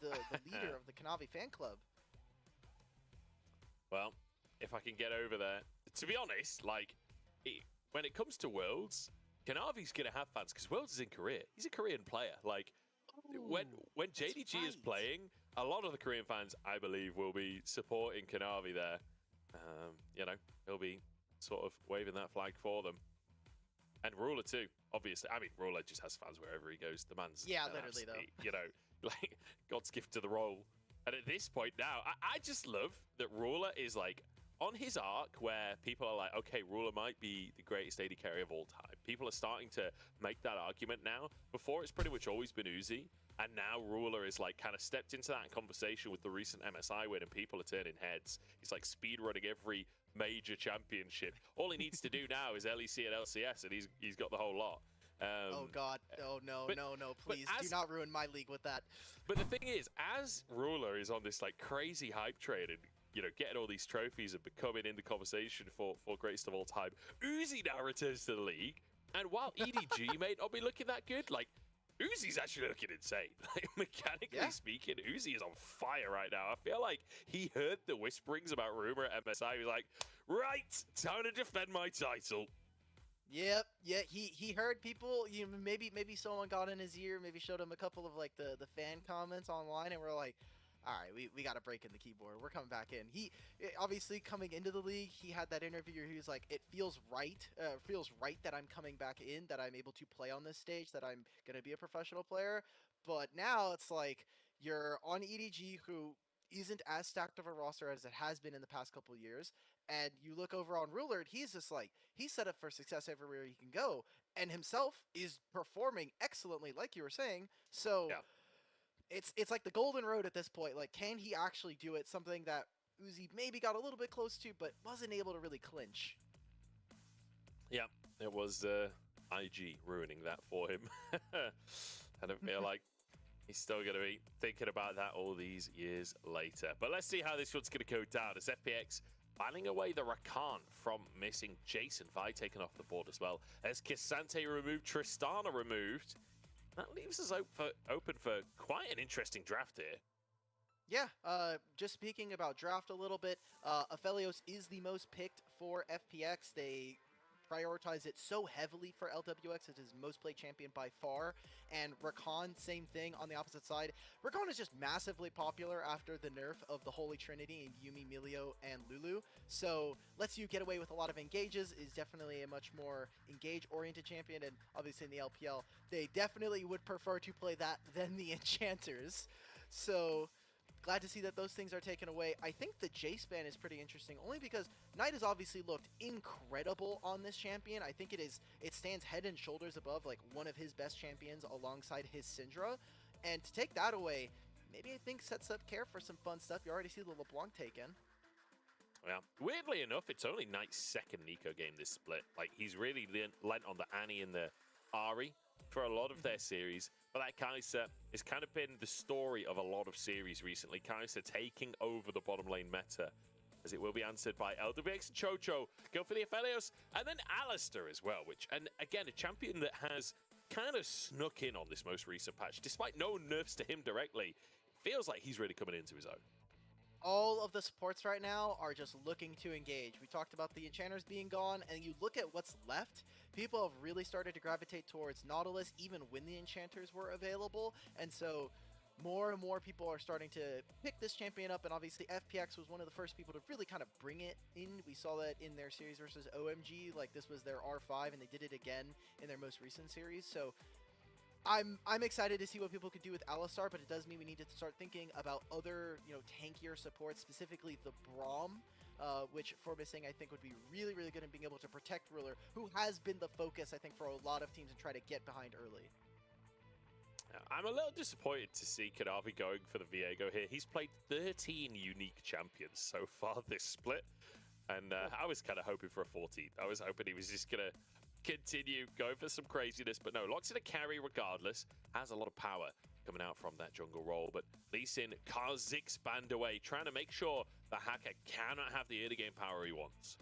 the leader of the Kanavi fan club. Well, if I can get over there. To be honest, like, when it comes to Worlds, Kanavi's going to have fans because Worlds is in Korea. He's a Korean player. Like, when JDG is playing, a lot of the Korean fans, I believe, will be supporting Kanavi there. You know, he'll be sort of waving that flag for them. And Ruler too, obviously. I mean, Ruler just has fans wherever he goes. The man's literally though. You know, like God's gift to the role. And at this point now, I just love that Ruler is like on his arc where people are like, okay, Ruler might be the greatest AD carry of all time. People are starting to make that argument now. Before, it's pretty much always been Uzi. And now Ruler is like kind of stepped into that conversation with the recent MSI win, and people are turning heads. He's like speedrunning every major championship. All he needs to do now is LEC and LCS, and he's got the whole lot. Oh God! Oh no! No! Please do not ruin my league with that. But the thing is, as Ruler is on this like crazy hype train and getting all these trophies and becoming in the conversation for greatest of all time, Uzi now returns to the league, and while EDG may not be looking that good, like, Uzi's actually looking insane. Like, mechanically speaking, Uzi is on fire right now. I feel like he heard the whisperings about Rumor at MSI. He was like, right, time to defend my title. Yep, yeah, he heard people, maybe someone got in his ear, maybe showed him a couple of like the fan comments online, and we're like, all right, we got to break in the keyboard. We're coming back in. Obviously coming into the league, he had that interview where he was like, it feels right that I'm coming back in, that I'm able to play on this stage, that I'm going to be a professional player. But now it's like you're on EDG, who isn't as stacked of a roster as it has been in the past couple of years. And you look over on Ruler, and he's just like, he's set up for success everywhere he can go, and himself is performing excellently, like you were saying. So yeah. It's like the golden road at this point. Like, can he actually do it? Something that Uzi maybe got a little bit close to, but wasn't able to really clinch. Yeah, it was IG ruining that for him. I don't feel like he's still going to be thinking about that all these years later. But let's see how this one's going to go down as FPX banning away the Rakan from missing. Jason Vi taken off the board as well. As K'Sante removed, Tristana removed. That leaves us open for quite an interesting draft here. Yeah, just speaking about draft a little bit, Aphelios is the most picked for FPX. They prioritize it so heavily for LWX. It is most played champion by far. And Rakan, same thing on the opposite side. Rakan is just massively popular after the nerf of the Holy Trinity, Yumi, Milio, and Lulu. So lets you get away with a lot of engages, is definitely a much more engage-oriented champion. And obviously in the LPL, they definitely would prefer to play that than the Enchanters. So glad to see that those things are taken away. I think the J-Span is pretty interesting, only because Knight has obviously looked incredible on this champion. I think it stands head and shoulders above like one of his best champions alongside his Syndra. And to take that away, maybe I think sets up Care for some fun stuff. You already see the LeBlanc taken. Yeah, weirdly enough, it's only Knight's second Nico game this split. Like, he's really lent on the Annie and the Ari for a lot of their series, but that Kai'Sa has kind of been the story of a lot of series recently. Kai'Sa taking over the bottom lane meta, as it will be answered by LWX and Chocho. Go for the Aphelios, and then Alistair as well, and again, a champion that has kind of snuck in on this most recent patch. Despite no nerfs to him directly, it feels like he's really coming into his own. All of the supports right now are just looking to engage. We talked about the Enchanters being gone, and you look at what's left, people have really started to gravitate towards Nautilus even when the Enchanters were available, and so more and more people are starting to pick this champion up, and obviously FPX was one of the first people to really kind of bring it in. We saw that in their series versus OMG, like this was their R5, and they did it again in their most recent series, so I'm excited to see what people could do with Alistar, but it does mean we need to start thinking about other, tankier supports, specifically the Braum, which for missing I think would be really, really good in being able to protect Ruler, who has been the focus, I think, for a lot of teams and try to get behind early. I'm a little disappointed to see Kanavi going for the Viego here. He's played 13 unique champions so far this split, and I was kind of hoping for a 14th. I was hoping he was just going to continue going for some craziness, but no, locks in a carry regardless. Has a lot of power coming out from that jungle role, but Lee Sin, Kha'Zix banned away, trying to make sure the Hacker cannot have the early game power he wants.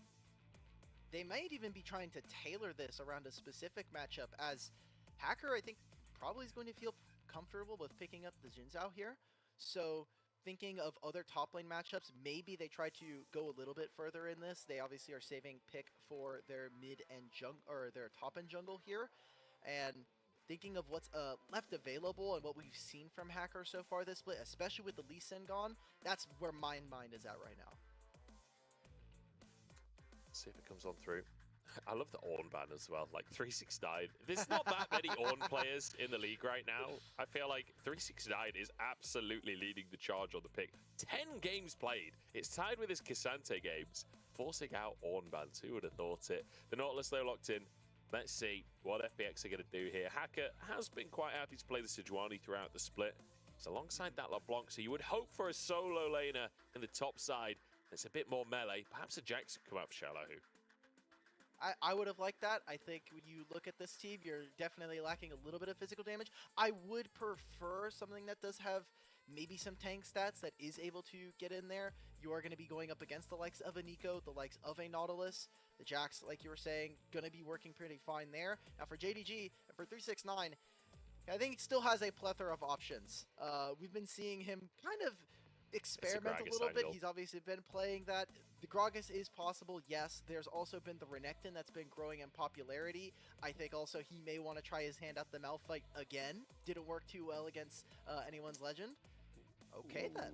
They might even be trying to tailor this around a specific matchup, as Hacker, I think, probably is going to feel comfortable with picking up the Jinzhou here. So thinking of other top lane matchups, maybe they try to go a little bit further in this. They obviously are saving pick for their mid and or their top end jungle here, and thinking of what's left available and what we've seen from Hacker so far this split, especially with the Lee Sin gone, that's where my mind is at right now. See if it comes on through. I love the Ornn ban as well, like 369. There's not that many Ornn players in the league right now. I feel like 369 is absolutely leading the charge on the pick. 10 games played. It's tied with his Cassante games, forcing out Ornn bans. Who would have thought it? The Nautilus, though, locked in. Let's see what FPX are going to do here. Hacker has been quite happy to play the Sejuani throughout the split. It's alongside that LeBlanc, so you would hope for a solo laner in the top side. It's a bit more melee. Perhaps a Jax could come out for Shallow. I would have liked that. I think when you look at this team, you're definitely lacking a little bit of physical damage. I would prefer something that does have maybe some tank stats that is able to get in there. You are going to be going up against the likes of a Nico, the likes of a Nautilus. The Jax, like you were saying, going to be working pretty fine there. Now for JDG and for 369, I think he still has a plethora of options. We've been seeing him kind of experiment a little bit. He's obviously been playing that. The Gragas is possible, yes. There's also been the Renekton that's been growing in popularity. I think also he may want to try his hand at the Malphite again. Didn't work too well against anyone's legend. Okay, then.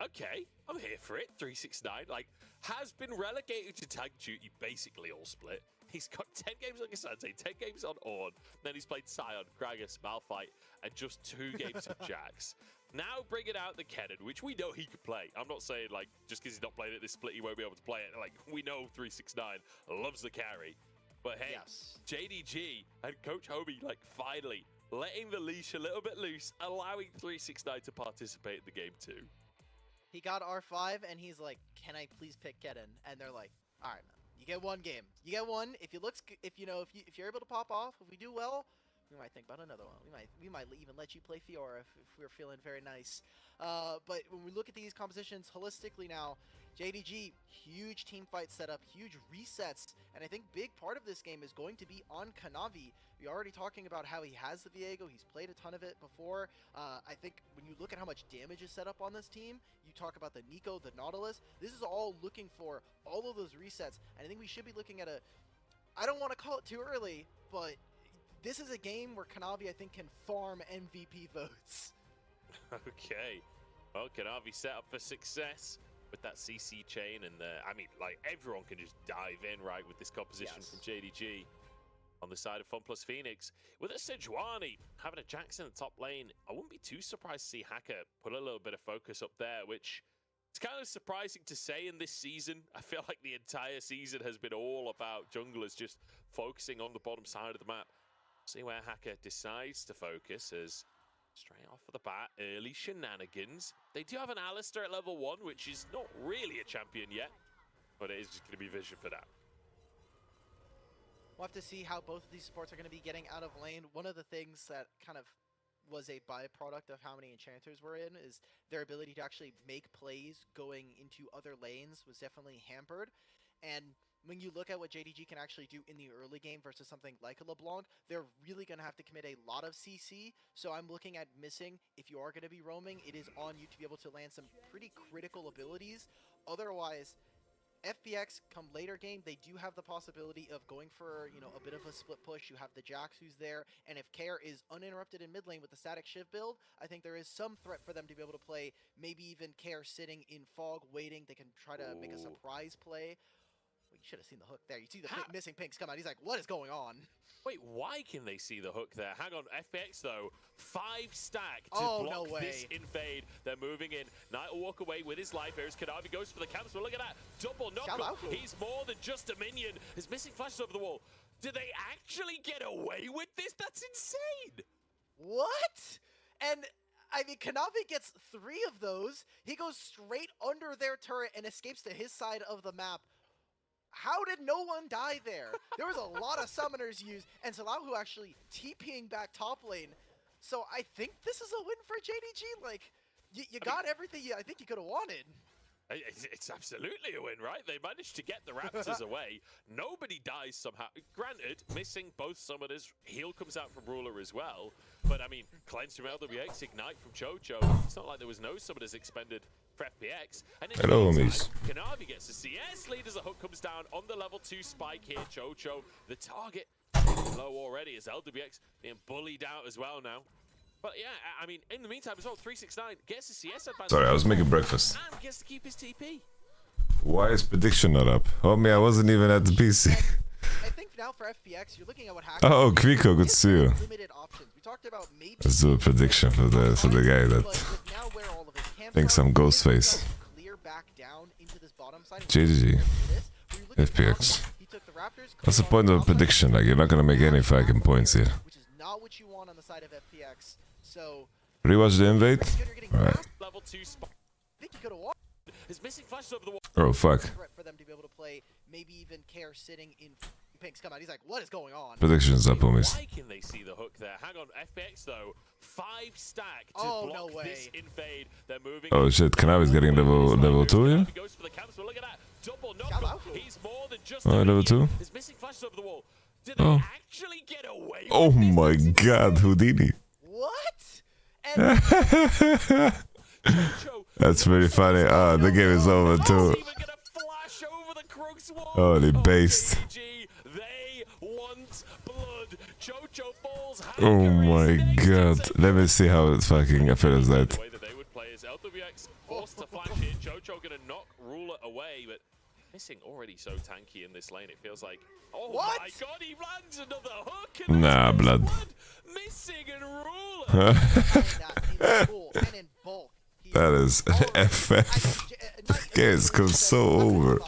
Okay, I'm here for it. 369, like, has been relegated to tank duty basically all split. He's got 10 games on Cassante, 10 games on Ornn, then he's played Sion, Gragas, Malphite, and just 2 games of Jax. Now bringing out the Kennen, which we know he could play. I'm not saying, like, just because he's not playing it this split, he won't be able to play it. Like, we know 369 loves the carry. But hey, yes. JDG and Coach Hobie, like, finally letting the leash a little bit loose, allowing 369 to participate in the game too. He got R5 and he's like, "Can I please pick Kennen?" And they're like, "All right, man. You get one game. You get one. If you're able to pop off, if we do well, we might think about another one. We might even let you play Fiora if we're feeling very nice." But when we look at these compositions holistically now, JDG, huge team fight setup, huge resets, and I think big part of this game is going to be on Kanavi. We're already talking about how he has the Viego, he's played a ton of it before. I think when you look at how much damage is set up on this team, you talk about the Nico, the Nautilus, this is all looking for all of those resets, and I think we should be looking at I don't want to call it too early, but this is a game where Kanavi, I think, can farm MVP votes. Okay. Well, Kanavi set up for success with that CC chain, and I mean, like, everyone can just dive in, right, with this composition from JDG. On the side of FunPlus Phoenix, with a Sejuani having a Jax in the top lane, I wouldn't be too surprised to see Hacker put a little bit of focus up there, which it's kind of surprising to say in this season. I feel like the entire season has been all about junglers just focusing on the bottom side of the map. See where Hacker decides to focus as straight off of the bat, early shenanigans. They do have an Alistar at level 1, which is not really a champion yet, but it is just going to be Vision for now. We'll have to see how both of these supports are going to be getting out of lane. One of the things that kind of was a byproduct of how many enchanters were in is their ability to actually make plays going into other lanes was definitely hampered. And when you look at what JDG can actually do in the early game versus something like a LeBlanc, they're really going to have to commit a lot of CC. So I'm looking at missing, if you are going to be roaming, it is on you to be able to land some pretty critical abilities. Otherwise, FPX come later game, they do have the possibility of going for, a bit of a split push. You have the Jax who's there, and if Care is uninterrupted in mid lane with the static shiv build, I think there is some threat for them to be able to play, maybe even Care sitting in fog waiting. They can try to make a surprise play. Well, you should have seen the hook there. You see the missing pinks come out. He's like, what is going on? Wait, why can they see the hook there? Hang on, FPX though, 5 stack to block this invade. They're moving in. Knight will walk away with his life. Here's Kanavi, goes for the camps, but look at that. Double knock. He's more than just a minion. His missing flashes over the wall. Do they actually get away with this? That's insane. What? And I mean, Kanavi gets 3 of those. He goes straight under their turret and escapes to his side of the map. How did no one die there? There was a lot of summoners used, and Salahu actually TPing back top lane. So I think this is a win for JDG. Like, you got everything I think you could have wanted. It's absolutely a win, right? They managed to get the Raptors away. Nobody dies somehow. Granted, missing both summoners. Heal comes out from Ruler as well. But, I mean, cleanse from LWX, Ignite from Chocho. It's not like there was no summoners expended for FPX. And hello, homies. Kanavi gets the CS lead as the hook comes down on the level 2 spike here. Chocho, the target, low already as LWX being bullied out as well now. But yeah, I mean, in the meantime as well, 369 gets the CS advantage. Sorry, I was making breakfast. And gets to keep his TP. Why is prediction not up? Homie, I wasn't even at the PC. I think now for FPX, you're looking at what happened. Oh, Kiko, good to see you. Limited options. We talked about maybe. Let's do a prediction for the guy that thinks I'm Ghostface. Clear back down into this bottom side. JDG. FPX. What's the point of a prediction? Like, you're not gonna make any fucking points here. Which is not what you want on the side of FPX. So Rewatch the invade? Alright. Level 2 spike. I think you could have won. His missing flashes over the wall. Oh, fuck. For them to be able to play, maybe even Care sitting in Pink's come out. He's like, what is going on? Predictions up, homies. Why can they see the hook there? Hang on, FPX though, 5 stack to block this invade. They're moving. Oh shit, Kanavi's getting level 2 here? Goes for the camps, but look at that. Double knock. He's more than just level 2? His missing flashes over the wall. Did they actually get away with Oh this? my god, Houdini. What? And That's very funny. Ah, the game is over too. Holy based. They want blood. Chocho falls. Oh my god. Let me see how it fucking feels that. The way that they would play is LWX forced to flash in. Chocho gonna knock Ruler away, but missing already so tanky in this lane. It feels like, oh what? My god, he lands another hook. And nah, blood. Missing and Ruler. That is FF. The game's come so over.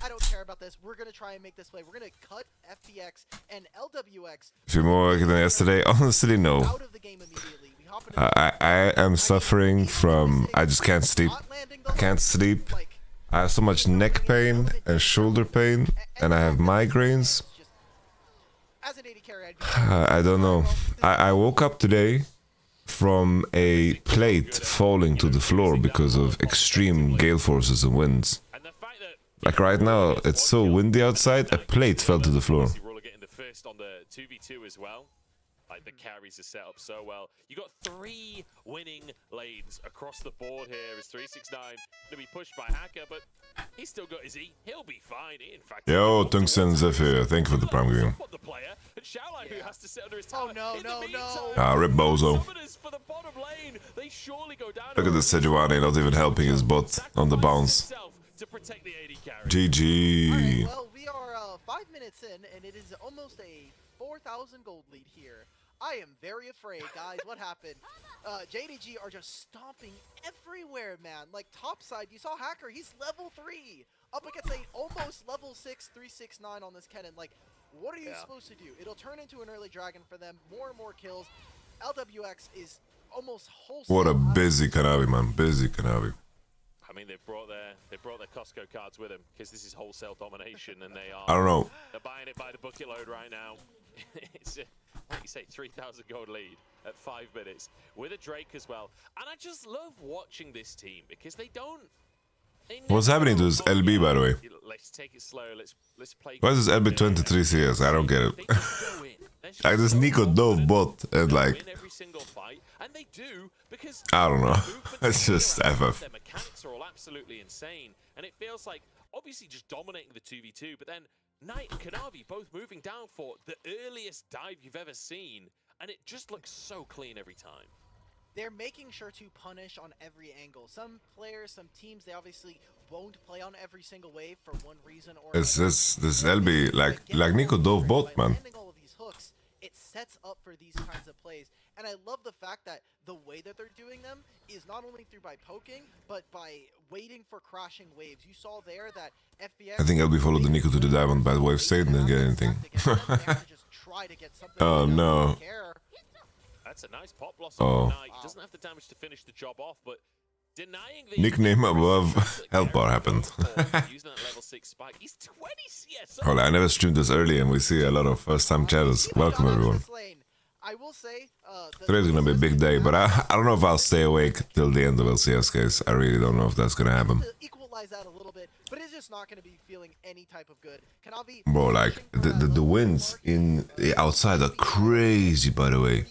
I don't care about this. We're gonna try and make this play. We're gonna cut FPX and LWX. A few more work than yesterday. Honestly, no. Out of the game immediately. We hop into I am suffering from. I just can't sleep. I can't sleep. I have so much neck pain and shoulder pain, and I have migraines. I don't know. I woke up today from a plate falling to the floor because of extreme gale forces and winds. Like right now, it's so windy outside, a plate fell to the floor. Getting the first on the 2v2 as well. Like the carries are set up so well. You got 3 winning lanes across the board here as 369 to be pushed by Hacker, but he's still got his E. He'll be fine. In fact, yo, Tungsten Zephyr, thank you for the prime game. Oh no. Ah, rip Bozo. Look at this Sejuani not even helping his bot on the bounce. GG. Right, well, we are 5 minutes in, and it is almost a 4,000 gold lead here. I am very afraid, guys. What happened? JDG are just stomping everywhere, man. Like, top side, you saw Hacker. He's level 3. Up against a almost level 6 369 on this cannon. Like, what are you supposed to do? It'll turn into an early dragon for them. More and more kills. LWX is almost wholesale. What a busy Kanavi, man. Busy Kanavi. I mean, they brought their Costco cards with them because this is wholesale domination, and they are. I don't know. They're buying it by the bucket load right now. It's like you say, 3,000 gold lead at 5 minutes with a Drake as well. And I just love watching this team because they don't. What's happening to this LB, by the way? Let's take it slow. Let's play. Why is this LB 23 CS? I don't get it. Like this Nico Dove bot and like. Every single fight, and they do because I don't know. It's just FF. Their mechanics are all absolutely insane, and it feels like obviously just dominating the 2v2, but then Knight and Kanavi both moving down for the earliest dive you've ever seen, and it just looks so clean every time. They're making sure to punish on every angle. Some players, some teams, they obviously won't play on every single wave for one reason or another. It's this LB like Nico Dove bot, man. All of these hooks, it sets up for these kinds of plays. And I love the fact that the way that they're doing them is not only through by poking, but by waiting for crashing waves. You saw there that FPX... I think LB followed the Nico to the dive on bad wave state and didn't get anything. Oh no. That's a nice pop blossom. Doesn't have the damage to finish the job off, but denying the nickname above health bar happened. Using that level 6 spike. He's 20 CS. Hold on, I never streamed this early and we see a lot of first time chatters. Welcome everyone. I will say today's gonna be a big day, but I don't know if I'll stay awake till the end of LCS, guys. I really don't know if that's gonna happen. stabilize that a little bit, but it's just not going to be feeling any type of good. Kanavi, Bro, like the wins in outside are crazy, by the way.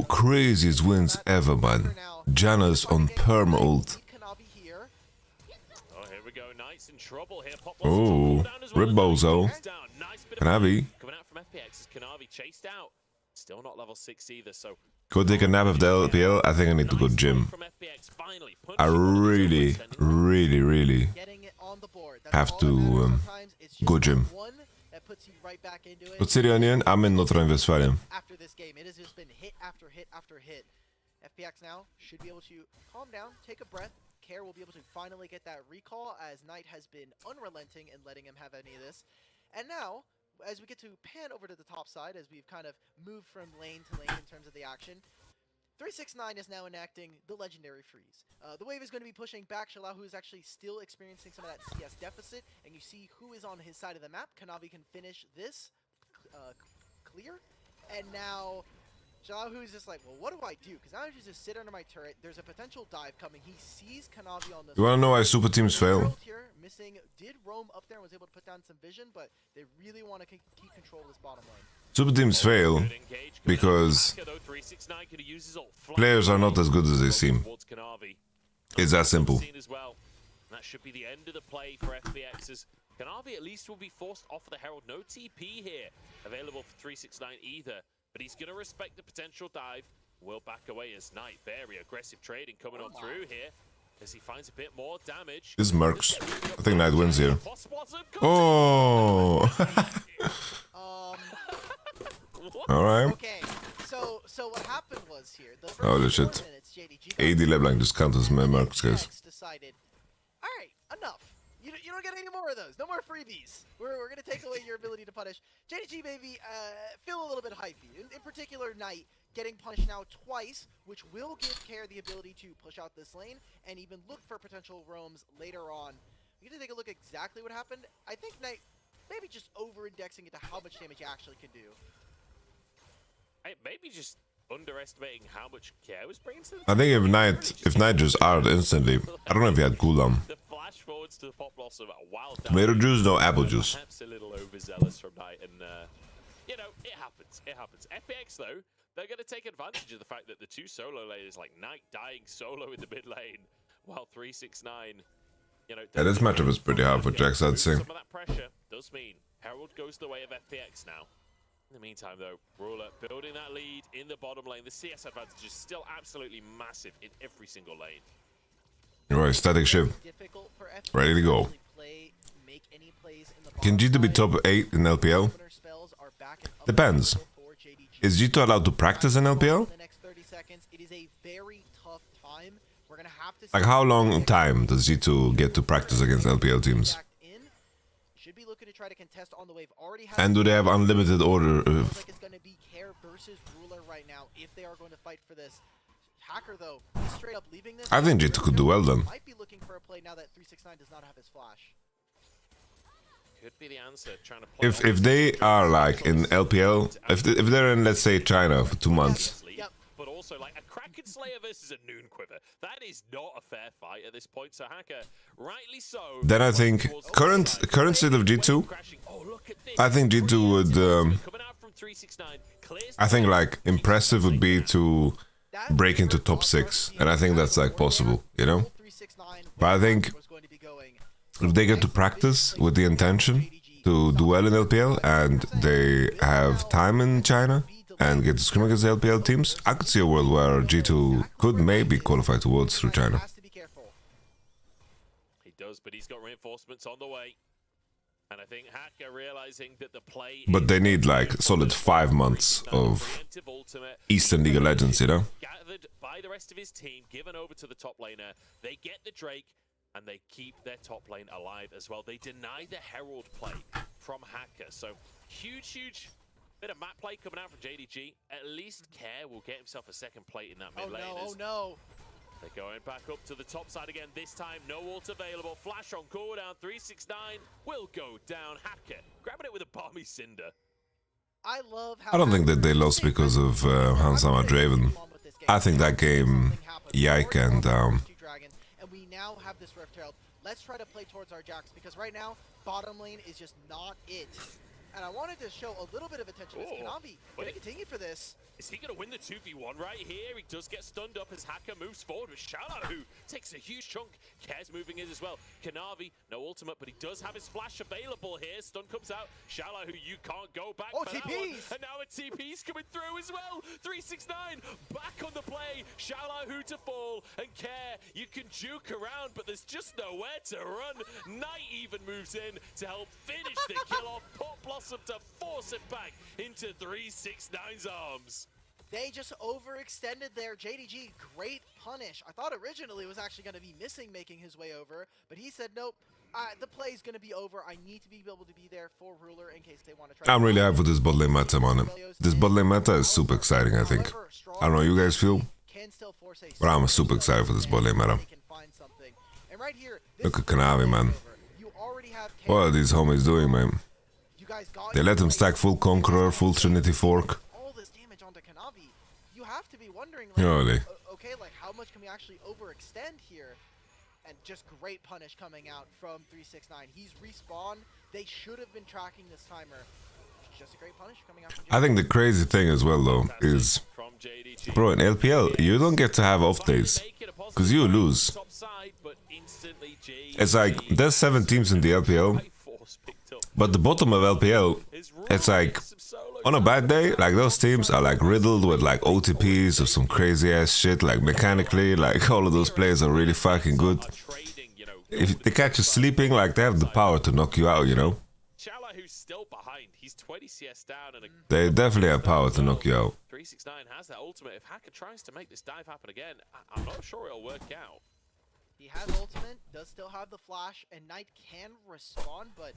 Craziest wins ever, man. Janus on perma ult. Oh, here we go. Nice in trouble here. Oh, Rip Bozo. Kanavi. Coming out from FPX is Kanavi chased out. Still not level 6 either, so Go take a nap of the LPL. I think I need to go gym. I really have to go gym. What city are you in? I'm in Nordrhein-Westfalen. After this game, it has just been hit after hit after hit. FPX now should be able to calm down, take a breath. Care will be able to finally get that recall, as Knight has been unrelenting in letting him have any of this. And now, as we get to pan over to the top side, as we've kind of moved from lane to lane in terms of the action, 369 is now enacting the legendary freeze. The wave is going to be pushing back Shalao, who is actually still experiencing some of that CS deficit, and you see who is on his side of the map. Kanavi can finish this clear, and now Shalao, who is just like, well, what do I do? Because now I just sit under my turret. There's a potential dive coming. He sees Kanavi on the. You wanna know why super teams fail? Here, missing, did roam up there and was able to put down some vision, but they really want to keep control of this bottom lane. Super teams fail because players are not as good as they seem. It's that simple. That should be the end of the play for FPXs. Kanavi at least will be forced off the Herald. No TP here available for 369 either, but he's going to respect the potential dive. Will back away as Knight. Very aggressive trading coming on through here as he finds a bit more damage. This is Mercs. I think Knight wins here. Oh! Alright. Okay, so what happened was here. Holy shit. AD LeBlanc just counters my Mercs, guys. Decided, alright, enough. You don't get any more of those. No more freebies. We're gonna take away your ability to punish. JDG maybe feel a little bit hypey. In particular, Knight getting punished now twice, which will give Care the ability to push out this lane and even look for potential roams later on. We're gonna take a look at exactly what happened. I think Knight maybe just over-indexing into how much damage he actually can do. Maybe just underestimating how much Care was bringing to the I think if Knight just R'd instantly, I don't know if he had cooldown. The flash forwards to the pop loss of wild Tomato juice, no apple juice. Perhaps a little overzealous from Knight, and you know, it happens. It happens. FPX though, they're going to take advantage of the fact that the two solo laners, like Knight dying solo in the mid lane, while 369, you know. Yeah, this matchup is pretty hard for Jax, I'd say. Some of that pressure does mean Herald goes the way of FPX now. In the meantime, though, Ruler building that lead in the bottom lane. The CS advantage is still absolutely massive in every single lane. Right, static ship. Ready to go. Can G2 be top 8 in LPL? Depends. Is G2 allowed to practice in LPL? Like, how long time does G2 get to practice against LPL teams? And do they have unlimited order? I think G2 could do well then. Could be the answer, trying to If they are like in LPL, if they're in, let's say, China for 2 months. But also, like, a Kraken Slayer versus a Noon Quiver. That is not a fair fight at this point. So Hacker, rightly so. Then I think current state of G2, I think G2 would. I think like impressive would be to break into top 6, and I think that's like possible, you know. But I think if they get to practice with the intention to do well in LPL and they have time in China and get to scrim against the LPL teams, I could see a world where G2 could maybe qualify to Worlds through China. He does, but he's got reinforcements on the way. And I think Hacker realizing that the play. But they need like solid 5 months of Eastern League of Legends, you know? Gathered by the rest of his team, given over to the top laner. They get the Drake, and they keep their top lane alive as well. They deny the Herald play from Hacker. So huge bit of map play coming out from JDG. At least Care will get himself a second plate in that mid lane. Oh no. They're going back up to the top side again. This time, no ult available. Flash on cooldown. 369 will go down. Hacker grabbing it with a balmy cinder. I love how I don't think that they lost because of Hansama Draven. I think that game, Yike and this Rift Herald. Let's try to play towards our Jax, because right now, bottom lane is just not it. And I wanted to show a little bit of attention as Kanavi going to continue for this. Is he going to win the 2v1 right here? He does get stunned up as Hacker moves forward with Shallow, who takes a huge chunk. Cares moving in as well. Kanavi, no ultimate, but he does have his flash available here. Stun comes out. Shallow, who you can't go back for that one. And now a TP's coming through as well. 369 back on the play. Shallow, who to fall. And Care, you can juke around, but there's just nowhere to run. Knight even moves in to help finish the kill off. Pop Blossom to force it back into 369's arms. They just overextended there. JDG, great punish. I thought originally it was actually going to be Missing making his way over, but he said, nope, the play is going to be over. I need to be able to be there for Ruler in case they want to try. I'm really happy with this bot lane meta, man. This bot lane meta is super exciting, I think. I don't know how you guys feel, but I'm super excited for this bot lane meta. Look at Kanavi, man. What are these homies doing, man? They let him stack full Conqueror, full Trinity Fork. You have to be wondering, like, really? Okay, like how much can we actually overextend here? And just great punish coming out from 369. He's respawned. They should have been tracking this timer. Just a great punish coming out from JDG. I think the crazy thing as well, though, is, bro, in LPL, you don't get to have off days, because you lose. It's like, there's 7 teams in the LPL, but the bottom of LPL, it's like, on a bad day, like those teams are like riddled with like OTPs or some crazy ass shit, like mechanically, like all of those players are really fucking good. If they catch you sleeping, like they have the power to knock you out, you know? They definitely have power to knock you out. 369 has that ultimate. If Hacker tries to make this dive happen again, I'm not sure it'll work out. He has ultimate, does still have the flash, and Knight can respond, but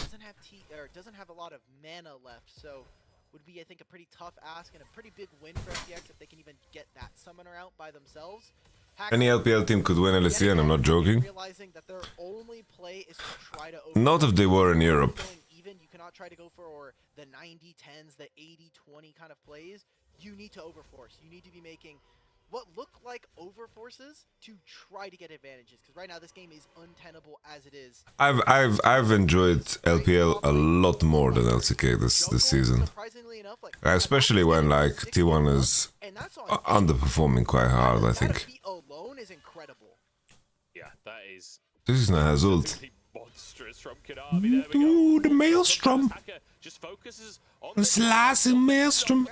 doesn't have a lot of mana left, so would be, I think, a pretty tough ask and a pretty big win for FPX if they can even get that summoner out by themselves. Any LPL team could win LSE, and I'm not joking. Realizing that their only play is to try to not if they were in Europe. Even you cannot try to go for the 90-10s, the 80-20 kind of plays. You need to overforce. You need to be making what look like overforces to try to get advantages, because right now this game is untenable as it is. I've enjoyed LPL a lot more than LCK this season, especially when like T1 is underperforming quite hard. I think. Alone is incredible. Yeah, that is. This is not his ult. Ooh, the Maelstrom. Just focuses on the slicing Maelstrom.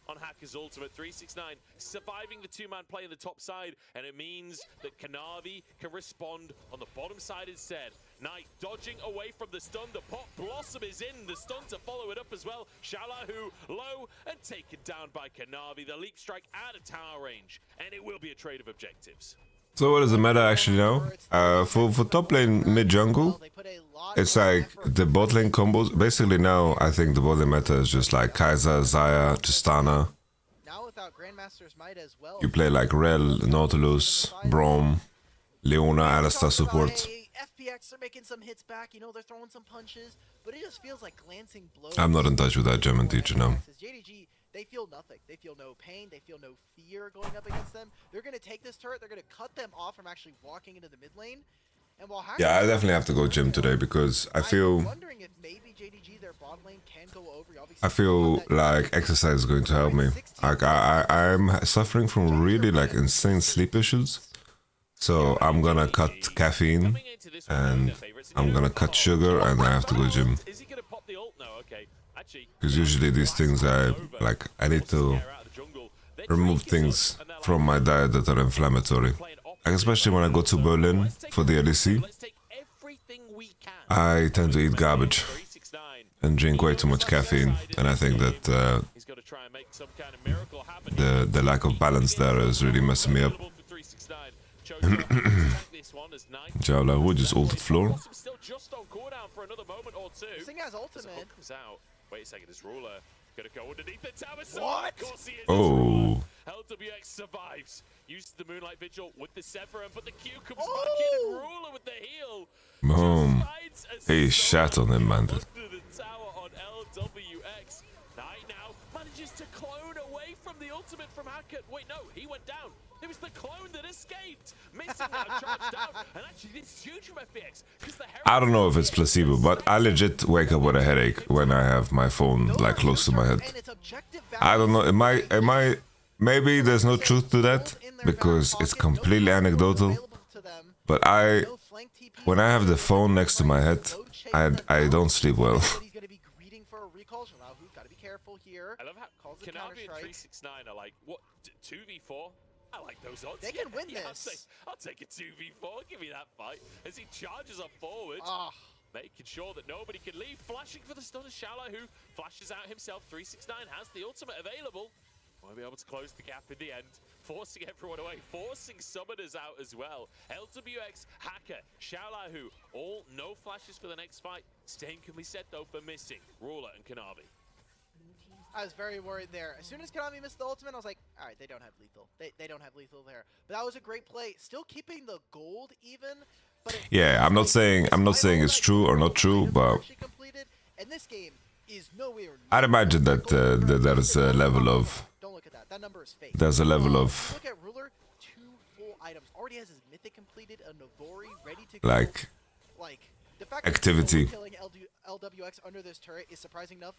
On Hacker's ultimate. 369 surviving the 2-man play on the top side, and it means that Kanavi can respond on the bottom side instead. Knight dodging away from the stun. The Pop Blossom is in. The stun to follow it up as well. Shallahu low and taken down by Kanavi. The leap strike out of tower range, and it will be a trade of objectives. So what is the meta actually now? For top lane mid jungle, it's like the bot lane combos. Basically now, I think the bot lane meta is just like Kai'Sa, Xayah, Tristana. You play like Rel, Nautilus, Braum, Leona, Alistar support. FPX are making some hits back, you know, they're throwing some punches, but it just feels like glancing blows. I'm not in touch with that German teacher now. JDG, they feel nothing. They feel no pain. They feel no fear going up against them. They're going to take this turret. They're going to cut them off from actually walking into the mid lane. And while yeah, I definitely have to go gym today because I feel... I'm wondering if maybe JDG, their bot lane, can go over. I feel like exercise is going to help me. Like I'm suffering from really like insane sleep issues. So I'm going to cut caffeine and I'm going to cut sugar and I have to go gym. Because usually these things I need to remove things from my diet that are inflammatory. Like especially when I go to Berlin for the LEC, I tend to eat garbage and drink way too much caffeine, and I think that the lack of balance there is really messing me up. Jawla, who just ulted floor? Wait a second, this Ruler gonna go underneath the tower. What? Oh. LWX survives. Uses the Moonlight Vigil with the Severin, but the Q comes back in and Ruler with the heal. Boom. He shat on him, man. Under the tower on LWX. Knight now manages to clone away from the ultimate from Hackett. Wait, no, he went down. It was the clone that escaped. Missing now, charged out. And actually, this is huge from FPX. I don't know if it's placebo, but I legit wake up with a headache when I have my phone like close to my head. I don't know. Am I? Maybe there's no truth to that because it's completely anecdotal. But when I have the phone next to my head, I don't sleep well. I love how Kanavi and 369 are like, what, 2v4? I like those odds. They can win this. I'll take a 2v4. Give me that fight. As he charges up forward, making sure that nobody can leave. Flashing for the stun of Shala, who flashes out himself. 369 has the ultimate available. Won't be able to close the gap in the end. Forcing everyone away. Forcing summoners out as well. LWX, Hacker, Shaolahu, all no flashes for the next fight. Same can be said, though, for missing Ruler and Kanavi. I was very worried there. As soon as Konami missed the ultimate, I was like, all right, they don't have lethal. They don't have lethal there. But that was a great play. Still keeping the gold even. But yeah, I'm not saying it's true or not true, but and this game is nowhere. I'd imagine that there is a level of. Don't look at that. That number is fake. There's a level of. Look at Ruler. 2 full items. Already has his mythic completed. A Navori ready to go. Like the fact activity. That killing LWX under this turret is surprising enough.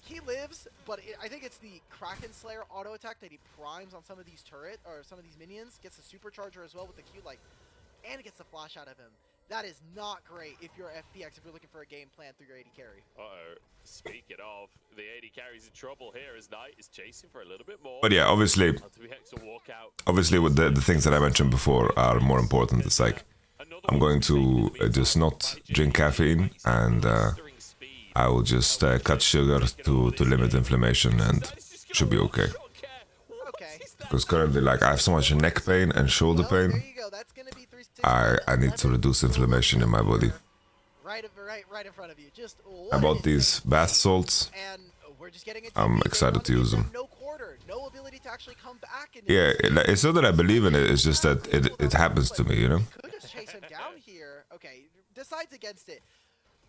He lives, but I think it's the Kraken Slayer auto attack that he primes on some of these some of these minions. Gets the supercharger as well with the Q, and gets the flash out of him. That is not great if you're FPX, if you're looking for a game plan through your AD carry. Speaking of, the AD carry's in trouble here as Knight is chasing for a little bit more. But yeah, obviously with the things that I mentioned before are more important. It's like, I'm going to just not drink caffeine and I will just cut sugar to limit inflammation and should be okay. Because currently, like, I have so much neck pain and shoulder pain. I need to reduce inflammation in my body. Right in front of you. Just I bought these bath salts. I'm excited to use them. No ability to actually come back. Yeah, it's not that I believe in it. It's just that it happens to me, you know. Could just chase him down here. Okay, decides against it.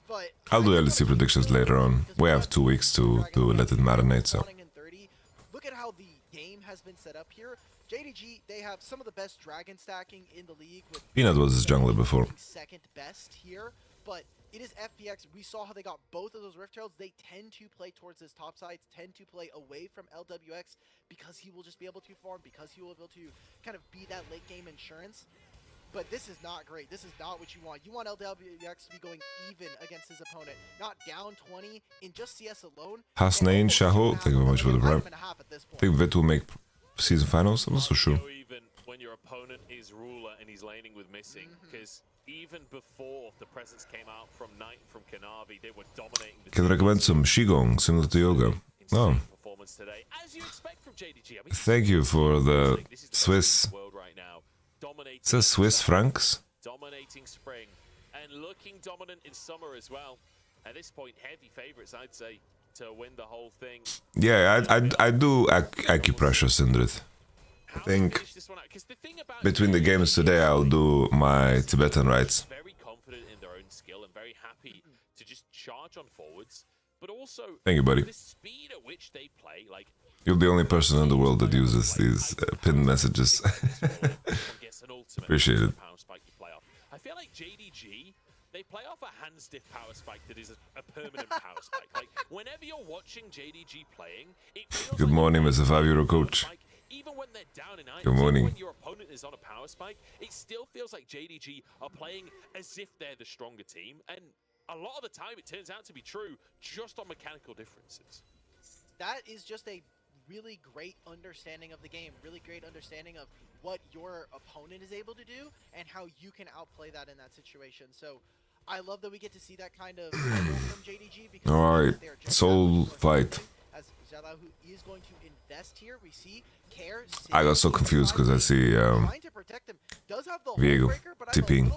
But I'll do LEC predictions later on. We have 2 weeks to let it marinate, so. Look at how the game has been set up here. JDG, they have some of the best dragon stacking in the league. With Peanut was his jungler before. Second best here, but it is FPX. We saw how they got both of those Rift Heralds. They tend to play towards his top side, tend to play away from LWX because he will just be able to farm, because he will be able to kind of be that late game insurance. But this is not great. This is not what you want. You want LWX to be going even against his opponent, not down 20 in just CS alone. Hasnain, Shaho, thank you very much for the prime. I think Vit will make season finals. I'm not so sure. Even when your opponent is Ruler and he's laning with missing, because even before the presence came out from Knight from Kanavi, they were dominating. Can recommend some Qigong similar to yoga. Oh. Performance today, as you expect from JDG. I mean, thank you for the Swiss. It says Swiss francs. Dominating spring and looking dominant in summer as well. At this point, heavy favorites, I'd say, to win the whole thing. Yeah, I do acupressure, Sindrith. I think between the games today, I'll do my Tibetan rites. Very confident in their own skill and very happy to just charge on forwards, but also thank you, buddy. The speed at which they play, like. You're the only person in the world that uses these pinned messages. Appreciate it. I feel like JDG, they play off a hand stiff power spike that is a permanent power spike. Like, whenever you're watching JDG playing, it feels good morning, Mr. 5-Euro coach. Even when they're down in good morning. When your opponent is on a power spike, it still feels like JDG are playing as if they're the stronger team. And a lot of the time, it turns out to be true, just on mechanical differences. That is just a really great understanding of the game, really great understanding of what your opponent is able to do and how you can outplay that in that situation. So I love that we get to see that kind of from JDG because alright, soul fight. As Zalahu is going to invest here, we see Care. I got so confused because I see Viego TPing,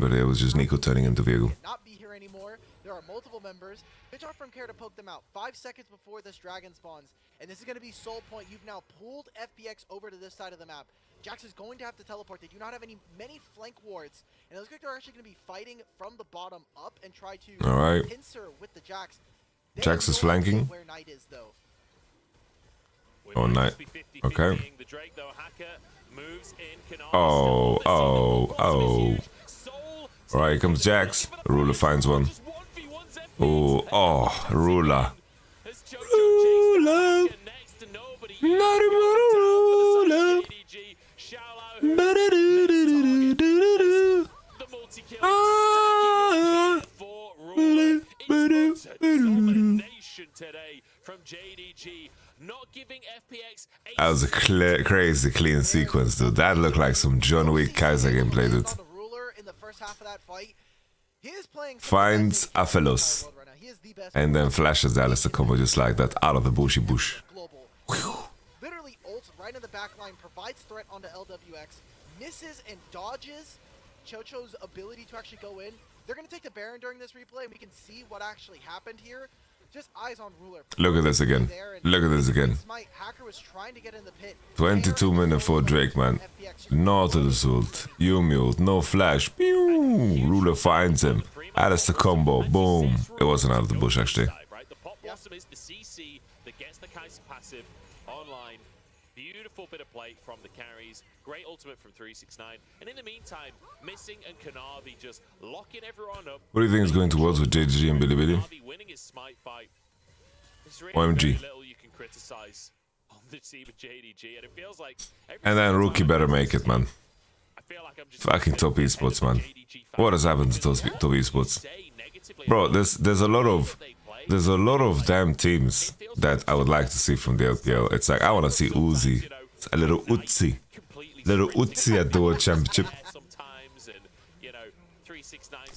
but it was just Nico turning into Viego. Not be here anymore. There are multiple members. Pitch off from Care to poke them out 5 seconds before this dragon spawns. And this is going to be Soul Point. You've now pulled FPX over to this side of the map. Jax is going to have to teleport. They do not have many flank wards. And it looks like they're actually going to be fighting from the bottom up and try to pincer with the Jax. Jax is flanking. Where Knight is, though. Oh, Knight. Okay. The Drake, though, Hacker Moves in. Oh, oh, oh. Alright, here comes Jax. Ruler finds one. Oh, oh, Ruler. Ruler. Not a ruler. Today from JDG, not giving FPX. That was a crazy clean sequence, dude. That looked like some John Wick Kaiser gameplay, dude. Finds Aphelos and then flashes Alistair combo just like that out of the bushy bush. Literally ults right in the back line, provides threat onto LWX, misses and dodges Chocho's ability to actually go in. They're going to take the Baron during this replay, and we can see what actually happened here. Just eyes on Ruler. Look at this again. Look at this again. Hacker was trying to get in the pit. 22 minutes for Drake, man. Nautilus ult. Yumi ult. No flash. Pew! Ruler finds him. Alistair combo. Boom. It wasn't out of the bush, actually. The pop blossom is the CC that gets the Kai'Sa passive online. Beautiful bit of play from the carries. Great ultimate from 369. And in the meantime, Missing and Kanavi just locking everyone up. What do you think is going towards with JDG and Bilibili? Winning his smite fight. There's really OMG. little you can criticize on the team of JDG, and it feels like. And then Rookie better make it, man. I feel like I'm just Fucking top esports, man. What has happened to those top esports? Bro, there's a lot of damn teams that I would like to see from the LPL. It's like I want to see Uzi, a little Uzi at the World Championship.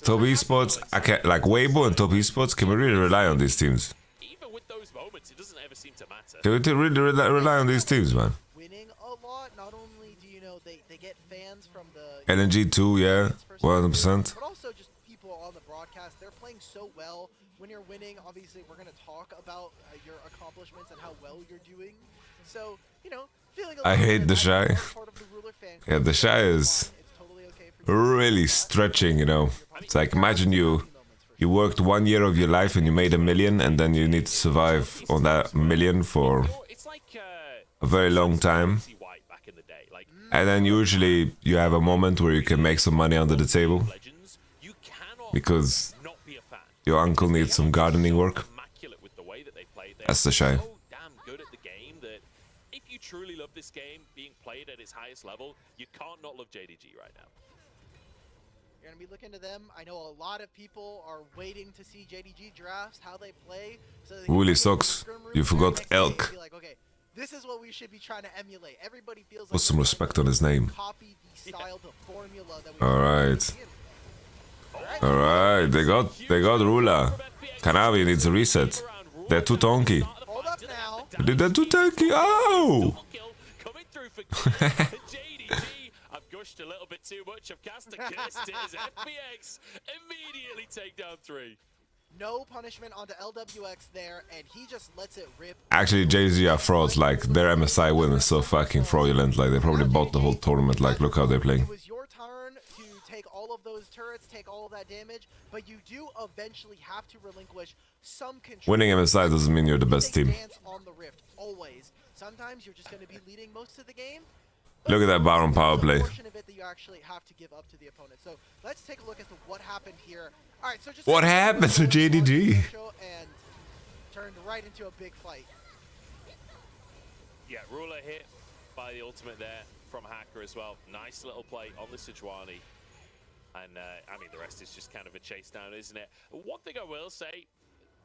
Top esports, I can't, like Weibo and top esports. Can we really rely on these teams? Even with those moments, it doesn't ever seem to matter. Can we really rely on these teams, man? Winning a lot. Not only do you know they get fans from the LNG too, yeah, 100%. but also just people on the broadcast. They're playing so well. When you're winning, obviously we're going to talk about your accomplishments and how well you're doing. So, you know, feeling I hate the Shy. Yeah, the Shy is really stretching, you know. It's like, imagine you worked 1 year of your life and you made $1 million, and then you need to survive on that $1 million for a very long time. And then usually you have a moment where you can make some money under the table because your uncle needs some gardening work. That's the Shy. If you truly love this game being played at its highest level, you can't not love JDG right now. You're going to be looking to them. I know a lot of people are waiting to see JDG drafts, how they play. So they Willy Socks, you forgot Elk. like, okay, this is what we should be trying to emulate. Everybody feels like Put some respect on his name. copy the style, the formula that we Alright. Alright, they got Ruler. Kanavi needs a reset. They're too tonky. Hold up now. They're too tanky. Oh! Coming through for JDG. I've gushed a little bit too much. I've cast a curse. Tears. FPX immediately take down 3. No punishment onto LWX there, and he just lets it rip. Actually, JDG are frauds. Like, their MSI win is so fucking fraudulent. Like, they probably bought the whole tournament. Like, look how they're playing. It was your turn to take all of those turrets, take all of that damage, but you do eventually have to relinquish some control. Winning MSI doesn't mean you're the best team. Dance on the rift, always. Sometimes you're just going to be leading most of the game. Look at that Baron power play. Portion of it that you actually have to give up to the opponent. So let's take a look as to what happened here. All right, so just What happened to JDG? And turned right into a big fight. Yeah, Ruler hit by the ultimate there from Hacker as well. Nice little play on the Sejuani. And I mean, the rest is just kind of a chase down, isn't it? One thing I will say,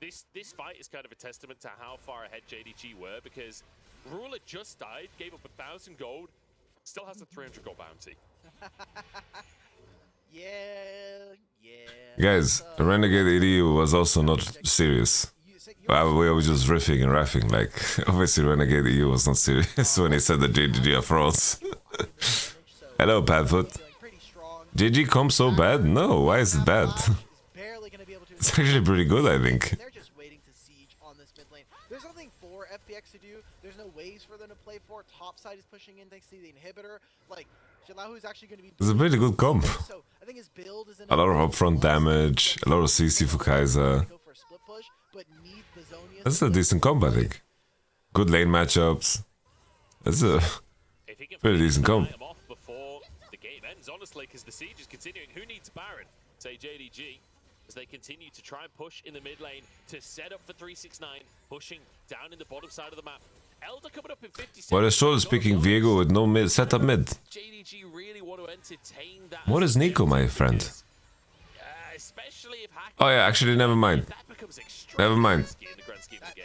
this fight is kind of a testament to how far ahead JDG were, because Ruler just died, gave up 1,000 gold, still has a 300 gold bounty. Yeah. Guys, Renegade EDU was also not serious. We were just riffing and raffing. Like, obviously Renegade EU was not serious when he said that JDG are frauds. Hello, Padfoot. JG comp so bad? No, why is it bad? It's actually pretty good, I think. They're just waiting to siege on this mid lane. There's nothing for FPX to do. There's no waves for them to play for. Top side is pushing in thanks to the inhibitor. Like, Shalahu is actually going to be... It's a pretty good comp. So, I think his build is a lot of upfront damage, a lot of CC for Kai'Sa. That's a decent comp, I think. Good lane matchups. That's a If he can Pretty decent comp. him off before the game ends, honestly, because the siege is continuing. Who needs Baron? Say JDG, as they continue to try and push in the mid lane to set up for 369, pushing down in the bottom side of the map. Elder coming up in 50 seconds. What is short speaking Viego with no mid setup mid? JDG really want to entertain that. What is Nico, my friend? Especially if Oh yeah, actually never mind. that becomes Never mind. risky in the grand scheme of the game.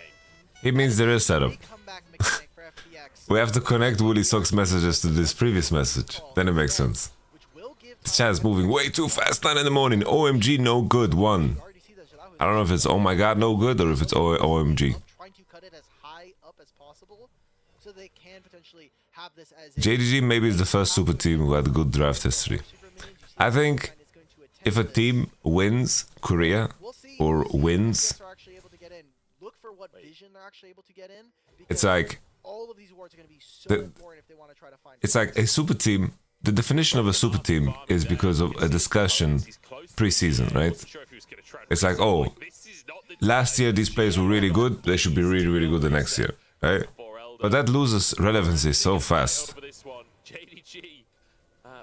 It means there is setup. Comeback mechanic for FPX. We have to connect Woolly Sock's messages to this previous message. Then it makes sense. Which will give This chat is moving way too fast. 9 in the morning. OMG, no good. 1. already see that I don't know if it's oh my god, no good, or if it's OMG. trying to cut it as high up as possible so they can potentially have this as JDG maybe is the first super team who had good draft history. I think if a team wins Korea or wins, look for what vision they're actually able to get in. it's like All of these awards are going to be so the- important if they want to try to find. it's like a super team. The definition of a super team is because of a discussion pre-season, right? It's like, oh, last year these players were really good, they should be really, really good the next year, right? But that loses relevancy so fast. For this one, JDG,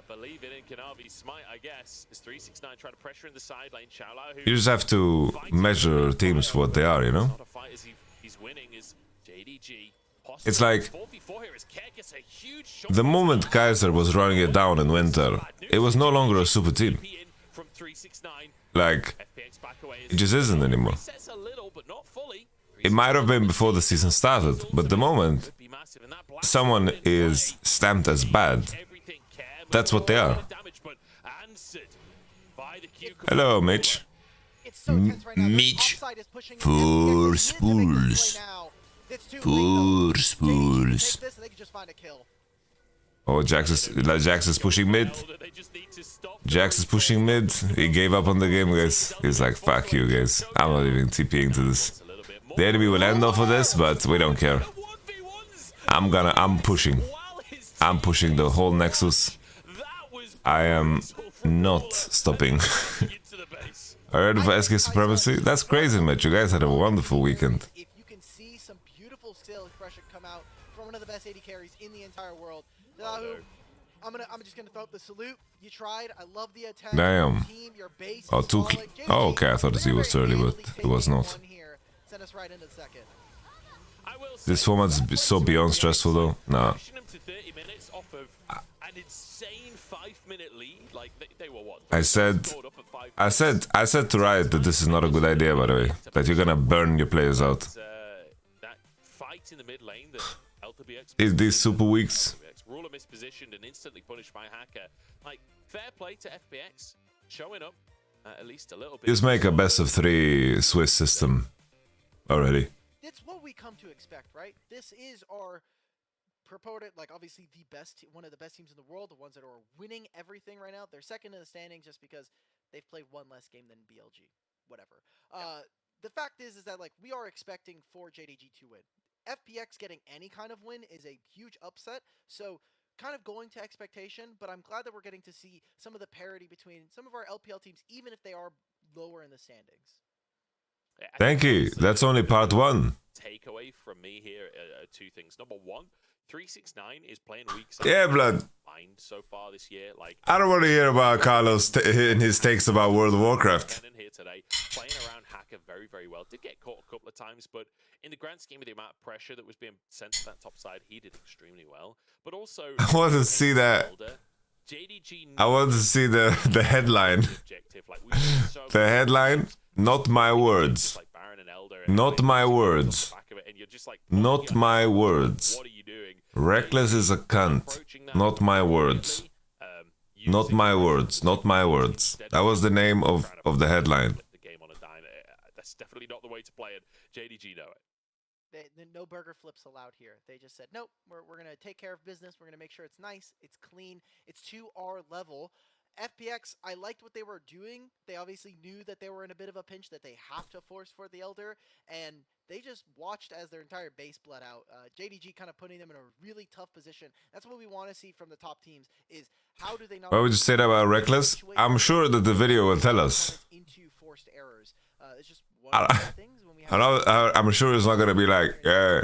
believe it in Kanavi Smite, I guess, is 369 trying to pressure in the side lane. Shaolao, who You just have to measure teams for what they are, you know? not a fight as he's winning is JDG. It's like 4v4 here as Keck gets a huge shot. the moment Kaiser was running it down in winter, it was no longer a super team. From 369, Like, FPX back away. it just isn't anymore. Sets a little, but not fully. It might have been before the season started, but the moment Be massive, and that black someone is stamped as bad, everything Keck, that's what they are. damage, but answered by the Q. Hello, Mitch. It's so tense right now. Their Mitch. topside is pushing in. For FPX is need to make this spools. play now. It's too late, For though. JDG can spools. take this and they can just find a kill. Oh, Jax is pushing mid. They just need to stop. Jax is pushing mid. He gave up on the game, guys. He's like, fuck you, guys. I'm not even TPing to this. A little bit more. The enemy will end off of this, but we don't care. 1v1s. I'm pushing. While his I'm pushing the whole Nexus. that was I am not stopping. into the base. Are you ready for SK Supremacy? That's crazy, Mitch. You guys had a wonderful weekend. If you can see some beautiful skill expression come out from one of the best AD carries in the entire world, Yahoo, I'm just gonna throw up the salute. You tried. I love the attempt. Damn. Team, your base Oh, is two. solid. JDG Oh, okay. I thought the Z was very 30, but handily it was taking not. one here. Send us right into the second. I will say, This format is so beyond stressful, though. Nah. pushing them to 30 minutes off of an insane 5-minute lead. Like they were what? I said, Scored up at 5 I said to Riot that this is not a good idea, by the way. That you're gonna burn your players out. That fight in the mid lane that LPX Is these super weeks? Ruler mispositioned and instantly punished by Hacker. Like, fair play to FPX, showing up at least a little bit. Just make a best of 3 Swiss system already. It's what we come to expect, right? This is our purported, like, obviously the best, one of the best teams in the world, the ones that are winning everything right now. They're second in the standings just because they've played one less game than BLG. Whatever. The fact is that, like, we are expecting for JDG to win. FPX getting any kind of win is a huge upset, so kind of going to expectation, but I'm glad that we're getting to see some of the parity between some of our LPL teams, even if they are lower in the standings. Yeah, I Thank think you. That's only part 1. takeaway from me here are 2 things. Number 1, 369 is playing weeks. Yeah, blood. So far this year, like I don't want to hear about Carlos and his takes about World of Warcraft. Cannon here today, playing around Hacker very, very well. Did get caught a couple of times, but in the grand scheme of the amount of pressure that was being sent to that top side, he did extremely well. But also, I want to see that. JDG. I want to see the headline. Objective. Like, we've seen so The headline, not my words. like Baron and Elder and Not my words. back of it, and you're just like, Not my words. what are you doing? Reckless is a cunt. Not my words. Not my words. Not my words. That was the name of the headline. The game on a dime. That's definitely not the way to play it. JDG know it. No burger flips allowed here. They just said, nope, we're going to take care of business. We're going to make sure it's nice, it's clean, it's to our level. FPX, I liked what they were doing. They obviously knew that they were in a bit of a pinch, that they have to force for the Elder, and they just watched as their entire base bled out. JDG kind of putting them in a really tough position. That's what we want to see from the top teams, is how do they not... Why would you say that about Reckless? I'm sure that the video will tell us. ...into forced errors. It's just one of the things when we have... I'm sure it's not going to be like, yeah,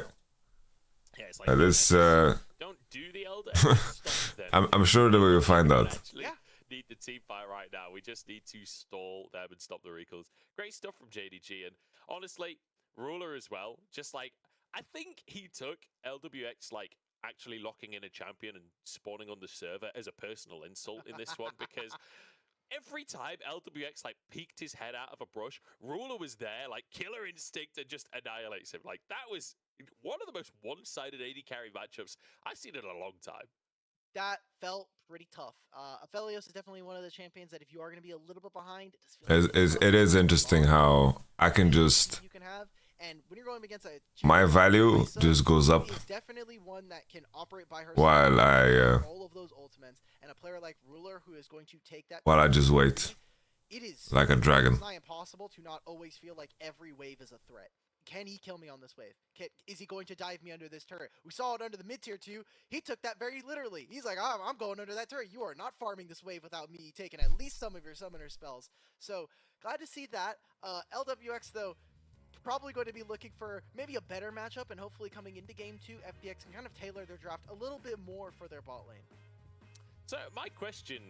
Yeah, it's like this... don't Do the Elder ever stop them? I'm sure that we will find out. Actually, need the team fight right now. We just need to stall them and stop the recalls. Great stuff from JDG, and honestly, Ruler as well. Just like, I think he took LWX like actually locking in a champion and spawning on the server as a personal insult in this one, because every time LWX like peeked his head out of a brush, Ruler was there, like killer instinct, and just annihilates him. Like, that was one of the most one-sided AD carry matchups I've seen in a long time. That felt pretty tough. Aphelios is definitely one of the champions that if you are going to be a little bit behind, it does feel It is interesting how I can just, you can have, and when you're going against a my value just goes up is definitely one that can operate by herself while all of those ultimates, and a player like Ruler who is going to take that I just wait it is like a dragon. It's not impossible to not always feel like every wave is a threat. Can he kill me on this wave? Is he going to dive me under this turret? We saw it under the mid-tier 2. He took that very literally. He's like, oh, I'm going under that turret. You are not farming this wave without me taking at least some of your summoner spells. So, glad to see that. LWX, though, probably going to be looking for maybe a better matchup, and hopefully coming into Game 2, FPX can kind of tailor their draft a little bit more for their bot lane. So, my question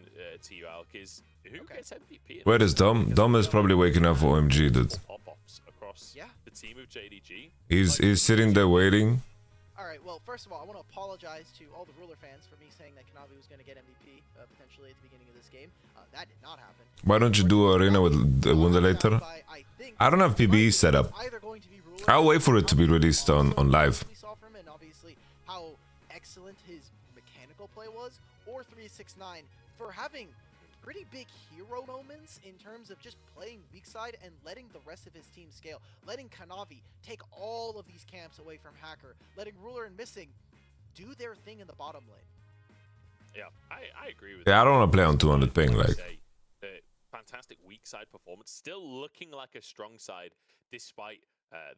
to you, Alk, is who gets MVP? Where is Dom? Dom is probably waking up for OMG, dude. Pop-ups across the team of JDG. He's sitting there waiting. Alright, well, first of all, I want to apologize to all the Ruler fans for me saying that Kanavi was going to get MVP potentially at the beginning of this game. That did not happen. Why don't you do arena with the Wunder later? I don't have PBE set up. I'll wait for it to be released on live. We saw from him, and obviously how excellent his mechanical play was, or 369 for having pretty big hero moments in terms of just playing weak side and letting the rest of his team scale, letting Kanavi take all of these camps away from Hacker, letting Ruler and Missing do their thing in the bottom lane. Yeah, I agree with I don't want to play on 200 ping, like. Fantastic weak side performance, still looking like a strong side despite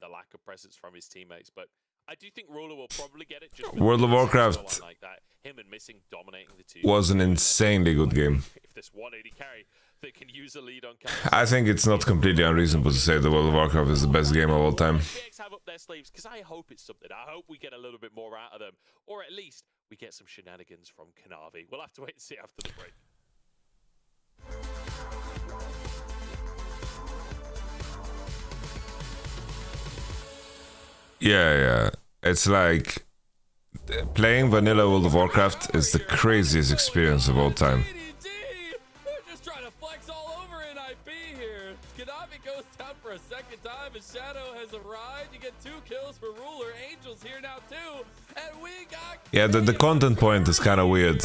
the lack of presence from his teammates, but I do think Ruler will probably get it. Just World of Warcraft like that. Him and Missing dominating the two was an insanely good game. If this 180 carry that can use a lead on I think it's not completely unreasonable to say the World of Warcraft is the best game of all time. FPX have up their sleeves, because I hope it's something. I hope we get a little bit more out of them, or at least we get some shenanigans from Kanavi. We'll have to wait and see after the break. Yeah. It's like playing vanilla World of Warcraft is the craziest experience of all time. They're just trying to flex all over NIP here. Kanavi goes down for a second time, and Shadow has arrived. You get 2 kills for Ruler. Angel's here now too, and we got. Yeah, the content point is kind of weird.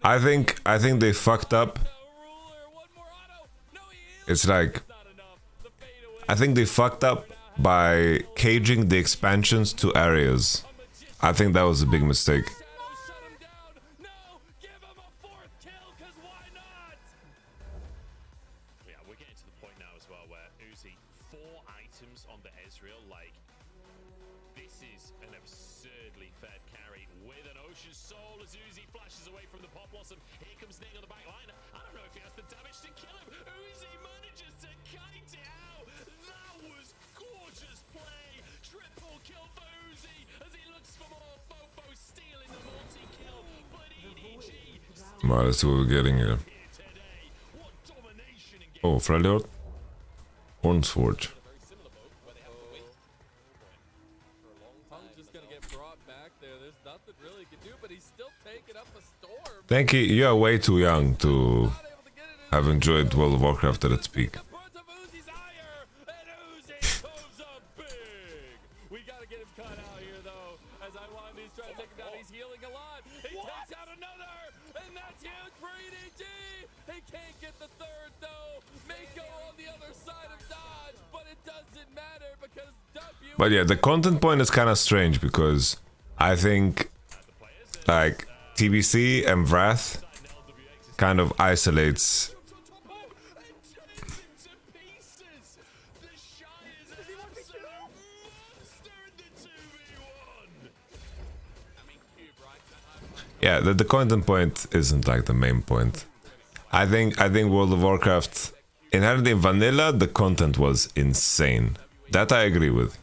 I think they fucked up. It's like, I think they fucked up by caging the expansions to areas. I think that was a big mistake. Yeah, we're getting to the point now as well where Uzi, 4 items on the Ezreal, like, this is an absurdly fed carry with an Ocean Soul as Uzi flashes away from the Pop Blossom. Here comes Ning on the back line. I don't know if he has the damage to kill him. Uzi manages to kite it out. That was gorgeous play. Triple kill for Uzi as he looks for more. Bobo stealing the multi-kill, but EDG Well, let's see what we're getting here. Oh, Freljord? Hornsforge. Thank you. You are way too young to have enjoyed World of Warcraft at its peak. We gotta get him cut out here though. As Iwandi's trying to take him down, he's healing a lot. He takes out another, and that's huge for EDG. He can't get the third though. Mako on the other side of dodge, but it doesn't matter because W. But yeah, the content point is kind of strange because I think like TBC and Wrath kind of isolates. Yeah, the content point isn't like the main point. I think World of Warcraft inherently in vanilla the content was insane. That I agree with.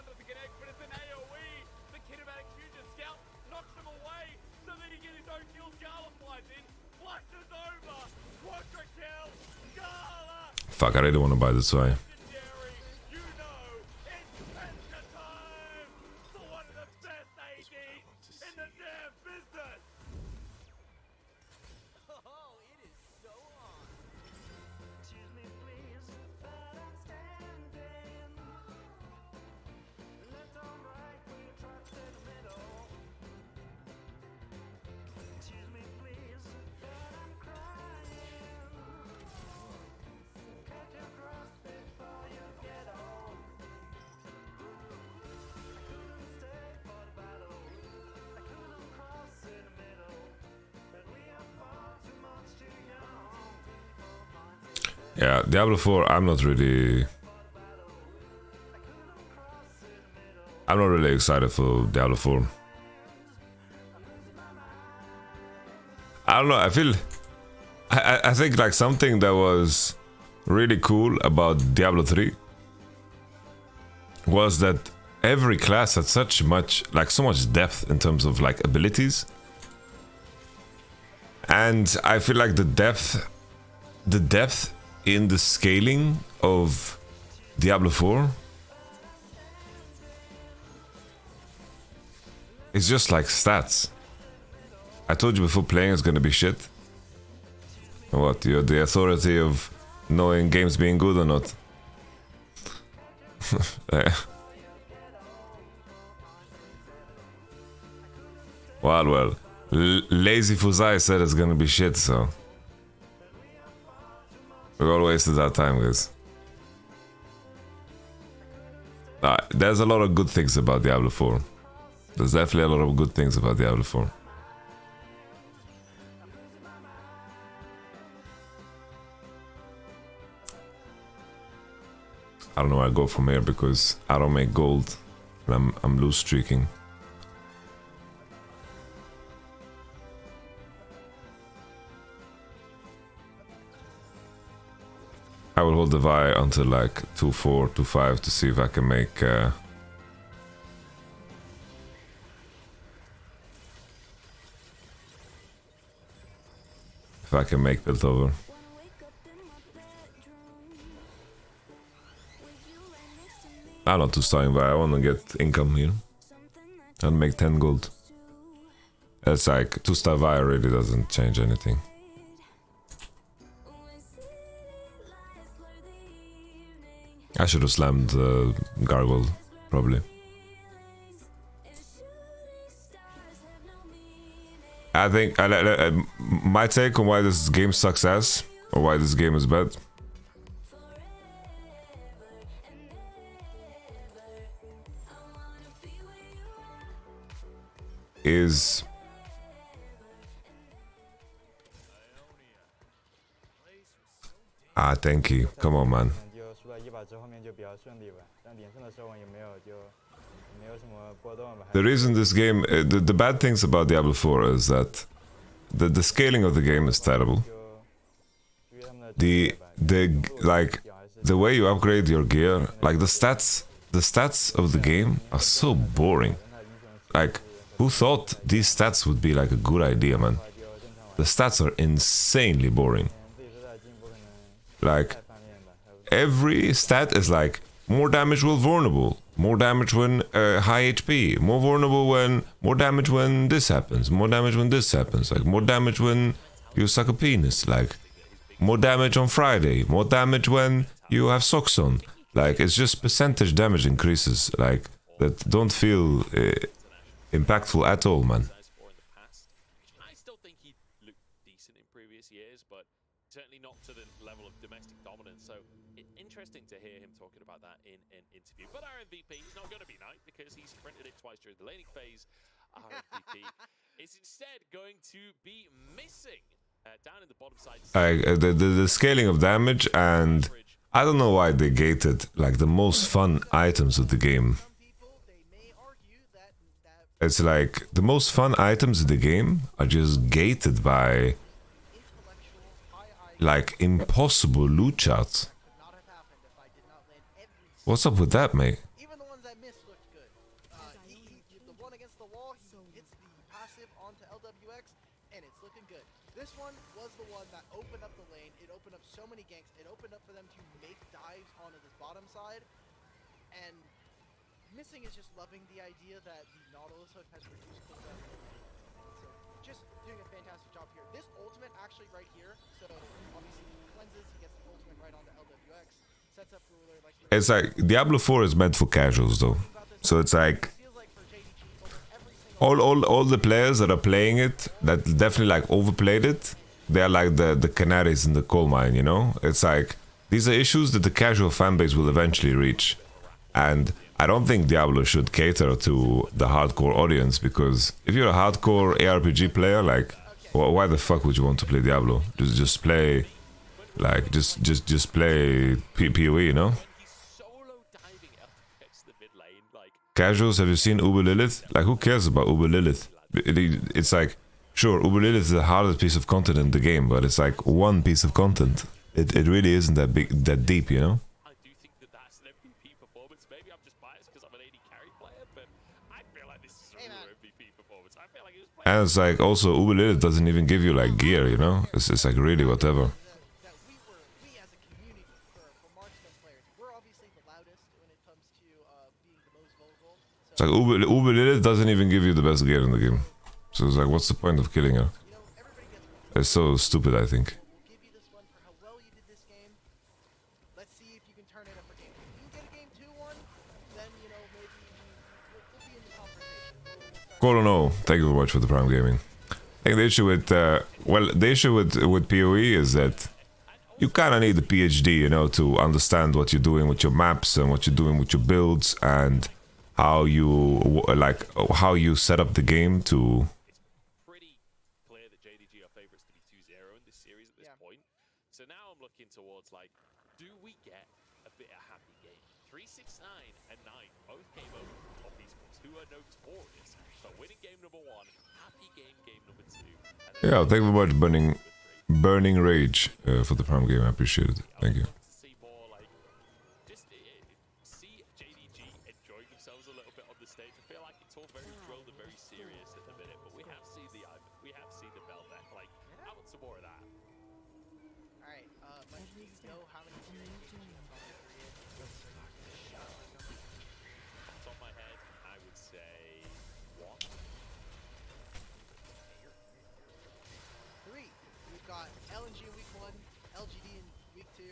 under the connect, but it's an AoE. The kinematic fusion scout knocks him away, so then he gets his own kill. Gala flies in, flushes over, quadra kill. Gala, Fuck, I really want to buy this way. legendary. You know, it's Penta time for one of the best ADs in the damn business. Oh, it is so on. Excuse me, please, but I'm standing. Left or right, we trapped in the middle. Excuse me, please, but I'm crying. Cut your cross before you get old. I couldn't stay for the battle. I couldn't cross in the middle. But we are far too much too young. Yeah, Diablo 4, I'm not really excited for Diablo 4. I don't know, I think like something that was really cool about Diablo 3 was that every class had so much depth in terms of like abilities. And I feel like the depth in the scaling of Diablo 4 is just like stats. I told you before, playing is gonna be shit. What, you're the authority of knowing games being good or not? Well, Lazy Fuzai said it's gonna be shit, so we all wasted our time, guys. There's a lot of good things about Diablo 4. There's definitely a lot of good things about Diablo 4. I don't know where I go from here because I don't make gold and I'm loose streaking. I will hold the Vi until like 2-4, 2-5 to see if I can make Piltover. I'm not too starting Vi, I want to get income here and make 10 gold. It's like 2-star Vi really doesn't change anything. I should have slammed Gargoyle, probably. I think my take on why this game sucks ass, or why this game is bad, is thank you. Come on, man. The reason this game, the bad things about Diablo 4 is that the scaling of the game is terrible. The way you upgrade your gear, like the stats of the game are so boring. Like, who thought these stats would be like a good idea, man? The stats are insanely boring. Like, every stat is like more damage while vulnerable, more damage when high HP, more vulnerable when, more damage when this happens, more damage when this happens, like more damage when you suck a penis, like more damage on Friday, more damage when you have socks on. Like, it's just percentage damage increases, like, that don't feel impactful at all, man. I still think he looked decent in previous years, but certainly not to the level of domestic dominance. So it's interesting to hear him talking about that in an interview. But our MVP is not going to be Knight because he sprinted it twice during the laning phase. Our MVP is instead going to be missing down in the bottom side. The scaling of damage, and I don't know why they gated like the most fun items of the game. It's like the most fun items in the game are just gated by like impossible loot shots. What's up with that, mate? Even the ones I missed looked and it's looking good. This one was the one that opened up the lane. It opened up so many ganks. It opened up for them to make dives onto this bottom side. And Missing is just loving the idea that the Nautilus hook has reduced cooldown. So just doing a fantastic job here. This ultimate actually right here, so obviously cleanses, he gets the ultimate right onto LWX, sets up Ruler like It's like Diablo 4 is meant for casuals though. So it's like feels like for JDG, almost every single all the players that are playing it that definitely like overplayed it, they're like the canaries in the coal mine, you know? It's like these are issues that the casual fan base will eventually reach. And I don't think Diablo should cater to the hardcore audience, because if you're a hardcore ARPG player, like why the fuck would you want to play Diablo? Just play like just play PoE, you know? He's solo diving LPX the mid lane, like Casuals, have you seen Uber Lilith? Like, who cares about Uber Lilith? It's like, sure, Uber Lilith is the hardest piece of content in the game, but it's like one piece of content. It really isn't that big, that deep, you know? I do think that that's an MVP performance. Maybe I'm just biased because I'm an AD carry player, but I feel like this is a real MVP performance. I feel like he was playing. And it's like, also, Uber Lilith doesn't even give you like gear, you know? It's like really whatever. that we as a community for marksman players, we're obviously the loudest when it comes to being the most vocal. It's like Uber Lilith doesn't even give you the best gear in the game. So it's like, what's the point of killing her? You know, everybody gets one. It's so stupid, I think. We'll give you this one for how well you did this game. Let's see if you can turn it up for game 2. If you can get a game 2-1, then, you know, maybe we'll be in the conversation. Colono, thank you very much for the Prime Gaming. I think the issue with, the issue with PoE is that you kind of need the PhD, you know, to understand what you're doing with your maps and what you're doing with your builds and how you, like, how you set up the game to... Pretty clear that JDG are favorites to be 2-0 in this series at this point. So now I'm looking towards, like, do we get a bit of happy game? 369 and 9 both came over from these ones who are notorious for winning game number 1, happy game number 2. And then Yeah, thank you very much, Burning Rage, for the Prime Game. I appreciate it. Thank you. to see more, like, just see JDG enjoying themselves a little bit on the stage. I feel like it's all very drilled and very serious at the minute, but we have seen the Ivan, we have seen the Belbeck. Like, I want some more of that. Alright, but you know how many Top of my head, I would say 1. 3. We've got LNG in week 1, LGD in week 2,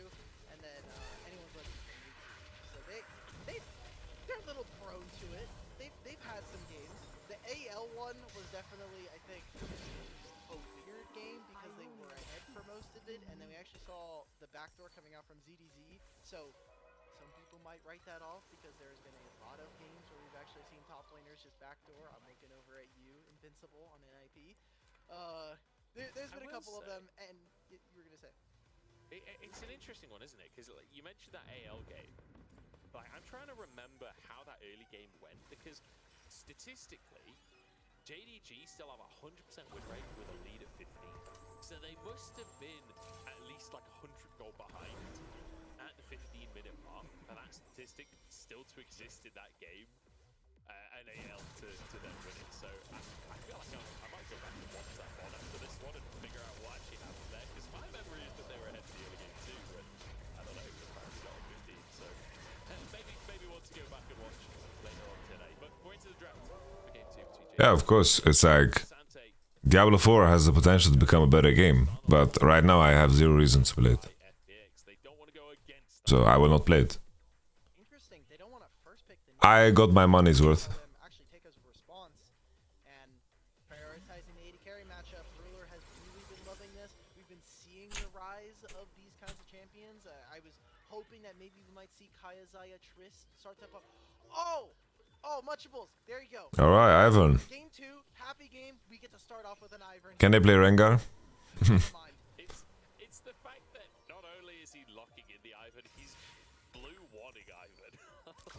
and then anyone's left in week 2. So they're a little prone to it. They've had some games. The AL one was definitely, I think, a weird game because they were ahead for most of it, and then we actually saw the backdoor coming out from ZDZ. So some people might write that off because there's been a lot of games where we've actually seen top laners just backdoor. I'm looking over at you, Invincible, on NIP. There's been a couple of them, and you were gonna say. It's an interesting one, isn't it? Because like, you mentioned that AL game. Like, I'm trying to remember how that early game went, because statistically, JDG still have a 100% win rate with a lead at 15. So they must have been at least like 100 goal behind at the 15-minute mark, and that statistic still to exist in that game, and AL to then win it. So I feel like I might go back and watch that one after this one and figure out what actually happened there, because my memory is that they were ahead of the early game too, and I don't know, apparently got a 15. So maybe want to go back and watch later on today. But going to the draft for game 2 between JDG Yeah, of course, it's like... Sante. Diablo 4 has the potential to become a better game, but right now I have zero reason to play it. FPX, they don't want to go against So I will not play it. Interesting. They don't want to first pick the I got my money's worth. them actually take as a response and prioritizing the AD carry matchup. Ruler has really been loving this. We've been seeing the rise of these kinds of champions. I was hoping that maybe we might see Kaya Zaya Trist start to up. Oh, Munchables. There you go. Alright, Ivan. Game 2, happy game. We get to start off with an Ivern. Can they play Rengar? Never mind. It's the fact that not only is he locking in the Ivan, he's blue wanting Ivan.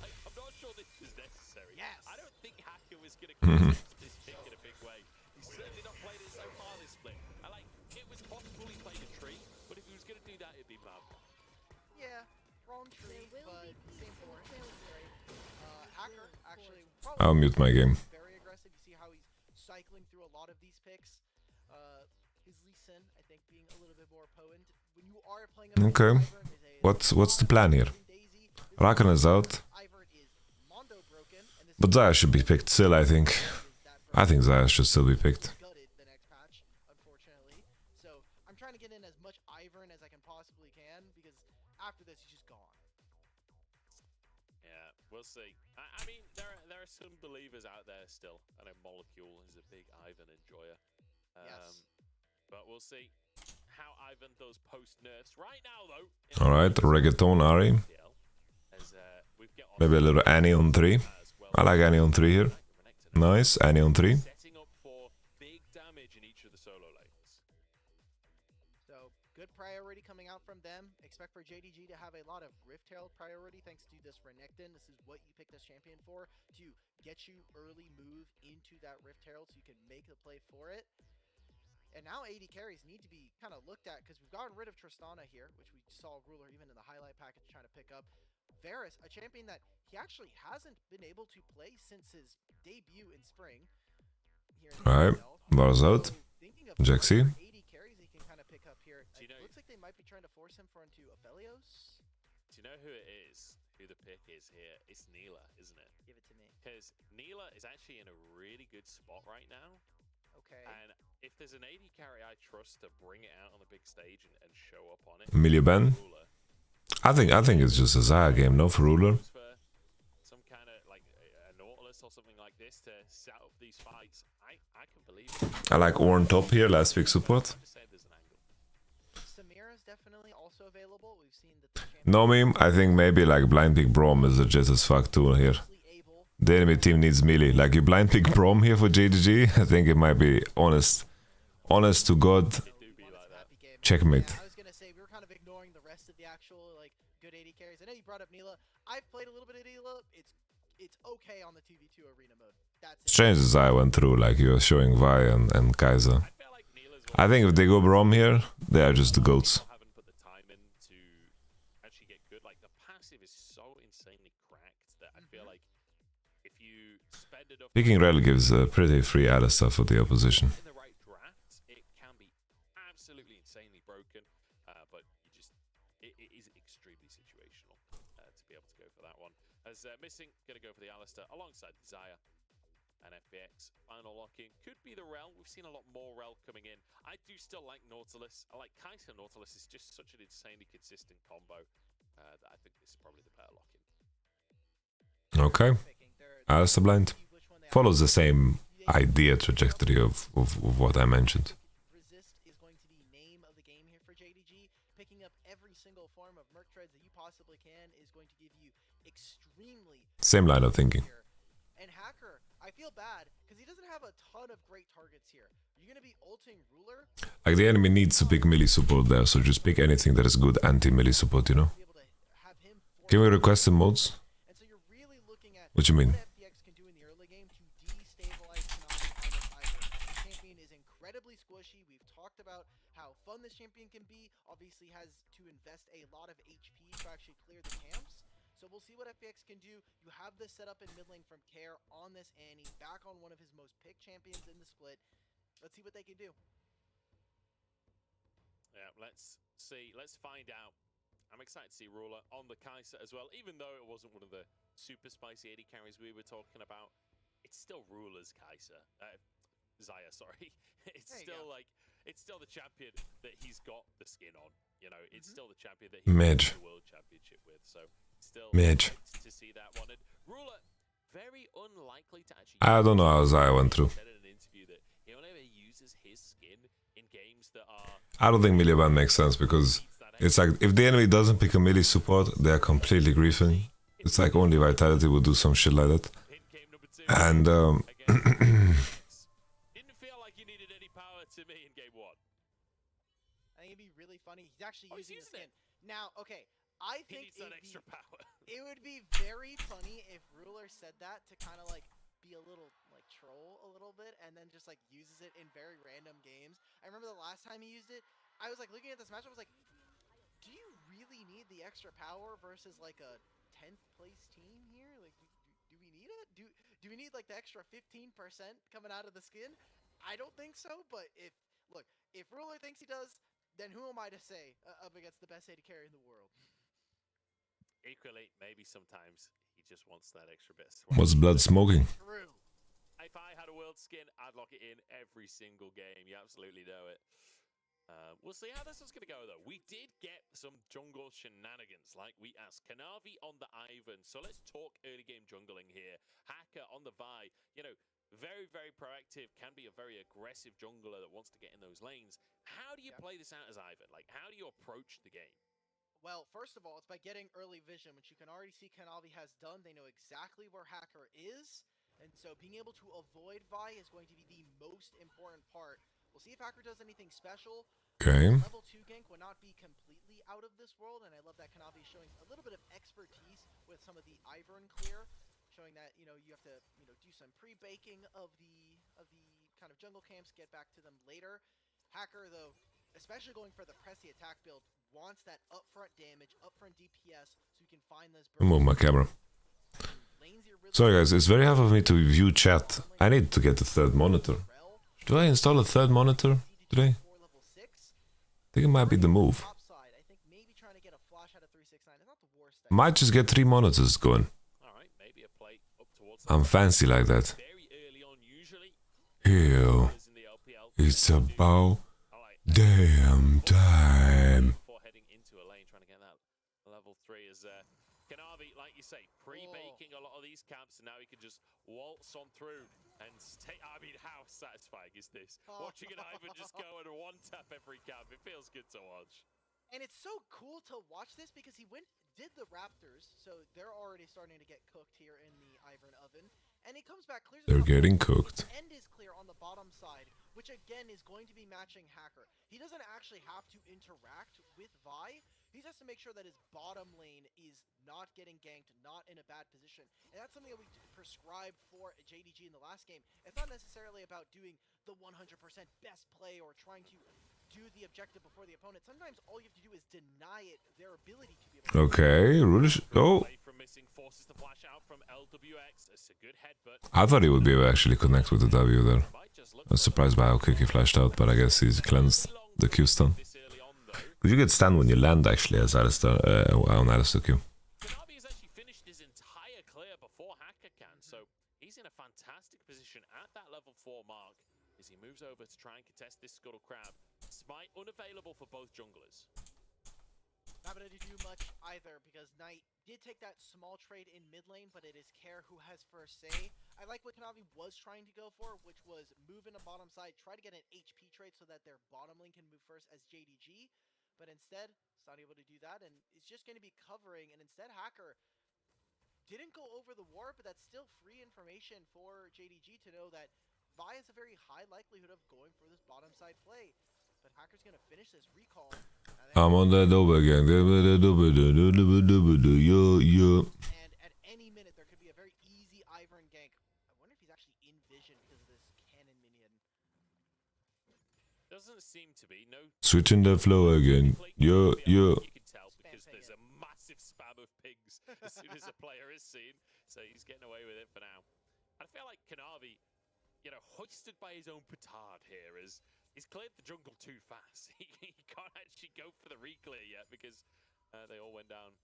Like, I'm not sure this was necessary. Yes. I don't think Hacker was going to contest this pick in a big way. He's certainly not played it so far this split. I like, it was possible he played a tree, but if he was going to do that, it'd be Mab. Yeah, wrong tree, but same board. Hacker actually I'll mute my game. very aggressive. You see how he's cycling through a lot of these picks. a little bit more potent. When you are playing a Okay. Ivern is a What's the plan here? Daisy. Rakan is out, Ivern is Mondo broken, and this but Zaya should be picked still, I think. is that I think Zaya should still be picked. gutted the next patch, unfortunately. So I'm trying to get in as much Ivern as I can possibly can because after this he's just gone. Yeah, we'll see. I mean, there are some believers out there still. I know Molecule is a big Ivan enjoyer. Yes. But we'll see how Ivan does post nerfs. Right now, though. Alright, reggaeton Ari. Maybe a little Annie on 3. I like Annie on 3 here. Nice, Annie on 3. Setting up for big damage in each of the solo lanes. So good priority coming out from them. Expect for JDG to have a lot of Rift Herald priority thanks to this Renekton. This is what you pick this champion for, to get you early move into that Rift Herald so you can make the play for it. And now AD carries need to be kind of looked at because we've gotten rid of Tristana here, which we saw Ruler even in the highlight package trying to pick up. Varus, a champion that he actually hasn't been able to play since his debut in spring. Here in Alright, LPL. Varus out. So thinking of Jaxi. what AD carries he can kind of pick up here. Do you know- It looks like they might be trying to force him for into Aphelios. Do you know who it is? Who the pick is here? It's Neela, isn't it? Give it to me. Because Neela is actually in a really good spot right now. Okay. And if there's an AD carry I trust to bring it out on the big stage and show up on it, Miliben. Ruler. I think it's just a Zaya game, no for Ruler. For some kind of like a Nautilus or something like this to set up these fights, I can believe it. I like Orn top here, last week support. I'm just saying there's an angle. Samira is definitely also available. We've seen that the champion No meme, I think maybe like blind pick Brom is legit as fuck too here. is able. The enemy team needs melee. Like you blind pick Brom here for JDG, I think it might be honest to God, It do be like that. Happy game. checkmate. Yeah, I was gonna say we were kind of ignoring the rest of the actual like good AD carries. I know you brought up Neela. I've played a little bit of Neela. It's okay on the 2v2 arena mode. That's it. Strange as I went through, like you were showing Vi and Kaiser. I feel like Neela's I think if they go Brom here, they are just the goats. haven't put the time in to actually get good. Like the passive is so insanely cracked that I feel like if you spend enough Picking Rel gives a pretty free Alistar for the opposition. in the right draft, it can be absolutely insanely broken. But you just it is extremely situational to be able to go for that one. As missing, gonna go for the Alistar alongside Zaya and FPX. Final lock-in could be the Rel. We've seen a lot more Rel coming in. I do still like Nautilus. I like Kaiser Nautilus. Is just such an insanely consistent combo that I think this is probably the better lock-in. Okay, Picking. Alistar blind. See which one they Follows the same idea trajectory of what I mentioned. Resist is going to be name of the game here for JDG. Picking up every single form of Merc Treads that you possibly can is going to give you extremely Same line of thinking. here. And Hacker, I feel bad because he doesn't have a ton of great targets here. Are you going to be ulting Ruler? Like the enemy needs to pick melee support there, so just pick anything that is good anti-melee support, you know? Be able to have him Can we request some mods? And so you're really looking at What you mean? what FPX can do in the early game to destabilize Konami on this Ivern. This champion is incredibly squishy. We've talked about how fun this champion can be. Obviously has to invest a lot of HP to actually clear the camps. So we'll see what FPX can do. You have this set up in mid lane from Care on this Annie, back on one of his most picked champions in the split. Let's see what they can do. Yeah, let's see. Let's find out. I'm excited to see Ruler on the Kaiser as well, even though it wasn't one of the super spicy AD carries we were talking about. It's still Ruler's Kaiser. Zaya, sorry. It's There you still go. like, it's still the champion that he's got the skin on. You know, it's still the champion that he won Midge. the World Championship with. So still Midge. great to see that one. And Ruler, very unlikely to actually. I don't know how Zaya went through. Said in an interview that he only ever uses his skin in games that are. I don't think melee ban makes sense because it's like if the enemy doesn't pick a melee support, they are completely griefing. It's like only Vitality would do some shit like that. In game number 2. And Didn't feel like you needed any power to me in game 1. I think it'd be really funny. He's actually Oh, he's using the using skin. Now, okay, I He think needs that it'd extra be, power. it would be very funny if Ruler said that to kind of like be a little like troll a little bit and then just like uses it in very random games. I remember the last time he used it, I was like looking at this match, I was like, do you really need the extra power versus like a 10th place team here? Like, do we need it? Do we need like the extra 15% coming out of the skin? I don't think so, but if Ruler thinks he does, then who am I to say up against the best AD carry in the world? Equally, maybe sometimes he just wants that extra bit. of swag. What's blood smoking? True. If I had a world skin, I'd lock it in every single game. You absolutely know it. We'll see how this one's going to go, though. We did get some jungle shenanigans, like we asked. Kanavi on the Ivan. So let's talk early game jungling here. Hacker on the Vi. You know, very, very proactive. Can be a very aggressive jungler that wants to get in those lanes. How do you play this out as Ivan? Like, how do you approach the game? Well, first of all, it's by getting early vision, which you can already see Kanavi has done. They know exactly where Hacker is. And so being able to avoid Vi is going to be the most important part. We'll see if Hacker does anything special. Okay. Level 2 gank would not be completely out of this world, and I love that Kanavi is showing a little bit of expertise with some of the Ivern clear, showing that, you know, you have to, you know, do some pre-baking of the kind of jungle camps, get back to them later. Hacker, though, especially going for the press the attack build, wants that upfront damage, upfront DPS, so you can find those Move my camera. Sorry guys, it's very hard for me to view chat. I need to get a third monitor. Do I install a third monitor today? I think it might be the move. Might just get 3 monitors going. I'm fancy like that. Ew. It's about damn time. Before heading into a lane, trying to get that level 3 is Kanavi, like you say, pre-baking a lot of these camps, and now he can just waltz on through and take. I mean, how satisfying is this? Watching an Ivan just go and one-tap every camp, it feels good to watch. And it's so cool to watch this because he did the Raptors, so they're already starting to get cooked here in the Ivern oven. And he comes back, clears. They're getting cooked. End is clear on the bottom side, which again is going to be matching Hacker. He doesn't actually have to interact with Vi. He just has to make sure that his bottom lane is not getting ganked, not in a bad position. And that's something that we prescribed for JDG in the last game. It's not necessarily about doing the 100% best play or trying to do the objective before the opponent. Sometimes all you have to do is deny it their ability to be able to. Okay, Rudish. Oh. I thought he would be able to actually connect with the W there. I was surprised by how quick he flashed out, but I guess he's cleansed the Q stun. Could you get stunned when you land actually as Alistar on Alistar Q? Kanavi has actually finished his entire clear before Hacker can, so he's in a fantastic position at that level 4 mark as he moves over to try and contest this Scuttle Crab. Smite unavailable for both junglers. Not able to do much either because Knight did take that small trade in mid lane, but it is Care who has first say. I like what Kanavi was trying to go for, which was move in a bottom side, try to get an HP trade so that their bottom lane can move first as JDG. But instead, it's not able to do that, and it's just going to be covering. And instead, Hacker didn't go over the war, but that's still free information for JDG to know that Vi has a very high likelihood of going for this bottom side play. But Hacker's going to finish this recall. I'm on that over again. And at any minute, there could be a very easy Ivern gank. I wonder if he's actually in vision because of this cannon minion. Doesn't seem to be. No. Switching the flow again. Yo. You can tell because there's a massive spam of pigs as soon as a player is seen. So he's getting away with it for now. I feel like Kanavi, you know, hoisted by his own petard here as he's cleared the jungle too fast. He can't actually go for the re-clear yet because they all went down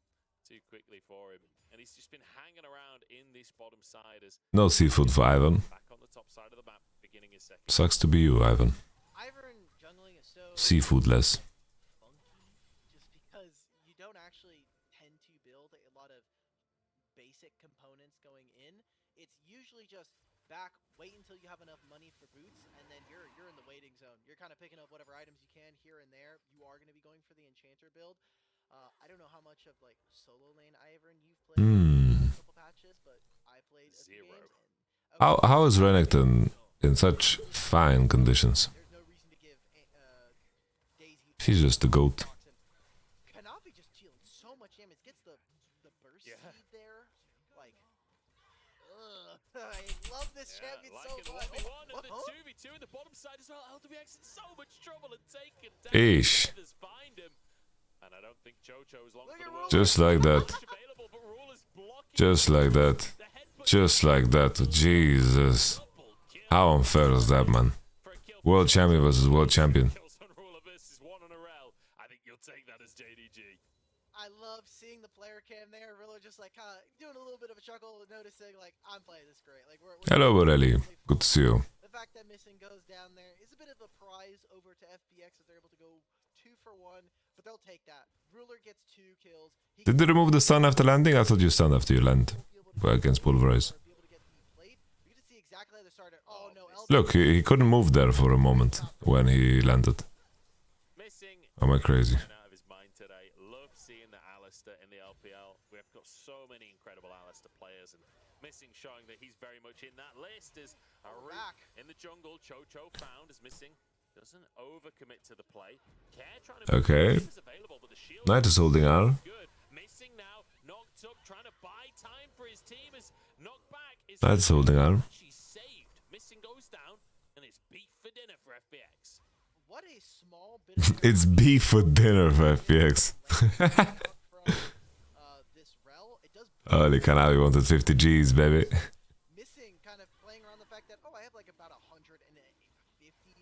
too quickly for him. And he's just been hanging around in this bottom side as No seafood for Ivan. back on the top side of the map, beginning his second. Sucks to be you, Ivan. Ivern jungling is so Seafoodless. funky just because you don't actually tend to build a lot of basic components going in. It's usually just back, wait until you have enough money for boots, and then you're in the waiting zone. You're kind of picking up whatever items you can here and there. You are going to be going for the enchanter build. I don't know how much of like solo lane Ivern you've played in a couple patches, but I played a few Zero. games. And, How is Renekton in such fine conditions? there's no reason to give Daisy. She's just the goat. Kanavi just dealing so much damage. Gets the burst seed there. Like, I love this champion so like much. an 1v1 and the Whoa. 2v2 in the bottom side as well. LWX in so much trouble and taken down. Eesh. Others find him. And I don't think Jojo is long Look for at the world. Just like that. Available, but Rule is blocking Just like that. the headbutt. Just like that. Jesus. Double kill How unfair is that, man? for a kill. World champion versus world champion. Kills on Ruler versus one on a rel. take that as JDG. I love seeing the player cam there. Really just like kind of doing a little bit of a chuckle, noticing like I'm playing this great. Like we're Hello, Borelli. Good to see you. The fact that Missing goes down there is a bit of a prize over to FPX if they're able to go 2 for 1, but they'll take that. Ruler gets 2 kills. Did they remove the stun after landing? I thought you stunned after you land. Against Pulverize. Oh, no, Look, he couldn't move there for a moment when he landed. Missing. Am I crazy? Out of his mind today. Love seeing the Alistair in the LPL. We've got so many incredible Alistair players, and Missing showing that he's very much in that list is a back. in the jungle. Chocho found as Missing. Doesn't overcommit to the play. Care trying to Okay. is available, but the shield Knight is holding R. good. Missing now, knocked up, trying to buy time for his team. Is knocked back. Is Knight's holding R. she's saved. Missing goes down, and it's beef for dinner for FPX. What a small bit of It's beef for dinner for FPX. this rel. It does Holy Canavi wanted 50 G's, baby. Missing kind of playing around the fact that I have like about 150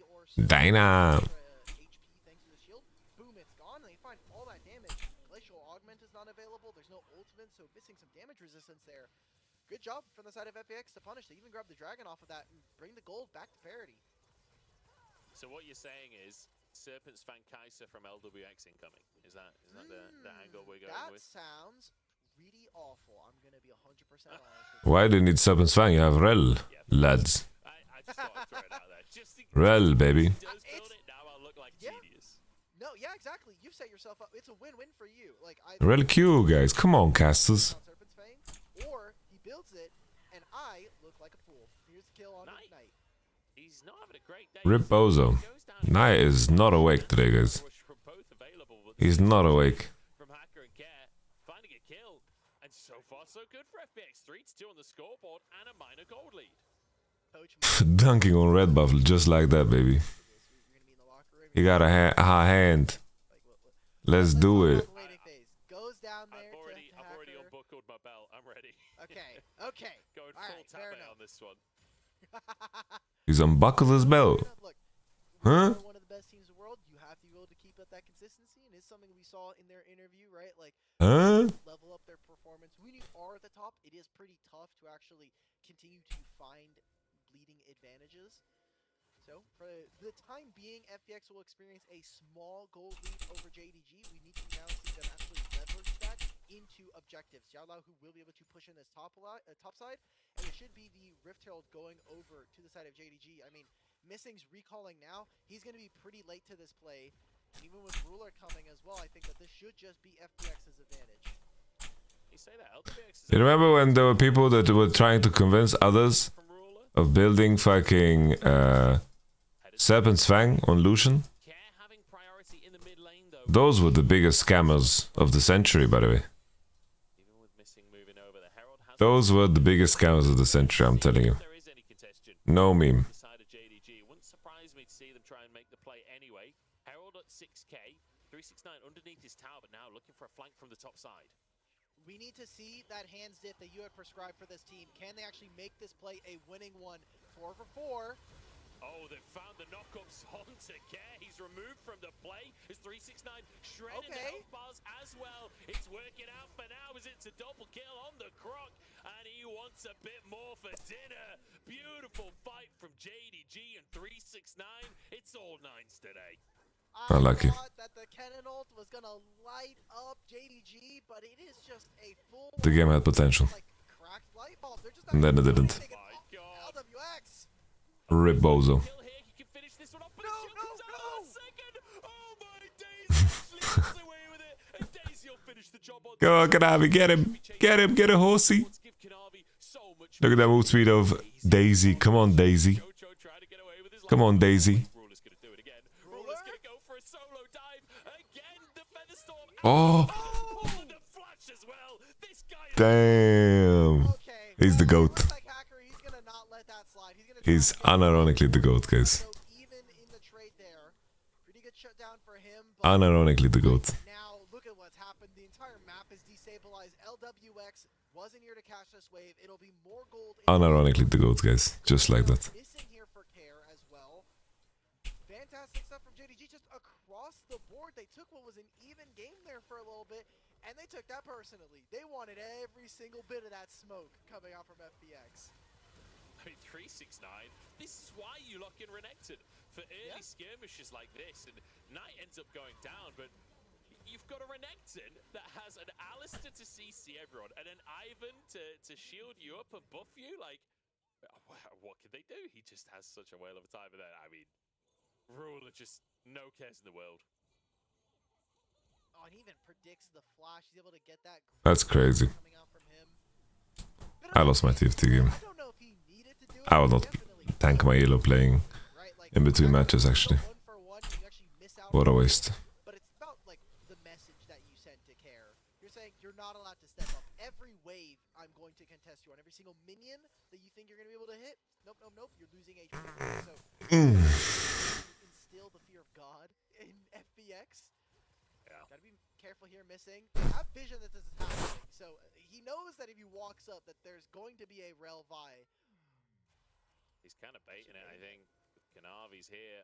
or so Dynam. HP thanks to the shield. Boom, it's gone. They find all that damage. Glacial Augment is not available. There's no ultimate, so missing some damage resistance there. Good job from the side of FPX to punish. They even grab the dragon off of that and bring the gold back to parity. So what you're saying is Serpent's Fang Kaiser from LWX incoming. Is that the angle we're going That with? sounds really awful. I'm gonna be 100% honest with you. Why do you need Serpent's Fang? You have Rel, lads. I just thought I'd throw it out there. Just in case Rel, baby. he does build it, now I'll look like Yeah. genius. No, yeah, exactly. You've set yourself up. It's a win-win for you. Like I Rel Q, guys. Come on, casters. on Serpent's Fang, or he builds it, and I look like a fool. Here's the kill on Knight. Knight. He's not having a great day. Rip Bozo. Goes down. Knight is not awake today, guys. Rush from both available, but He's not awake. from Hacker and Care, finding a kill. And so far, so good for FPX. 3-2 on the scoreboard and a minor gold lead. Coach, Dunking on Red Buffalo just like that, baby. you're gonna be in the locker room. He got a hand. Like, what? Let's do it. Waiting phase goes down there. I've already Hacker. unbuckled my belt. I'm ready. Okay, okay. Going All full right, fair tape enough. on this one. He's unbuckled his belt. Look, Huh? you're one of the best teams in the world. You have to be able to keep up that consistency, and it's something we saw in their interview, right? Like, Huh? level up their performance. When you are at the top, it is pretty tough to actually continue to find bleeding advantages. So, for the time being, FPX will experience a small gold lead over JDG. We need to now see them actually leverage that into objectives. Xiaolao, who will be able to push in this top side, and it should be the Rift Herald going over to the side of JDG. I mean, Missing's recalling now. He's going to be pretty late to this play. And even with Ruler coming as well, I think that this should just be FPX's advantage. You say that LPX is You remember when there were people that were trying to convince others from Ruler. of building fucking Serpent's Fang on Lucian? Care having priority in the mid lane though. Those were the biggest scammers of the century, by the way. Even with Missing moving over, the Herald has Those were the biggest scammers of the century, I'm telling you. if there is any congestion. No meme. The side of JDG. Wouldn't surprise me to see them try and make the play anyway. Herald at 6k, 369 underneath his tower, but now looking for a flank from the top side. We need to see that hands dip that you had prescribed for this team. Can they actually make this play a winning one? 4 for 4. Oh, they've found the knockups onto Care. He's removed from the play. It's 369 shredding the Okay. health bars as well. It's working out for now as it's a double kill on the Croc. And he wants a bit more for dinner. Beautiful fight from JDG and 369. It's all nines today. I Unlucky. thought that the Cannon ult was gonna light up JDG, but it is just a full The game had potential. like cracked light bulb. They're just And then it not didn't. doing My anything. God. LWX. Rip Bozo. Kill here. He can finish this one off, but No, the shield no, comes out no. last second. Oh my days. Actually gets away with it. And Daisy will finish the job on Go on, Kanavi, get him. Get him, get a horsey. Wants to give Kanavi so much Look at that move speed of Daisy. Come on, Daisy. Jojo trying to get away with his Come on, Daisy. Ruler's gonna do it again. Ruler's gonna go for a solo dive again. The Featherstorm. Oh, Pull the flash as well. This guy is damn. Okay. He's the well, it GOAT. looks like Hacker, he's gonna not let that slide. He's gonna try He's to get unironically the GOAT, guys. So even in the trade there, pretty good shutdown for him. But Unironically the GOAT. now look at what's happened. The entire map is destabilized. LWX wasn't here to catch this wave. It'll be more gold. in Unironically the GOAT, guys. Just like that. Missing here for Care as well. Fantastic stuff from JDG. Just a across the board. They took what was an even game there for a little bit, and they took that personally. They wanted every single bit of that smoke coming out from FPX. I mean, 369, this is why you lock in Renekton for early skirmishes like this, and Knight ends up going down, but you've got a Renekton that has an Alistair to CC everyone, and an Ivan to shield you up and buff you. Like, what can they do? He just has such a whale of a time. And then, I mean, Ruler just no cares in the world. Oh, and he even predicts the flash. He's able to get that. That's crazy. Coming out from him. I lost my TFT game. I don't know if he needed to do it. I will not Definitely. tank my yellow playing Right, like, in between matches, actually. one for one, you actually miss out What a on it. waste. But it's about like the message that you send to Care. You're saying you're not allowed to step up. Every wave, I'm going to contest you on. Every single minion that you think you're going to be able to hit, nope, nope, nope. You're losing HP. So instill the fear of God in FPX. Yeah. Gotta be careful here, missing. Have vision that this is happening. So he knows that if he walks up, that there's going to be a Rel Vi. He's kind of baiting it, I think. Kanavi's here.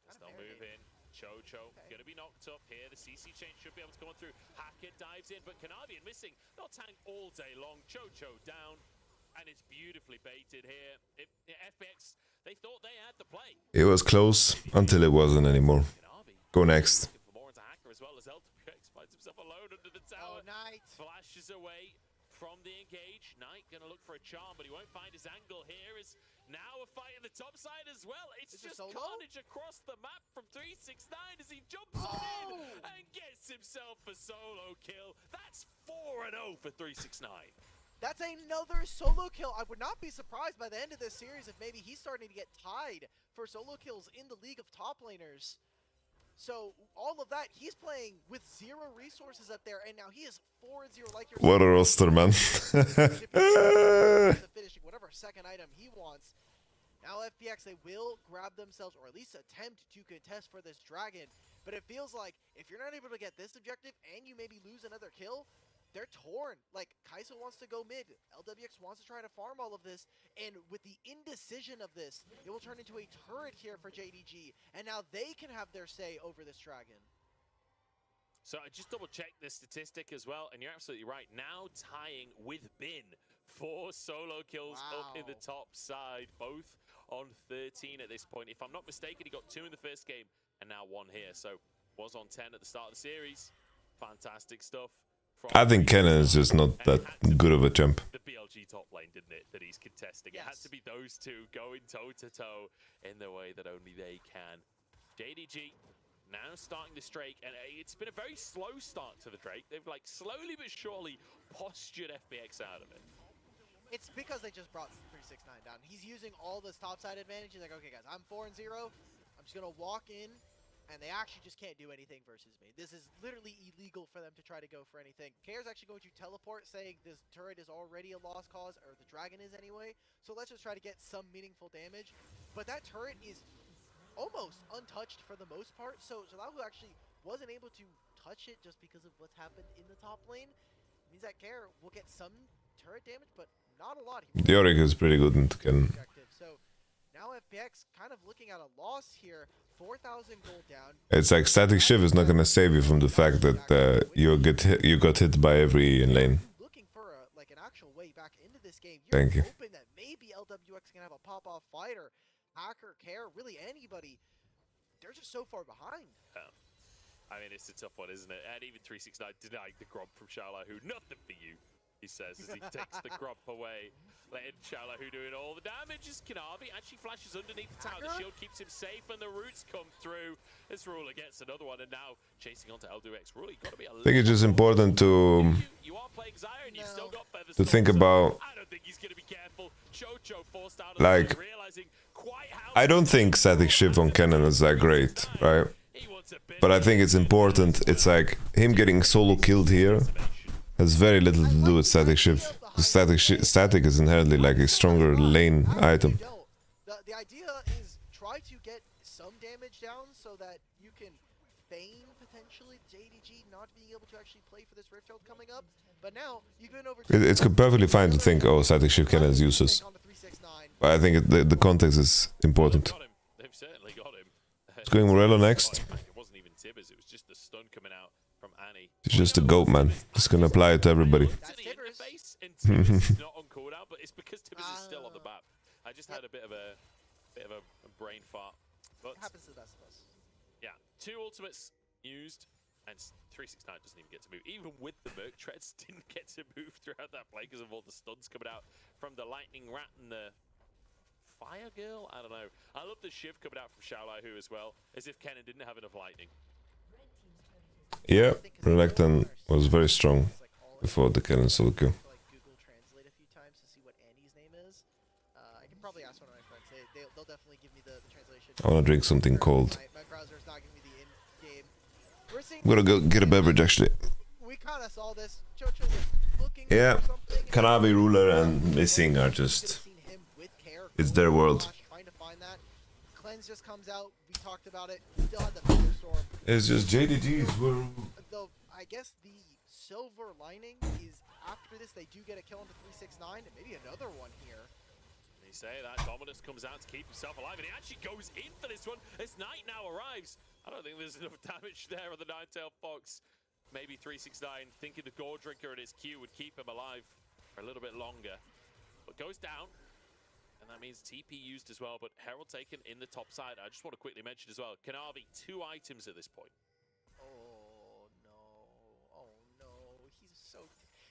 Just Kinda they'll move in. Chocho going to be knocked up here. The CC chain should be able to go on through. Hacker dives in, but Kanavian missing. They'll tank all day long. Chocho down. And it's beautifully baited here. FPX, they thought they had the play. It was close until it wasn't anymore. Kanavi Go next. looking for more into Hacker as well as LPX finds himself alone under the Oh, tower. Knight. Flashes away from the engage. Knight gonna look for a charm, but he won't find his angle here. Is now a fight in the top side as well. It's Is it just solo? carnage across the map from 369 as he jumps on in and gets himself a solo kill. That's 4-0 for 369. That's another solo kill. I would not be surprised by the end of this series if maybe he's starting to get tied for solo kills in the league of top laners. So all of that, he's playing with 0 resources up there, and now he is 4-0 like you're What a roster, man. the finishing whatever second item he wants. Now FPX, they will grab themselves, or at least attempt to contest for this dragon. But it feels like if you're not able to get this objective and you maybe lose another kill, they're torn. Like, Kai'Sa wants to go mid, LWX wants to try to farm all of this, and with the indecision of this, it will turn into a turret here for JDG, and now they can have their say over this dragon. So I just double checked the statistic as well, and you're absolutely right. Now tying with Bin. 4 solo kills up in the top side, both on 13 at this point. If I'm not mistaken, he got 2 in the first game, and now 1 here. So was on 10 at the start of the series. Fantastic stuff. I think Kennen is just not that good of a champ. The BLG top lane, didn't it, that he's contesting? Yes. It had to be those two going toe-to-toe in the way that only they can. JDG now starting the streak, and it's been a very slow start to the Drake. They've like slowly but surely postured FPX out of it. It's because they just brought 369 down. He's using all this topside advantage. He's like, okay guys, I'm 4-0. I'm just gonna walk in, and they actually just can't do anything versus me. This is literally illegal for them to try to go for anything. Kair's actually going to teleport, saying this turret is already a lost cause, or the dragon is anyway, so let's just try to get some meaningful damage. But that turret is almost untouched for the most part, so Zalahu actually wasn't able to touch it just because of what's happened in the top lane. It means that Kair will get some turret damage, but not a lot. Yorick is pretty good in Kennen. So now FPX kind of looking at a loss here. 4,000 gold down. It's like Static Shiv is not gonna save you from the fact that you got hit by every lane. Looking for like an actual way back into this game. You're Thank you. hoping that maybe LWX can have a pop-off fighter, Hacker, Care, really anybody. They're just so far behind. I mean, it's a tough one, isn't it? And even 369 denied the grub from Shaolahu. Nothing for you, he says, as he takes the grub away. Letting Shaolahu doing all the damage as Kanavi actually flashes underneath the tower. The shield keeps him safe, and the roots come through. As Ruler gets another one, and now chasing onto LWX. Ruler, you gotta be a I think it's just important to you are playing Zyre, and you've still got Feathers. think about, I don't think he's gonna be careful. Chocho forced out of like, the lane, realizing quite how I don't think Static Shiv on Kennen is that great, right? he wants a bit But I think it's important. It's like him getting solo killed here has very little to do with Static Shiv. The Static is inherently like a stronger lane item. The idea is try to get some damage down so that you can feign potentially JDG not being able to actually play for this Rift Herald coming up. But now you've been over. It's perfectly fine to think, oh, Static Shiv Kennen is useless. But I think the context is important. got him. They've certainly got him. It's going Morello next. It wasn't wasn't even Tibbers. It was just the stun coming out from Annie. He's just a goat, man. Just gonna apply it to everybody. To That's the Tibbers. interface, and Tibbers is not on cooldown, but it's because Tibbers is still on the map. I just had a bit of a brain fart. But It happens to the best of us. yeah, 2 ultimates used, and 369 doesn't even get to move. Even with the Merc Treads, didn't get to move throughout that play because of all the stuns coming out from the Lightning Rat and the Fire Girl? I don't know. I love the shiv coming out from Xiaolahu as well, as if Kennen didn't have enough lightning. Yeah, Relectan was very strong It's like all before the Cannon solo kill. to, like Google Translate a few times to see what Annie's name is. I can probably ask one of my friends. They'll definitely give me the translation. I wanna drink something cold. My browser's not giving me the in-game. We're seeing. I'm gonna go get a beverage actually. We kind of saw this. Chocho was looking Yeah, for something. Kanavi, Ruler, and Missing are just. It's their world. Trying to find that. Cleanse just comes out. We talked about it. Still had the thunderstorm. It's just JDG's world. Though I guess the silver lining is after this they do get a kill into 369 and maybe another one here. They say that Dominus comes out to keep himself alive, and he actually goes in for this one as Night now arrives. I don't think there's enough damage there on the Nine-Tailed Fox. Maybe 369 thinking the Gore Drinker and his Q would keep him alive for a little bit longer. But goes down, and that means TP used as well, but Herald taken in the top side. I just want to quickly mention as well, Kanavi, 2 items at this point. Oh no. Oh no.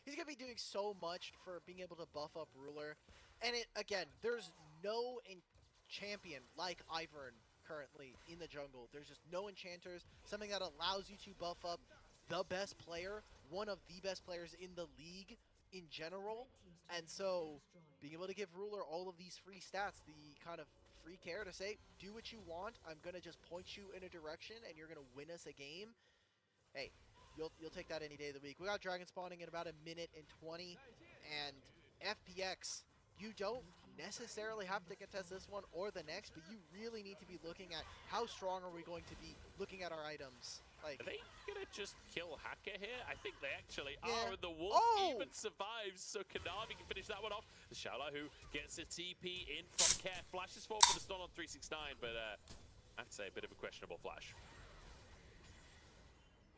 He's gonna be doing so much for being able to buff up Ruler. And again, there's no champion like Ivern currently in the jungle. There's just no enchanters, something that allows you to buff up the best player, one of the best players in the league in general. And so being able to give Ruler all of these free stats, the kind of free care to say, do what you want, I'm gonna just point you in a direction and you're gonna win us a game. Hey, you'll take that any day of the week. We got Dragon spawning in about 1 minute and 20, and FPX, you don't necessarily have to contest this one or the next, but you really need to be looking at how strong are we going to be looking at our items. Like, Are they gonna just kill Hacker here? I think they actually Yeah. are, and the Wolf Oh! even survives, so Kanavi can finish that one off. The Xiaolahu gets a TP in from Care. Flashes forward for the stun on 369, but I'd say a bit of a questionable flash.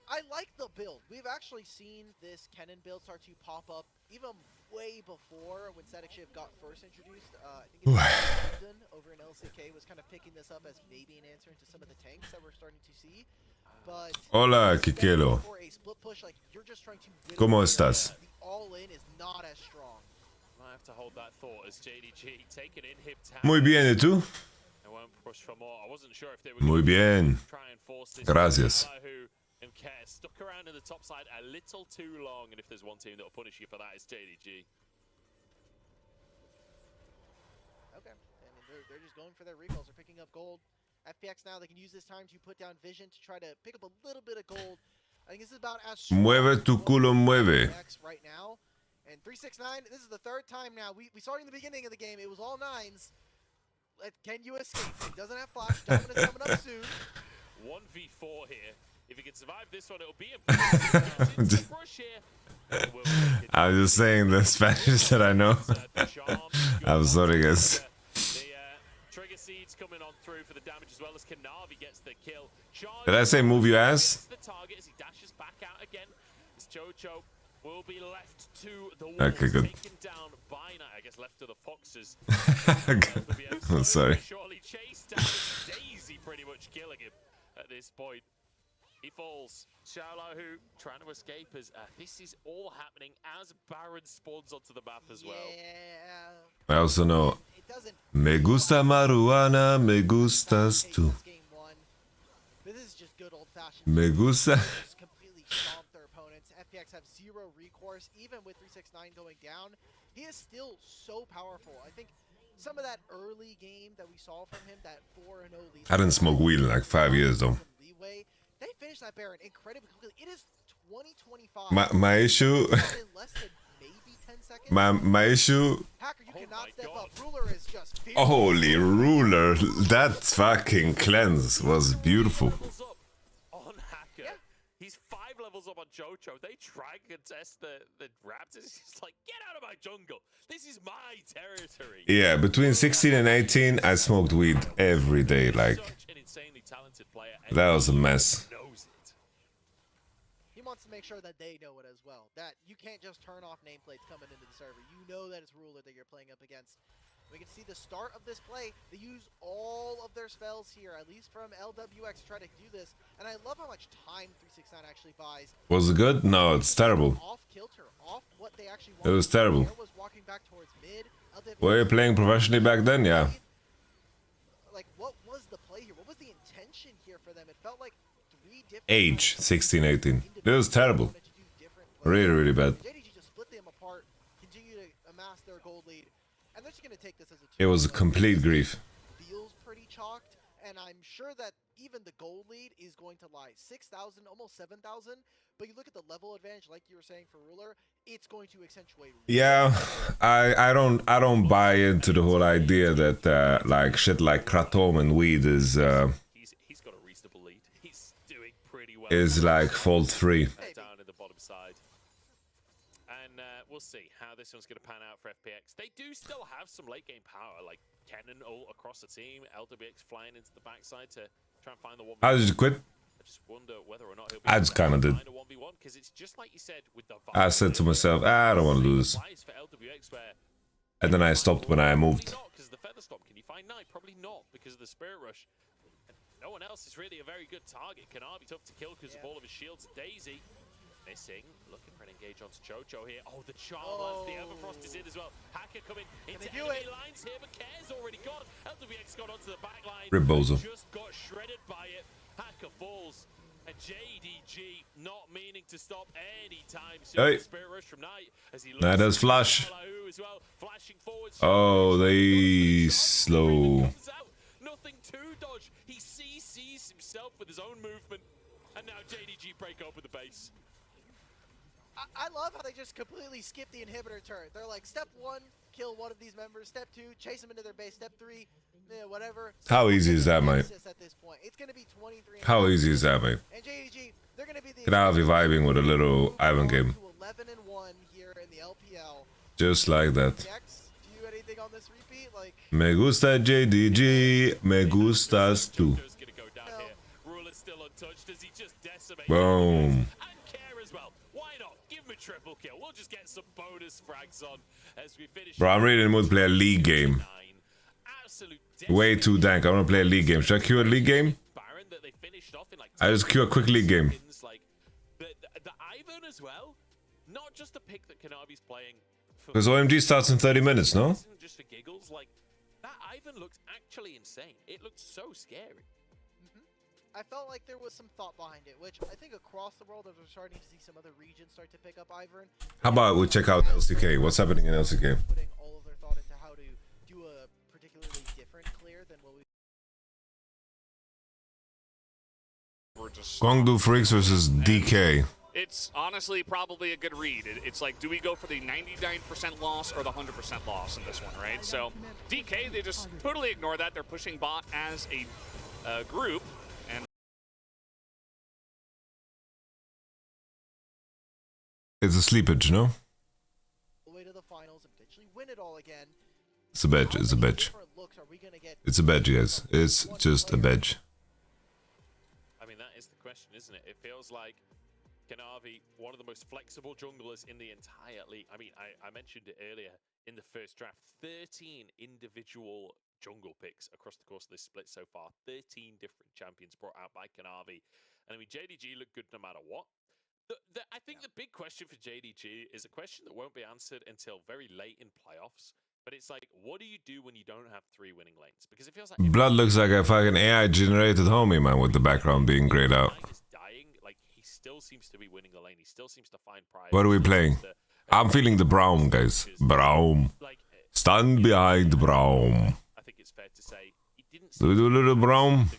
I like the build. We've actually seen this Kennen build start to pop up even way before when Static Shift got first introduced. I think it was London over in LCK was kind of picking this up as maybe an answer into some of the tanks that we're starting to see. But Hola, Kikelo. for a split push, like you're just trying to win ¿Cómo the estás? The all-in is not as strong. Might have to hold that thought as JDG taking in hip tap. Muy bien, ¿y tú? I won't push for more. I wasn't sure if they were Muy gonna bien. try and force this. Gracias. Xiaolahu and Care stuck around in the top side a little too long, and if there's one team that'll punish you for that, it's JDG. Okay, and they're just going for their recalls. They're picking up gold. FPX now, they can use this time to put down Vision to try to pick up a little bit of gold. I think this is about as strong Mueve tu as culo, mueve. FPX right now. And 369, this is the 3rd time now. We saw it in the beginning of the game. It was all 9s. Can you escape? It doesn't have flash. Dominus coming up soon. 1v4 here. If he can survive this one, it'll be impressive. It's a brush here. And we'll make it. I'm just saying the Spanish that I know. I'm sorry, guys. The trigger seeds coming on through for the damage as well as Kanavi gets the kill. Did I say move your ass? The target as he dashes back out again. As Chocho will be left to the wall. Okay, good. Taken down by Night. I guess left to the Foxes. I'm sorry. Shortly chased down as Daisy pretty much killing him at this point. He falls. Xiaolahu trying to escape as this is all happening as Baron spawns onto the map as well. Yeah. I also know. It doesn't. Me gusta marihuana, me gustas Okay, tú. this game 1. This is just good old-fashioned. Me gusta. Just completely stomp their opponents. FPX have 0 recourse, even with 369 going down. He is still so powerful. I think some of that early game that we saw from him, that 4-0 lead. I didn't smoke weed in like 5 years though. Leeway. They finished that Baron incredibly quickly. It is 2025. My issue, In less than maybe 10 seconds. my issue. Hacker, you Oh cannot my step God. up. Ruler is just fierce. Holy ruler, that fucking cleanse was beautiful. Levels up on Hacker. Yeah. He's 5 levels pulls up on Jojo. They try and contest the Raptors. It's like, get out of my jungle. This is my territory. Yeah, between 16 and 18, I smoked weed every day. Like, Such an insanely talented player. that was a mess. Knows it. He wants to make sure that they know it as well. That you can't just turn off nameplates coming into the server. You know that it's Ruler that you're playing up against. We can see the start of this play. They use all of their spells here, at least from LWX, to try to do this. And I love how much time 369 actually buys. Was it good? No, it's terrible. Off kilter, off what they actually It was terrible. was walking back towards mid. LWX Were you playing professionally back then? Yeah. Like, what was the play here? What was the intention here for them? It felt like 3 different Age, guys 16, 18. It was terrible. wanted to do different plays. Really, really bad. JDG just split them apart, continue to amass their gold lead, and they're just going to take this as a It was a 2-1. complete grief. Feels pretty chalked, and I'm sure that even the gold lead is going to lie. 6,000, almost 7,000, but you look at the level advantage, like you were saying for Ruler, it's going to accentuate. Yeah, I don't buy into the whole idea that like shit like kratom and weed is He's got a reasonable lead. He's doing pretty well. like fault free. Down in the bottom side. And we'll see how this one's going to pan out for FPX. They do still have some late game power, like Cannon ult across the team, LWX flying into the backside to try and find the 1v1. How did you quit? I just wonder whether or not he'll be I able just to kinda did. find a 1v1, because it's just like you said with the I said to myself, I don't want to do this. for LWX where And then I stopped when I moved. Probably not because of the feather storm. Can you find Knight? Probably not because of the spirit rush. And no one else is really a very good target. Kanavi tough to kill because of all of his shields. Daisy missing, looking for an engage onto Jojo here. Oh, the charm lands. The Everfrost is in as well. Hacker coming into they do enemy it? lines here, but Care's already gone. LWX got onto the back line. Rip Bozo. Just got shredded by it. Hacker falls. And JDG not meaning to stop any time soon. Hey. The spirit rush from Knight as he That looks is flash. as well, flashing forward. Oh, they slow. Comes out. Nothing to dodge. He CCs himself with his own movement. And now JDG break open the base. I love how they just completely skip the inhibitor turn. They're like, step 1, kill one of these members. Step 2, chase them into their base. Step 3, whatever. How easy is that, mate? At this point. It's going to be 23. How easy is that, mate? And JDG, they're going to be the Can I be vibing with a little Ivan game? 11 and 1 here in the LPL. Just like that. Next, do you anything on this repeat? Like, Me gusta JDG, me gustas tú. Jojo's gonna go down here. Ruler's still untouched as he just decimates. Boom. And Care as well. Why not? Give him a triple kill. We'll just get some bonus frags on as we finish. Bro, I'm really in the mood to play a league game. Absolute Way too dank. I want to play a league game. Should I queue a league game? Baron that they finished off in like I just queue a quick league game. Like the Ivan as well. Not just a pick that Kanavi's playing for Because OMG starts in 30 minutes, no? just for giggles. Like that Ivan looked actually insane. It looked so scary. I felt like there was some thought behind it, which I think across the world, as we're starting to see some other regions start to pick up Ivern. How about we check out LCK? What's happening in LCK? Putting all of their thought into how to do a particularly different clear than what we. Guangdu Freaks versus DK. It's honestly probably a good read. It's like, do we go for the 99% loss or the 100% loss in this one, right? So DK, they just totally ignore that. They're pushing bot as a group, and It's a sleepage, no? The way to the finals and potentially win it all again. It's a badge, it's a badge. Different looks are we gonna get? It's a badge, guys. It's just a badge. I mean, that is the question, isn't it? It feels like Kanavi, one of the most flexible junglers in the entire league. I mean, I mentioned it earlier in the first draft. 13 individual jungle picks across the course of this split so far. 13 different champions brought out by Kanavi. And I mean, JDG looked good no matter what. I think the big question for JDG is a question that won't be answered until very late in playoffs. But it's like, what do you do when you don't have 3 winning lanes? Because it feels like Blood looks like a fucking AI generated homie, man, with the background being grayed out. is dying. Like, he still seems to be winning the lane. He still seems to find pride. What are we playing? I'm feeling the Braum, guys. Braum. Stand behind Braum. I think it's fair to say he didn't Do we do a little Braum?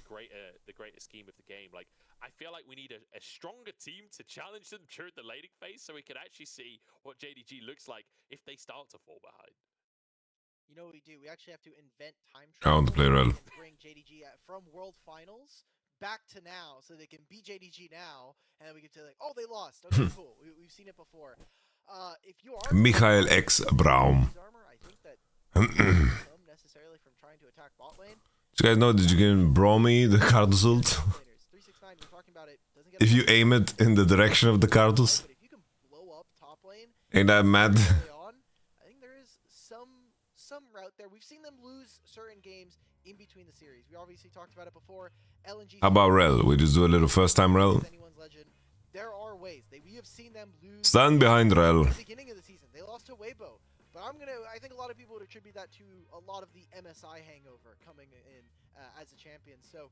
the greater scheme of the game. Like, I feel like we need a stronger team to challenge them during the laning phase so we can actually see what JDG looks like if they start to fall behind. You know what we do? We actually have to invent time I want to play travel Rel. and bring JDG from World Finals back to now so they can beat JDG now, and then we can say like, oh, they lost. Okay, cool. We've seen it before. If you are Michael X. Braum. armor, I think that doesn't come necessarily from trying to attack bot lane. Do you guys know that you can Bromy the Cardus ult? 369, we're talking about it. Doesn't get If you aim it in the direction of the Cardus? but if you can blow up top lane Ain't that mad? early on, I think there is some route there. We've seen them lose certain games in between the series. We obviously talked about it before. LNG. How about Rel? We just do a little first time Rel. Anyone's legend. There are ways. We have seen them lose. Stand behind Rel. At the beginning of the season, they lost to Weibo. But I think a lot of people would attribute that to a lot of the MSI hangover coming in as a champion. So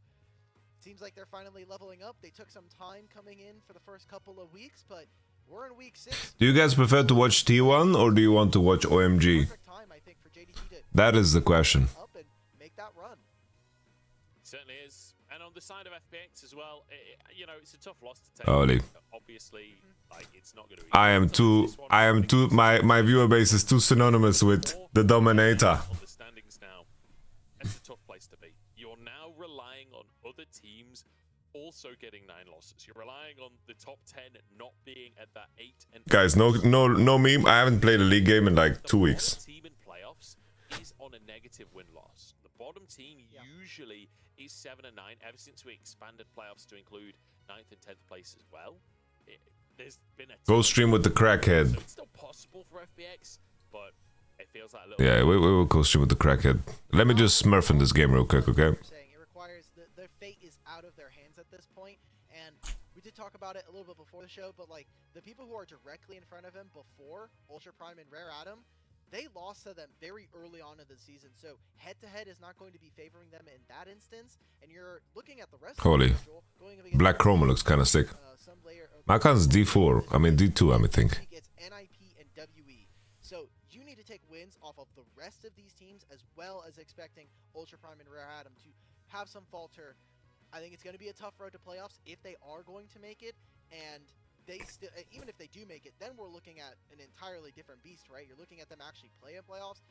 seems like they're finally leveling up. They took some time coming in for the first couple of weeks, but we're in week 6. Do you guys prefer to watch T1 or do you want to watch OMG? Perfect time, I think, for JDG to That is the question. up and make that run. Certainly is. And on the side of FPX as well, it's a tough loss to take. Holy. Obviously, like, it's not going to be... my viewer base is too synonymous with the Dominator. On the standings now, that's a tough place to be. You're now relying on other teams also getting 9 losses. You're relying on the top 10 not being at that 8 and... Guys, no meme. I haven't played a league game in like 2 weeks. The team in playoffs is on a negative win-loss. The bottom team usually is 7 and 9 ever since we expanded playoffs to include 9th and 10th place as well. There's been a Go stream with the crackhead. so it's still possible for FPX, but it feels like a little... Yeah, we will go stream with the crackhead. Let me just smurf in this game real quick, okay? Saying it requires their fate is out of their hands at this point, and we did talk about it a little bit before the show, but like the people who are directly in front of him before Ultra Prime and Rare Atom, they lost to them very early on in the season, so head-to-head is not going to be favoring them in that instance, and you're looking at the rest Holy. of the schedule, going up against Black Chroma looks kind of sick. some layer of Makan's D4. I mean D2, I think. It's NIP and WE. So you need to take wins off of the rest of these teams as well as expecting Ultra Prime and Rare Atom to have some falter. I think it's going to be a tough road to playoffs if they are going to make it, and they still, even if they do make it, then we're looking at an entirely different beast, right? You're looking at them actually play in playoffs.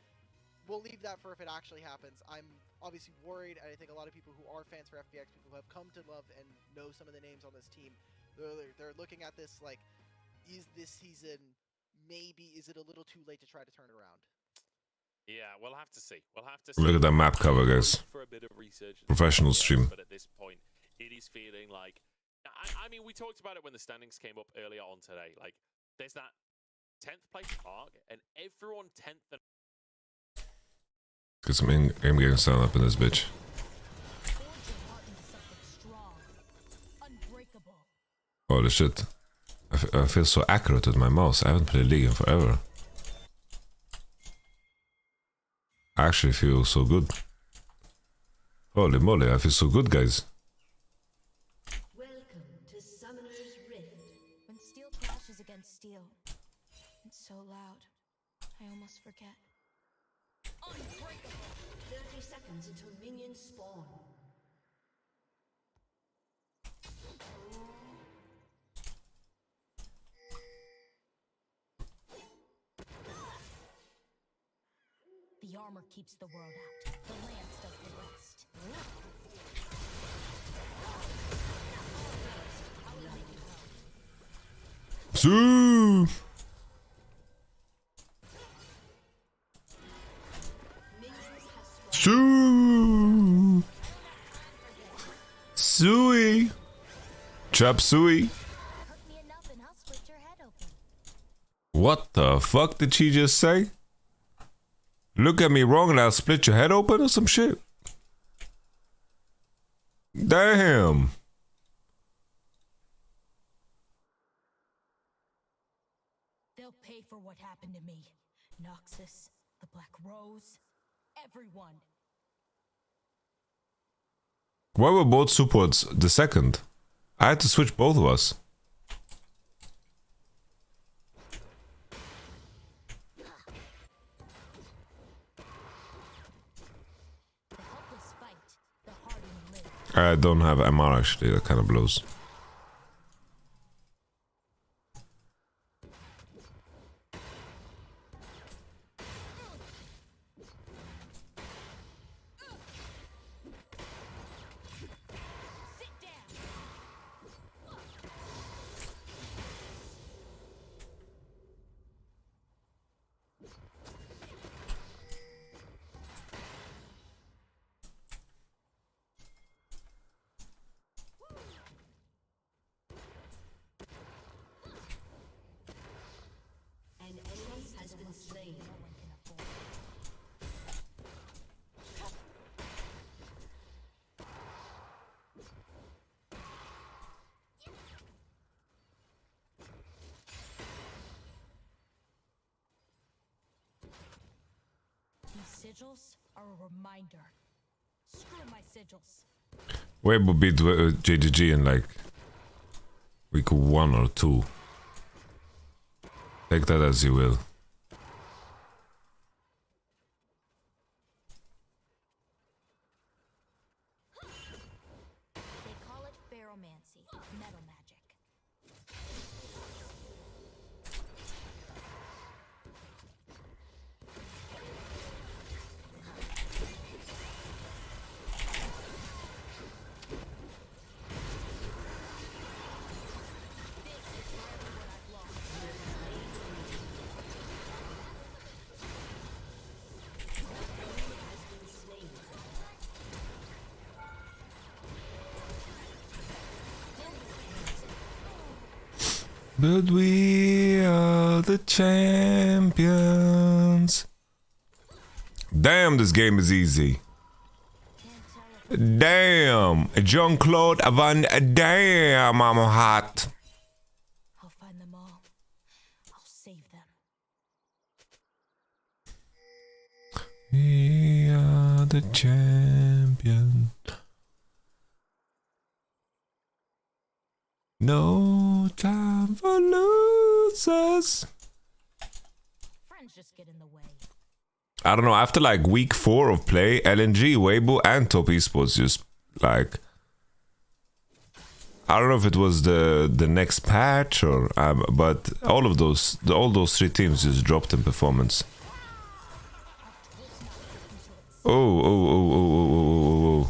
We'll leave that for if it actually happens. I'm obviously worried, and I think a lot of people who are fans for FPX, people who have come to love and know some of the names on this team, they're looking at this like, is this season, maybe, is it a little too late to try to turn it around? Yeah, we'll have to see. We'll have to see. Look at that map cover, guys. For a bit of research. Professional stream. But at this point, it is feeling like... I mean, we talked about it when the standings came up earlier on today. Like, there's that 10th place mark, and everyone 10th and... Get some aim getting sound up in this bitch. Holy shit. I feel so accurate with my mouse. I haven't played League in forever. I actually feel so good. Holy moly, I feel so good, guys. Welcome to Summoner's Rift. When steel clashes against steel, it's so loud, I almost forget. Unbreakable! 30 seconds until minions spawn. The armor keeps the world out. The lance does the rest. Sue! Sue! Suey! Chop Suey! Hurt me enough and I'll split your head open. What the fuck did she just say? Look at me wrong and I'll split your head open or some shit? Damn! They'll pay for what happened to me. Noxus, the Black Rose, everyone. Why were both supports the second? I had to switch both of us. The helpless fight, the hardened live. I don't have MR actually, that kind of blows. Sit down. sigils are a reminder. Screw my sigils. Weibo beat JDG in like week 1 or 2. Take that as you will. They call it ferromancy, metal magic. But we are the champions. Damn, this game is easy. Damn, Jean-Claude Van Damme, I'm hot. I'll find them all. I'll save them. We are the champions. No time for losers. Friends just get in the way. I don't know, after like week 4 of play, LNG, Weibo, and Top Esports just like... I don't know if it was the next patch or... but all those 3 teams just dropped in performance. Oh, oh, oh, oh,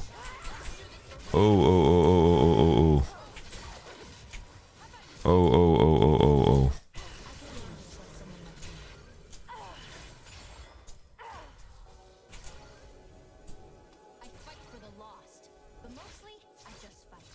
oh, oh, oh, oh, oh, oh, oh, oh, oh, oh. Oh, oh, oh, oh, oh, oh. I fight for the lost, but mostly I just fight.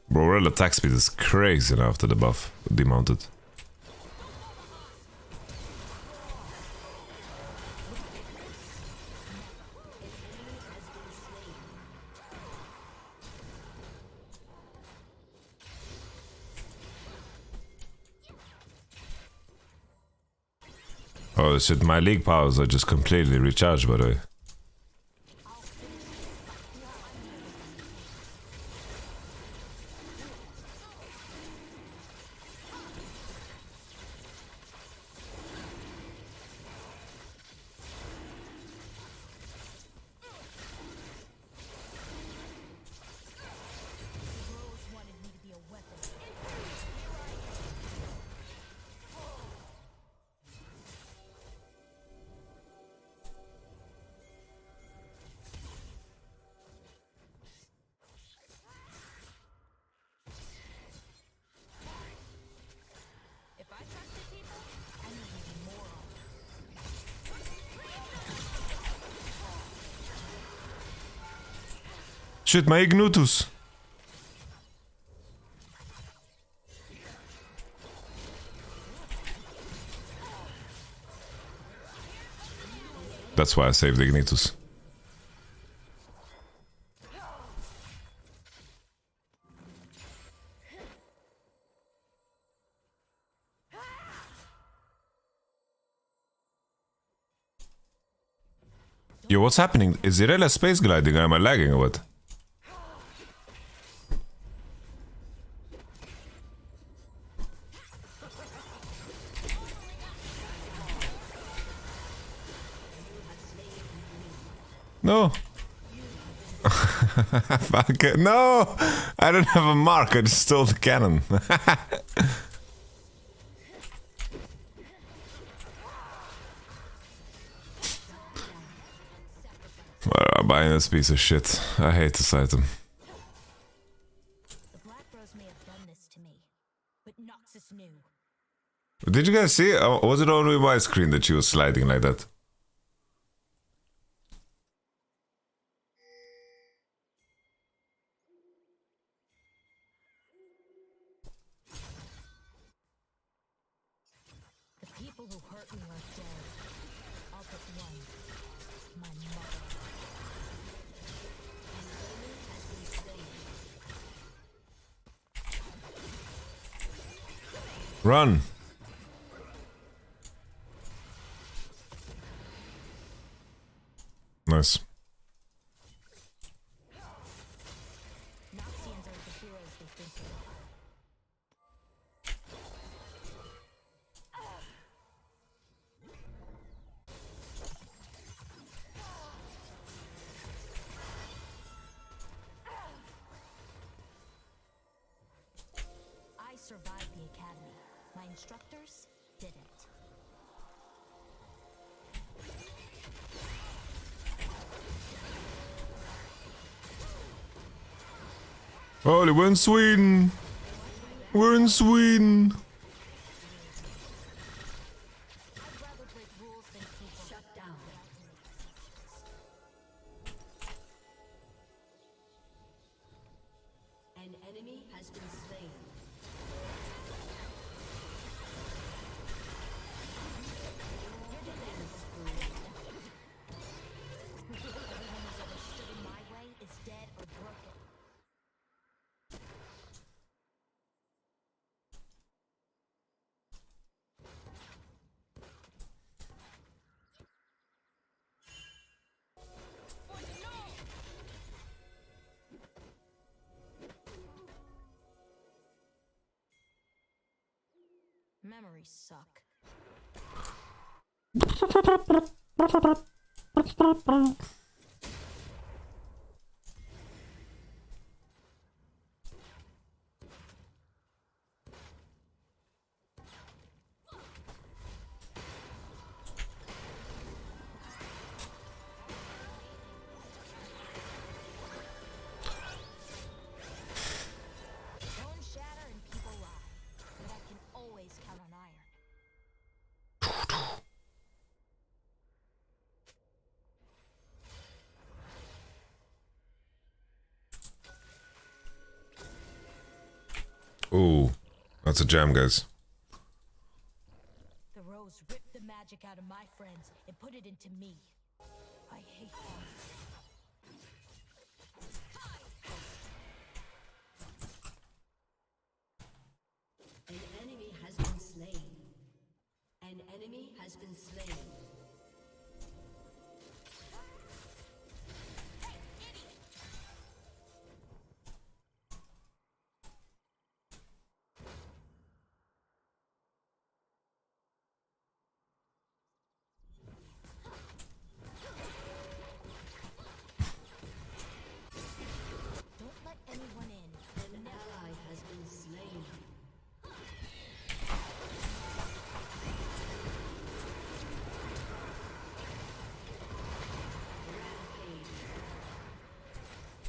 Bro, real attack speed is crazy now after the buff demounted. Oh shit, my league powers are just completely recharged by the way. Rose wanted me to be a weapon. If I trusted people, I need to be more of them. Shit, my Ignutus! That's why I saved Ignitus. Yo, what's happening? Is Irelia space gliding or am I lagging or what? No. Fuck it. No! I don't have a mark, I just stole the cannon. Well, I'm buying this piece of shit. I hate this item. The Black Rose may have done this to me, but Noxus knew. Did you guys see? Was it only my screen that she was sliding like that? The people who hurt me are dead. All but one. My mother. Run. Nice. Noxians are the heroes they think they are. I survived the academy. My instructors didn't. Holy, we're in Sweden. We're in Sweden. I'd rather break rules than people. Shut down. An enemy has been slain. Everyone who's ever stood in my way is dead or broken. Memories suck. Bones shatter and people lie, but I can always count on iron. Ooh, that's a jam, guys. The rose ripped the magic out of my friends and put it into me. I hate them. An enemy has been slain. An enemy has been slain. Don't let anyone in. An ally has been slain. Rampage.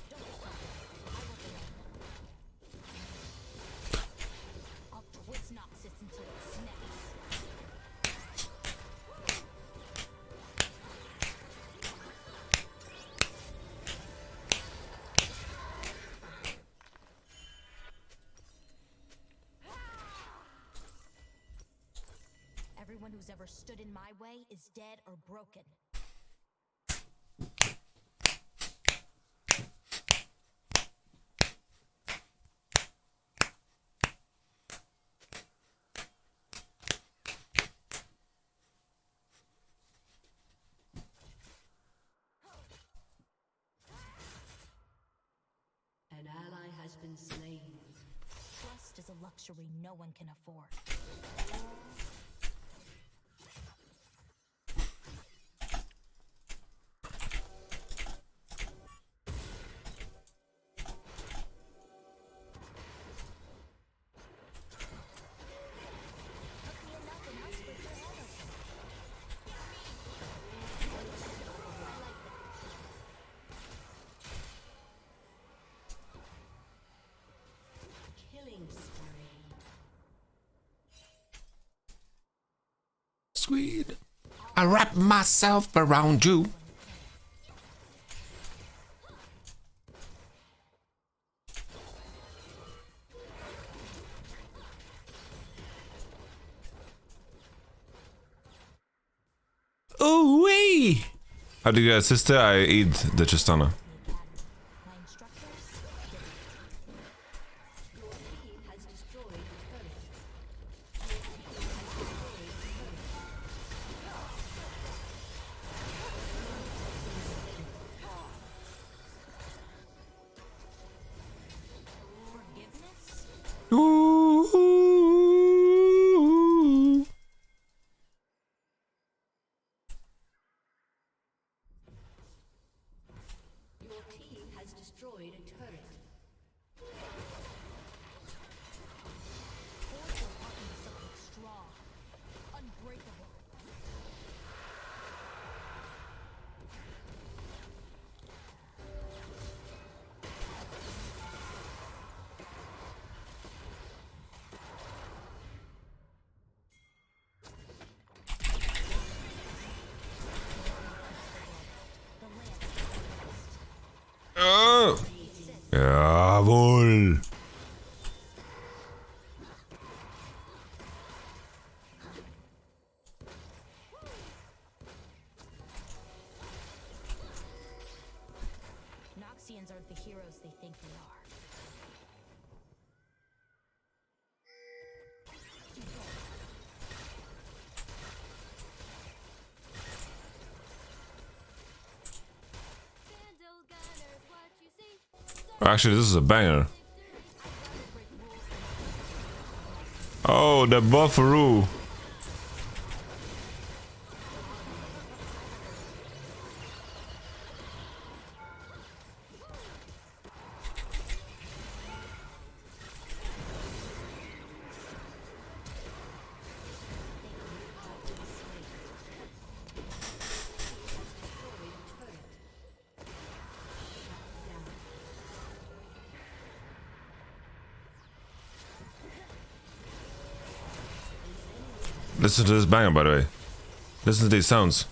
Don't get caught. I will kill. I'll twist Noxus until it snaps. Everyone who's ever stood in my way is dead or broken. An ally has been slain. Trust is a luxury no one can afford. Took me enough and I split your head open. I like that. Killing spree. Sweet. I wrap myself around you. Ooh wee! How do you get sister? I eat the Chistana. My instructors did it. Your team has destroyed a turret. Ooh. Your team has destroyed a turret. Force will walk into something strong, unbreakable. Oh. Jawohl. Noxians aren't the heroes they think they are. Actually, this is a banger. Oh, the bufferoo. Listen to this banger, by the way. Listen to these sounds.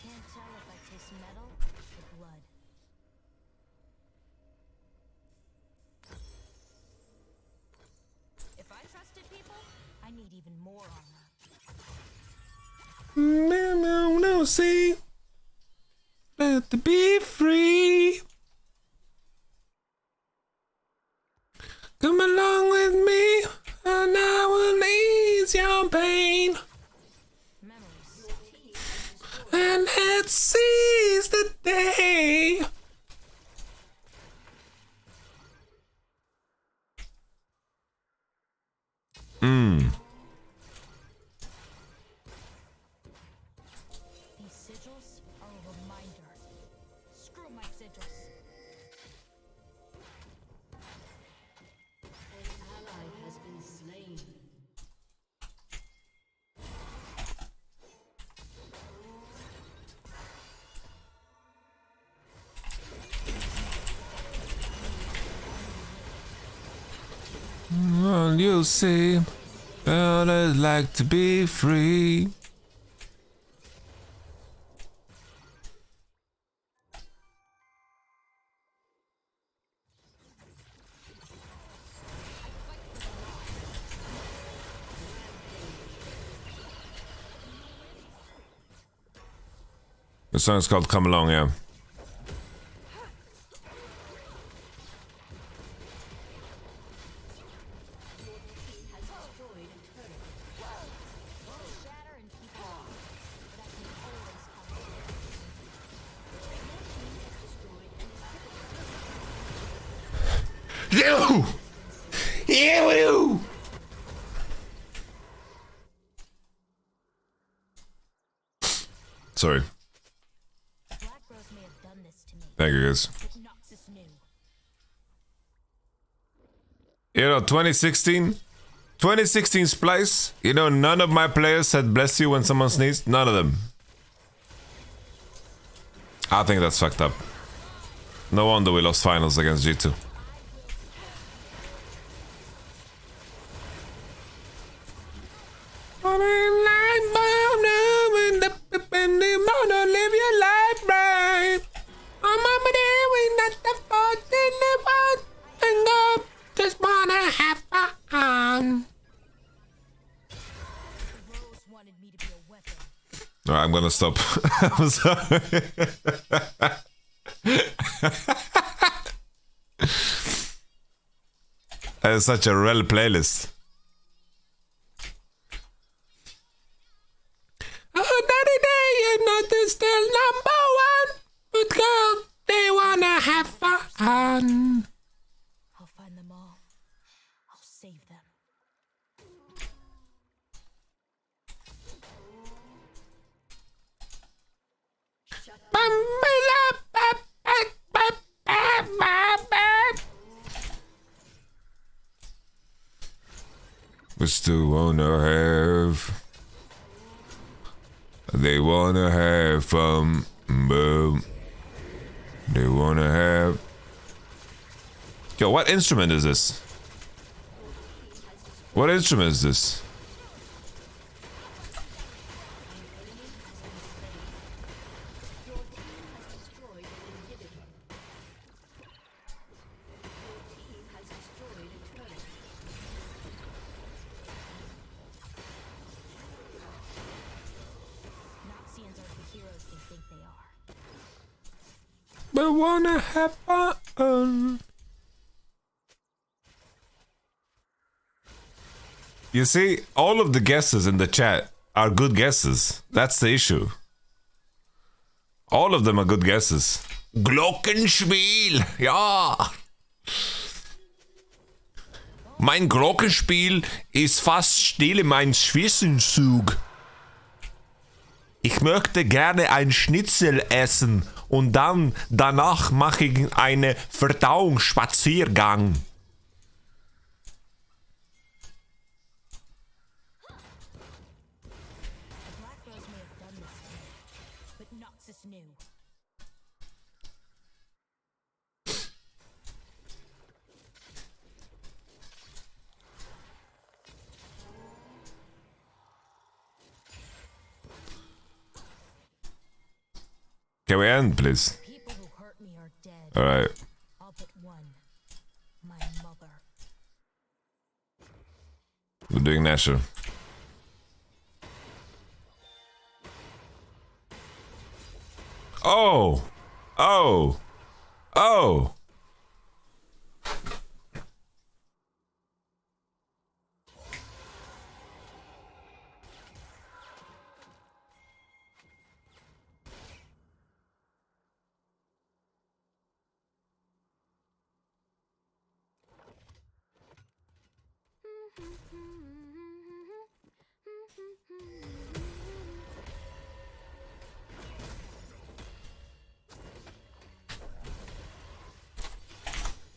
Can't tell if I taste metal or blood. If I trusted people, I need even more armor. No, see. Let the be free. Come along with me, and I will ease your pain. Memories. And let's seize the day. These sigils are a reminder. Screw my sigils. An ally has been slain. Well, you see, I'd like to be free. The song's called Come Along, yeah. Shatter and keep on. That can always come. You! Sorry. Black Rose may have done this to me, Thank you, guys. but Noxus knew. You know, 2016 Splice, you know, none of my players said bless you when someone sneezed. None of them. I think that's fucked up. No wonder we lost finals against G2. Live your life right. Just wanna have fun. Rose wanted me to be a weapon. Alright, I'm gonna stop. I'm sorry. That is such a rel playlist. Oh, daddy, you're not still number one. But girl, they wanna have fun. We still wanna have. They wanna have fun, boom. They wanna have. Yo, what instrument is this? What instrument is this? Noxians are the heroes they think they are. They wanna have fun. You see, all of the guesses in the chat are good guesses. That's the issue. All of them are good guesses. Glockenspiel, ja. Mein Glockenspiel ist fast still in meinem Zwischenzug. Ich möchte gerne ein Schnitzel essen und danach mache ich einen Verdauungsspaziergang. The Black Rose may have done this to me, but Noxus knew. Can we end, please? People who hurt me are dead. Alright. All but one. My mother. We're doing Nashor. Oh! Oh! Oh!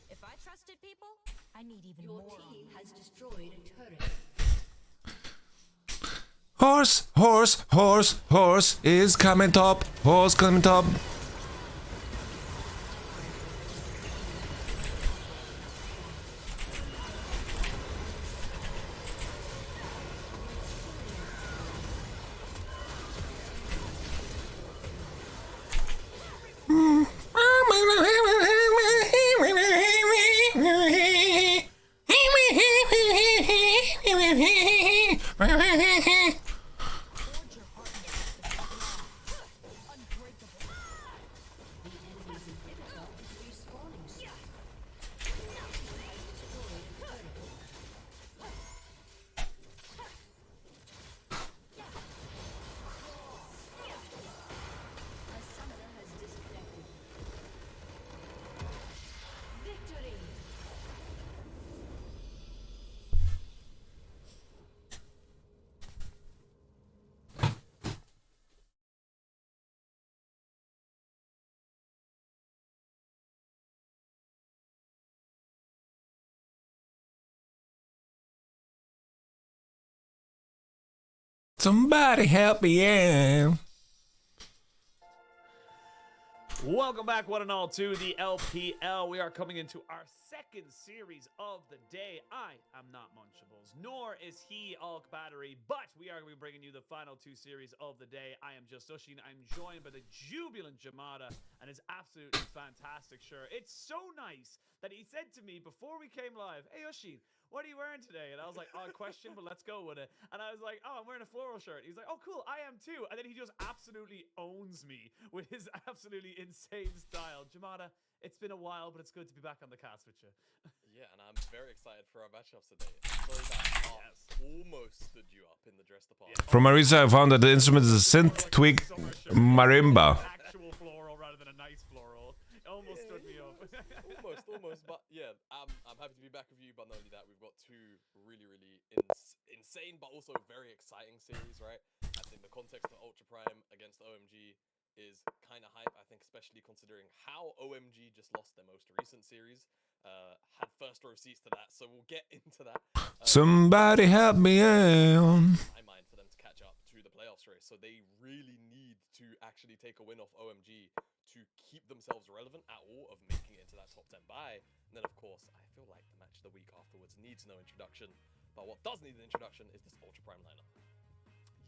If I trusted people, I need even Your more. team has destroyed a turret. Horse, horse, horse, horse is coming top. Horse coming top. Somebody help me in. Welcome back, one and all, to the LPL. We are coming into our second series of the day. I am not Munchables, nor is he Alk Battery, but we are going to be bringing you the final two series of the day. I am just Ushin. I'm joined by the jubilant Jamada and his absolutely fantastic shirt. It's so nice that he said to me before we came live, "Hey Ushin, what are you wearing today?" And I was like, "Odd question, but let's go with it." And I was like, "Oh, I'm wearing a floral shirt." He's like, "Oh, cool, I am too." And then he just absolutely owns me with his absolutely insane style. Jamada, it's been a while, but it's good to be back on the cast with you. Yeah, and I'm very excited for our matchups today. Sorry that Art almost stood you up in the dress department. From Marisa, I found that the instrument is a synth twig marimba. Actual floral rather than a nice floral. It almost stood me up. almost, but yeah, I'm happy to be back with you. But not only that, we've got two really insane, but also very exciting series, right? I think the context of Ultra Prime against OMG, is kind of hype, I think, especially considering how OMG just lost their most recent series. Had first row seats to that, so we'll get into that. Somebody help me out. My mind for them to catch up to the playoffs race, so they really need to actually take a win off OMG to keep themselves relevant at all of making it into that top 10 bye. And then, of course, I feel like the match of the week afterwards needs no introduction, but what does need an introduction is this Ultra Prime lineup.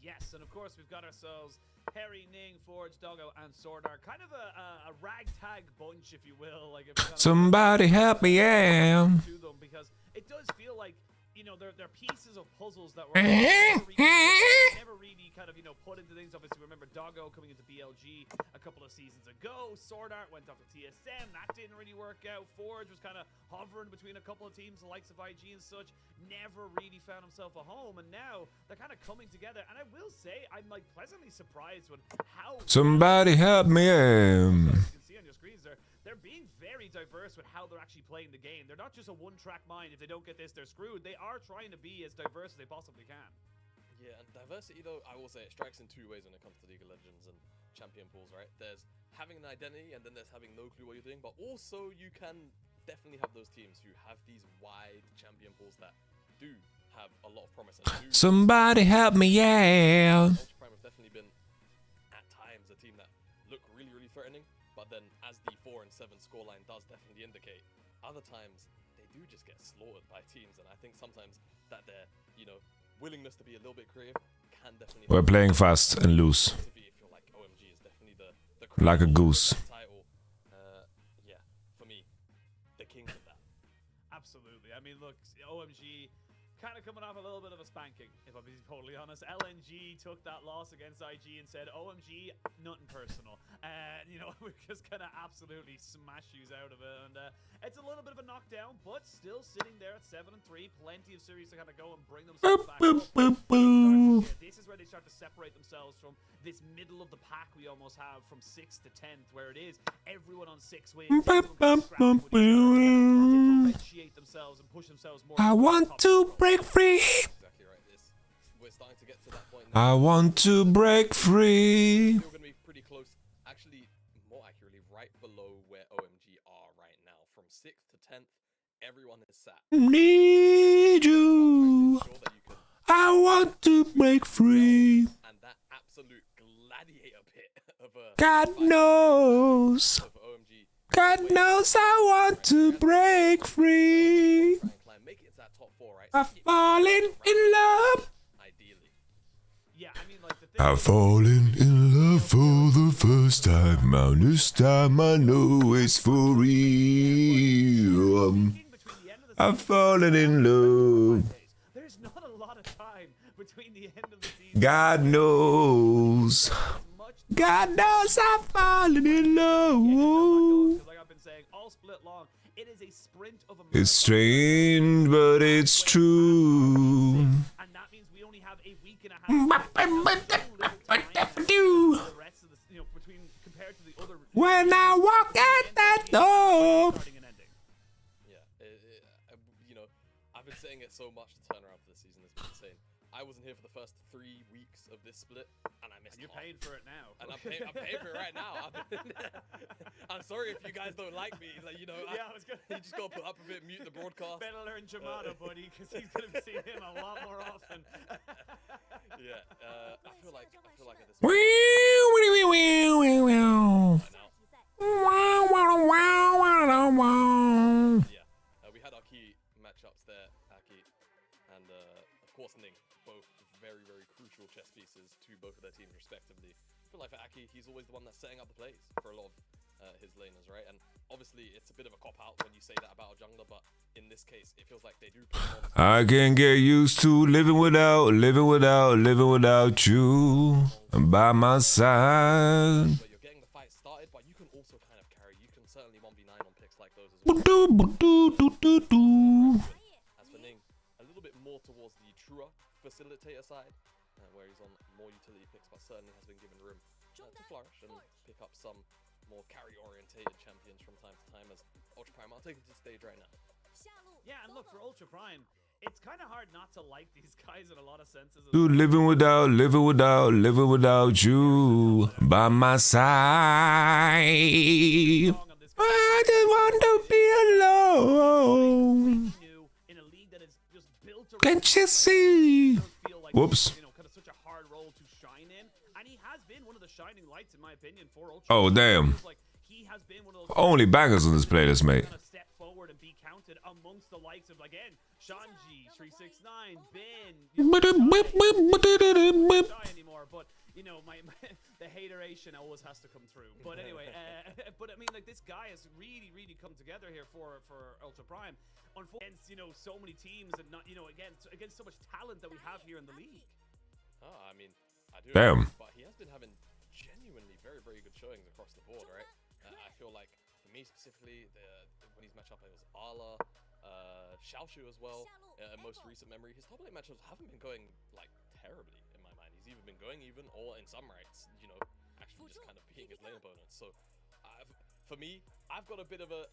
Yes, and of course we've got ourselves Harry, Ning, Forge, Doggo, and Swordar. Kind of a ragtag bunch, if you will. Like if somebody help me out. To them, because it does feel like, you know, they're pieces of puzzles that were never really kind of, you know, put into things. Obviously, remember Doggo coming into BLG a couple of seasons ago. Sword Art went off to TSM. That didn't really work out. Forge was kind of hovering between a couple of teams, the likes of IG and such. Never really found himself a home. And now they're kind of coming together. And I will say, I'm like pleasantly surprised with how somebody help me out. you can see on your screens there, they're being very diverse with how they're actually playing the game. They're not just a one-track mind. If they don't get this, they're screwed. They are trying to be as diverse as they possibly can. Yeah, and diversity, though, I will say it strikes in two ways when it comes to League of Legends and champion pools, right? There's having an identity, and then there's having no clue what you're doing, but also you can definitely have those teams who have these wide champion pools that do have a lot of promise. And do somebody help me out. Ultra Prime have definitely been, at times, a team that look really, really threatening, but then as the 4 and 7 scoreline does definitely indicate, other times they do just get slaughtered by teams, and I think sometimes that their, you know, willingness to be a little bit creative can definitely. We're playing fast and loose. Like OMG is definitely the like a goose. Title. Yeah, for me, the kings of that. Absolutely. I mean, look, OMG kind of coming off a little bit of a spanking, if I'm being totally honest. LNG took that loss against IG and said, OMG, nothing personal. You know, we just kind of absolutely smash you out of it. And it's a little bit of a knockdown, but still sitting there at 7-3. Plenty of series to kind of go and bring themselves back up. This is where they start to separate themselves from this middle of the pack we almost have from 6th to 10th, where it is everyone on 6 wins. Differentiate themselves and push themselves more. I want to break free. Exactly right. We're starting to get to that point now. I want to break free. Still going to be pretty close. Actually, more accurately, right below where OMG are right now. From 6th to 10th, everyone is sat. Need you. I want to break free. And that absolute gladiator pit of God knows. God knows I want to break free. Make it to that top 4, right? I've fallen in love. Ideally. Yeah, I mean, like the thing. I've fallen in love for the first time. Now this time I know it's for real. I've fallen in love. There's not a lot of time between the end of the season. God knows. God knows I've fallen in love. Like I've been saying, all split long. It is a sprint of a It's strange, but it's true. And that means we only have a week and a half. When I walk out that door. Yeah, you know, I've been saying it so much. The turnaround for this season has been insane. I wasn't here for the first 3 weeks of this split, and I missed. You're paying for it now. And I'm paying for it right now. I'm sorry if you guys don't like me. Like, you know, yeah, I was gonna. You just gotta put up a bit, mute the broadcast. Better learn Jamada, buddy, because he's gonna be seeing him a lot more often. Yeah, I feel like at this point. Yeah, we had our key matchups there, Aki, and of course Ning, both very, very crucial chess pieces to both of their teams respectively. I feel like for Aki, he's always the one that's setting up the plays for a lot of his laners, right? And obviously it's a bit of a cop-out when you say that about a jungler, but in this case, it feels like they do perform. I can get used to living without you by my side. Where you're getting the fight started, but you can also kind of carry. You can certainly 1v9 on picks like those as well. As for Ning, a little bit more towards the truer facilitator side, where he's on more utility picks, but certainly has been given room to flourish and pick up some more carry-orientated champions from time to time as Ultra Prime. I'll take him to the stage right now. Yeah, and look, for Ultra Prime, it's kind of hard not to like these guys in a lot of senses. Dude, living without you by my side. I just want to be alone. In a league that is just built around Can't you see? like, Whoops. you know, kind of such a hard role to shine in, and he has been one of the shining lights, in my opinion, for Ultra. Oh, damn. Like, he has been one of those Only bangers on this playlist, mate. kind of step forward and be counted amongst the likes of, again, Shanji, 369, Ben. Shy anymore, but you know, the hateration always has to come through. But anyway, but I mean, like, this guy has really come together here for Ultra Prime. Unfortunately, against, you know, so many teams and not, you know, against so much talent that we have here in the league. Oh, I mean, I do. Damn. Agree, but he has been having genuinely very good showings across the board, right? I feel like for me specifically, when he's matched up against Arla, Xiaoshu as well, most recent memory, his top lane matchups haven't been going like terribly in my mind. He's either been going even or in some rights, you know, actually just kind of being his lane opponents. So for me, I've got a bit of a,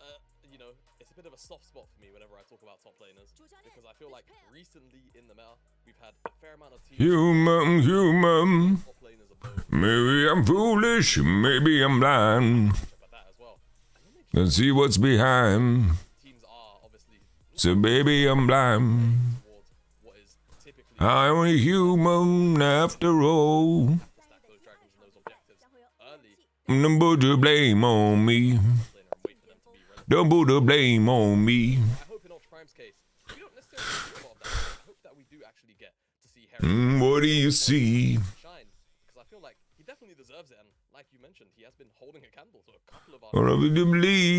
you know, it's a bit of a soft spot for me whenever I talk about top laners, because I feel like recently in the meta, we've had a fair amount of teams. Human. Top laners above. Maybe I'm foolish, maybe I'm blind. About that as well. Let's see what's behind. Teams are obviously So baby, I'm blind. towards what is typically I'm a human after all. stack those dragons and those objectives early Don't put the blame on me. laner and wait for them to be relevant. Don't put the blame on me. I hope in Ultra Prime's case, we don't necessarily see a lot of that. I hope that we do actually get to see Harry What do you see? shine, because I feel like he definitely deserves it, and like you mentioned, he has been holding a candle to a couple of our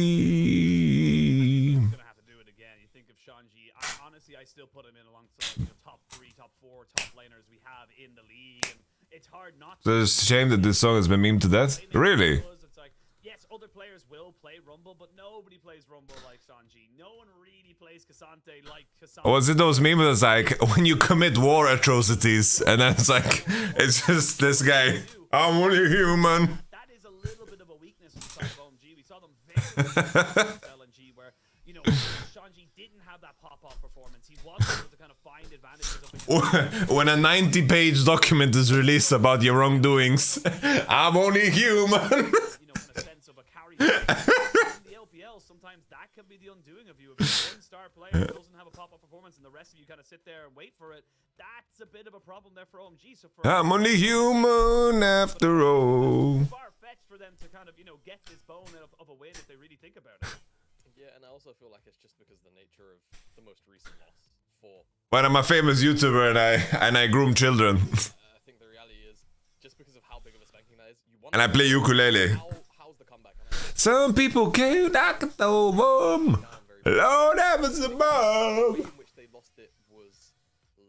Probably. Gonna have to do it again. You think of Shanji. Honestly, I still put him in alongside the top 3, top 4 top laners we have in the league, and it's hard not to. It's a shame that this song has been memed to death. Really? It's like, yes, other players will play Rumble, but nobody plays Rumble like Shanji. No one really plays Cassante like Cassante. Was it those memes that's like when you commit war atrocities and then it's like it's just this guy. I'm only human. That is a little bit of a weakness inside of OMG. We saw them very LNG where, you know, Shanji didn't have that pop-off performance. He wasn't able to kind of find advantages of it. When a 90-page document is released about your wrongdoings, I'm only human. You know, in a sense of a carry. In the LPL, sometimes that can be the undoing of you. If you're one star player who doesn't have a pop-up performance and the rest of you kind of sit there and wait for it, that's a bit of a problem there for OMG. So for I'm only human after all. far-fetched for them to kind of, you know, get this bone of a win if they really think about it. Yeah, and I also feel like it's just because the nature of the most recent loss for. When I'm a famous YouTuber and I groom children I think the reality is just because of how big of a spanking that is, you want. and I play ukulele. How's the comeback? And I Some people can't knock it over. Lord heavens above. the way in which they lost it was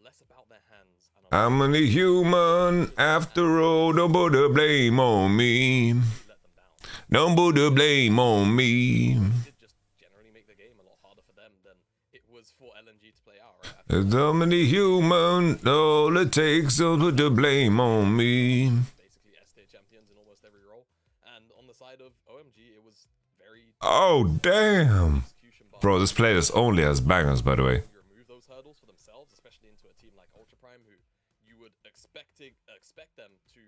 less about their hands. And I'm only human after all. Don't put the blame on me. let them down. Don't put the blame on me. It did just generally make the game a lot harder for them than it was for LNG to play out, right? I think I'm only human. All it takes is put the blame on me. basically S-tier champions in almost every role. And on the side of OMG, it was very Oh, damn. execution bar. Bro, this playlist only has bangers, by the way. You remove those hurdles for themselves, especially into a team like Ultra Prime, who you would expect them to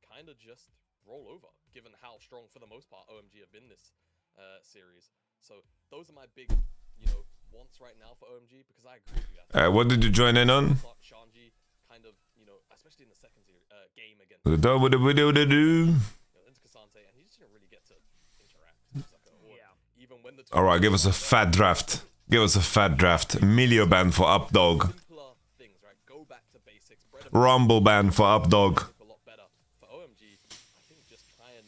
kind of just roll over, given how strong, for the most part, OMG have been this series. So those are my big, you know, wants right now for OMG, because I agree with you. What did you join in on? Shanji kind of, you know, especially in the second game against Do. into Cassante, and he just didn't really get to interact. It's like even when the two Alright, give us a fat draft. Give us a fat draft. Milio ban for Updog. simpler things, right? Go back to basics. Bread and Rumble ban for Updog. butter a lot better. For OMG, I think just try and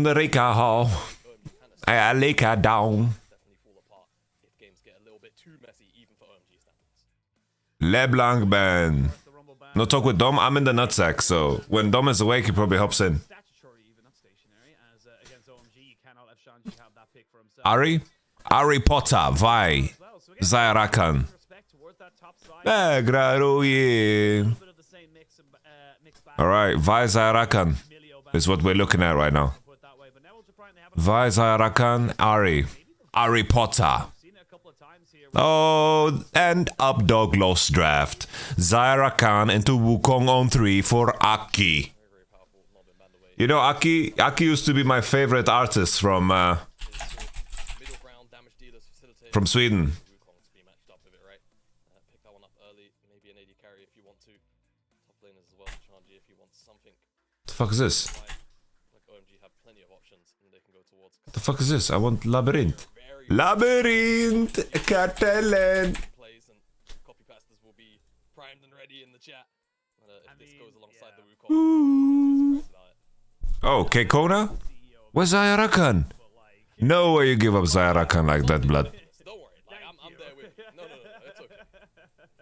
The Rika Hall. OMG kind of I lay her down. definitely fall apart if games get a little bit too messy, even for OMG standards. LeBlanc ban. No talk with Dom. I'm in the nutsack, so when Dom is awake, he probably hops in. Statutory, even not stationary, as against OMG, you cannot let Shanji have that pick for himself. Ari Potter, Vi, Well, so Zyrakan. respect towards that top side. Graro, yeah. A bit of the same mix bag. Alright, Vi Zyrakan is what we're looking at right now. Put it that way. But now Ultra Prime, they have Vi Zyrakan, Ari Potter. seen it a couple of times here. Oh, and Updog lost draft. Zyra Khan into Wukong on 3 for Aki. You know, Aki used to be my favorite artist from Sweden. The fuck is this? The fuck is this? I want Labyrinth. Labyrinth! Kartellen! Oh, Kekona? Where's Zyra Khan? No way you give up Zyra Khan like that, blood.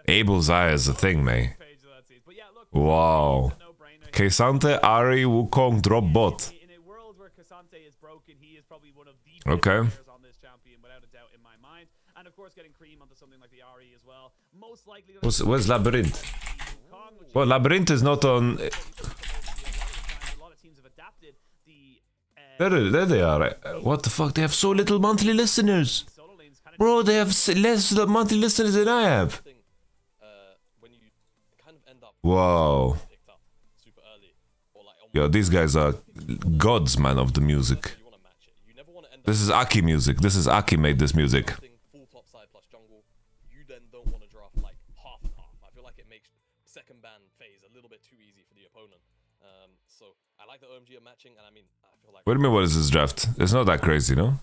Abel Zyra is a thing, man. Wow. Kesante, Ari, Wukong, drop bot. Okay. Where's Labyrinth? Well, Labyrinth is not on. There they are. What the fuck? They have so little monthly listeners. Bro, they have less monthly listeners than I have. Wow. Yo, these guys are gods, man, of the music. This is Aki music. This is Aki made this music. Full top side plus jungle. You then don't want to draft like half and half. I feel like it makes second ban phase a little bit too easy for the opponent. So I like the OMG are matching, and I mean, I feel like. What do you mean? What is this draft? It's not that crazy, no?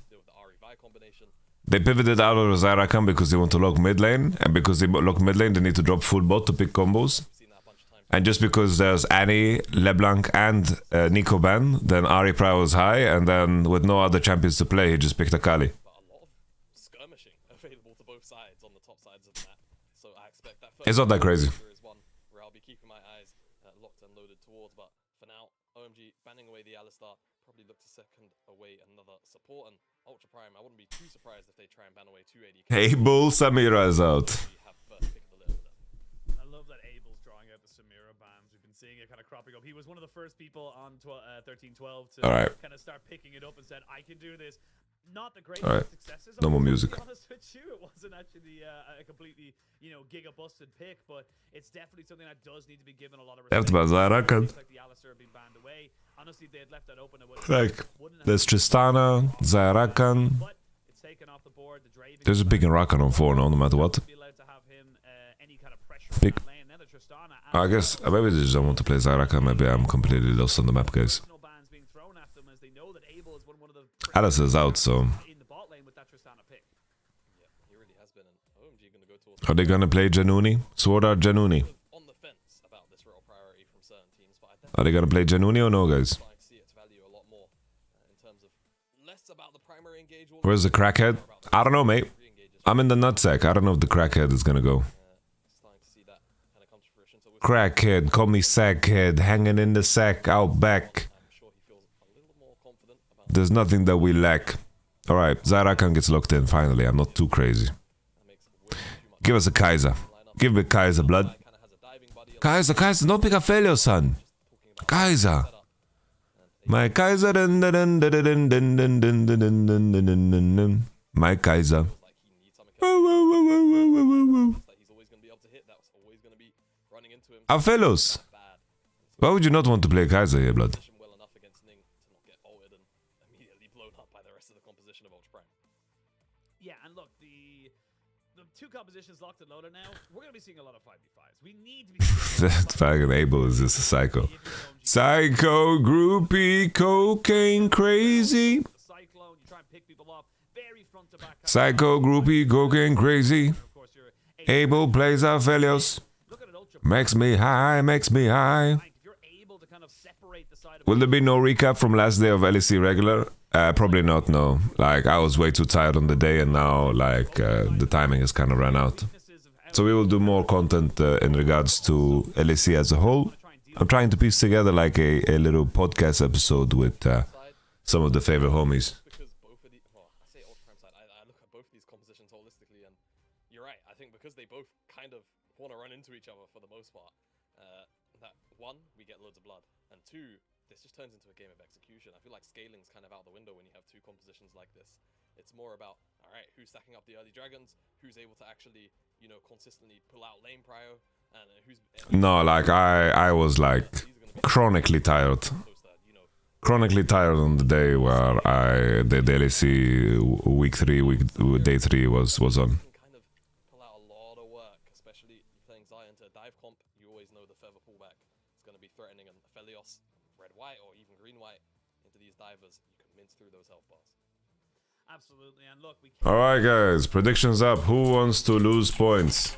They pivoted out of Zyra Khan because they want to lock mid lane, and because they lock mid lane, they need to drop full bot to pick combos. And just because there's Annie, LeBlanc, and Nico ban, then Ari Prime was high, and then with no other champions to play, he just picked Akali. It's not that crazy. Where I'll be keeping my eyes locked and loaded towards, but for now, OMG banning away the Alistar, probably look to second away another support, and Ultra Prime, I wouldn't be too surprised if they try and ban away 2 AD. Hey, Bull, Samira is out. I love that Abel's drawing out the Samira bans. We've been seeing it kind of cropping up. He was one of the first people on 13-12 to kind of start picking it up and said, I can do this. Not the greatest successes. No more music. To be honest with you, it wasn't actually a completely, giga-busted pick, but it's definitely something that does need to be given a lot of respect. Like the Alistar being banned away. Honestly, if they had left that open, there's Tristana, Zyra Khan. There's a big Rakan on 4 now, no matter what. Big. I guess maybe they just don't want to play Zyra Khan. Maybe I'm completely lost on the map, guys. Alice is out, so. Are they gonna play Januni? Sword Art Januni. Are they gonna play Januni or no, guys? Where's the crackhead? I don't know, mate. I'm in the nutsack. I don't know if the crackhead is gonna go. Crackhead, call me sackhead, hanging in the sack out back. There's nothing that we lack. Alright, Zyra Khan gets locked in finally. I'm not too crazy. Give us a Kaiser. Give me Kaiser, blood. Kaiser, don't pick a failure, son. Kaiser. My Kaiser. My Kaiser. Our fellows. Why would you not want to play Kaiser here, blood? Yeah, and look, the two compositions locked and loaded now. We're gonna be seeing a lot of 5v5s. We need to be. That fucking Abel is just a psycho. Psycho, groupie, cocaine, crazy. Psycho, groupie, cocaine, crazy. Abel plays Aphelios. Makes me high, makes me high. Will there be no recap from last day of LEC regular? Probably not, no. Like, I was way too tired on the day, and now, like, the timing has kind of run out. So we will do more content in regards to LEC as a whole. I'm trying to piece together, like, a little podcast episode with some of the favorite homies. Because they both kind of want to run into each other for the most part. That one, we get loads of blood, and two, this just turns into a game of execution. I feel like scaling's kind of out the window when you have two compositions like this. It's more about all right, who's stacking up the early dragons, who's able to actually, you know, consistently pull out lane prio, and who's... No, like I was like chronically tired. Chronically tired on the day where the LEC week 3, day 3 was on. Kind of pull out a lot of work, especially playing Zion to a dive comp. You always know the further pullback is going to be threatening, and Aphelios, red-white or even green-white, into these divers, you can mince through those health bars. Absolutely, and look, we All right, guys, predictions up. Who wants to lose points?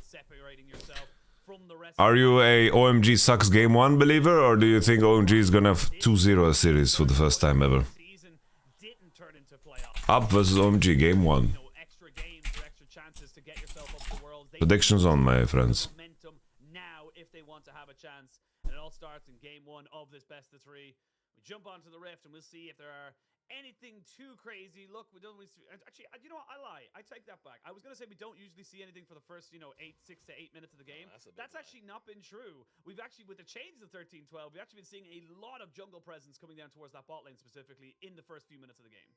separating yourself from the rest. Are you a OMG sucks game 1 believer, or do you think OMG is gonna have 2-0 series for the first time ever? Season didn't turn into playoffs. Up versus OMG game 1. No extra games or extra chances to get yourself up to worlds. They Predictions on, my friends. momentum now if they want to have a chance, and it all starts in game 1 of this best of 3. We jump onto the rift and we'll see if there are anything too crazy. Look, we don't actually, you know what, I lie, I take that back. I was gonna say we don't usually see anything for the first, you know, 6 to 8 minutes of the game. That's actually not been true. We've actually, with the change of 13-12, we've actually been seeing a lot of jungle presence coming down towards that bot lane specifically in the first few minutes of the game.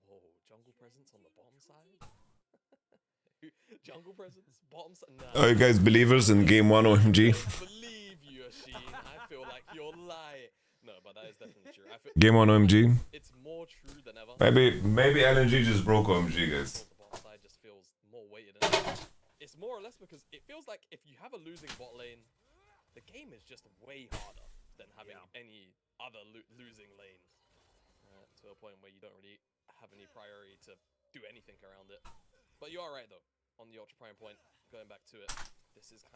Whoa, jungle presence on the bottom side? Jungle presence, bottom side? Nah. Are you guys believers in game 1 OMG? I believe you, Ashin. I feel like you're lying. No, but that is definitely true. I feel Game 1 OMG? it's more true than ever. Maybe LNG just broke OMG, guys. The bottom side just feels more weighted. And it's more or less because it feels like if you have a losing bot lane, the game is just way harder than having any other losing lane. To a point where you don't really have any priority to do anything around it. But you are right though, on the Ultra Prime point, going back to it, this is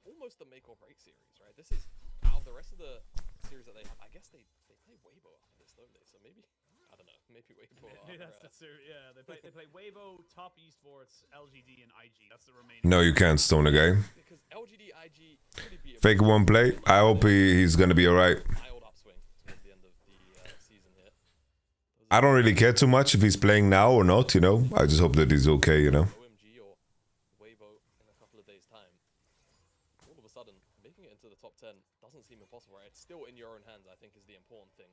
almost the make or break series, right? This is, out of the rest of the series that they have, I guess they play Weibo after this, don't they? So maybe, I don't know, maybe Weibo Yeah, they play Weibo, Top Esports, LGD, and IG. That's the remaining. No, you can't stone a guy. Because LGD, IG could be a Fake won't play. I hope he's gonna be alright. mild upswing towards the end of the season here. I don't really care too much if he's playing now or not, you know? I just hope that he's okay, you know? OMG or Weibo in a couple of days' time. All of a sudden, making it into the top 10 doesn't seem impossible, right? It's still in your own hands, I think, is the important thing.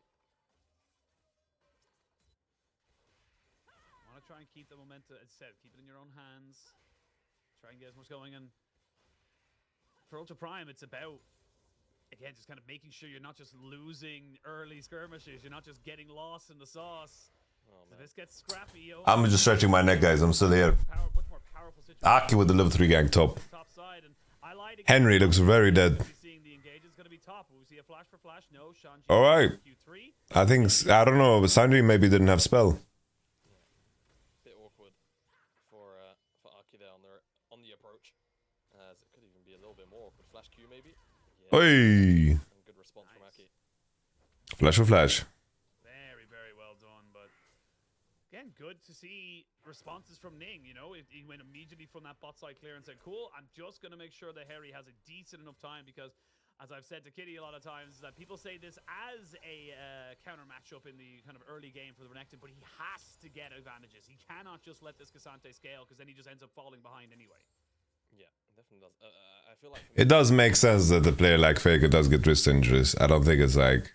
Want to try and keep the momentum, as I said, keep it in your own hands. Try and get as much going. And for Ultra Prime, it's about, again, just kind of making sure you're not just losing early skirmishes. You're not just getting lost in the sauce. If this gets scrappy, yo. I'm just stretching my neck, guys. I'm still here. Much more powerful situation. Aki with the level 3 gang top. Top side, and I lied again. Henry looks very dead. Seeing the engage is going to be top. Will we see a flash for flash? No. Shanji. Alright. Q3. I think, I don't know, but Sandri maybe didn't have spell. Bit awkward for Aki there on the approach, as it could even be a little bit more awkward. Flash Q maybe. Yeah. Oi! And good response from Aki. Flash for flash. Very, very well done. But again, good to see responses from Ning. You know, he went immediately from that bot side clear and said, "Cool, I'm just going to make sure that Harry has a decent enough time," because, as I've said to Kitty a lot of times, that people say this as a counter matchup in the kind of early game for the Renekton, but he has to get advantages. He cannot just let this Cassante scale, because then he just ends up falling behind anyway. Yeah, it definitely does. I feel like It does make sense that a player like Faker does get wrist injuries. I don't think it's like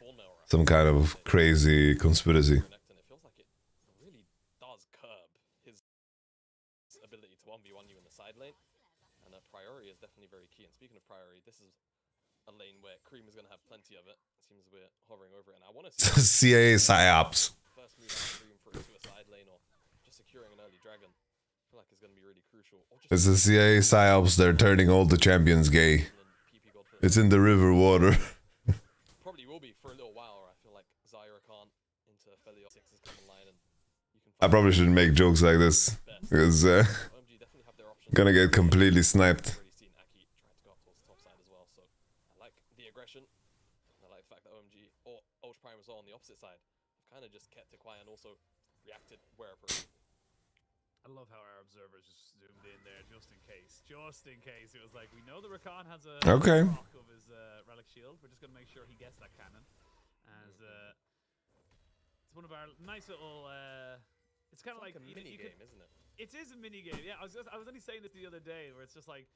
some kind of crazy conspiracy. Renekton, it feels like it really does curb his ability to 1v1 you in the side lane, and priority is definitely very key. And speaking of priority, this is a lane where Cream is going to have plenty of it. It seems we're hovering over it, and I want to see CIA psyops. first move out Cream through to a side lane, or just securing an early dragon. I feel like it's going to be really crucial. Or just It's the CIA psyops. They're turning all the champions gay. PP Godfrey. It's in the river water. Probably will be for a little while. Or I feel like Zyra Khan into Felios 6 is coming line, and you can. I probably shouldn't make jokes like this because OMG definitely have their options. gonna get completely sniped. Already seen Aki try to go up towards the top side as well, so I like the aggression. And I like the fact that OMG or Ultra Prime as well on the opposite side have kind of just kept it quiet and also reacted where appropriate. I love how our observers just zoomed in there just in case. Just in case. It was like, we know the Rakan has a Okay. rock of his relic shield. We're just going to make sure he gets that cannon. As it's one of our nice little... it's kind of like a mini game, isn't it? It is a mini game. Yeah, I was only saying this the other day, where it's just like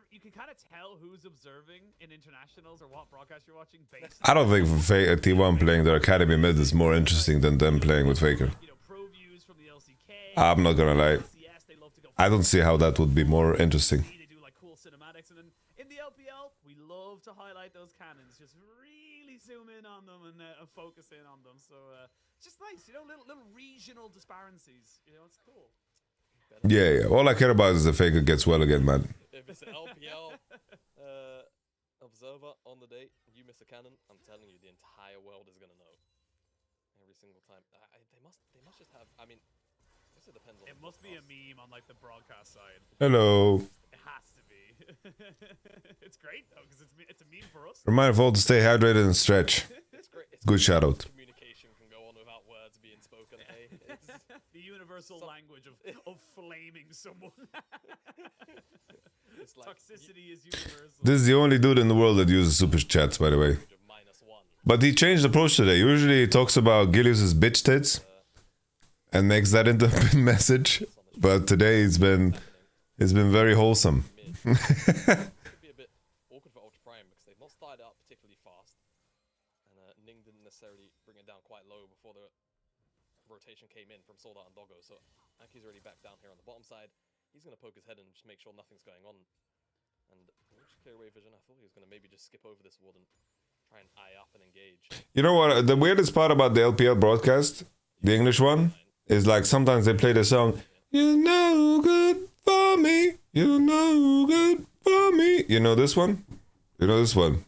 you can kind of tell who's observing in internationals or what broadcast you're watching based. I don't think T1 playing their academy mid is more interesting than them playing with Faker. You know, pro views from the LCK I'm not gonna lie. CS, they love to go. I don't see how that would be more interesting. They do like cool cinematics, and then in the LPL, we love to highlight those cannons. Just really zoom in on them and focus in on them. So it's just nice, you know, little regional disparities. You know, it's cool. Yeah. All I care about is the Faker gets well again, man. If it's an LPL observer on the day, you miss a cannon, I'm telling you, the entire world is gonna know. Every single time. They must just have. I mean, I guess it depends on. It must be a meme on like the broadcast side. Hello. It has to be. It's great though, because it's a meme for us. Remind all to stay hydrated and stretch. It's great. Good shout out. Communication can go on without words being spoken. Hey, The universal language of flaming someone. it's like Toxicity is universal. This is the only dude in the world that uses super chats, by the way. -1. But he changed the approach today. Usually he talks about Gilius's bitch tits and makes that into a message. But today it's been very wholesome. Could be a bit awkward for Ultra Prime because they've not started out particularly fast, and Ning didn't necessarily bring it down quite low before the rotation came in from Sword Art and Doggo. So Aki's already back down here on the bottom side. He's gonna poke his head and just make sure nothing's going on. And just clear away vision. I thought he was gonna maybe just skip over this ward and try and eye up and engage. You know what? The weirdest part about the LPL broadcast, the English one, is like sometimes they play the song, "You're no good for me, you're no good for me." You know this one? You know this one?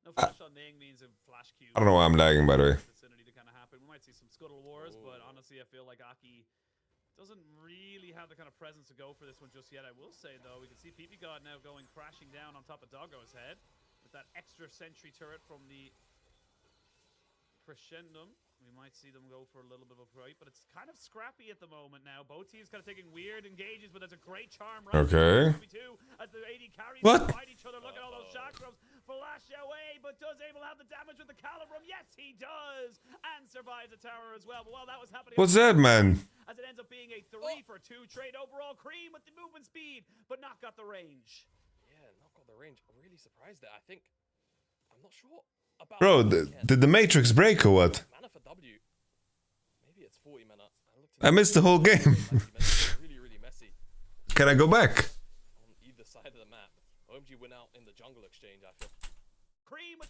No flash on Ning means a flash cube. I don't know why I'm lagging, by the way. Vicinity to kind of happen. We might see some Scuttle Wars, but honestly, I feel like Aki doesn't really have the kind of presence to go for this one just yet. I will say, though, we can see PP God now going crashing down on top of Doggo's head with that extra sentry turret from the Crescendum. We might see them go for a little bit of a fight, but it's kind of scrappy at the moment now. Both teams kind of taking weird engages, but there's a great charm right Okay. as the AD carries What? fight each other. Look at all those chakrams. Flash away, but does able to have the damage with the Calibrum. Yes, he does, and survives a tower as well. But while that was happening, What's that, man? as it ends up being a 3-for-2 trade overall, Cream with the movement speed, but not got the range. Yeah, not got the range. I'm really surprised there. I think I'm not sure about. Bro, did the Matrix break or what? Mana for W. Maybe it's 40 mana. I missed the whole game. really messy Can I go back? on either side of the map. OMG went out in the jungle exchange. I feel. Cream with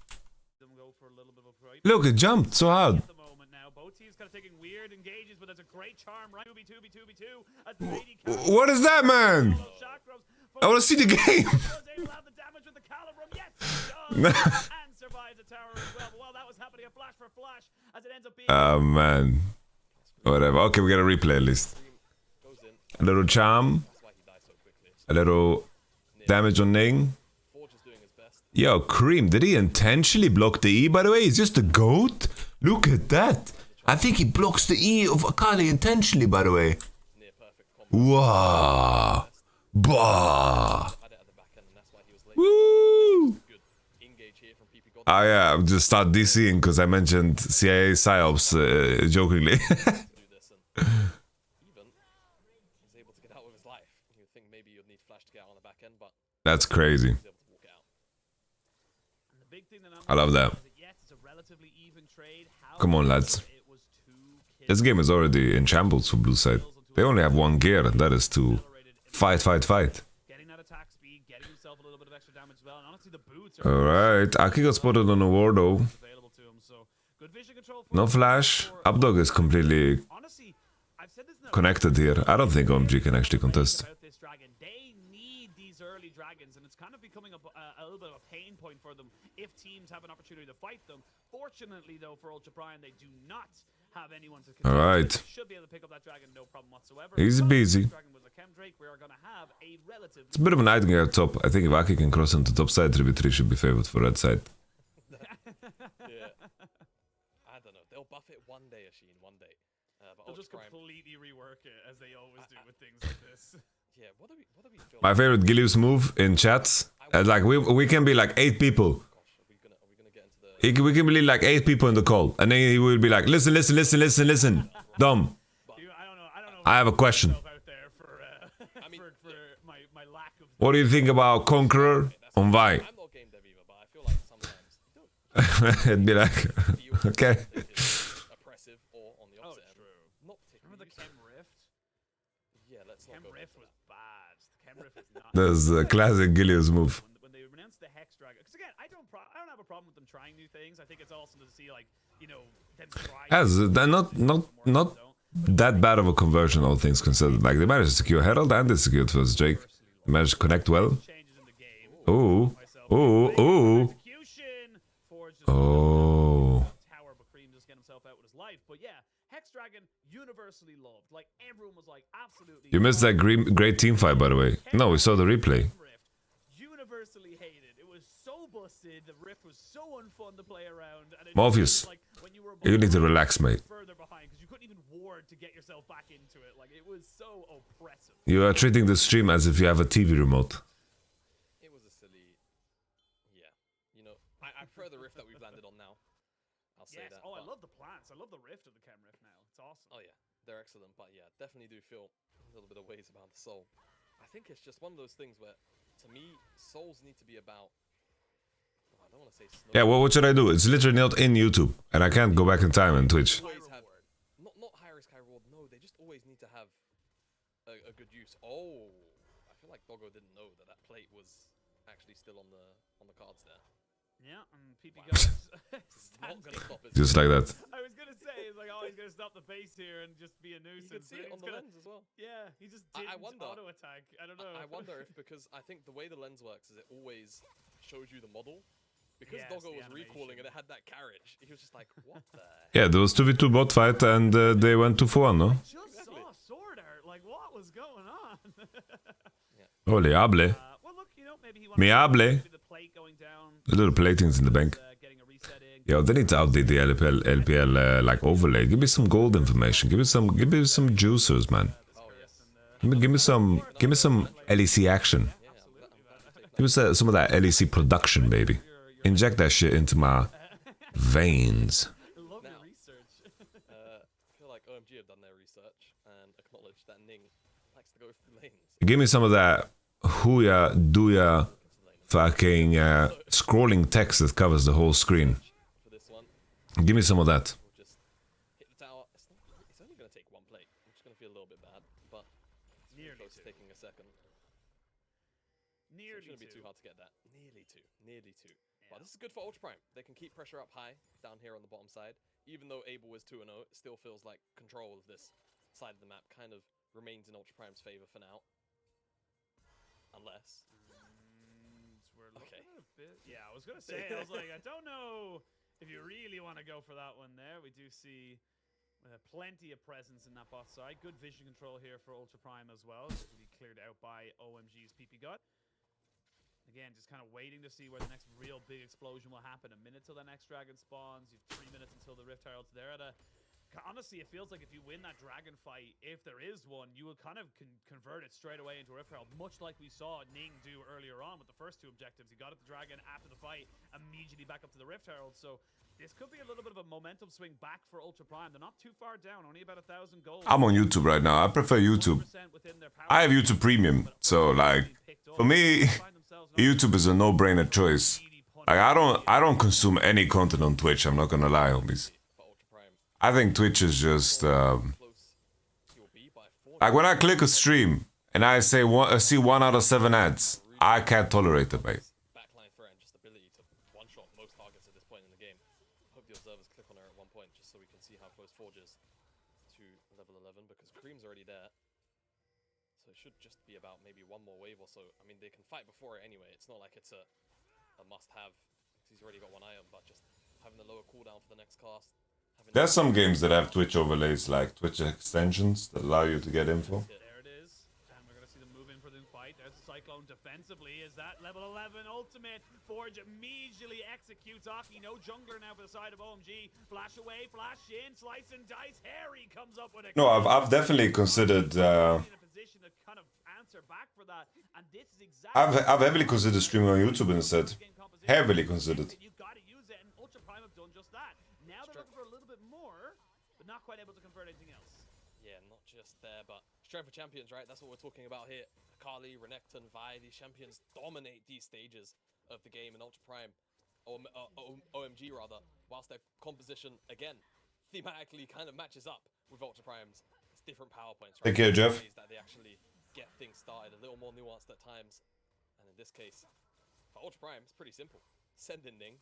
them go for a little bit of a fight. Look, it jumped so hard. At the moment now, both teams kind of taking weird engages, but there's a great charm right. 2v2 as the AD carries What is that, man? all those chakrams. I want to see the game. Was able to have the damage with the Calibrum. Yes, he does, and survives the tower as well. But while that was happening, a flash for flash as it ends up being. Oh, man. Whatever. Okay, we got a replay at least. Goes in. A little charm. That's why he died so quickly. A little damage on Ning. Forge is doing his best. Yo, Cream, did he intentionally block the E, by the way? He's just a goat? Look at that. I think he blocks the E of Akali intentionally, by the way. Near perfect combo. Wow. Bah. Had it at the back end, and that's why he was late. Woo. Good engage here from PP God. Oh, yeah, I'm just start DCing because I mentioned CIA PsyOps jokingly. Do this, and even he's able to get out with his life. You would think maybe you'd need flash to get out on the back end, but That's crazy. he's able to walk out. And the big thing that I love that. is that yes, it's a relatively even trade. Come on, lads. It was 2 kills. This game is already in shambles for Blue Side. They only have one gear, and that is to fight. Getting that attack speed, getting himself a little bit of extra damage as well. And honestly, the boots are Alright, Aki got spotted on a ward though. available to him. So good vision control. For No him. flash. Updog is completely Honestly, I've said this now. connected here. I don't think OMG can actually contest. About this dragon. They need these early dragons, and it's kind of becoming a little bit of a pain point for them if teams have an opportunity to fight them. Fortunately, though, for Ultra Brian, they do not have anyone to contest. Alright. They should be able to pick up that dragon, no problem whatsoever. Easy But peasy. this dragon with the Chemdrake, we are going to have a relative. It's a bit of a nightmare at top. I think if Aki can cross into top side, 3v3 should be favored for red side. Yeah. I don't know. They'll buff it one day, Ashin, one day. But They'll Ultra just Prime. completely rework it as they always do with things like this. Yeah. What do we feel? My favorite Gilius move in chats. Like we can be like 8 people. Gosh, are we gonna get into the? We can be like 8 people in the call, and then he will be like, listen. Dom, Dude, I don't know. I have a question. Out there for, for my lack of. What do you think about Conqueror on Vi? I'm not game dev either, but I feel like sometimes. It'd be like, okay. Oppressive or on the opposite end. Not Remember the Chem Rift? Yeah, let's not Chem go back Rift to was that. bad. The Chem Rift was not. That's a classic Gilius move. When they announced the Hex Dragon, because again, I don't have a problem with them trying new things. I think it's awesome to see, like, you know, them try. As they're not that bad of a conversion, all things considered. Like they managed to secure Herald and they secured first Drake. They managed to connect well. Ooh, ooh, ooh. Oh. Tower, but Cream just get himself out with his life. But yeah, Hex Dragon universally loved. Like everyone was like, absolutely. You missed that great team fight, by the way. No, we saw the replay. Universally hated. It was so busted. The Rift was so unfun to play around. And Morpheus, like when you were you need to relax, mate. further behind because you couldn't even ward to get yourself back into it. Like it was so oppressive. You are treating the stream as if you have a TV remote. It was a silly. Yeah. You know, I prefer the rift that we've landed on now. I'll say that. Oh, I but- love the plants. I love the Rift of the Chem Rift now. It's awesome. Oh yeah, they're excellent. But yeah, definitely do feel a little bit of ways about the soul. I think it's just one of those things where, to me, souls need to be about. Oh, I don't want to say. Yeah, well, what should I do? It's literally not in YouTube, and I can't go back in time on Twitch. Always have, not high risk, high reward. No, they just always need to have a good use. Oh, I feel like Doggo didn't know that that plate was actually still on the cards there. Yeah, and PP guys Not gonna stop it. Just like that. I was gonna say, it's like, oh, he's gonna stop the base here and just be a You nuisance. can see it on He's the gonna- lens as well. Yeah, he just I didn't wonder- auto attack. I don't know. I wonder if because I think the way the lens works is it always shows you the model. Because Yes, Doggo the was recalling and it animation. had that carriage, he was just like, what the heck? Yeah, there was 2v2 bot fight, and they went 2 for 1, no? Just saw sword art. Like, what was going on? Oh, diable. Well, look, you know, maybe he Miable. the plate going down. The little platings in the bank. Getting a reset in. Yo, they need to update the LPL like overlay. Give me some gold information. Give me some juicers, man. Give me some LEC action. Give me some of that LEC production, baby. Inject that shit into my veins. Love your research. I feel like OMG have done their research and acknowledged that Ning likes to go through lanes. Give me some of that hooya dooya fucking scrolling text that covers the whole screen. For this one, Give me some of that. we'll just hit the tower. It's only going to take one plate, which is going to feel a little bit bad, but it's really Nearly close to two. taking a second. So it Nearly shouldn't be too hard to get that. Nearly two. Nearly two. But this is good for Ultra Prime. They can keep pressure up high down here on the bottom side. Even though Abel is 2-0, it still feels like control of this side of the map kind of remains in Ultra Prime's favor for now. Unless. We're looking Okay. at a bit. Yeah, I was gonna say. I was like, I don't know if you really want to go for that one there. We do see plenty of presence in that bot side. Good vision control here for Ultra Prime as well. This will be cleared out by OMG's PP God. Again, just kind of waiting to see where the next real big explosion will happen. A minute till the next dragon spawns. You have 3 minutes until the Rift Herald's there. Honestly, it feels like if you win that dragon fight, if there is one, you will kind of convert it straight away into a Rift Herald, much like we saw Ning do earlier on with the first 2 objectives. He got at the dragon after the fight, immediately back up to the Rift Herald. So this could be a little bit of a momentum swing back for Ultra Prime. They're not too far down, only about 1,000 gold. I'm on YouTube right now. I prefer YouTube. I have YouTube Premium, so like for me, YouTube is a no-brainer choice. Like I don't consume any content on Twitch. I'm not gonna lie, homies. I think Twitch is just like when I click a stream and I see 1 out of 7 ads, I can't tolerate it, mate. Backline threat and just ability to one-shot most targets at this point in the game. Hope the observers click on her at one point just so we can see how close Forge is to level 11 because Cream's already there. So it should just be about maybe one more wave or so. I mean, they can fight before it anyway. It's not like it's a must-have. He's already got 1 item, but just having the lower cooldown for the next cast. There's some games that have Twitch overlays, like Twitch extensions, that allow you to get info. There it is. And we're going to see them move in for the fight. There's the Cyclone defensively. Is that level 11 ultimate? Forge immediately executes Aki. No jungler now for the side of OMG. Flash away, flash in, slice and dice. Harry comes up with a... No, I've definitely considered. in a position to kind of answer back for that. And this is exactly... I've heavily considered streaming on YouTube instead. Heavily considered. You got to use it, and Ultra Prime have done just that. Now they're looking for a little bit more, but not quite able to convert anything else. Yeah, not just there, but strength of champions, right? That's what we're talking about here. Akali, Renekton, Vi, these champions dominate these stages of the game in Ultra Prime. OMG rather, whilst their composition again thematically kind of matches up with Ultra Prime's. It's different power points. Right? Take care, Jeff. Ways that they actually get things started a little more nuanced at times, and in this case, for Ultra Prime, it's pretty simple. Send in Ning,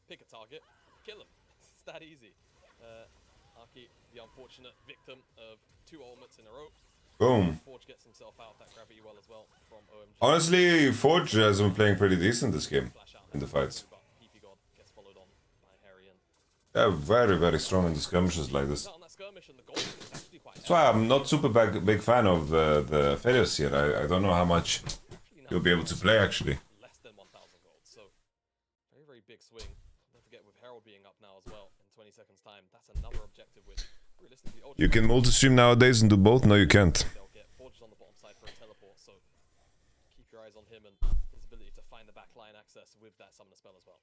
pick a target, kill him. It's that easy. Aki, the unfortunate victim of 2 ultimates in a row. Boom. Forge gets himself out of that gravity well as well from OMG. Honestly, Forge has been playing pretty decent this game in the fights. They're very, very strong in the skirmishes like this. That's why I'm not super big fan of the Felios here. I don't know how much you'll be able to play actually. Less than 1,000 gold, so very, very big swing. Don't forget with Herald being up now as well in 20 seconds time, that's another objective with realistically. You can multi-stream nowadays and do both? No, you can't. They'll get Forges on the bottom side for a teleport, so keep your eyes on him and his ability to find the backline access with that summoner spell as well.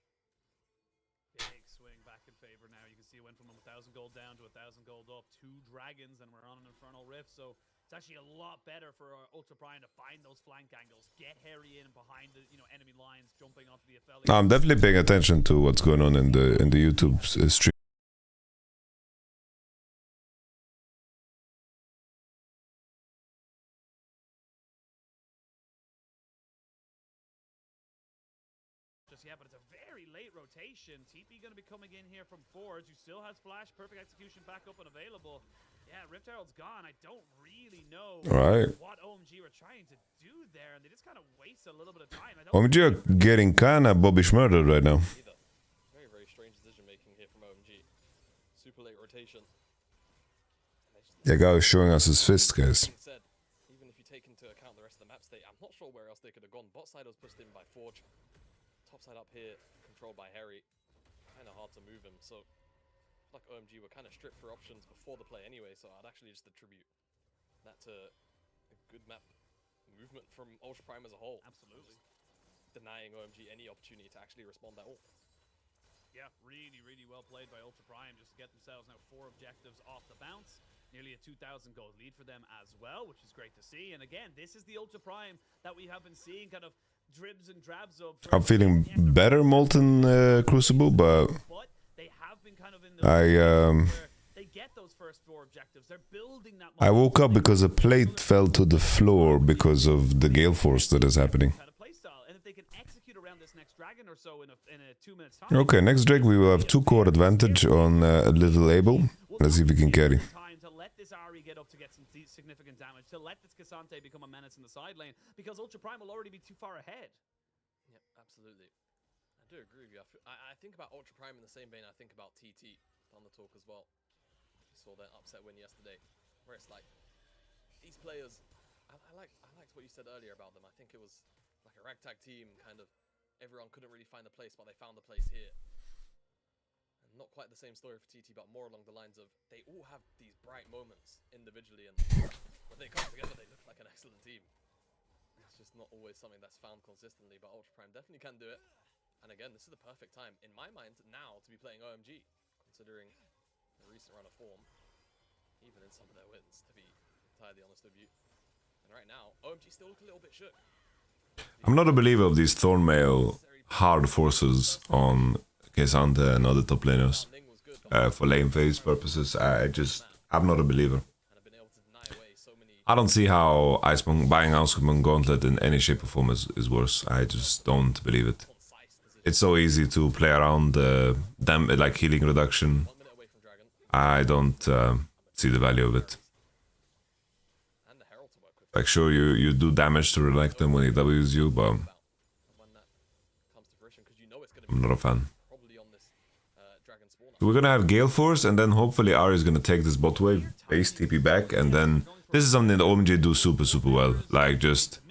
Big swing back in favor now. You can see it went from 1,000 gold down to 1,000 gold up. 2 dragons, and we're on an Infernal Rift, so it's actually a lot better for Ultra Prime to find those flank angles, get Harry in behind the enemy lines, jumping onto the affiliate. I'm definitely paying attention to what's going on in the YouTube stream. Yeah, but it's a very late rotation. TP going to be coming in here from Forge, who still has flash, perfect execution back up and available. Yeah, Rift Herald's gone. I don't really know what OMG were trying to do there, and they just kind of waste a little bit of time. OMG are getting kinda Bobbish murdered right now. Very, very strange decision making here from OMG. Super late rotation. The guy was showing us his fist, guys. Said, even if you take into account the rest of the map state, I'm not sure where else they could have gone. Bot side was pushed in by Forge. Top side up here, controlled by Harry. Kind of hard to move him, so like OMG were kind of stripped for options before the play anyway, so I'd actually just attribute that to a good map movement from Ultra Prime as a whole. Absolutely. Just denying OMG any opportunity to actually respond at all. Yeah, really, really well played by Ultra Prime just to get themselves now 4 objectives off the bounce. Nearly a 2,000 gold lead for them as well, which is great to see. And again, this is the Ultra Prime that we have been seeing kind of dribs and drabs of. I'm feeling better, Molten Crucible, but they have been kind of in they get those first 4 objectives. They're building that. I woke up because a plate fell to the floor because of the gale force that is happening. And if they can execute around this next dragon or so in a 2 minutes time. Okay, next Drake we will have 2 core advantage on a little Able. Let's see if we can carry. To let this Ari get up to get some significant damage, to let this Cassante become a menace in the side lane, because Ultra Prime will already be too far ahead. Yep, absolutely. I do agree with you. I think about Ultra Prime in the same vein I think about TT on the talk as well. We saw that upset win yesterday, where it's like these players. I liked what you said earlier about them. I think it was like a ragtag team, kind of. Everyone couldn't really find the place, but they found the place here. Not quite the same story for TT, but more along the lines of they all have these bright moments individually, and when they come together, they look like an excellent team. It's just not always something that's found consistently, but Ultra Prime definitely can do it. And again, this is the perfect time, in my mind, now to be playing OMG, considering the recent run of form, even in some of their wins, to be entirely honest with you. And right now, OMG still look a little bit shook. I'm not a believer of these Thornmail hard forces on Cassante and other top laners for lane phase purposes. I'm not a believer. I don't see how buying Icemoon Gauntlet in any shape or form is worse. I just don't believe it. It's so easy to play around like healing reduction. I don't see the value of it. Like sure, you do damage to relect them when he W's you, but I'm not a fan. So we're gonna have Gale Force, and then hopefully Ari is gonna take this bot wave, base TP back, and then this is something that OMG do super well. Like just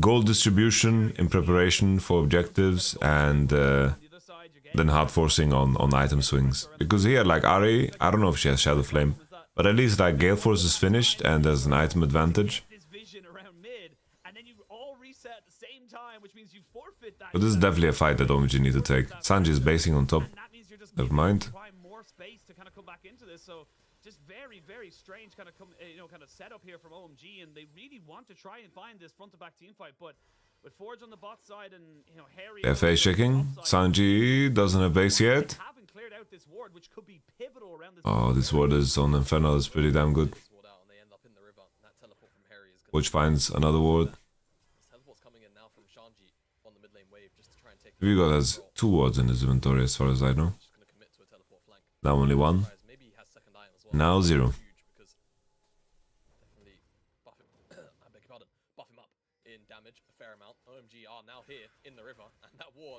gold distribution in preparation for objectives, and then hard forcing on item swings. Because here, like Ari, I don't know if she has Shadow Flame, but at least like Gale Force is finished and there's an item advantage. But this is definitely a fight that OMG need to take. Sanji is basing on top. Never mind. More space to kind of come back into this, so just very strange kind of setup here from OMG, and they really want to try and find this front to back team fight, but with Forge on the bot side and Harry. FA checking. Sanji doesn't have base yet. Haven't cleared out this ward, which could be pivotal around this. Oh, this ward is on Inferno is pretty damn good. Which finds another ward. Vigo has 2 wards in his inventory as far as I know. Now only 1. Now 0.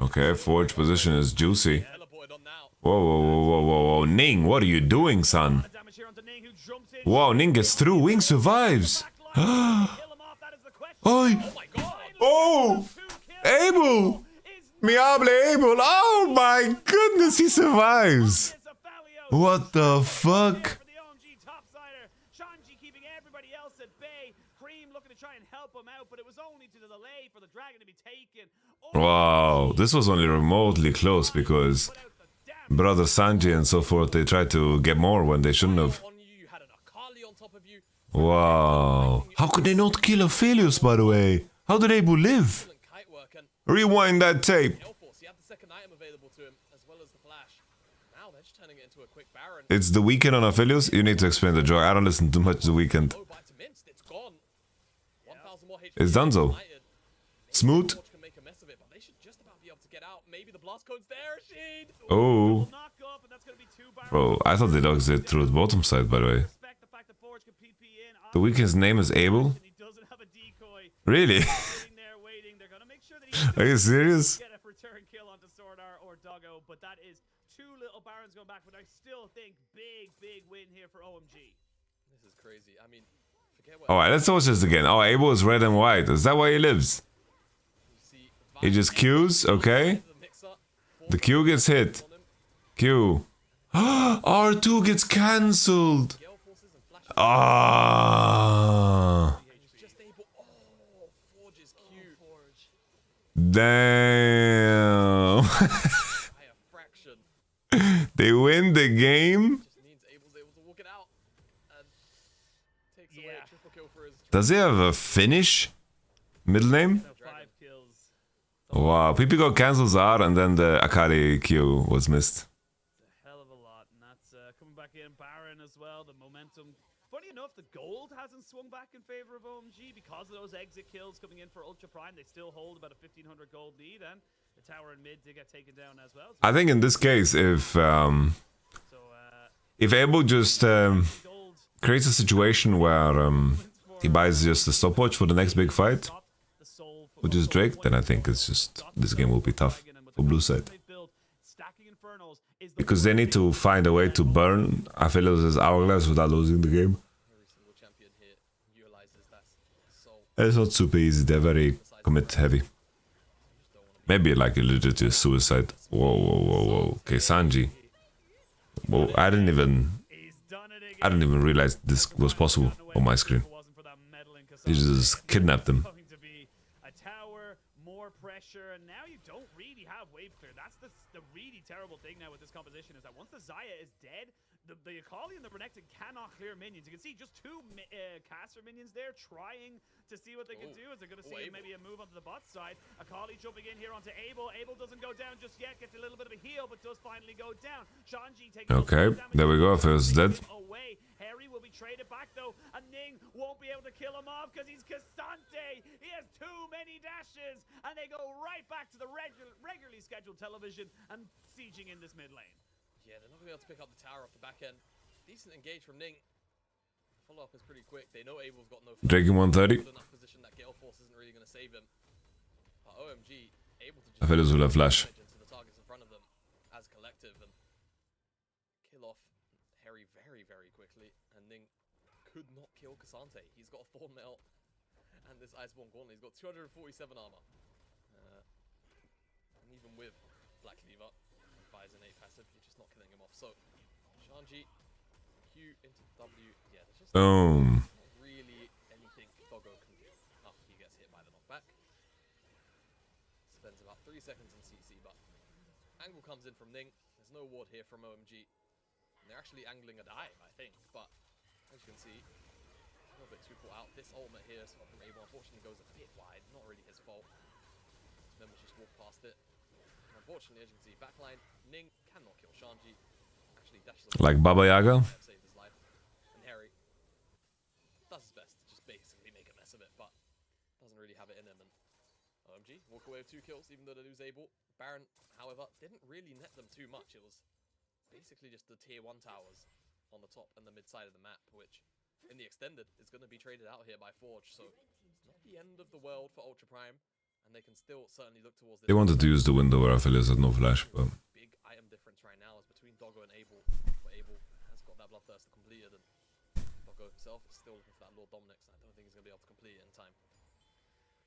Okay, Forge position is juicy. Whoa, whoa, whoa, whoa, whoa, whoa. Ning, what are you doing, son? Wow, Ning gets through. Wing survives. Oi! Oh! Abel! Miable Abel! Oh my goodness, he survives! What the fuck? Wow, this was only remotely close because Brother Sanji and so forth, they tried to get more when they shouldn't have. Wow. How could they not kill Aphelios, by the way? How did Abel live? Rewind that tape. It's the weekend on Aphelios? You need to explain the joy. I don't listen too much the weekend. It's donezo. Smooth. Oh. Bro, I thought they exit through the bottom side, by the way. The weekend's name is Abel? Really? Are you serious? But that is 2 little Barons going back, but I still think big win here for OMG. This is crazy. I mean, forget what. Alright, let's watch this again. Oh, Abel is red and white. Is that why he lives? He just Qs, okay. The Q gets hit. Q. R2 gets cancelled. Ah. Damn. They win the game. Does he have a finish? Middle name? Wow, PP got cancels R and then the Akali Q was missed. Hell of a lot, and that's coming back in. Baron as well, the momentum. Funny enough, the gold hasn't swung back in favor of OMG because of those exit kills coming in for Ultra Prime. They still hold about a 1500 gold lead, and the tower and mid did get taken down as well. So I think in this case, if Abel just creates a situation where he buys just a stopwatch for the next big fight, which is Drake, then I think it's just this game will be tough for blue side. Because they need to find a way to burn Aphelios' hourglass without losing the game. It's not super easy, they're very commit heavy. Maybe like a legit suicide. Whoa, whoa, whoa, whoa. Okay, Sanji. Whoa, I didn't even realize this was possible on my screen. He just kidnapped them. Pressure, and now you don't really have wave clear. That's the really terrible thing now with this composition, is that once the Xayah is dead, the Akali and the Renekton cannot clear minions. You can see just 2 caster minions there trying to see what they can do. As they're going to see maybe a move onto the bot side. Akali jumping in here onto Abel. Abel doesn't go down just yet, gets a little bit of a heal, but does finally go down. Shanji takes okay, there we go. First dead. Away. Harry will be traded back though, and Ning won't be able to kill him off because he's Cassante. He has too many dashes, and they go right back to the regularly scheduled television and sieging in this mid lane. Yeah, they're not going to be able to pick up the tower off the back end. Decent engage from Ning. Follow-up is pretty quick. They know Abel's got no... Draking 130. ...enough position that Gale Force isn't really going to save him. But OMG, able to just... Aphelios will have flash. ...to the targets in front of them as collective and kill off Harry very, very quickly. And Ning could not kill Cassante. He's got a Thorn Mail and this Iceborne Gauntlet. He's got 247 armor. And even with Black Cleaver, fires an 8 passive, you're just not killing him off. So, Shanji, Q into W. Yeah, there's just not really anything Doggo can do after he gets hit by the knockback. Spends about 3 seconds in CC, but angle comes in from Ning. There's no ward here from OMG. And they're actually angling a dive, I think. But, as you can see, a little bit too caught out. This ultimate here from Abel unfortunately goes a bit wide. Not really his fault. members just walk past it. And unfortunately, as you can see, backline, Ning cannot kill Shanji. Actually, dashes away. Like Baba Yaga. Saved his life. And Harry does his best to just basically make a mess of it, but doesn't really have it in him. And OMG walk away with 2 kills, even though they lose Abel. Baron, however, didn't really net them too much. It was basically just the tier 1 towers on the top and the mid side of the map, which in the extended is going to be traded out here by Forge. So it's not the end of the world for Ultra Prime, and they can still certainly look towards this. They wanted to use the window where Aphelios had no flash, but Big item difference right now is between Doggo and Abel, where Abel has got that Bloodthirster completed, and Doggo himself is still looking for that Lord Dominix. I don't think he's going to be able to complete it in time.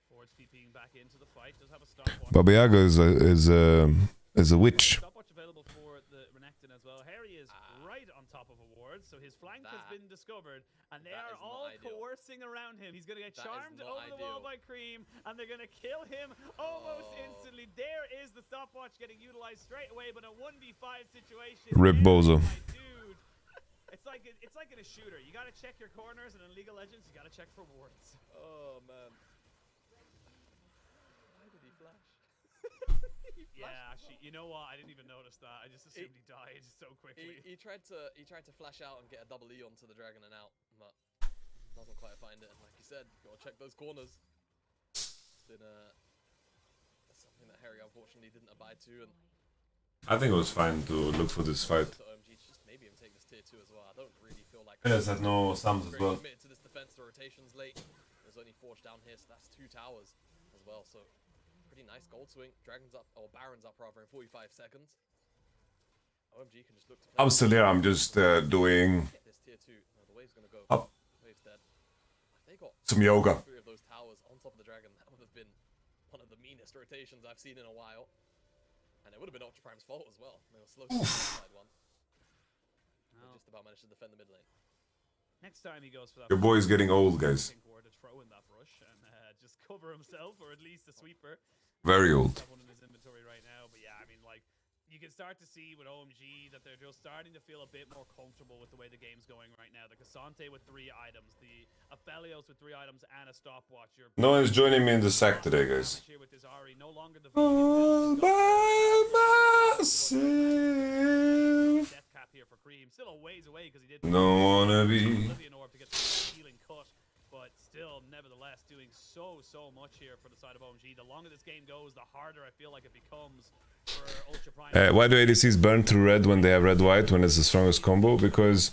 Forge TPing back into the fight. Does have a stopwatch. Baba Yaga is a witch. Stopwatch available for the Renekton as well. Harry is right on top of awards, so his flank has been discovered, and they are all coercing around him. He's going to get charmed over the wall by Cream, and they're going to kill him almost instantly. There is the stopwatch getting utilized straight away, but a 1v5 situation. Rip Bozo. Dude, it's like in a shooter. You got to check your corners, and in League of Legends, you got to check for wards. Oh man. Yeah, actually, you know what? I didn't even notice that. I just assumed he died so quickly. He tried to flash out and get a double E onto the dragon and out, but doesn't quite find it. And like you said, gotta check those corners. It's been something that Harry unfortunately didn't abide to, and I think it was fine to look for this fight. so OMG just maybe even take this tier 2 as well. I don't really feel like Yes, had no sums as well. committed to this defense. The rotations late. There's only Forge down here, so that's 2 towers as well. So pretty nice gold swing. Dragon's up, or Baron's up rather, in 45 seconds. OMG can just look to play. I'm still here. I'm just doing Get this tier 2. No, the wave's gonna go. Up. Wave's dead. If they got some yoga. 3 of those towers on top of the dragon, that would have been one of the meanest rotations I've seen in a while. And it would have been Ultra Prime's fault as well. They were slow to the side one. They just about managed to defend the mid lane. Next time he goes for that. Your boy's getting old, guys. To throw in that rush and just cover himself, or at least a sweeper. Very old. Have one in his inventory right now, but yeah, I mean, like, you can start to see with OMG that they're just starting to feel a bit more comfortable with the way the game's going right now. The Cassante with 3 items, the Aphelios with 3 items, and a stopwatch. No one's joining me in the sack today, guys. Here with this Ari, no longer the All by myself. death cap here for Cream. Still a ways away because he did. Don't wanna be. Oblivion Orb to get the healing cut, but still, nevertheless, doing so much here for the side of OMG. The longer this game goes, the harder I feel like it becomes for Ultra Prime. Why do ADCs burn through red when they have red-white when it's the strongest combo? Because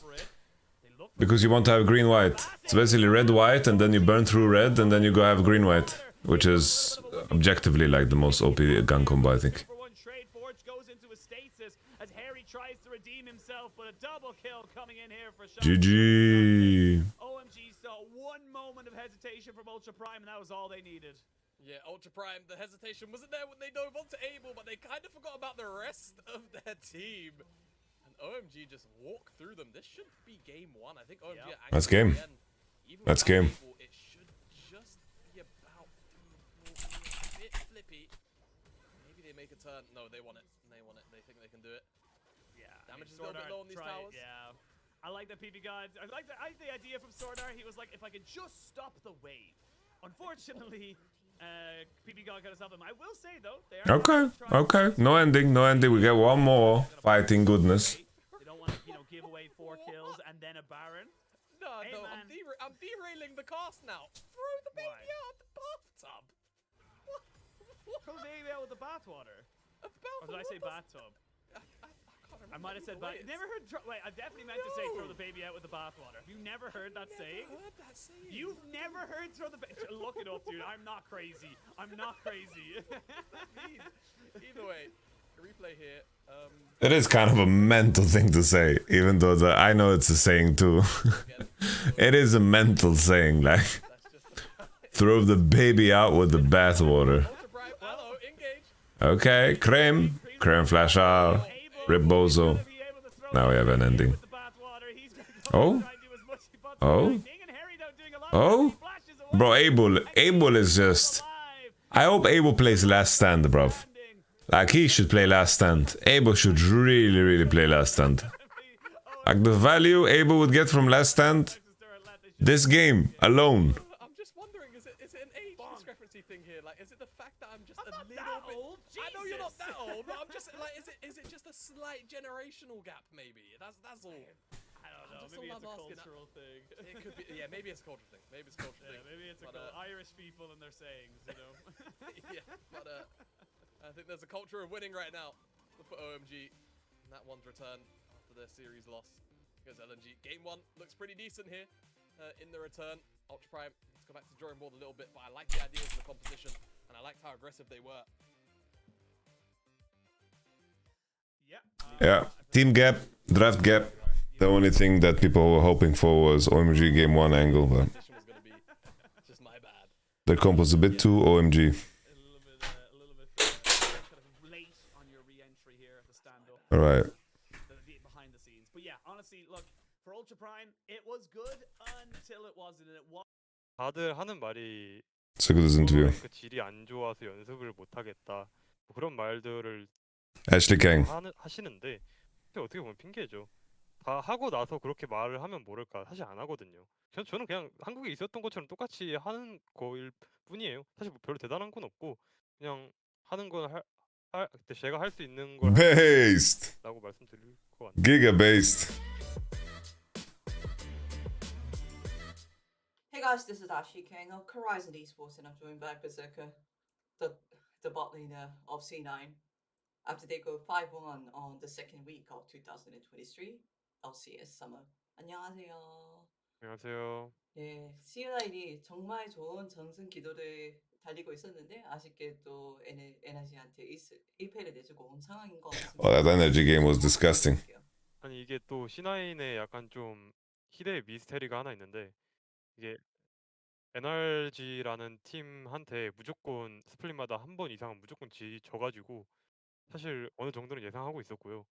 you want to have green-white. It's basically red-white, and then you burn through red, and then you go have green-white, which is objectively like the most OP gun combo, I think. For one trade, Forge goes into a stasis as Harry tries to redeem himself, but a double kill coming in here for GG. OMG saw 1 moment of hesitation from Ultra Prime, and that was all they needed. Yeah, Ultra Prime, the hesitation wasn't there when they dove onto Abel, but they kind of forgot about the rest of their team. And OMG just walk through them. This should be game 1. I think OMG are angry That's game. again. Even That's without game. Abel, it should just be about doable, a bit flippy. Maybe they make a turn. No, they want it. They want it. They think they can do it. Yeah. Damage is still a bit low on these towers. Yeah. I like that PB God. I like the idea from Swordar. He was like, if I could just stop the wave. Unfortunately, PB God got us up them. I will say though, they are Okay. No ending. We get one more fighting goodness. They don't want to, give away 4 kills and then a Baron. No, Hey, no, man. I'm derailing the cast now. Throw the baby Why? out the bathtub. What? Throw the baby out with the bathwater. A Or did I say bathtub? I might have said bath. Never heard. Wait, I definitely meant to say throw the baby out with the bathwater. Have you never heard that saying? Heard that saying. You've never heard throw the baby. Look it up, dude. I'm not crazy. I'm not crazy. Either way, replay here. It is kind of a mental thing to say, even though I know it's a saying too. It is a mental saying, like throw the baby out with the bathwater. Hello, engage. Okay, Creme flash out, Rip Bozo. Now we have an ending. Oh, bro, Abel is just. I hope Abel plays last stand, bruv. Like, he should play last stand. Abel should really play last stand. Like, the value Abel would get from last stand, this game alone. I'm just wondering, is it an age discrepancy thing here? Like, is it the fact that I'm just a not little that bit. old. I know you're not that Jesus. old, but I'm just like, is it just a slight generational gap? Maybe that's all. I don't know. Just Maybe all it's a I'm asking. cultural thing. It could be. Yeah, maybe it's a cultural thing. Maybe it's a cultural Yeah, thing. maybe it's But, Irish people and their sayings, you know. yeah, but I think there's a culture of winning right now for OMG. And that one's return after their series loss against LNG. Game 1 looks pretty decent here in the return. Ultra Prime, let's go back to the drawing board a little bit, but I like the ideas of the composition, and I liked how aggressive they were. Yeah. Yeah, team gap, draft gap. The only thing that people were hoping for was OMG game 1 angle, but Competition was going to be just my bad. the comp was a bit too OMG. A little bit kind of late on your re-entry here at the stand-up. Alright. Behind the scenes. But yeah, honestly, look, for Ultra Prime, it was good until it wasn't, and it was. 다들 하는 말이 It's a good interview. 그 질이 안 좋아서 연습을 못 하겠다. 뭐 그런 말들을 Ashley Kang. 하시는데 어떻게 보면 핑계죠. 다 하고 나서 그렇게 말을 하면 모를까. 사실 안 하거든요. 저는 그냥 한국에 있었던 것처럼 똑같이 하는 거일 뿐이에요. 사실 뭐 별로 대단한 건 없고 그냥 하는 건 제가 할 수 있는 걸 Based. 라고 말씀드릴 것 같아요. Giga based. Hey guys, this is Ashley King of Horizon Esports, and I'm joined by Berserker, the bot leader of C9. After they go 5-1 on the second week of 2023 LCS Summer. 안녕하세요. 안녕하세요. 네, C9이 정말 좋은 전승 기도를 달리고 있었는데 아쉽게 또 에너지한테 1패를 내주고 온 상황인 것 같습니다. Oh, that energy game was disgusting. 아니 이게 또 C9에 약간 좀 희대의 미스테리가 하나 있는데 이게 NRG라는 팀한테 무조건 스플릿마다 한 번 이상은 무조건 져가지고 사실 어느 정도는 예상하고 있었고요.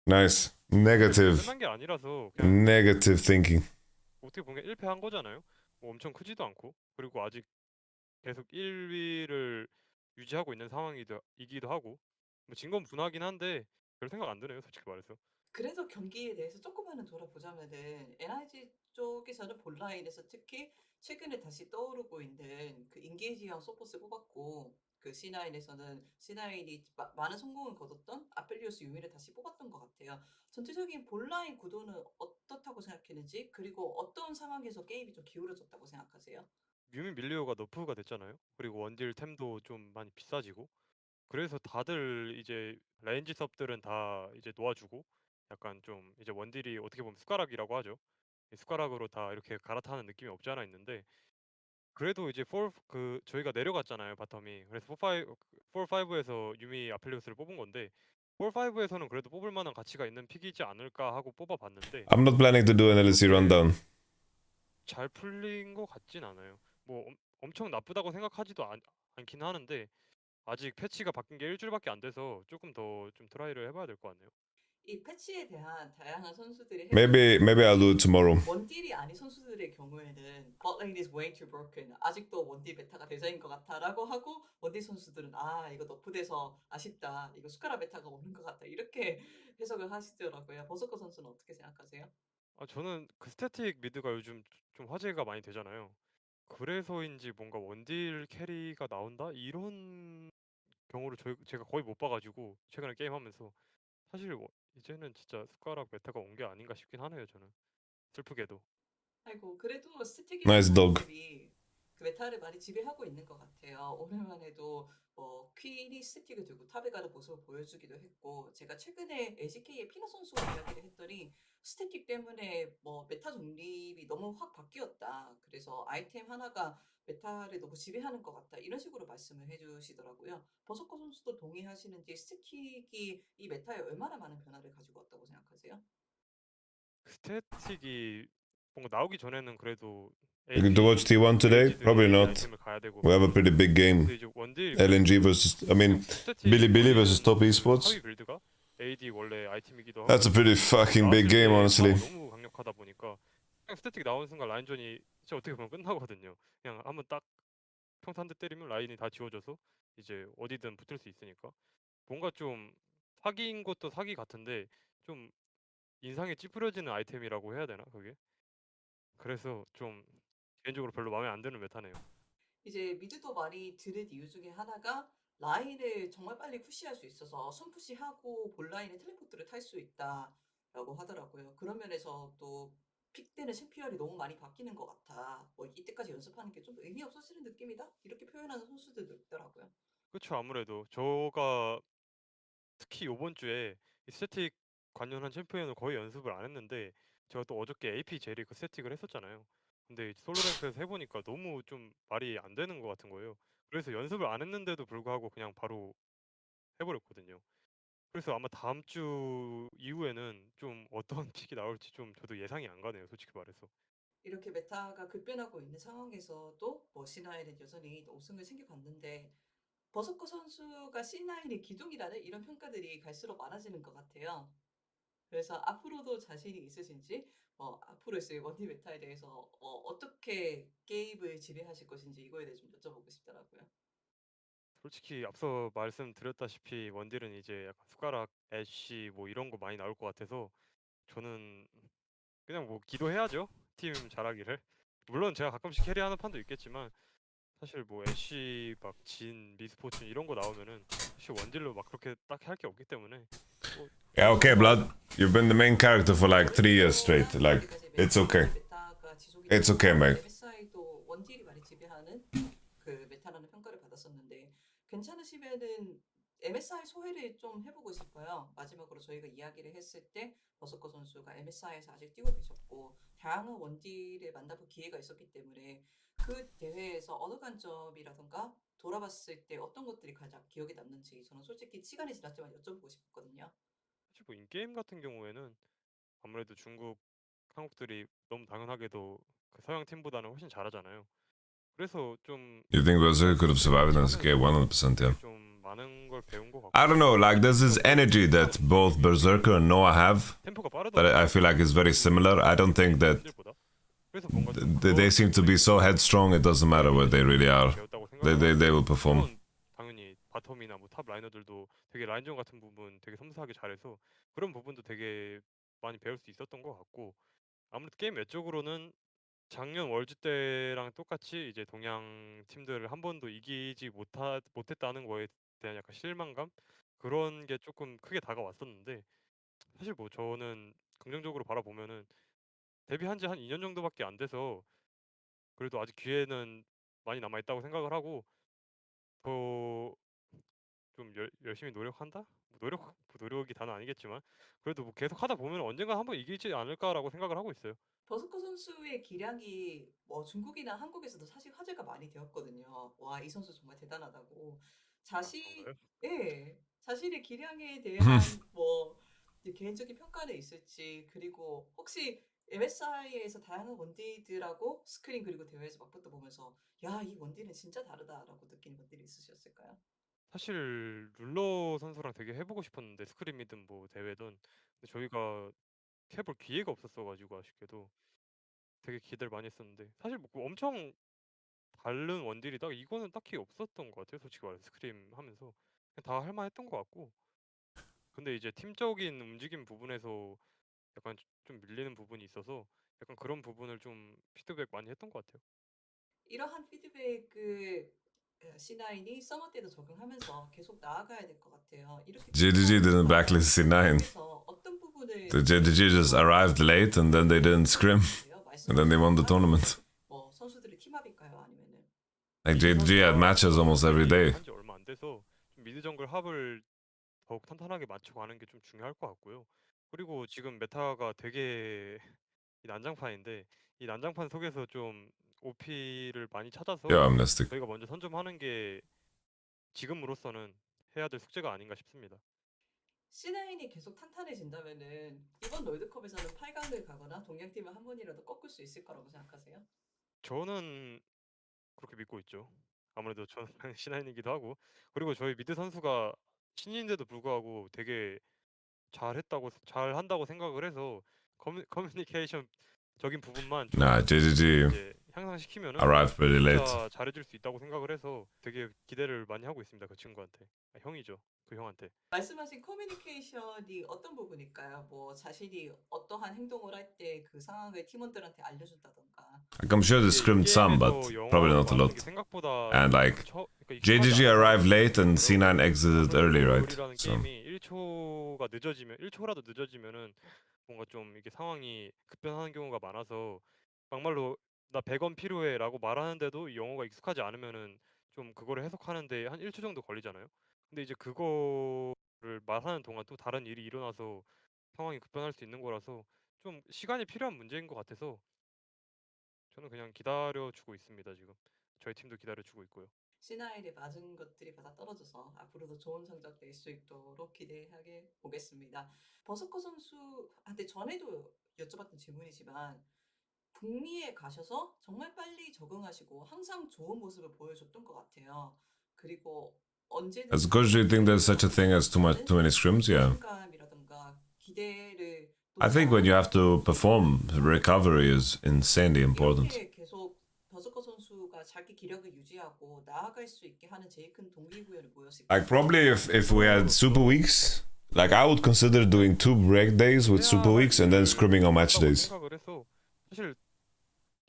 Nice. Negative. 끝난 게 아니라서 그냥 Negative thinking. 어떻게 보면 1패 한 거잖아요. 뭐 엄청 크지도 않고 그리고 아직 계속 1위를 유지하고 있는 상황이기도 하고 뭐 진검분하긴 한데 별 생각 안 드네요, 솔직히 말해서. 그래도 경기에 대해서 조금만은 돌아보자면은 NRG 쪽에서는 본라인에서 특히 최근에 다시 떠오르고 있는 그 인게이지형 서포스 뽑았고 그 C9에서는 C9이 많은 성공을 거뒀던 아펠리오스 유미를 다시 뽑았던 것 같아요. 전체적인 본라인 구도는 어떻다고 생각했는지 그리고 어떤 상황에서 게임이 좀 기울어졌다고 생각하세요? 유미 밀리오가 너프가 됐잖아요. 그리고 원딜 템도 좀 많이 비싸지고 그래서 다들 이제 레인지 섭들은 다 이제 놓아주고 약간 좀 이제 원딜이 어떻게 보면 숟가락이라고 하죠. 이 숟가락으로 다 이렇게 갈아타는 느낌이 없지 않아 있는데 그래도 이제 저희가 내려갔잖아요, 바텀이. 그래서 4-5에서 유미 아펠리오스를 뽑은 건데 4-5에서는 그래도 뽑을 만한 가치가 있는 픽이지 않을까 하고 뽑아봤는데 I'm not planning to do an LEC rundown. 잘 풀린 것 같진 않아요. 뭐 엄청 나쁘다고 생각하지도 않긴 하는데 아직 패치가 바뀐 게 일주일밖에 안 돼서 조금 더 좀 트라이를 해봐야 될 것 같네요. 이 패치에 대한 다양한 선수들이 Maybe I'll do it tomorrow. 원딜이 아닌 선수들의 경우에는 bot lane is way too broken. 아직도 원딜 베타가 대세인 것 같아라고 하고 원딜 선수들은 아 이거 너프돼서 아쉽다. 이거 스카라 베타가 오는 것 같다. 이렇게 해석을 하시더라고요. 버서커 선수는 어떻게 생각하세요? 저는 그 스태틱 미드가 요즘 좀 화제가 많이 되잖아요. 그래서인지 뭔가 원딜 캐리가 나온다 이런 경우를 제가 거의 못 봐가지고 최근에 게임하면서 사실 이제는 진짜 숟가락 메타가 온 게 아닌가 싶긴 하네요. 저는 슬프게도. 아이고 그래도 스태틱이라는 Nice dog. 아이템이 그 메타를 많이 지배하고 있는 것 같아요. 오늘만 해도 퀸이 스태틱을 들고 탑에 가는 모습을 보여주기도 했고 제가 최근에 LCK의 피너 선수와 이야기를 했더니 스태틱 때문에 메타 정립이 너무 확 바뀌었다. 그래서 아이템 하나가 메타를 너무 지배하는 것 같다. 이런 식으로 말씀을 해주시더라고요. 버서커 선수도 동의하시는지 스태틱이 이 메타에 얼마나 많은 변화를 가지고 왔다고 생각하세요? 스태틱이 뭔가 나오기 전에는 그래도 You going to watch T1 today? Probably not. 아이템을 가야 되고 We have a pretty big game. 근데 이제 원딜 LNG versus, I mean, Bilibili versus Top Esports. 하위 빌드가 AD 원래 아이템이기도 하고 That's a pretty fucking big game, honestly. 너무 강력하다 보니까 그냥 스태틱 나오는 순간 라인전이 진짜 어떻게 보면 끝나거든요. 그냥 한번 딱 평타 한 대 때리면 라인이 다 지워져서 이제 어디든 붙을 수 있으니까 뭔가 좀 사기인 것도 사기 같은데 좀 인상에 찌푸려지는 아이템이라고 해야 되나 그게? 그래서 좀 개인적으로 별로 마음에 안 드는 메타네요. 이제 미드도 많이 들은 이유 중에 하나가 라인을 정말 빨리 푸시할 수 있어서 순푸시하고 본 라인에 텔레포트를 탈 수 있다라고 하더라고요. 그런 면에서 또 픽되는 챔피언이 너무 많이 바뀌는 것 같아. 뭐 이때까지 연습하는 게 좀 의미 없어지는 느낌이다? 이렇게 표현하는 선수들도 있더라고요. 그쵸. 아무래도 저가 특히 요번 주에 이 스태틱 관련한 챔피언을 거의 연습을 안 했는데 제가 또 어저께 AP 제리 그 스태틱을 했었잖아요. 근데 솔로 랭크에서 해보니까 너무 좀 말이 안 되는 것 같은 거예요. 그래서 연습을 안 했는데도 불구하고 그냥 바로 해버렸거든요. 그래서 아마 다음 주 이후에는 좀 어떤 픽이 나올지 좀 저도 예상이 안 가네요, 솔직히 말해서. 이렇게 메타가 급변하고 있는 상황에서도 뭐 C9은 여전히 우승을 챙겨갔는데 버서커 선수가 C9의 기둥이라는 이런 평가들이 갈수록 많아지는 것 같아요. 그래서 앞으로도 자신이 있으신지, 앞으로 있을 원딜 메타에 대해서 어떻게 게임을 지배하실 것인지 이거에 대해 좀 여쭤보고 싶더라고요. 솔직히 앞서 말씀드렸다시피 원딜은 이제 약간 숟가락, 애쉬 뭐 이런 거 많이 나올 것 같아서 저는 그냥 뭐 기도해야죠. 팀 잘하기를. 물론 제가 가끔씩 캐리하는 판도 있겠지만 사실 뭐 애쉬 막 진, 미스포춘 이런 거 나오면은 사실 원딜로 막 그렇게 딱 할 게 없기 때문에 뭐 Yeah, okay, Blood. You've been the main character for like 3 years straight. Like, it's okay. It's okay, mate. MSI도 원딜이 많이 지배하는 그 메타라는 평가를 받았었는데 괜찮으시면은 MSI 소회를 좀 해보고 싶어요. 마지막으로 저희가 이야기를 했을 때 버서커 선수가 MSI에서 아직 뛰고 계셨고 다양한 원딜을 만나볼 기회가 있었기 때문에 그 대회에서 어느 관점이라던가 돌아봤을 때 어떤 것들이 가장 기억에 남는지 저는 솔직히 시간이 지났지만 여쭤보고 싶었거든요. 사실 뭐 인게임 같은 경우에는 아무래도 중국, 한국들이 너무 당연하게도 그 서양 팀보다는 훨씬 잘하잖아요. 그래서 좀 You think Berserker could have survived in 하면서 SK? 100%, yeah. 좀 많은 걸 배운 것 같고 I don't know, like, there's this energy that both Berserker and Noah have 템포가 that I feel like is very similar. I don't think that 그래서 뭔가 they seem to be so headstrong, it doesn't matter where they really are. 배웠다고 They will perform. 물론 당연히 바텀이나 뭐 탑 라이너들도 되게 라인전 같은 부분 되게 섬세하게 잘해서 그런 부분도 되게 많이 배울 수 있었던 것 같고 아무래도 게임 외적으로는 작년 월즈 때랑 똑같이 이제 동양 팀들을 한 번도 이기지 못했다는 거에 대한 약간 실망감 그런 게 조금 크게 다가왔었는데 사실 뭐 저는 긍정적으로 바라보면은 데뷔한 지 한 2년 정도밖에 안 돼서 그래도 아직 기회는 많이 남아 있다고 생각을 하고 더 좀 열심히 노력한다? 뭐 노력이 다는 아니겠지만 그래도 뭐 계속 하다 보면 언젠가 한번 이기지 않을까라고 생각을 하고 있어요. 버스커 선수의 기량이 뭐 중국이나 한국에서도 사실 화제가 많이 되었거든요. 와, 이 선수 정말 대단하다고. 자신, 그런가요? 예, 자신의 기량에 대한 뭐 이제 개인적인 평가는 있을지, 그리고 혹시 MSI에서 다양한 원딜들하고 스크린 그리고 대회에서 맞붙어 보면서 야, 이 원딜은 진짜 다르다라고 느낀 원딜이 있으셨을까요? 사실 룰러 선수랑 되게 해보고 싶었는데 스크림이든 뭐 대회든 근데 저희가 해볼 기회가 없었어가지고 아쉽게도 되게 기대를 많이 했었는데 사실 뭐 엄청 다른 원딜이다 이거는 딱히 없었던 것 같아요. 솔직히 말해서 스크림 하면서 그냥 다 할만했던 것 같고 근데 이제 팀적인 움직임 부분에서 약간 좀 밀리는 부분이 있어서 약간 그런 부분을 좀 피드백 많이 했던 것 같아요. 이러한 피드백을 C9이 서머 때도 적용하면서 계속 나아가야 될 것 같아요. 이렇게 JDG didn't blacklist C9. 그래서 어떤 부분을 The JDG just arrived late and then they didn't scrim. And then they won the tournament. 뭐 선수들의 팀합일까요? 아니면은 Like, JDG had matches almost every day. 한지 얼마 안 돼서 좀 미드 정글 합을 더욱 탄탄하게 맞춰가는 게 좀 중요할 것 같고요. 그리고 지금 메타가 되게 이 난장판인데 이 난장판 속에서 좀 OP를 많이 찾아서 Yeah, Amnestic. 저희가 먼저 선점하는 게 지금으로서는 해야 될 숙제가 아닌가 싶습니다. C9이 계속 탄탄해진다면은 이번 롤드컵에서는 8강을 가거나 동양팀을 한 번이라도 꺾을 수 있을 거라고 생각하세요? 저는 그렇게 믿고 있죠. 아무래도 저는 신인이기도 하고 그리고 저희 미드 선수가 신인인데도 불구하고 되게 잘한다고 생각을 해서 커뮤니케이션적인 부분만 좀 Nah, JDG. 이제 향상시키면은 Arrived pretty late. 진짜 잘해줄 수 있다고 생각을 해서 되게 기대를 많이 하고 있습니다. 그 친구한테. 아, 형이죠. 그 형한테. 말씀하신 커뮤니케이션이 어떤 부분일까요? 뭐 자신이 어떠한 행동을 할 때 그 상황을 팀원들한테 알려준다던가. Like, I'm sure they scrimmed some, but probably not a lot. And like, JDG arrived late and C9 exited early, right? So. 게임이 1초가 늦어지면 1초라도 늦어지면은 뭔가 좀 이게 상황이 급변하는 경우가 많아서 막말로 나 100원 필요해라고 말하는데도 영어가 익숙하지 않으면은 좀 그거를 해석하는데 한 1초 정도 걸리잖아요. 근데 이제 그거를 말하는 동안 또 다른 일이 일어나서 상황이 급변할 수 있는 거라서 좀 시간이 필요한 문제인 것 같아서 저는 그냥 기다려주고 있습니다. 지금 저희 팀도 기다려주고 있고요. C9에 맞은 것들이 받아 떨어져서 앞으로도 좋은 성적 낼 수 있도록 기대하게 보겠습니다. 버서커 선수한테 전에도 여쭤봤던 질문이지만 북미에 가셔서 정말 빨리 적응하시고 항상 좋은 모습을 보여줬던 것 같아요. 그리고 언제든 As a coach, do you think there's such a thing as too many scrims? Yeah. 기대를 I think when you have to perform, recovery is insanely important. 이렇게 계속 버서커 선수가 자기 기력을 유지하고 나아갈 수 있게 하는 제일 큰 동기부여를 보였을 Like probably if we had super weeks, like I would consider doing 2 break days with super weeks and then scrimming on match days. 생각을 해서 사실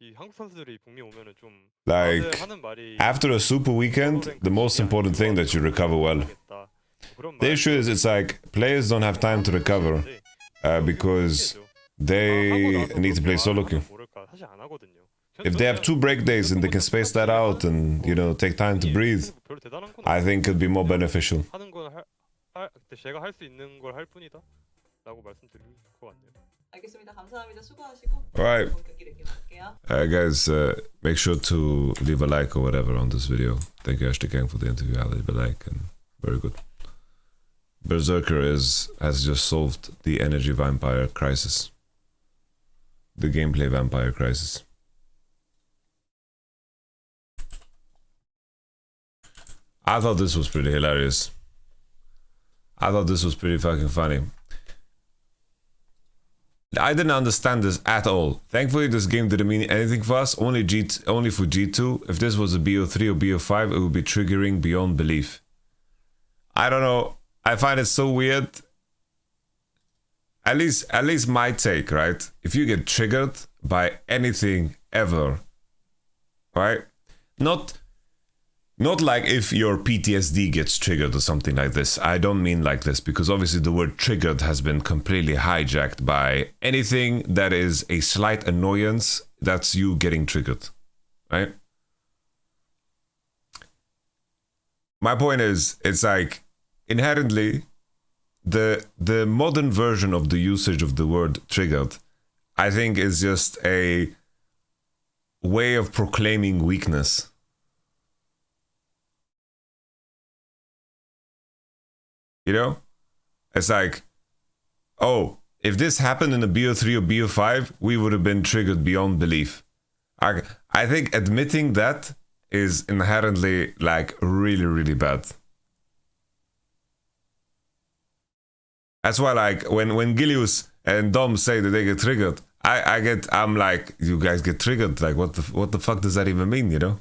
이 한국 선수들이 북미 오면은 좀 Like 하는 말이 after a super weekend, the most important thing that you recover well. The issue is it's like players don't have time to recover because they need to play solo queue. If they have 2 break days and they can space that out and, you know, take time to breathe, I think it'd be more beneficial. 하는 건 제가 할 수 있는 걸 할 뿐이다라고 말씀드릴 것 같네요. 알겠습니다. 감사합니다. 수고하시고. Alright. 경기를 계속할게요. Guys, make sure to leave a like or whatever on this video. Thank you, Ashley Kang, for the interview. I'll leave a like and very good. Berserker has just solved the energy vampire crisis. The gameplay vampire crisis. I thought this was pretty hilarious. I thought this was pretty fucking funny. I didn't understand this at all. Thankfully, this game didn't mean anything for us. Only for G2. If this was a BO3 or BO5, it would be triggering beyond belief. I don't know. I find it so weird. At least my take, right? If you get triggered by anything ever, right? Not like if your PTSD gets triggered or something like this. I don't mean like this, because obviously the word triggered has been completely hijacked by anything that is a slight annoyance. That's you getting triggered, right? My point is, it's like inherently the modern version of the usage of the word triggered, I think, is just a way of proclaiming weakness. You know? It's like, oh, if this happened in a BO3 or BO5, we would have been triggered beyond belief. I think admitting that is inherently, like, really, really bad. That's why, like, when Gilius and Dom say that they get triggered, I'm like, you guys get triggered. Like, what the fuck does that even mean, you know?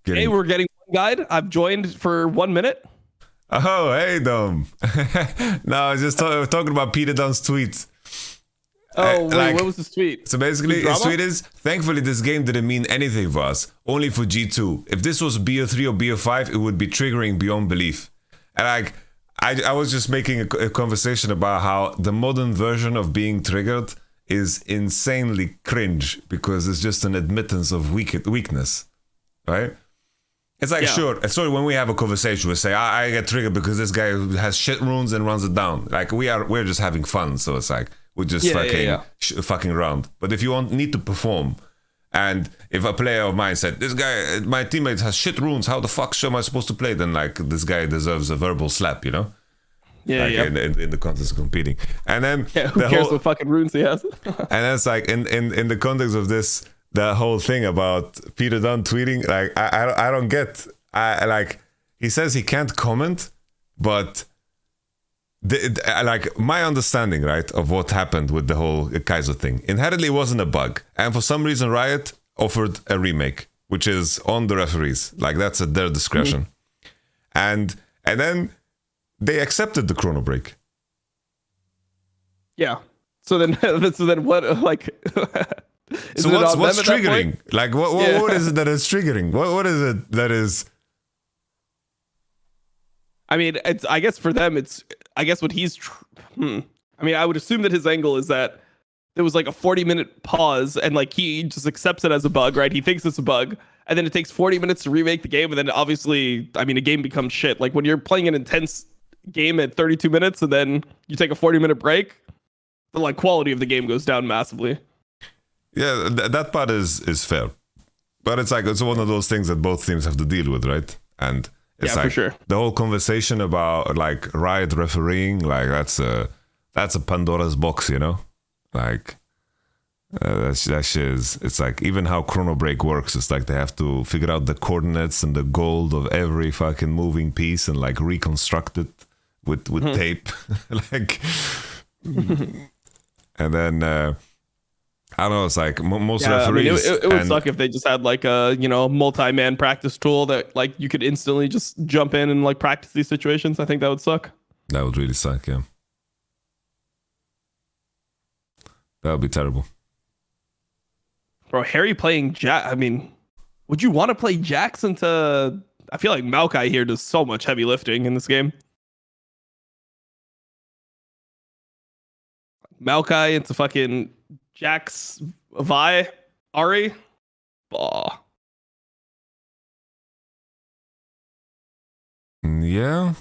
Hey, we're getting one guide. I've joined for 1 minute. Oh, hey, Dom. No, I was just talking about Peter Dun's tweet. Oh, wait, like, what was his tweet? So basically, his tweet is, thankfully, this game didn't mean anything for us, only for G2. If this was BO3 or BO5, it would be triggering beyond belief. And like, I was just making a conversation about how the modern version of being triggered is insanely cringe, because it's just an admittance of weakness, right? It's like, sure, when we have a conversation, we say, I get triggered because this guy has shit runes and runs it down. Like, we're just having fun, so it's like, we're just fucking around. But if you need to perform, and if a player of mine said, this guy, my teammate has shit runes, how the fuck am I supposed to play? Then, like, this guy deserves a verbal slap, you know? Yeah, like in the context of competing. And then who cares what fucking runes he has? And then it's like, in the context of this, the whole thing about Peter Dunn tweeting, like, I don't get, like, he says he can't comment, but like, my understanding, right, of what happened with the whole Kaiser thing, inherently wasn't a bug. And for some reason, Riot offered a remake, which is on the referees. Like, that's at their discretion. And then they accepted the chrono break. Yeah. So then what? Like, so what's triggering? Like, what is it that is triggering? What is it that is? I mean, it's. I guess for them, it's. I guess what he's. I mean, I would assume that his angle is that there was like a 40-minute pause, and like he just accepts it as a bug, right? He thinks it's a bug, and then it takes 40 minutes to remake the game, and then obviously, I mean, a game becomes shit. Like when you're playing an intense game at 32 minutes, and then you take a 40-minute break, the like quality of the game goes down massively. Yeah, that part is fair, but it's like it's one of those things that both teams have to deal with, right? And it's like for sure. The whole conversation about like Riot refereeing, like that's a Pandora's box, you know? Like that shit is. It's like even how Chrono Break works. It's like they have to figure out the coordinates and the gold of every fucking moving piece and like reconstruct it with tape, like. And then I don't know. It's like most referees. I mean, it would suck if they just had like a multi-man practice tool that like you could instantly just jump in and like practice these situations. I think that would suck. That would really suck. Yeah, that would be terrible. Bro, Harry playing Jack. I mean, would you want to play Jax into? I feel like Maokai here does so much heavy lifting in this game. Maokai into fucking Jax, Vi, Ari. Bah. Yeah.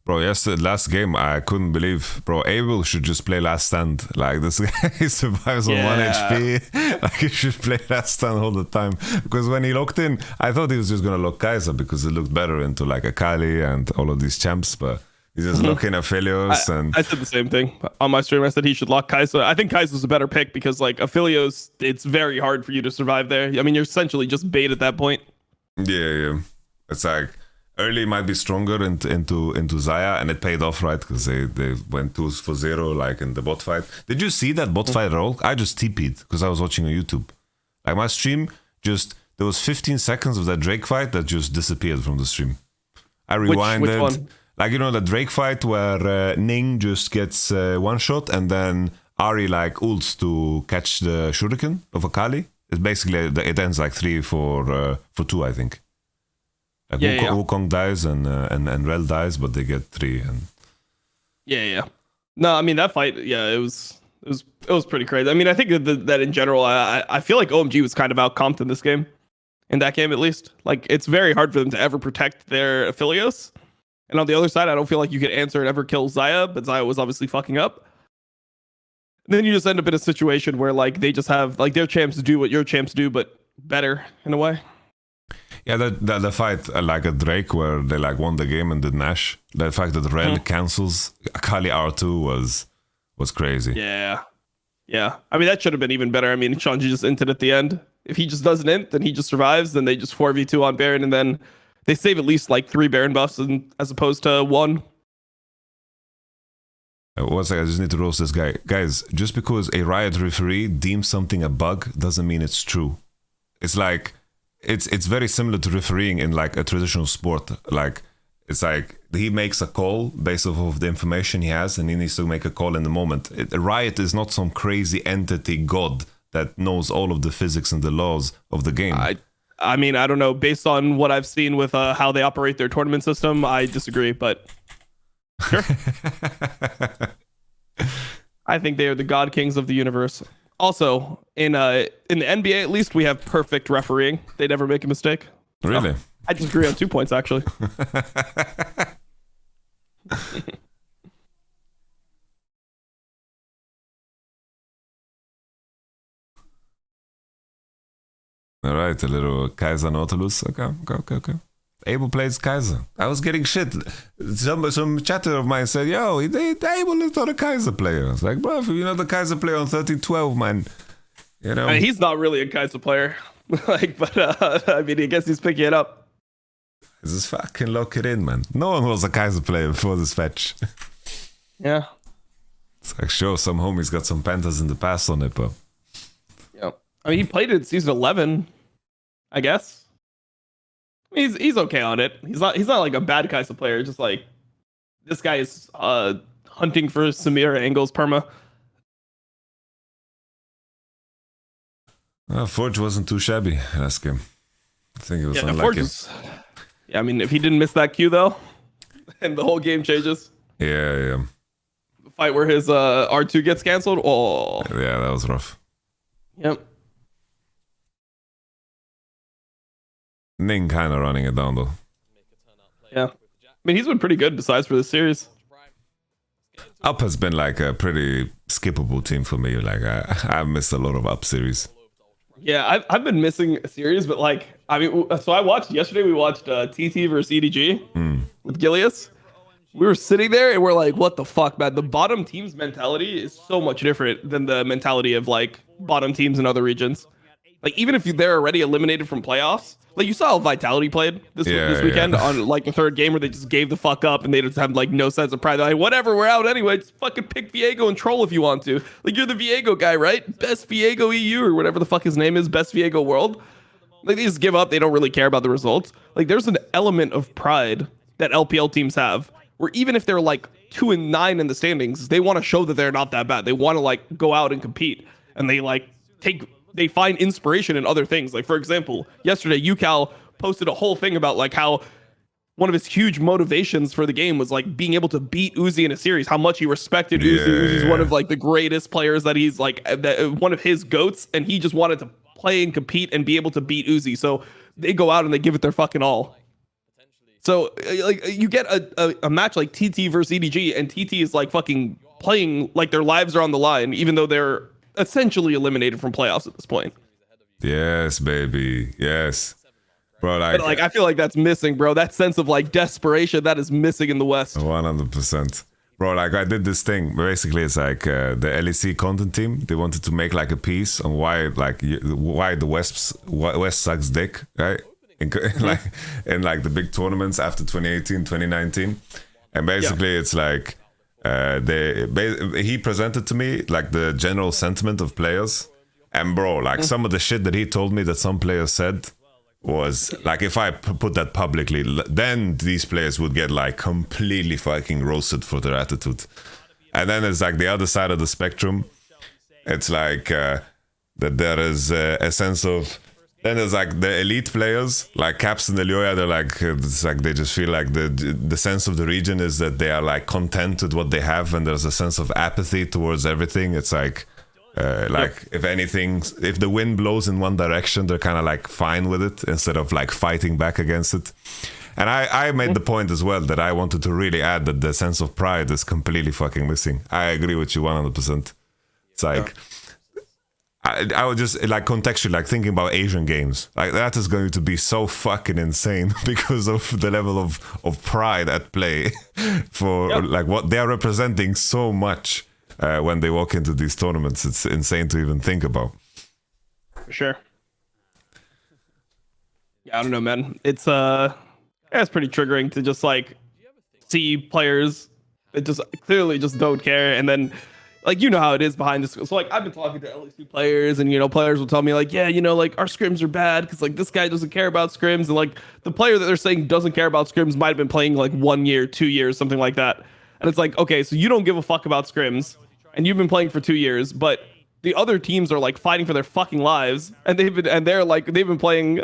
Bro, last game, I couldn't believe, bro, Abel should just play Last Stand. Like, this guy survives on 1 HP. Like, he should play Last Stand all the time. Because when he locked in, I thought he was just going to lock Kai'Sa because it looked better into, like, Akali and all of these champs, but he's just locking Aphelios. I said the same thing on my stream. I said he should lock Kai'Sa. I think Kai'Sa's a better pick because, like, Aphelios, it's very hard for you to survive there. I mean, you're essentially just bait at that point. Yeah. It's like, early might be stronger into Xayah, and it paid off, right? Because they went 2 for 0 like in the bot fight. Did you see that bot fight roll? I just TP'd because I was watching on YouTube. Like my stream, there was 15 seconds of that Drake fight that just disappeared from the stream. I rewinded. Which one? Like, the Drake fight where Ning just gets one shot and then Ari like ults to catch the shuriken of Akali. It's basically, it ends like 3 for 2, I think. Like Wukong dies and Rel dies, but they get 3. And yeah. No, I mean that fight. Yeah, it was pretty crazy. I mean, I think that in general, I feel like OMG was kind of outcomped in this game, in that game at least. Like it's very hard for them to ever protect their Aphelios, and on the other side, I don't feel like you could answer and ever kill Xayah, but Xayah was obviously fucking up. And then you just end up in a situation where like they just have like their champs do what your champs do, but better in a way. Yeah, the fight like a Drake where they like won the game and did Nash. The fact that Rel cancels Akali R2 was crazy. Yeah. I mean that should have been even better. I mean, Shanji just inted at the end. If he just doesn't int, then he just survives. Then they just 4v2 on Baron, and then they save at least like 3 Baron buffs as opposed to 1. One second, I just need to roast this guy. Guys, just because a Riot referee deems something a bug doesn't mean it's true. It's like it's very similar to refereeing in like a traditional sport. Like it's like he makes a call based off of the information he has, and he needs to make a call in the moment. Riot is not some crazy entity god that knows all of the physics and the laws of the game. I mean, I don't know. Based on what I've seen with how they operate their tournament system, I disagree. But sure. I think they are the god kings of the universe. Also, in the NBA, at least, we have perfect refereeing. They never make a mistake. Really? I disagree on 2 points, actually. All right, a little Kai'Sa Nautilus. Okay. Abel plays Kai'Sa. I was getting shit. Some chatter of mine said, yo, Abel is not a Kai'Sa player. I was like, bro, you're not the Kai'Sa player on 13-12, man. I mean, he's not really a Kai'Sa player. But I mean, I guess he's picking it up. Just fucking lock it in, man. No one was a Kai'Sa player before this fetch. Yeah. It's like, sure, some homies got some Panthers in the past on it, but... Yeah. I mean, he played it in season 11, I guess. He's okay on it. He's not like a bad Kai'Sa player. Just like this guy is hunting for Samira angles perma. Forge wasn't too shabby last game. I think it was unlucky. Yeah, I mean, if he didn't miss that Q though, and the whole game changes. Yeah. The fight where his R2 gets canceled. Oh. Yeah, that was rough. Yep. Ning kind of running it down though. Yeah. I mean, he's been pretty good besides for this series. Up has been like a pretty skippable team for me. Like I've missed a lot of Up series. Yeah, I've been missing a series, but like, I mean, so I watched yesterday. We watched TT versus EDG with Gilius. We were sitting there and we're like, what the fuck, man? The bottom team's mentality is so much different than the mentality of like bottom teams in other regions. Like, even if they're already eliminated from playoffs, like you saw how Vitality played this weekend on like the third game where they just gave the fuck up and they just have like no sense of pride. They're like, whatever, we're out anyway. Just fucking pick Viego and troll if you want to. Like, you're the Viego guy, right? Best Viego EU or whatever the fuck his name is, best Viego world. Like, they just give up. They don't really care about the results. Like, there's an element of pride that LPL teams have where even if they're like 2-9 in the standings, they want to show that they're not that bad. They want to like go out and compete, and they find inspiration in other things. Like, for example, yesterday, UCal posted a whole thing about like how one of his huge motivations for the game was like being able to beat Uzi in a series, how much he respected Uzi. Uzi's one of like the greatest players that he's like one of his goats, and he just wanted to play and compete and be able to beat Uzi. So they go out and they give it their fucking all. So like you get a match like TT versus EDG, and TT is like fucking playing like their lives are on the line, even though they're essentially eliminated from playoffs at this point. Yes, baby. Yes. Bro, like I feel like that's missing, bro. That sense of like desperation that is missing in the West. 100%. Bro, like I did this thing. Basically, it's like the LEC content team. They wanted to make like a piece on why the West sucks dick, right? In the big tournaments after 2018, 2019, and basically it's like he presented to me like the general sentiment of players, and bro, like some of the shit that he told me that some players said was like, if I put that publicly, then these players would get like completely fucking roasted for their attitude. And then it's like the other side of the spectrum. It's like that there is a sense of, then there's like the elite players like Caps and Elioya. They're like, it's like they just feel like the sense of the region is that they are like content with what they have, and there's a sense of apathy towards everything. It's like if anything, if the wind blows in one direction, they're kind of like fine with it instead of like fighting back against it. And I made the point as well that I wanted to really add that the sense of pride is completely fucking missing. I agree with you 100%. It's like I would just like contextually like thinking about Asian games, like that is going to be so fucking insane because of the level of pride at play for like what they are representing so much when they walk into these tournaments. It's insane to even think about. For sure. Yeah, I don't know, man. It's pretty triggering to just like see players that just clearly just don't care, and then like, you know how it is behind the screen. So like I've been talking to LEC players, and players will tell me like, yeah, like our scrims are bad because like this guy doesn't care about scrims, and like the player that they're saying doesn't care about scrims might have been playing like 1 year, 2 years, something like that. And it's like, okay, so you don't give a fuck about scrims, and you've been playing for 2 years, but the other teams are like fighting for their fucking lives, and they've been playing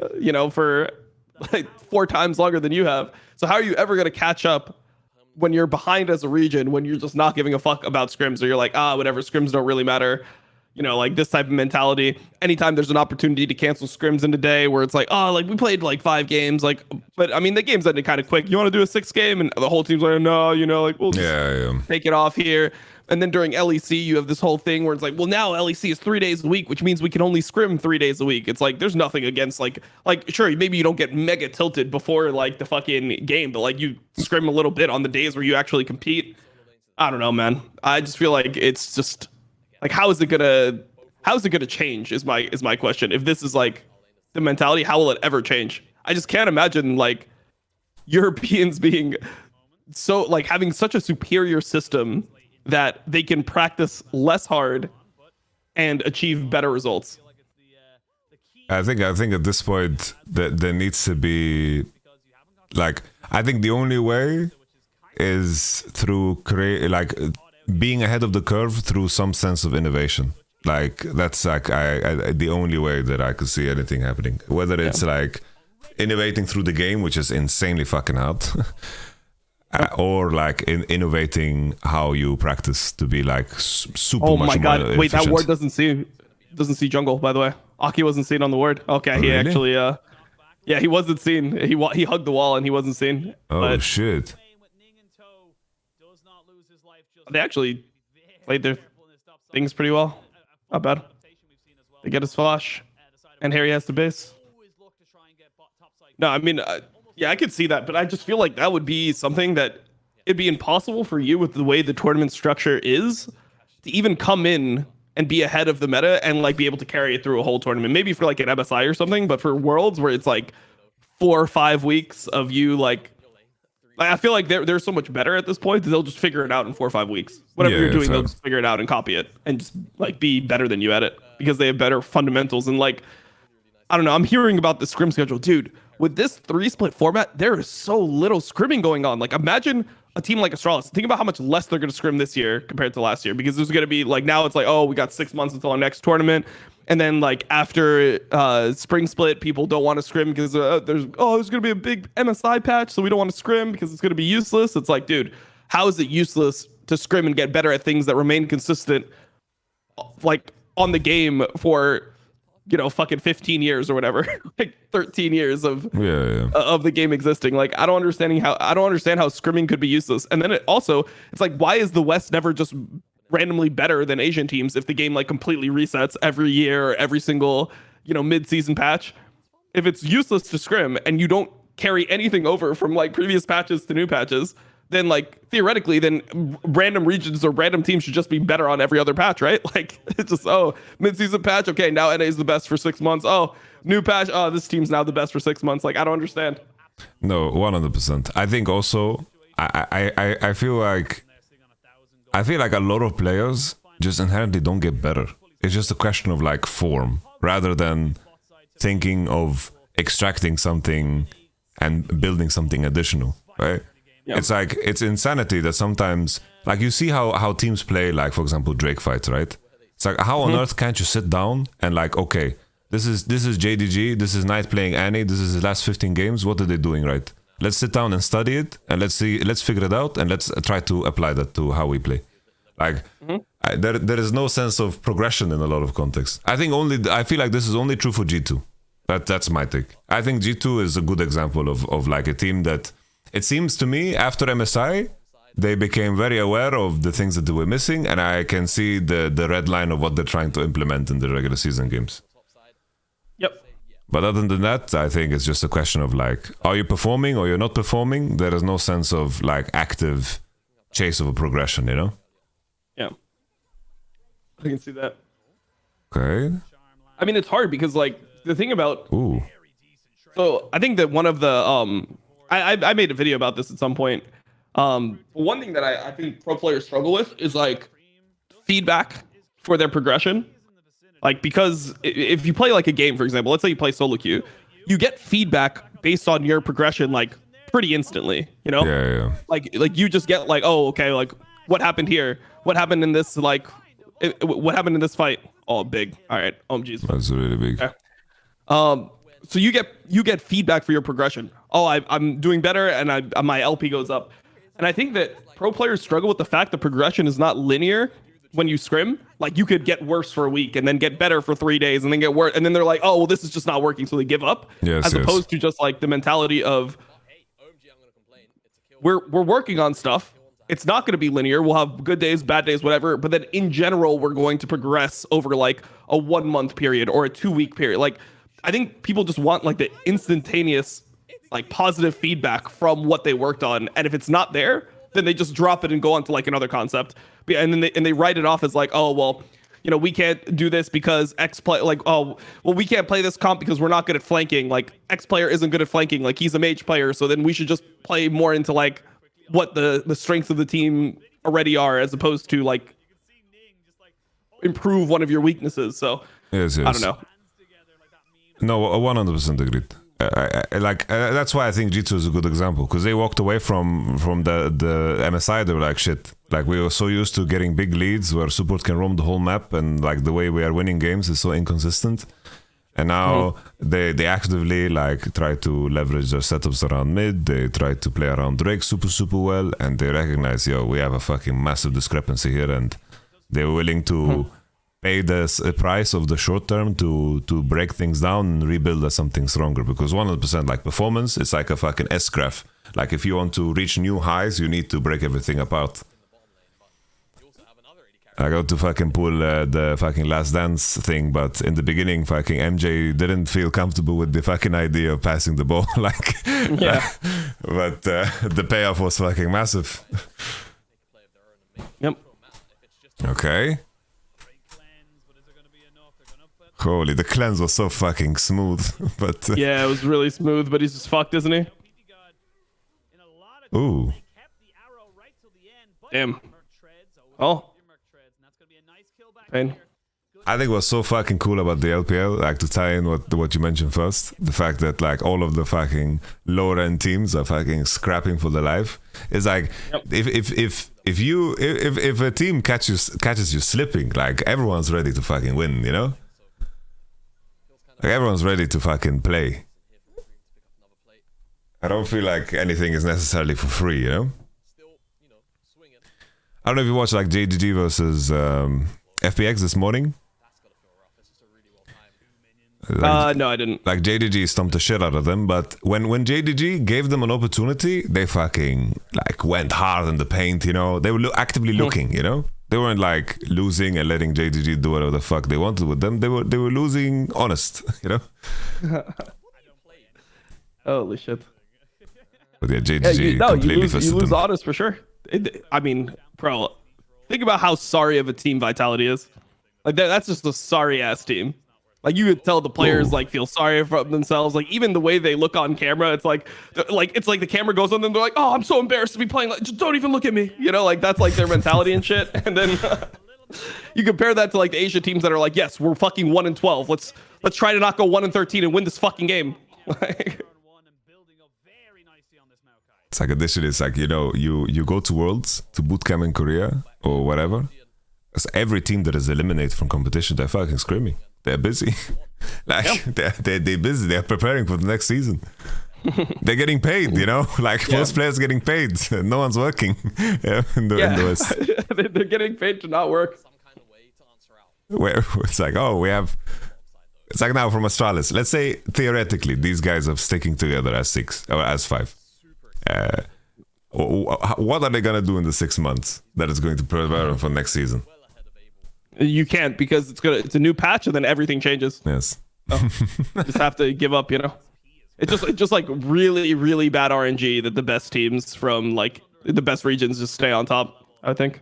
for like 4 times longer than you have. So how are you ever gonna catch up when you're behind as a region, when you're just not giving a fuck about scrims, or you're like, whatever, scrims don't really matter, like this type of mentality. Anytime there's an opportunity to cancel scrims in a day where it's like, like we played like 5 games, like, but I mean the game's ended kind of quick. You want to do a 6th game, and the whole team's like, no, like we'll just take it off here. And then during LEC, you have this whole thing where it's like, well, now LEC is 3 days a week, which means we can only scrim 3 days a week. It's like, there's nothing against like sure, maybe you don't get mega tilted before like the fucking game, but like you scrim a little bit on the days where you actually compete. I don't know, man. I just feel like it's just like, how is it gonna change is my question. If this is like the mentality, how will it ever change? I just can't imagine like Europeans being so like having such a superior system that they can practice less hard and achieve better results. I think at this point that there needs to be like I think the only way is through being ahead of the curve through some sense of innovation. Like that's like I the only way that I could see anything happening. Whether it's like innovating through the game, which is insanely fucking hard, or like innovating how you practice to be like super. Oh much my god! more Wait, that efficient. ward doesn't see jungle. By the way, Aki wasn't seen on the ward. Okay, he Really? actually yeah, he wasn't seen. He hugged the wall and he wasn't seen. Oh But shit! they actually played their things pretty well. Not bad. They get his flash, and Harry has the base. No, I mean, yeah, I could see that, but I just feel like that would be something that it'd be impossible for you with the way the tournament structure is to even come in and be ahead of the meta and like be able to carry it through a whole tournament. Maybe for like an MSI or something, but for Worlds where it's like 4 or 5 weeks of you like. I feel like they're so much better at this point that they'll just figure it out in 4 or 5 weeks. Whatever Yeah, you're doing, fair. they'll just figure it out and copy it and just like be better than you at it because they have better fundamentals. And like, I don't know, I'm hearing about the scrim schedule. Dude, with this 3-split format, there is so little scrimming going on. Like imagine a team like Astralis. Think about how much less they're going to scrim this year compared to last year because there's going to be like now it's like, oh, we got 6 months until our next tournament. And then like after spring split, people don't want to scrim because there's going to be a big MSI patch, so we don't want to scrim because it's going to be useless. It's like, dude, how is it useless to scrim and get better at things that remain consistent, like on the game for fucking 15 years or whatever, like 13 years of the game existing. Like I don't understand how scrimming could be useless. And then it's like, why is the West never just randomly better than Asian teams if the game like completely resets every year or every single mid-season patch? If it's useless to scrim and you don't carry anything over from like previous patches to new patches, then like theoretically then random regions or random teams should just be better on every other patch, right? Like it's just mid-season patch, okay, now NA is the best for 6 months. New patch, this team's now the best for 6 months. Like I don't understand. No, 100%. I think also I feel like a lot of players just inherently don't get better. It's just a question of like form rather than thinking of extracting something and building something additional, right? Yep. It's like it's insanity that sometimes like you see how teams play, like for example Drake fights, right? It's like how on earth can't you sit down and like, okay, this is JDG, this is Knight playing Annie, this is his last 15 games, what are they doing right? Let's sit down and study it and let's figure it out and let's try to apply that to how we play. Like there is no sense of progression in a lot of contexts. I feel like this is only true for G2. That's my take. I think G2 is a good example of like a team that it seems to me after MSI they became very aware of the things that they were missing, and I can see the red line of what they're trying to implement in the regular season games. Yep. But other than that, I think it's just a question of like, are you performing or you're not performing? There is no sense of like active chase of a progression, Yeah. I can see that. Okay. I mean, it's hard because like the thing about Ooh. So I think that one of the I made a video about this at some point. One thing that I think pro players struggle with is like feedback for their progression. Like because if you play like a game, for example, let's say you play solo queue, you get feedback based on your progression like pretty instantly, Yeah. Like you just get like, oh, okay, like what happened here? What happened in this what happened in this fight? Oh, big. All right. OMG's. That's really big. Okay. So you get feedback for your progression. Oh, I'm doing better, and my LP goes up. And I think that pro players struggle with the fact that progression is not linear when you scrim. Like you could get worse for a week, and then get better for 3 days, and then get worse, and then they're like, oh, well, this is just not working, so they give up. Yes, opposed to just like the mentality of we're working on stuff. It's not going to be linear. We'll have good days, bad days, whatever. But then in general, we're going to progress over like a 1 month period or a 2 week period. Like I think people just want like the instantaneous, like positive feedback from what they worked on. And if it's not there, then they just drop it and go on to like another concept. And then they write it off as like, oh, well, we can't do this because X play, like, oh, well, we can't play this comp because we're not good at flanking. Like X player isn't good at flanking. Like he's a mage player. So then we should just play more into like what the strengths of the team already are, as opposed to like improve one of your weaknesses. So yes. I don't know. No, 100% agreed. That's why I think G2 is a good example, because they walked away from the MSI. They were like, shit, like we were so used to getting big leads where support can roam the whole map, and like the way we are winning games is so inconsistent. And now they actively like try to leverage their setups around mid. They try to play around Drake super well, and they recognize, yo, we have a fucking massive discrepancy here, and they're willing to pay the price of the short term to break things down and rebuild as something stronger. Because 100% like performance, it's like a fucking S graph. Like if you want to reach new highs, you need to break everything apart. I got to fucking pull the fucking Last Dance thing, but in the beginning, fucking MJ didn't feel comfortable with the fucking idea of passing the ball. Like, yeah. But the payoff was fucking massive. Yep. Okay. Holy, the cleanse was so fucking smooth. But yeah, it was really smooth, but he's just fucked, isn't he? Ooh. Damn. Oh. Pain. I think what's so fucking cool about the LPL, like to tie in what you mentioned first, the fact that like all of the fucking lower end teams are fucking scrapping for their life. It's like if a team catches you slipping, like everyone's ready to fucking win, you know? Like everyone's ready to fucking play. I don't feel like anything is necessarily for free, you know? I don't know if you watched like JDG versus FPX this morning. Like, no, I didn't. Like JDG stumped the shit out of them, but when JDG gave them an opportunity, they fucking like went hard in the paint, you know? They were actively looking, you know? They weren't like losing and letting JDG do whatever the fuck they wanted with them. They were losing honest, you know? Holy shit. But yeah, JDG completely you lose honest for sure. I mean, bro, think about how sorry of a team Vitality is. Like that's just a sorry ass team. Like you could tell the players like feel sorry for themselves. Like even the way they look on camera, it's like the camera goes on them. They're like, oh, I'm so embarrassed to be playing. Like, just don't even look at me. You know, like that's like their mentality and shit. And then you compare that to like the Asia teams that are like, yes, we're fucking 1-12. Let's try to not go 1-13 and win this fucking game. It's like addition. It's like, you know, you go to Worlds, to bootcamp in Korea or whatever. It's every team that is eliminated from competition, they're fucking screaming. They're busy. Like they're busy. They're preparing for the next season. They're getting paid, you know. Like most players getting paid. No one's working. In the West. They're getting paid to not work. Where it's like, oh, we have. It's like now from Astralis. Let's say theoretically these guys are sticking together as 6 or as 5. What are they gonna do in the 6 months that is going to prepare them for next season? You can't, because it's a new patch and then everything changes. Yes. So, just have to give up, you know. It's just like really, really bad RNG that the best teams from like the best regions just stay on top, I think.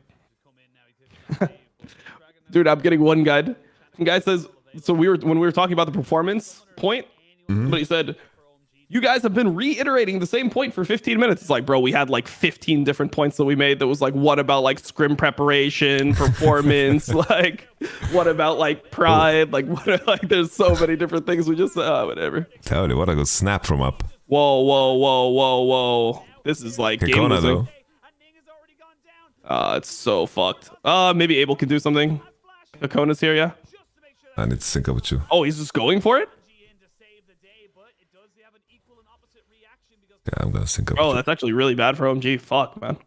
Dude, I'm getting one guy. One guy says, so when we were talking about the performance point, but he said, you guys have been reiterating the same point for 15 minutes. It's like, bro, we had like 15 different points that we made. That was like, what about like scrim preparation, performance? Like, what about like pride? Like, what? Like, there's so many different things. We just, whatever. Tell you what, a good snap from up. Whoa. This is like game losing. It's so fucked. Maybe Abel can do something. Hakona's here, yeah? I need to sync up with you. Oh, he's just going for it? Yeah, I'm gonna sync up. Oh, that's actually really bad for OMG. Fuck, man.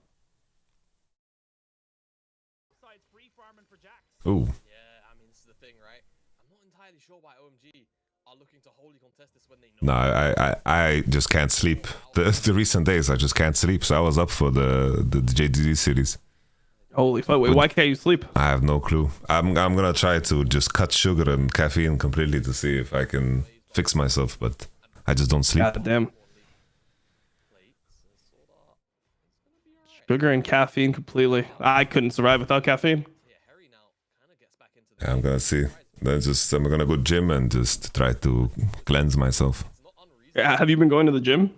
Ooh. Yeah, I mean, this is the thing, right? I'm not entirely sure why OMG are looking to wholly contest this when they know. No, I just can't sleep. The recent days, I just can't sleep. So I was up for the JDG series. Holy fuck! Wait, why can't you sleep? I have no clue. I'm gonna try to just cut sugar and caffeine completely to see if I can fix myself, but I just don't sleep. God damn. Sugar and caffeine completely. I couldn't survive without caffeine. Yeah, I'm gonna see. Then I'm gonna go gym and just try to cleanse myself. Yeah, have you been going to the gym?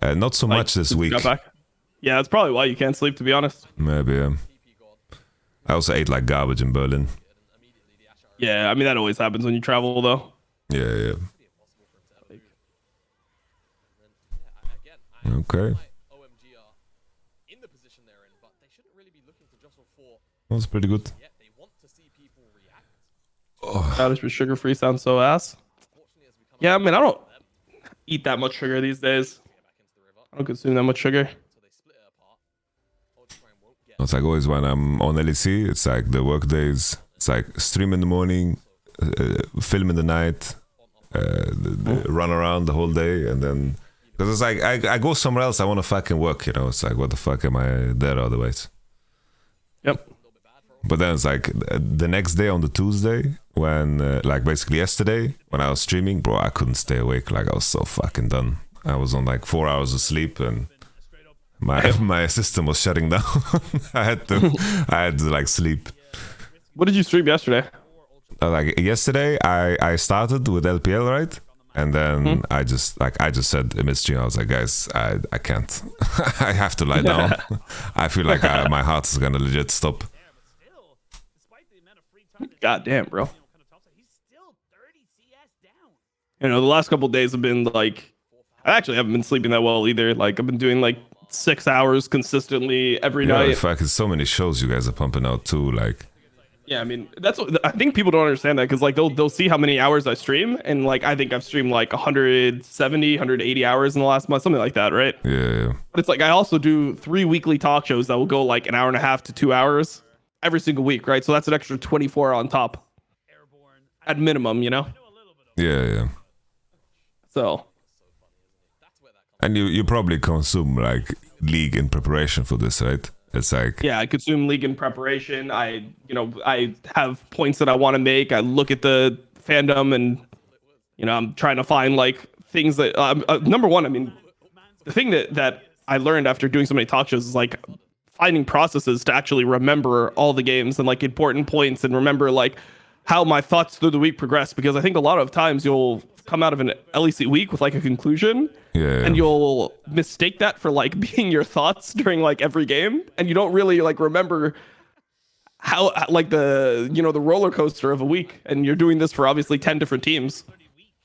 Not so much this week. Yeah, that's probably why you can't sleep, to be honest. Maybe. I also ate like garbage in Berlin. Yeah, I mean that always happens when you travel, though. Yeah. Okay. OMG are in the position they're in, but they shouldn't really be looking to jostle for. That's pretty good. Yet they want to see people react. Childish with sugar-free sounds so ass. Yeah, I mean, I don't eat that much sugar these days. I don't consume that much sugar. It's like always when I'm on LEC, it's like the work days. It's like stream in the morning, film in the night, run around the whole day, and then because it's like I go somewhere else, I want to fucking work, you know. It's like what the fuck am I there otherwise? Yep. But then it's like the next day on the Tuesday when like basically yesterday when I was streaming, bro, I couldn't stay awake. Like I was so fucking done. I was on like 4 hours of sleep and my system was shutting down. I had to like sleep. What did you stream yesterday? Like yesterday, I started with LPL, right? And then I just said in midstream, I was like, guys, I can't. I have to lie down. I feel like my heart is gonna legit stop. God damn, bro. You know, the last couple days have been like, I actually haven't been sleeping that well either. Like I've been doing like 6 hours consistently every night. Yeah, fucking so many shows you guys are pumping out too. Like, yeah, I mean, that's what I think people don't understand that because like they'll see how many hours I stream and like I think I've streamed like 170, 180 hours in the last month, something like that, right? Yeah. But it's like I also do 3 weekly talk shows that will go like an hour and a half to 2 hours every single week, right? So that's an extra 24 on top at minimum, you know? Yeah. So. And you probably consume like League in preparation for this, right? It's like, yeah, I consume League in preparation. I have points that I want to make. I look at the fandom and, I'm trying to find like things that, number one, I mean, the thing that I learned after doing so many talk shows is like finding processes to actually remember all the games and like important points and remember like how my thoughts through the week progress. Because I think a lot of times you'll come out of an LEC week with like a conclusion and you'll mistake that for like being your thoughts during like every game, and you don't really like remember how like the the roller coaster of a week, and you're doing this for obviously 10 different teams.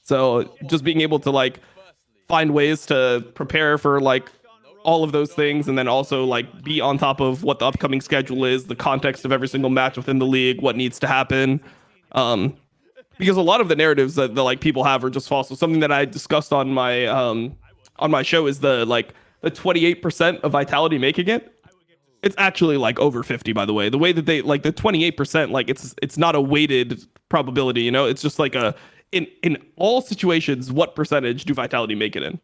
So just being able to like find ways to prepare for like all of those things, and then also like be on top of what the upcoming schedule is, the context of every single match within the league, what needs to happen. Because a lot of the narratives that the like people have are just false. So something that I discussed on my show is the 28% of Vitality making it. It's actually like over 50, by the way. The way that they like the 28%, like it's not a weighted probability, it's just like in all situations, what percentage do Vitality make it in?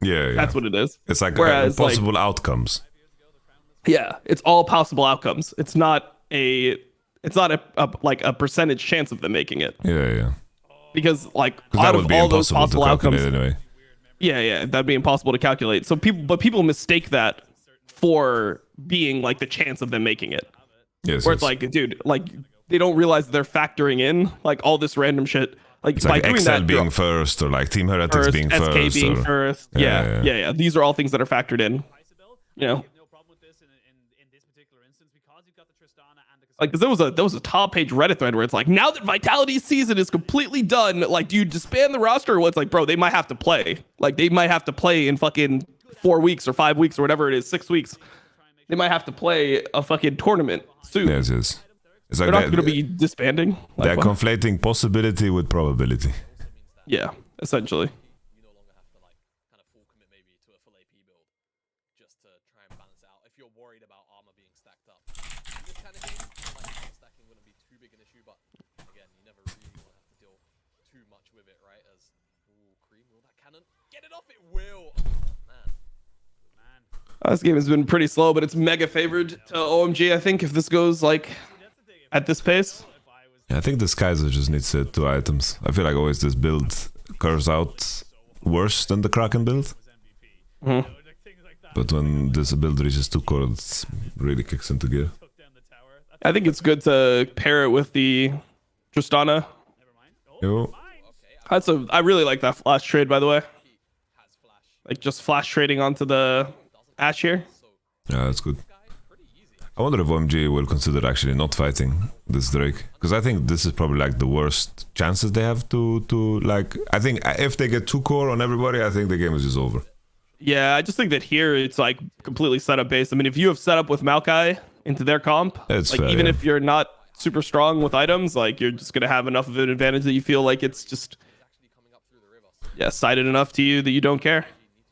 Yeah. That's what it is. It's like whereas possible outcomes. Yeah, it's all possible outcomes. It's not a percentage chance of them making it. Yeah. Because like out of all those possible outcomes, anyway. Yeah, that'd be impossible to calculate. So people mistake that for being like the chance of them making it. Yes. Where it's like, dude, like they don't realize they're factoring in like all this random shit. Like it's by like doing XL that, being first, or like Team Heretics being SK first, being or... first. Yeah. These are all things that are factored in. Like, cause there was a top page Reddit thread where it's like, now that Vitality's season is completely done, like, do you disband the roster? Or what's like, bro, they might have to play. Like, they might have to play in fucking 4 weeks or 5 weeks or whatever it is, 6 weeks. They might have to play a fucking tournament soon. Yes. It's like they're not going to be disbanding. Like, they're conflating possibility with probability. Yeah, essentially. This game has been pretty slow, but it's mega favored to OMG, I think, if this goes like at this pace. Yeah, I think this Kaiser just needs 2 items. I feel like always this build curves out worse than the Kraken build. Mm-hmm. But when this build reaches 2 cores, it really kicks into gear. I think it's good to pair it with the Tristana. Yo. I really like that flash trade, by the way. Like just flash trading onto the Ashe here. Yeah, that's good. I wonder if OMG will consider actually not fighting this Drake, because I think this is probably like the worst chances they have to like. I think if they get 2 core on everybody, I think the game is just over. Yeah, I just think that here it's like completely setup based. I mean, if you have setup with Maokai into their comp, It's like fair, even yeah. if you're not super strong with items, like you're just gonna have enough of an advantage that you feel like it's just sided enough to you that you don't care.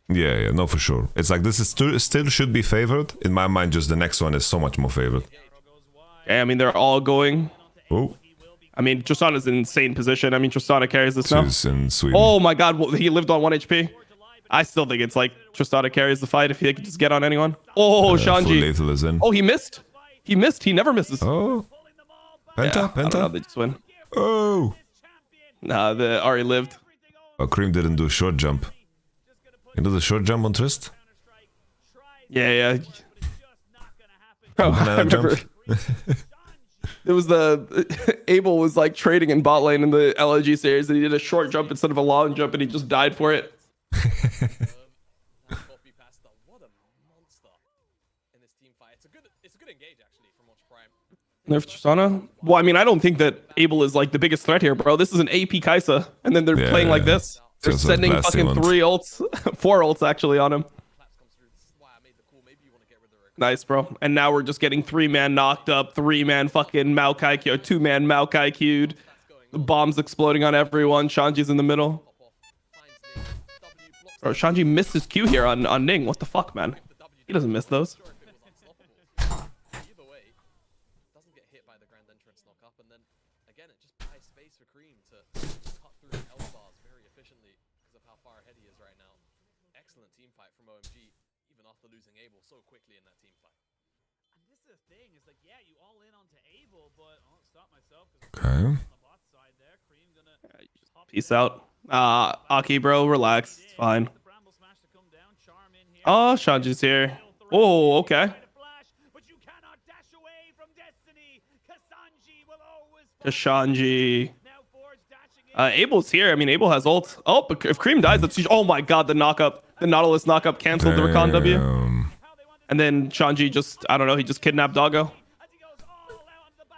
Yeah, no, for sure. It's like this is still should be favored. In my mind, just the next one is so much more favored. Yeah, I mean they're all going. Oh, I mean Tristana's in an insane position. I mean Tristana carries this now. she's in Sweden. Oh my god, he lived on 1 HP. I still think it's like Tristana carries the fight if he could just get on anyone. Oh, Full Shanji. lethal is in. Oh, he missed. He missed. He never misses. Oh, Penta, I don't know, Penta. they just win. Oh. Nah, the Ari lived. Oh, Cream didn't do short jump. You do the short jump on Trist? Yeah. Bro, I Banana remember. jump. It was Abel was like trading in bot lane in the LOG series, and he did a short jump instead of a long jump, and he just died for it. Nerf Tristana? Well, I mean, I don't think that Abel is like the biggest threat here, bro. This is an AP Kaisa, and then they're playing like this. They're Just sending blasting fucking ones. 3 ults, 4 ults actually on him. Nice, bro. And now we're just getting 3-man knocked up, 3-man fucking Maokai Q, or 2-man Maokai Q'd. The bombs exploding on everyone. Shanji's in the middle. Bro, Shanji missed his Q here on Ning. What the fuck, man? He doesn't miss those. Excellent team fight from OMG, even after losing Abel so quickly in that team fight. And this is the thing, it's like, yeah, you all in onto Abel, but I'll stop myself. Okay. On the bot side there, Cream gonna Peace out. Aki, bro, relax. It's fine. Oh, Shanji's here. Oh, okay. Shanji. Abel's here. I mean, Abel has ult. Oh, but if Cream dies, that's huge. Oh my god, the knockup. The Nautilus knockup canceled the Rakan W. And then Shanji just, I don't know, he just kidnapped Doggo.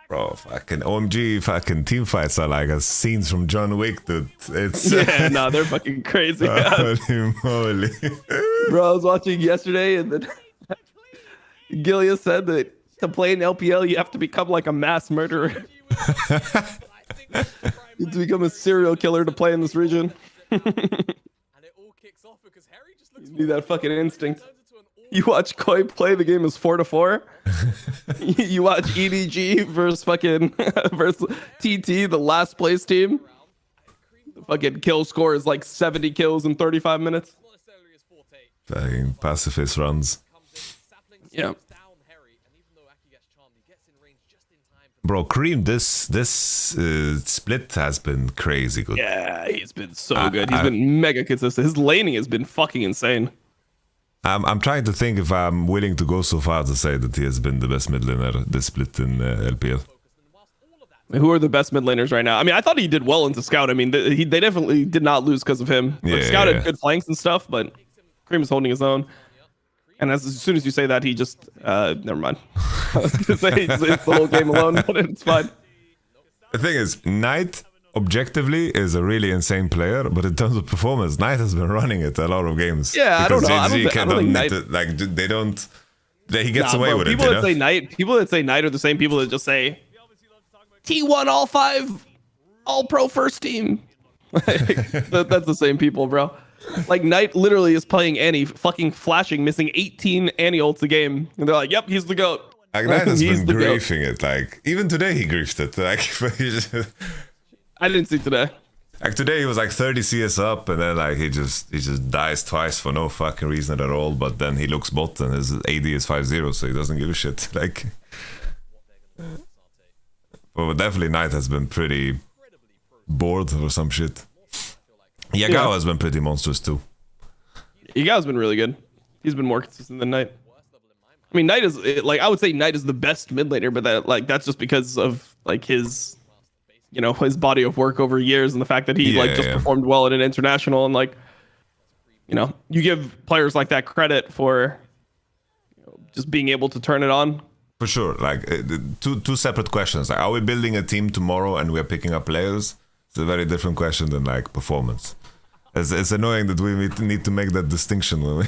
Bro, fucking OMG fucking team fights are like scenes from John Wick, dude. It's Yeah, no, they're fucking crazy. holy moly. Bro, I was watching yesterday, and then Gilia said that to play in LPL, you have to become like a mass murderer. You have to become a serial killer to play in this region. You need that fucking instinct. You watch Koi play the game as 4-4. You watch EDG versus fucking versus TT, the last place team. The fucking kill score is like 70 kills in 35 minutes. Fucking pacifist runs. Yeah. Bro, Cream, this split has been crazy good. Yeah, he's been so good. He's been mega consistent. His laning has been fucking insane. I'm trying to think if I'm willing to go so far to say that he has been the best mid laner this split in LPL. Who are the best mid laners right now? I mean, I thought he did well into Scout. I mean, they definitely did not lose because of him. Like, Scout had good flanks and stuff, but Cream is holding his own. And as soon as you say that, he just never mind. I was gonna say it's the whole game alone, but it's fine. The thing is, Knight objectively is a really insane player, but in terms of performance, Knight has been running it a lot of games. Yeah, I don't know. I JDG don't think Knight. He gets away with people it. That say Knight, people that say Knight are the same people that just say T1 all 5 all pro first team. That's the same people, bro. Like Knight literally is playing Annie, fucking flashing, missing 18 Annie ults a game, and they're like, "Yep, he's the goat." Like Knight has He's been the goat. griefing it. Like even today he griefed it. Like I didn't see today. Like today he was like 30 CS up, and then like he just dies twice for no fucking reason at all. But then he looks bot and his AD is 5-0, so he doesn't give a shit. Like, but definitely Knight has been pretty bored or some shit. Yagao has been pretty monstrous too. Yagao's been really good. He's been more consistent than Knight. I mean, Knight is like, I would say Knight is the best mid laner, but that's just because of like his, you know, his body of work over years and the fact that he just performed well at an international, and like, you know, you give players like that credit for, you know, just being able to turn it on. For sure. Like two separate questions. Like, are we building a team tomorrow and we're picking up players? It's a very different question than like performance. It's annoying that we need to make that distinction when we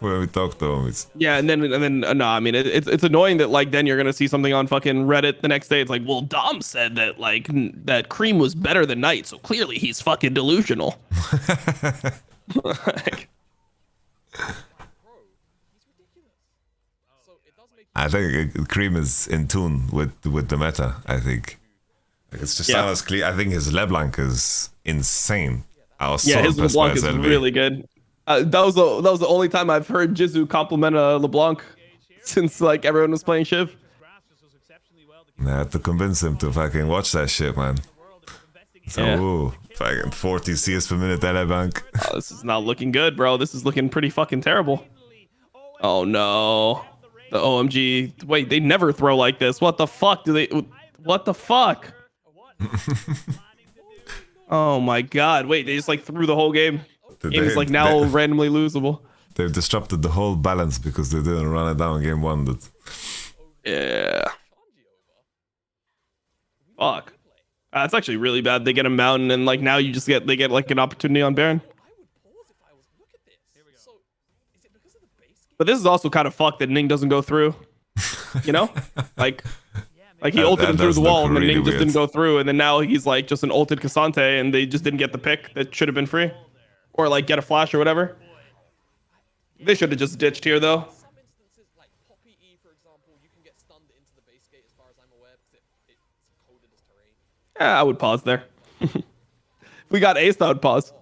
when we talk to homies. Yeah, and then no, I mean it's annoying that like then you're gonna see something on fucking Reddit the next day. It's like, well, Dom said that like that Cream was better than Knight, so clearly he's fucking delusional. Like, I think Cream is in tune with the meta. I think like, it's just not as clear. I think his LeBlanc is insane. I was so his impressed by LeBlanc is SLB. really good. That was the only time I've heard Jizu compliment LeBlanc since like everyone was playing Shiv. I had to convince him to fucking watch that shit, man. So, ooh, fucking 40 CS per minute LeBlanc. Oh, this is not looking good, bro. This is looking pretty fucking terrible. Oh no. The OMG. Wait, they never throw like this. What the fuck do they... What the fuck? Oh my god. Wait, they just like threw the whole game. Game is like now randomly losable. They've disrupted the whole balance because they didn't run it down game one. Yeah. Fuck. That's actually really bad. They get a mountain and like now they get like an opportunity on Baron. But this is also kind of fucked that Ning doesn't go through. You know? Like he ulted him through the wall and then Ning just didn't go through, and then now he's like just an ulted Cassante and they just didn't get the pick that should have been free. Or like get a flash or whatever. They should have just ditched here though. Yeah, I would pause there. If we got aced, I would pause.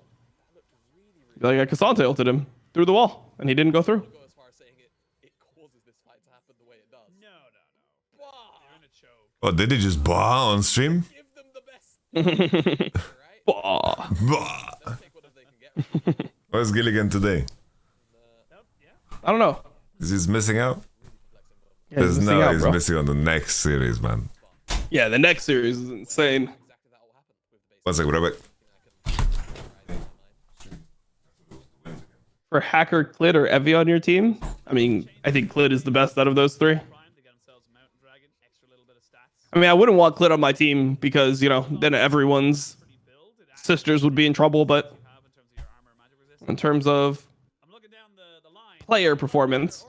Like Cassante ulted him through the wall and he didn't go through. Oh, did he just bah on stream? Bah. Bah. Where's Gilligan today? I don't know. Is he missing out? Yeah, he's bro. missing on the next series, man. Yeah, the next series is insane. One second, Robert. For Hacker, Clit, or Evie on your team, I mean, I think Clit is the best out of those three. I mean, I wouldn't want Clit on my team because, you know, then everyone's sisters would be in trouble, but in terms of player performance,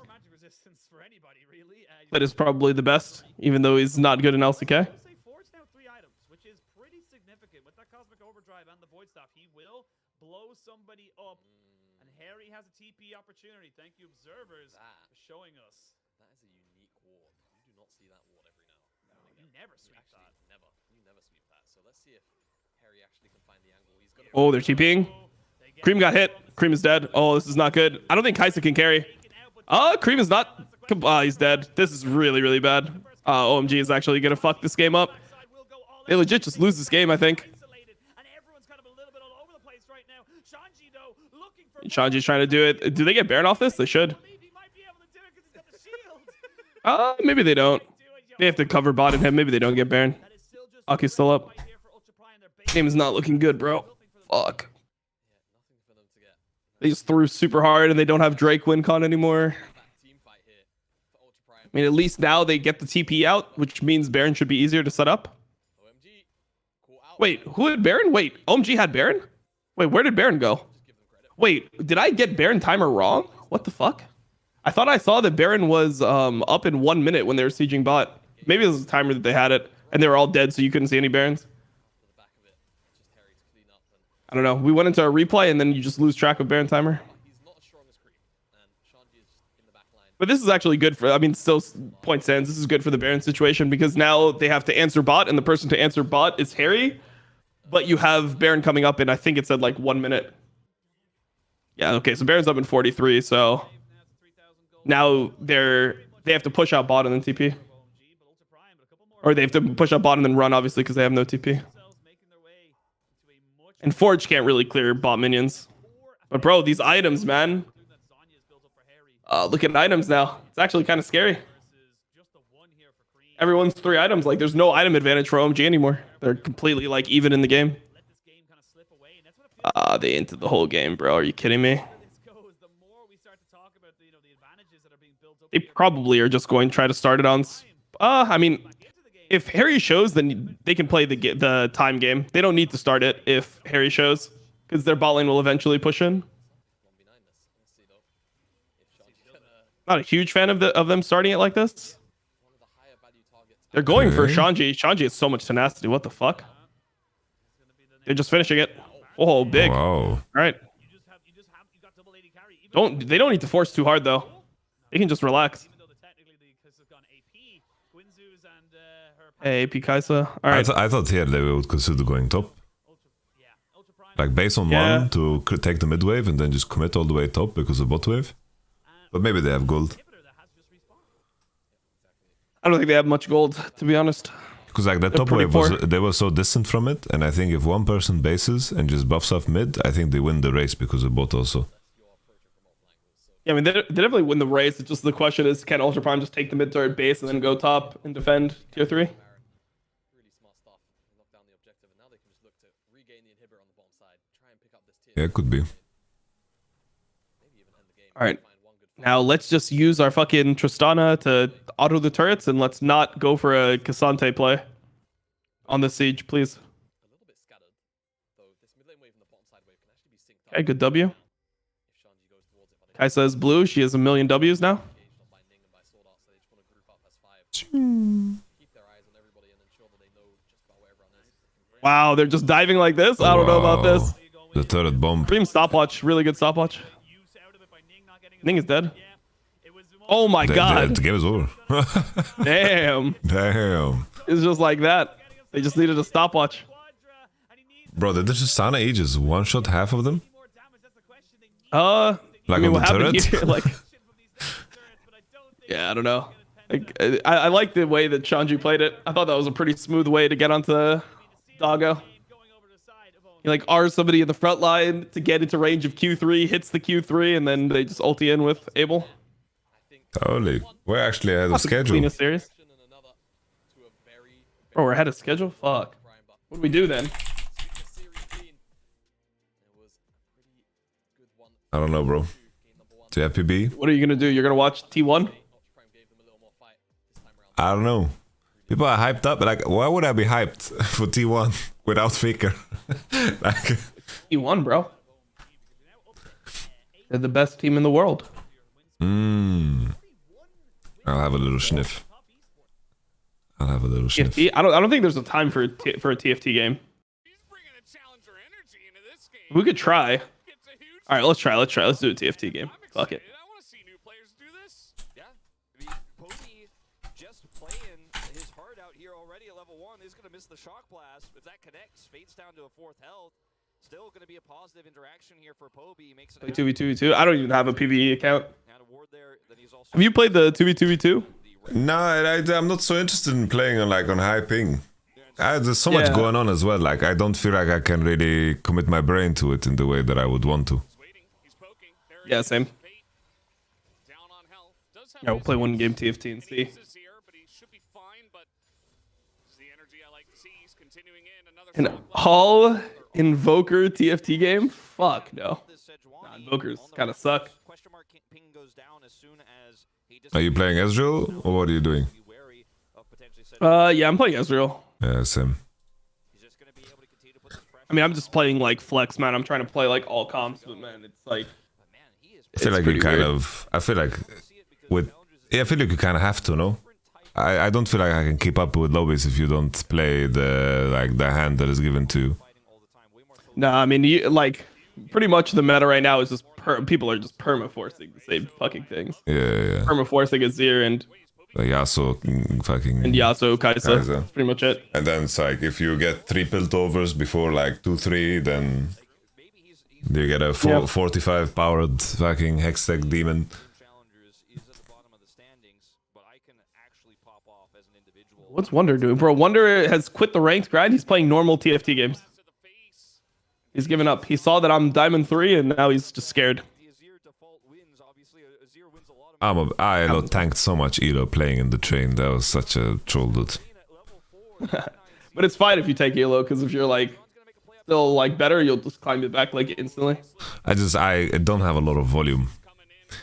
Clit is probably the best, even though he's not good in LCK. Somebody up, and Harry has a TP opportunity. Thank you, observers, for showing us. That is a unique ward. You do not see that ward every now. No, you never sweep that. Never. You never sweep that. So let's see if Harry actually can find the angle. He's gonna Oh, they're TPing. Cream got hit. Cream is dead. Oh, this is not good. I don't think Kaisa can carry. Cream is not. He's dead. This is really, really bad. OMG is actually gonna fuck this game up. They legit just lose this game, I think. Shanji's trying to do it. Do they get Baron off this? They should. Maybe they don't. They have to cover bot and him. Maybe they don't get Baron. Aki's still up. Game is not looking good, bro. Fuck. They just threw super hard and they don't have Drake win con anymore. I mean, at least now they get the TP out, which means Baron should be easier to set up. Wait, who had Baron? Wait, OMG had Baron? Wait, where did Baron go? Wait, did I get Baron timer wrong? What the fuck? I thought I saw that Baron was up in 1 minute when they were sieging bot. Maybe it was the timer that they had it, and they were all dead, so you couldn't see any Barons. I don't know. We went into a replay, and then you just lose track of Baron timer. But this is actually good for, I mean, still point stands. This is good for the Baron situation because now they have to answer bot, and the person to answer bot is Harry. But you have Baron coming up in, I think it said like 1 minute. Yeah, okay, so Baron's up in 43, so now they have to push out bot and then TP. Or they have to push out bot and then run, obviously, because they have no TP. And Forge can't really clear bot minions. But bro, these items, man. Look at items now. It's actually kind of scary. Everyone's 3 items. Like, there's no item advantage for OMG anymore. They're completely, like, even in the game. They entered the whole game, bro. Are you kidding me? They probably are just going to try to start it on... I mean, if Harry shows, then they can play the time game. They don't need to start it if Harry shows. because their bot lane will eventually push in. Not a huge fan of them starting it like this. They're going for Okay. Shanji. Shanji has so much tenacity. What the fuck? They're just finishing it. Oh, big. Wow. All right. They don't need to force too hard though. They can just relax. Hey, AP Kaisa. All right. I thought here they would consider going top. Like base on Yeah. one to take the mid wave and then just commit all the way top because of bot wave. But maybe they have gold. I don't think they have much gold, to be honest. Because like that They're top pretty wave was, poor. they were so distant from it, and I think if one person bases and just buffs off mid, I think they win the race because of bot also. Yeah, I mean, they definitely win the race. It's just the question is, can Ultra Prime just take the mid turret base and then go top and defend tier 3? Yeah, could be. All right. Now let's just use our fucking Tristana to auto the turrets and let's not go for a Cassante play on the siege, please. Okay, good W. Kaisa is blue. She has a million Ws now. Wow, they're just diving like this? I don't know about this. The turret bomb. Dream stopwatch. Really good stopwatch. Ning is dead. Oh my god. The game is over. Damn. Damn. It's just like that. They just needed a stopwatch. Bro, did the Tristana ages one-shot half of them? Like Like I mean, on what the happened turret? here? Like, yeah, I don't know. Like, I like the way that Shanji played it. I thought that was a pretty smooth way to get onto Doggo. You like R somebody in the front line to get into range of Q3, hits the Q3, and then they just ulti in with Abel. Totally. We're actually ahead of That's the schedule. cleanest series. Bro, we're ahead of schedule? Fuck. What do we do then? I don't know, bro. Do you have PB? What are you gonna do? You're gonna watch T1? I don't know. People are hyped up. Like, why would I be hyped for T1 without Faker? Like, T1, bro. They're the best team in the world. I'll have a little sniff. I'll have a little sniff. TFT? I don't think there's a time for a TFT game. We could try. All right, let's try. Let's do a TFT game. Fuck it. Miss the shock blast. If that connects, fades down to a 4th health. Still going to be a positive interaction here for Poby. Makes it Play 2v2v2. I don't even have a PvE account. Have you played the 2v2v2? No, I'm not so interested in playing on like on high ping. There's so much going on as well. Like, I don't feel like I can really commit my brain to it in the way that I would want to. Yeah, same. Yeah, we'll play one game TFT and see. An all Invoker TFT game? Fuck no. Nah, Invokers kind of suck. Are you playing Ezreal or what are you doing? Yeah, I'm playing Ezreal. Yeah, same. I mean, I'm just playing like flex, man. I'm trying to play like all comps, but man, it's like. I feel like you kind of. I feel like with. Yeah, I feel like you kind of have to, no? I don't feel like I can keep up with lobbies if you don't play the hand that is given to you. No, I mean, pretty much the meta right now is just people are just perma-forcing the same fucking things. Yeah. Perma-forcing Azir and Yasuo fucking... And Yasuo, Kaisa. That's pretty much it. And then it's like, if you get 3 piltovers before like 2-3, then you get a 45 powered fucking Hextech demon. What's Wonder doing? Bro, Wonder has quit the ranked grind. He's playing normal TFT games. He's given up. He saw that I'm Diamond 3 and now he's just scared. I tanked so much Elo playing in the train. That was such a troll dude. But it's fine if you take Elo, because if you're like still like better, you'll just climb it back like instantly. I don't have a lot of volume. How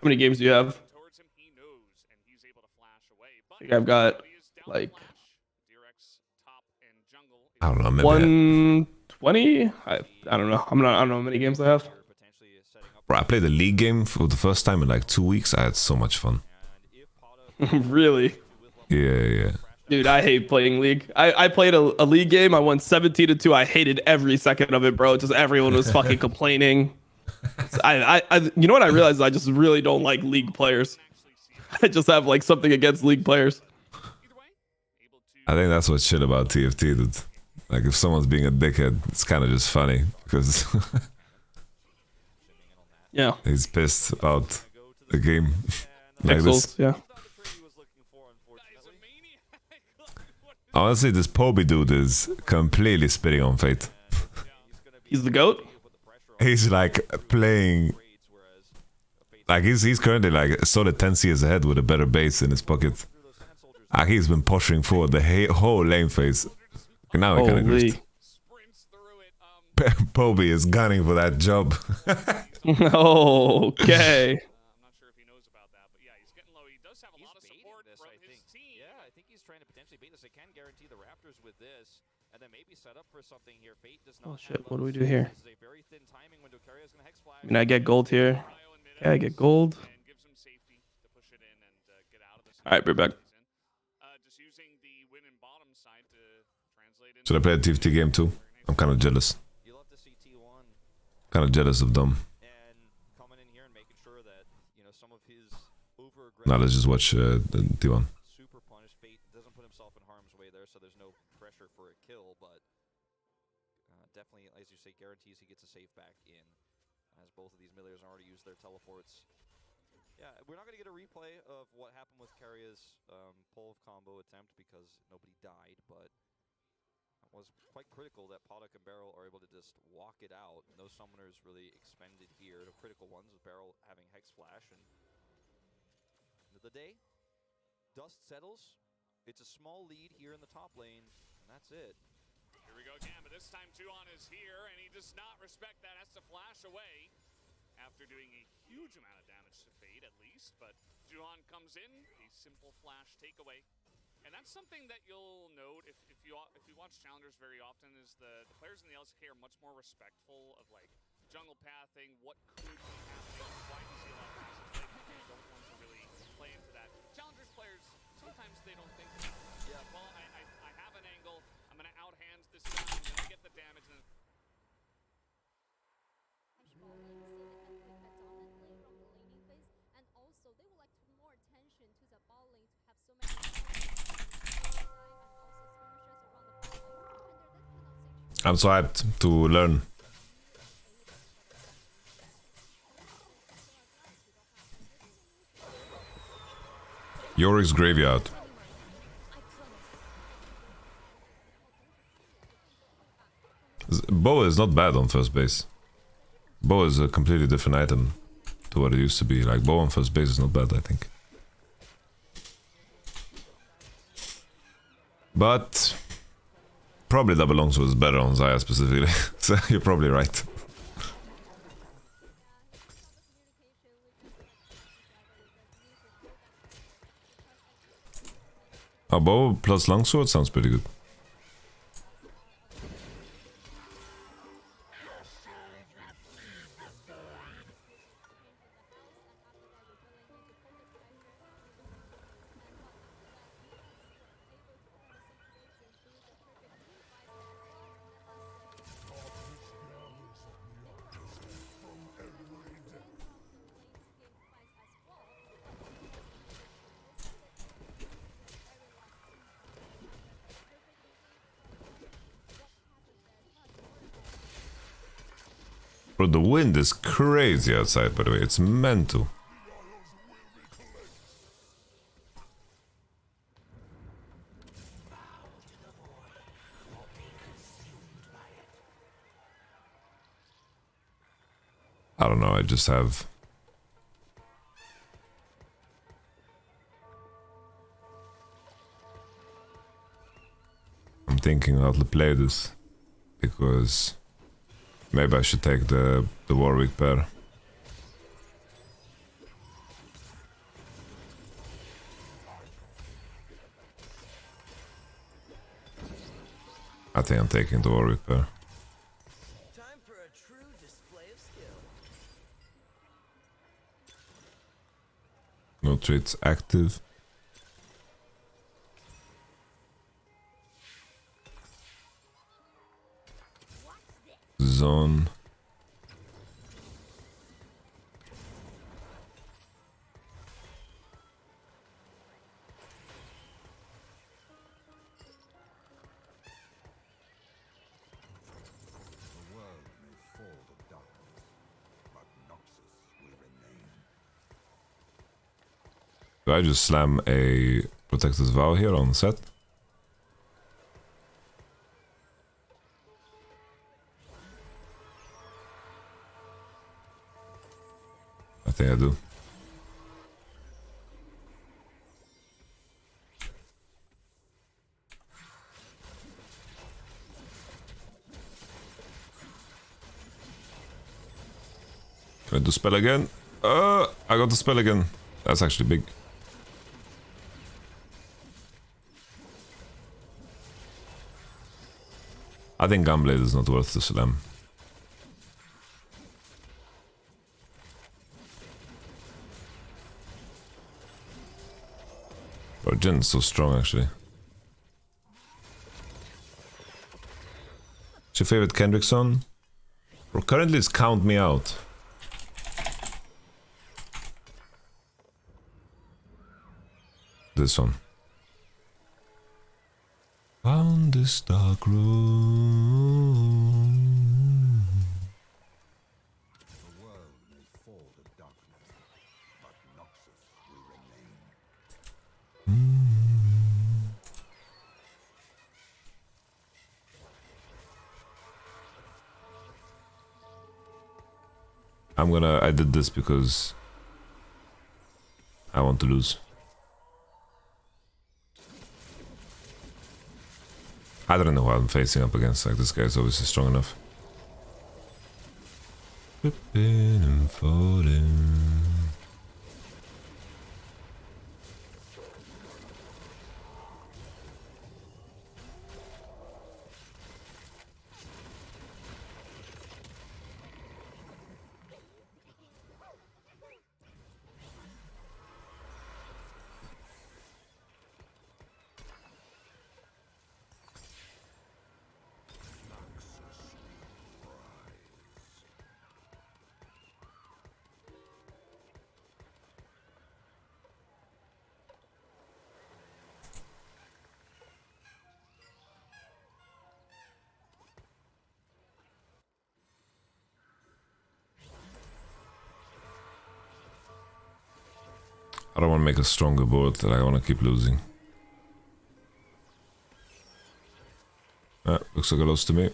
many games do you have? I think I've got like I don't know, maybe 20? I don't know. I don't know how many games I have. Bro, I played a league game for the first time in like 2 weeks. I had so much fun. Really? Yeah. Dude, I hate playing League. I played a League game. I won 17-2. I hated every second of it, bro. Just everyone was fucking complaining. You know what I realized? I just really don't like League players. I just have like something against League players. I think that's what's shit about TFT, dude. Like if someone's being a dickhead, it's kind of just funny because yeah, he's pissed about the game. Like Pixels, yeah. Honestly, this Poby dude is completely spitting on Fate. He's the GOAT? He's like playing... Like he's currently like a solid 10 CS ahead with a better base in his pocket. Like he's been pushing forward the whole lane phase. And now he kind of grist. Poby is gunning for that job. Okay. Oh shit, what do we do here? I mean, I get gold here. Yeah, I get gold. Alright, we're back. Should I play a TFT game too? I'm kind of jealous. Kind of jealous of them. Now let's just watch the T1. Super punished. Fate doesn't put himself in harm's way there, so there's no pressure for a kill, but definitely, as you say, guarantees he gets a save back in, as both of these millions already used their teleports. Yeah, we're not going to get a replay of what happened with Carria's pull combo attempt because nobody died, but it was quite critical that Podok and Barrel are able to just walk it out. No summoners really expended here. The critical ones with Barrel having Hex Flash, and end of the day, dust settles. It's a small lead here in the top lane, and that's it. Here we go again, but this time Tuan is here, and he does not respect that. Has to flash away after doing a huge amount of damage to Fade, at least. But Tuan comes in, a simple flash takeaway. And that's something that you'll note if you watch Challengers very often, is the players in the LCK are much more respectful of like jungle pathing, what could be happening, why do you see a lot of passive play, because they don't want to really play into that. Challengers players, sometimes they don't think, yeah, well, I have an angle, I'm going to outhand this guy, I'm going to get the damage, and then I'm so hyped to learn. Yorick's Graveyard. Bow is not bad on first base. Bow is a completely different item to what it used to be. Like, bow on first base is not bad, I think. But probably double longsword is better on Xayah specifically. So you're probably right. A bow plus longsword sounds pretty good. Bro, the wind is crazy outside, by the way. It's mental. I don't know, I just have... I'm thinking how to play this, because maybe I should take the Warwick pair. I think I'm taking the Warwick pair. No traits active. Zone. Do I just slam a Protector's Vow here on set? I think I do. Can I do spell again? I got the spell again. That's actually big. I think Gunblade is not worth the slam. Bro, Jin's so strong actually. What's your favorite Kendrick song? Bro, currently it's Count Me Out. This one. Found this dark room. The world may fall to darkness, but Noxus will remain. I did this because I want to lose. I don't know who I'm facing up against, like this guy's obviously strong enough. Flipping and falling. I don't want to make a stronger board that I want to keep losing. Looks like a loss to me.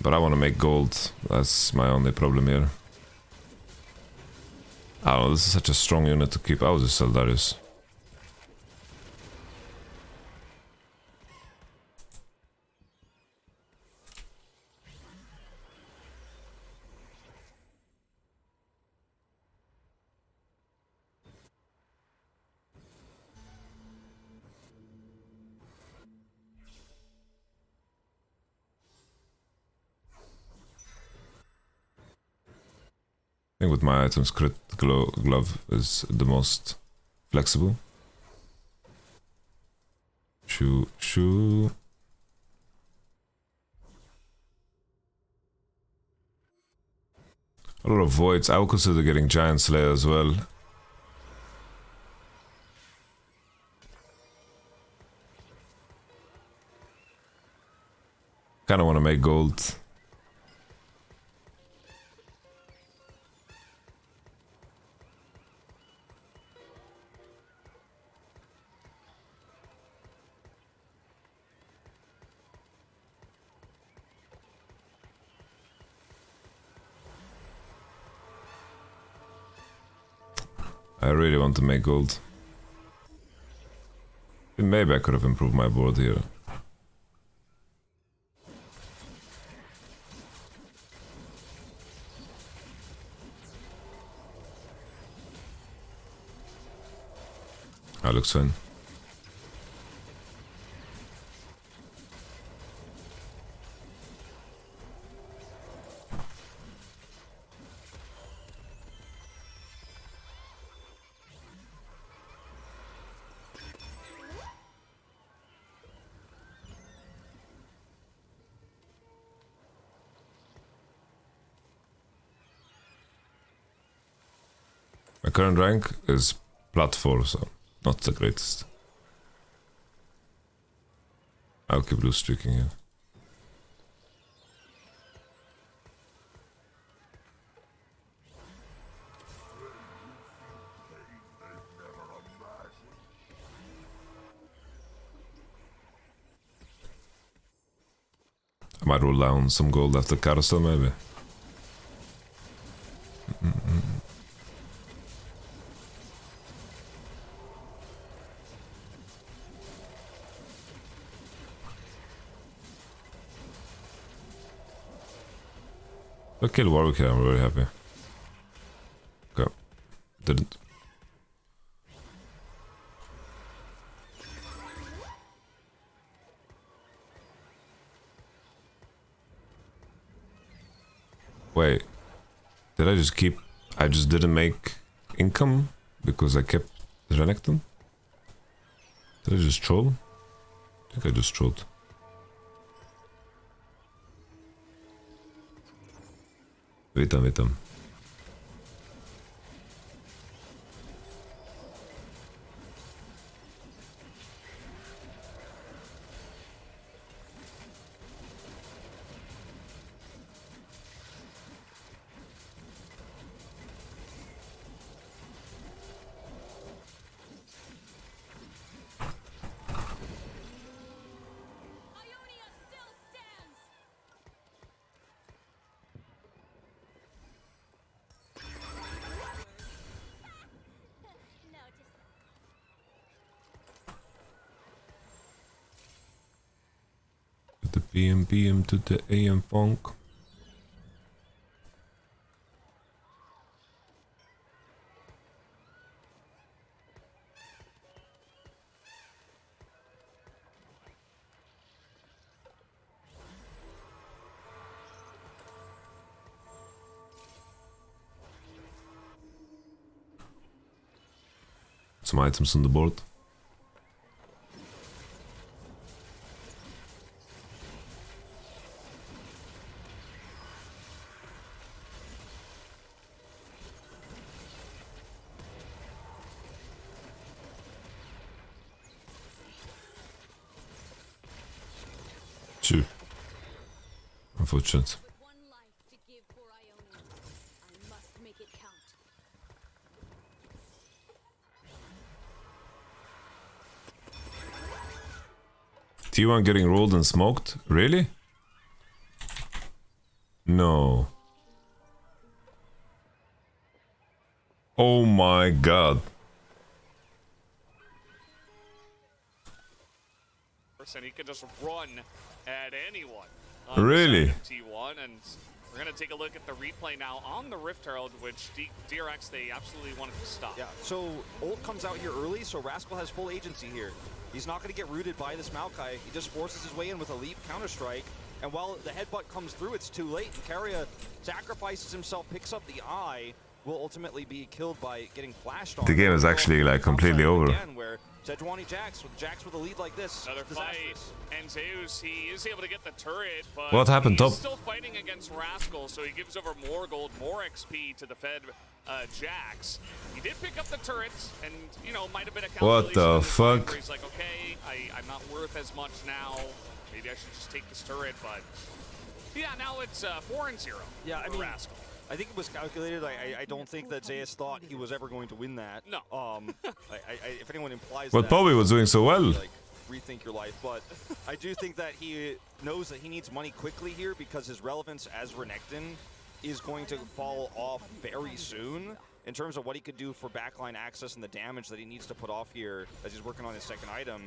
But I want to make gold. That's my only problem here. I don't know, this is such a strong unit to keep. I will just sell Darius. I think with my items, crit glove is the most flexible. Shoo. A lot of voids. I would consider getting Giant Slayer as well. Kinda wanna make gold. I really want to make gold. Maybe I could have improved my board here. That looks fine. My current rank is plat 4, so not the greatest. I'll keep blue streaking here. I might roll down some gold after carousel, maybe. I killed Warwick here, I'm very happy. Okay. Didn't. Wait. Did I just keep... I just didn't make income because I kept Renekton? Did I just troll? I think I just trolled. Witam, witam. The PM to the AM funk. Some items on the board. Two. Unfortunate. T1 getting rolled and smoked? Really? No. Oh my god. And he can just run at anyone. Really? T1, and we're gonna take a look at the replay now on the Rift Herald, which DRX they absolutely wanted to stop. Yeah, so ult comes out here early, so Rascal has full agency here. He's not going to get rooted by this Maokai. He just forces his way in with a leap counter-strike, and while the headbutt comes through, it's too late. And Keria sacrifices himself, picks up the eye, will ultimately be killed by getting flashed on. The game is actually like completely over. Again, where Sejuani Jax with a lead like this. Another fight, and Zeus, he is able to get the turret, but What happened he's top? still fighting against Rascal, so he gives over more gold, more XP to the Fed Jax. He did pick up the turret, and, you know, might have been a What the fuck? where he's like, okay, I'm not worth as much now. Maybe I should just take this turret, but yeah, now it's 4-0 Yeah, I for mean, Rascal. I think it was calculated. I don't think that Zeus thought he was ever going to win that. No. If anyone implies But that, Bobby was doing so well. like, rethink your life. But I do think that he knows that he needs money quickly here because his relevance as Renekton is going to fall off very soon in terms of what he could do for backline access and the damage that he needs to put off here as he's working on his second item.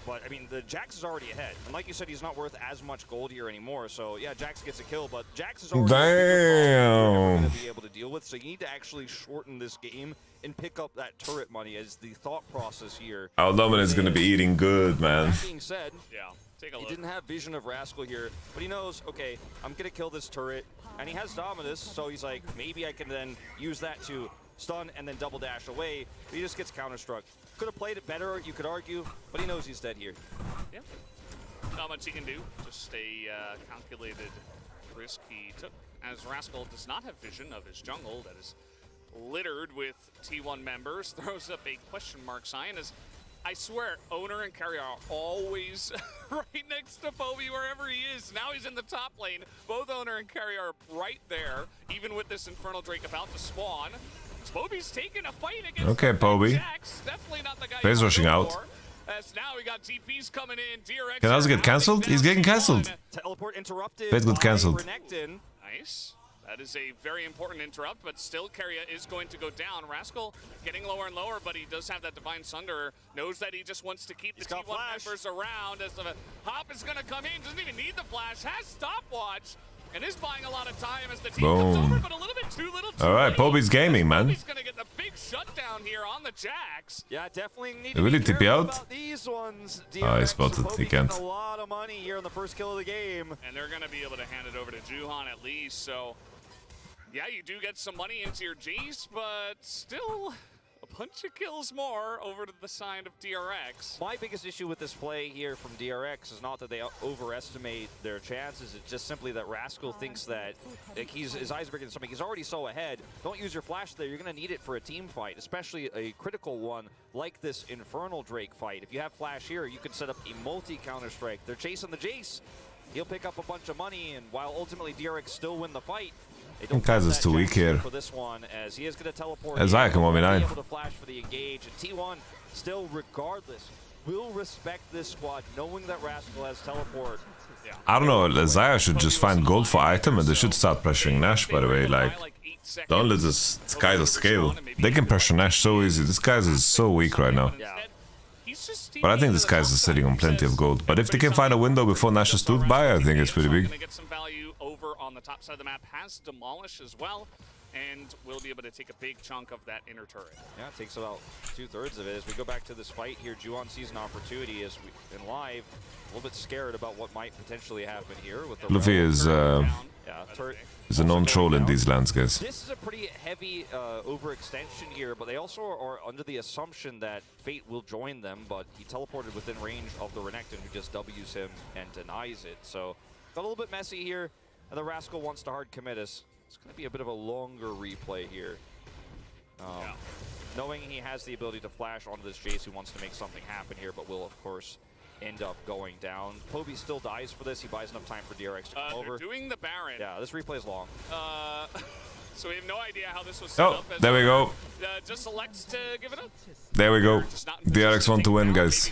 But, I mean, the Jax is already ahead. And like you said, he's not worth as much gold here anymore. So, yeah, Jax gets a kill, but Jax is already going to be able to deal with. So you need to actually shorten this game and pick up that turret money as the thought process here. Our Dominant is gonna be eating good, man. That being said, yeah, take a he look. didn't have vision of Rascal here, but he knows, okay, I'm going to kill this turret. And he has Dominus, so he's like, maybe I can then use that to stun and then double dash away. But he just gets counter-struck. Could have played it better, you could argue, but he knows he's dead here. Yeah. Not much he can do. Just a calculated risk he took, as Rascal does not have vision of his jungle. That is littered with T1 members, throws up a question mark sign as I swear, Owner and Carrier are always right next to Poby wherever he is. Now he's in the top lane. Both Owner and Carrier are right there, even with this Infernal Drake about to spawn. Poby's taking a fight against Okay, Poby. Definitely not the guy Phase rushing out. As now we got TPs coming in. DRX Can also get cancelled? He's getting cancelled. Teleport interrupted. Phase got cancelled. Nice. That is a very important interrupt, but still Carrier is going to go down. Rascal getting lower and lower, but he does have that Divine Sunderer. Knows that he just wants to keep the T1 members around as the hop is going to come in. Doesn't even need the flash. Has stopwatch. And is buying a lot of time as the team comes over, but a little bit too little. All right, Poby's gaming, man. He's going to get the big shutdown here on the Jax. Yeah, definitely need to be TP out? about these ones. Oh, he spotted. He can't. A lot of money here on the first kill of the game. And they're going to be able to hand it over to Juhan at least, so yeah, you do get some money into your Jace, but still a bunch of kills more over to the side of DRX. My biggest issue with this play here from DRX is not that they overestimate their chances, it's just simply that Rascal thinks that like, his eyes are bigger than something. He's already so ahead. Don't use your flash there. You're going to need it for a team fight, especially a critical one like this Infernal Drake fight. If you have flash here, you can set up a multi-counter-strike. They're chasing the Jace. He'll pick up a bunch of money, and while ultimately DRX still win the fight, I think Kaiser's too weak here. For this one, as he is going to teleport. Isaiah can 1v9. Able to flash for the engage, and T1 still, regardless, will respect this squad, knowing that Rascal has teleport. Yeah. I don't know. Isaiah should just find gold for item, and they should start pressuring Nash. By the way, like, don't let this Kaiser scale. They can pressure Nash so easy. This Kaiser is so weak right now. But I think this Kaiser is sitting on plenty of gold. But if they can find a window before Nash is stood by, I think it's pretty big. Get some value over on the top side of the map. Has Demolish as well, and will be able to take a big chunk of that inner turret. Yeah, it takes about 2/3 of it. As we go back to this fight here, Juan sees an opportunity as we in live. A little bit scared about what might potentially happen here with the Luffy is turret. is a non-troll in these lands, guys. This is a pretty heavy overextension here, but they also are under the assumption that Fate will join them, but he teleported within range of the Renekton, who just W's him and denies it. So got a little bit messy here, and the Rascal wants to hard commit us. It's going to be a bit of a longer replay here. Knowing he has the ability to flash onto this Jace, who wants to make something happen here, but will, of course, end up going down. Poby still dies for this. He buys enough time for DRX to come over. They're doing the Baron. Yeah, this replay is long. So we have no idea how this was set Oh, up. As there we go. Just selects to give it up. There we go. DRX want to win, guys.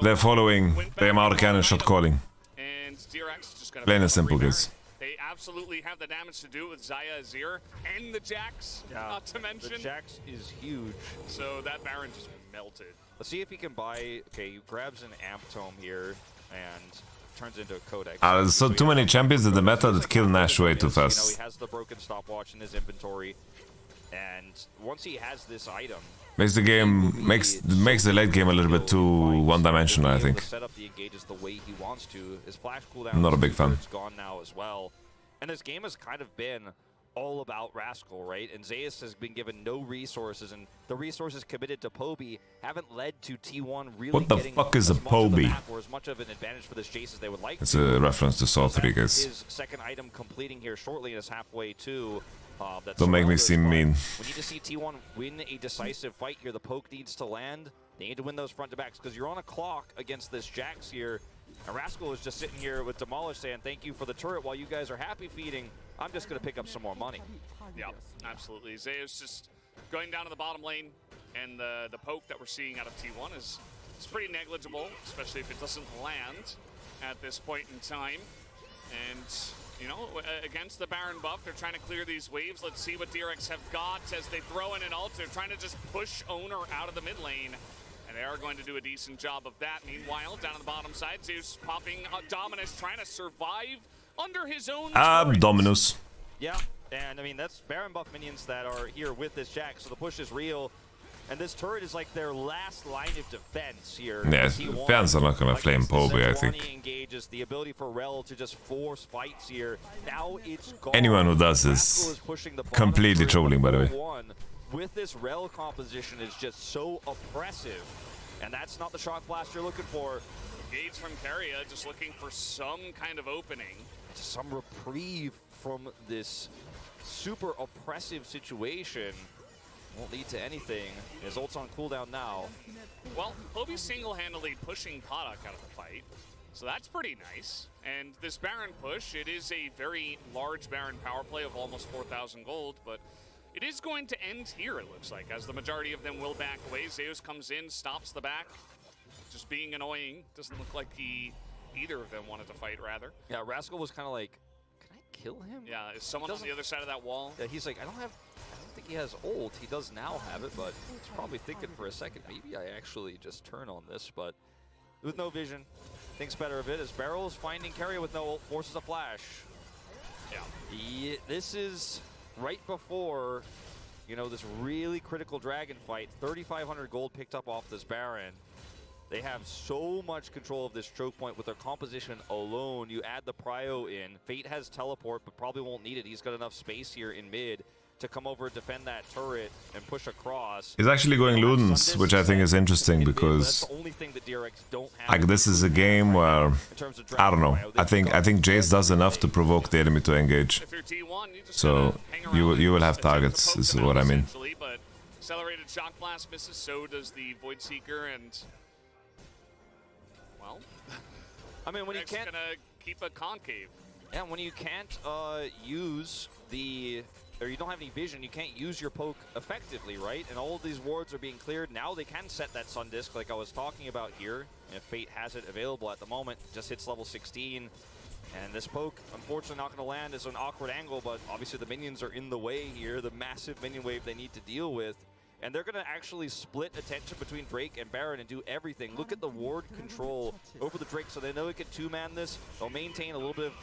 They're following. They're out of cannon shot calling. And DRX just gonna Plain and simple, guys. They absolutely have the damage to do it with Xayah Azir and the Jax, not to mention. The Jax is huge. So that Baron just melted. Let's see if he can buy. Okay, he grabs an Amp Tome here and turns into a Codex. There's so too many champions in the meta that kill Nash way too fast. You know, he has the broken stopwatch in his inventory, and once he has this item, Makes the game makes the late game a little bit too one-dimensional, I think. Set up the engages the way he wants to. His flash cooldown. I'm not a big fan. It's gone now as well, and this game has kind of been all about Rascal, right? And Zeus has been given no resources, and the resources committed to Poby haven't led to T1 really What the getting fuck is a as much of the Poby? map or as much of an advantage for this Jace as they would like. It's a reference to Saw 3, guys. His second item completing here shortly and is halfway to. Don't make me seem mean. We need to see T1 win a decisive fight here. The poke needs to land. They need to win those front to backs because you're on a clock against this Jax here. And Rascal is just sitting here with Demolish saying, thank you for the turret while you guys are happy feeding. I'm just going to pick up some more money. Yeah, absolutely. Zeus just going down to the bottom lane, and the poke that we're seeing out of T1 is pretty negligible, especially if it doesn't land at this point in time. And, you know, against the Baron buff, they're trying to clear these waves. Let's see what DRX have got as they throw in an ult. They're trying to just push Owner out of the mid lane. And they are going to do a decent job of that. Meanwhile, down on the bottom side, Zeus popping Dominus, trying to survive under his own Dominus. Yeah, and I mean, that's Baron buff minions that are here with this Jax, so the push is real. And this turret is like their last line of defense here. Yeah, fans are not gonna flame Poby, I think. Engages the ability for Rel to just force fights here. Now it's gone. Anyone who does this completely trolling, by the way. With this Rel composition is just so oppressive. And that's not the shock blast you're looking for. Engage from Carrier, just looking for some kind of opening. Some reprieve from this super oppressive situation won't lead to anything. His ult's on cooldown now. Well, Poby's single-handedly pushing Podok out of the fight, so that's pretty nice. And this Baron push, it is a very large Baron power play of almost 4,000 gold, but it is going to end here, it looks like, as the majority of them will back away. Zeus comes in, stops the back, just being annoying. Doesn't look like either of them wanted to fight, rather. Yeah, Rascal was kind of like, can I kill him? Yeah, is someone on the other side of that wall? Yeah, he's like, I don't think he has ult. He does now have it, but he's probably thinking for a second, maybe I actually just turn on this, but with no vision, thinks better of it as Barrel is finding Carrier with no ult, forces a flash. Yeah. This is right before, you know, this really critical dragon fight. 3,500 gold picked up off this Baron. They have so much control of this choke point with their composition alone. You add the prio in. Fate has teleport, but probably won't need it. He's got enough space here in mid to come over, defend that turret, and push across. He's actually going Ludens, which I think is interesting because, like, this is a game where I don't know. I think Jace does enough to provoke the enemy to engage. So you will have targets. Is what I mean. But accelerated shock blast misses. So does the Void Seeker, and well, I mean, when you can't gonna keep a concave. Yeah, when you can't use the, or you don't have any vision, you can't use your poke effectively, right? And all of these wards are being cleared. Now they can set that Sun Disc like I was talking about here. If Fate has it available at the moment, just hits level 16. And this poke, unfortunately not going to land. It's an awkward angle, but obviously the minions are in the way here. The massive minion wave they need to deal with. And they're going to actually split attention between Drake and Baron and do everything. Look at the ward control over the Drake, so they know they can two-man this. They'll maintain a little bit of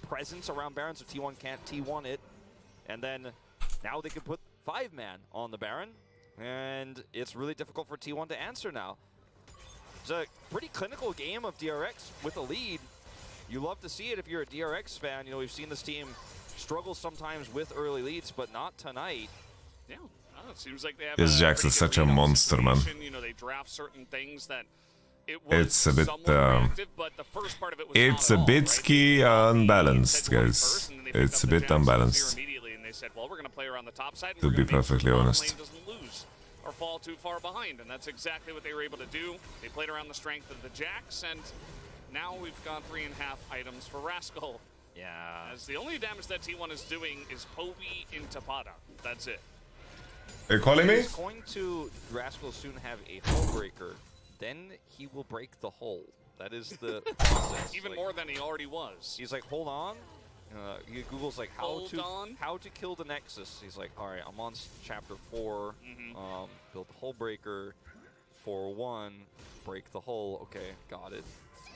presence around Baron, so T1 can't T1 it. And then now they can put 5-man on the Baron, and it's really difficult for T1 to answer now. It's a pretty clinical game of DRX with a lead. You love to see it if you're a DRX fan. You know, we've seen this team struggle sometimes with early leads, but not tonight. Yeah, it seems like they have This Jax is such a monster, man. You know, they draft certain things that It's a bit it's a bit ski unbalanced, guys. It's a bit unbalanced, to be perfectly honest. Or fall too far behind, and that's exactly what they were able to do. They played around the strength of the Jax, and now we've got 3.5 items for Rascal. Yeah. As the only damage that T1 is doing is Poby into Pada. That's it. Are you calling me? He's going to, Rascal soon have a hull breaker. Then he will break the hull. That is the process. Even more than he already was. He's like, hold on. He Google's like, how to kill the Nexus. He's like, all right, I'm on chapter 4. Build the hull breaker. 4-1. Break the hull. Okay, got it.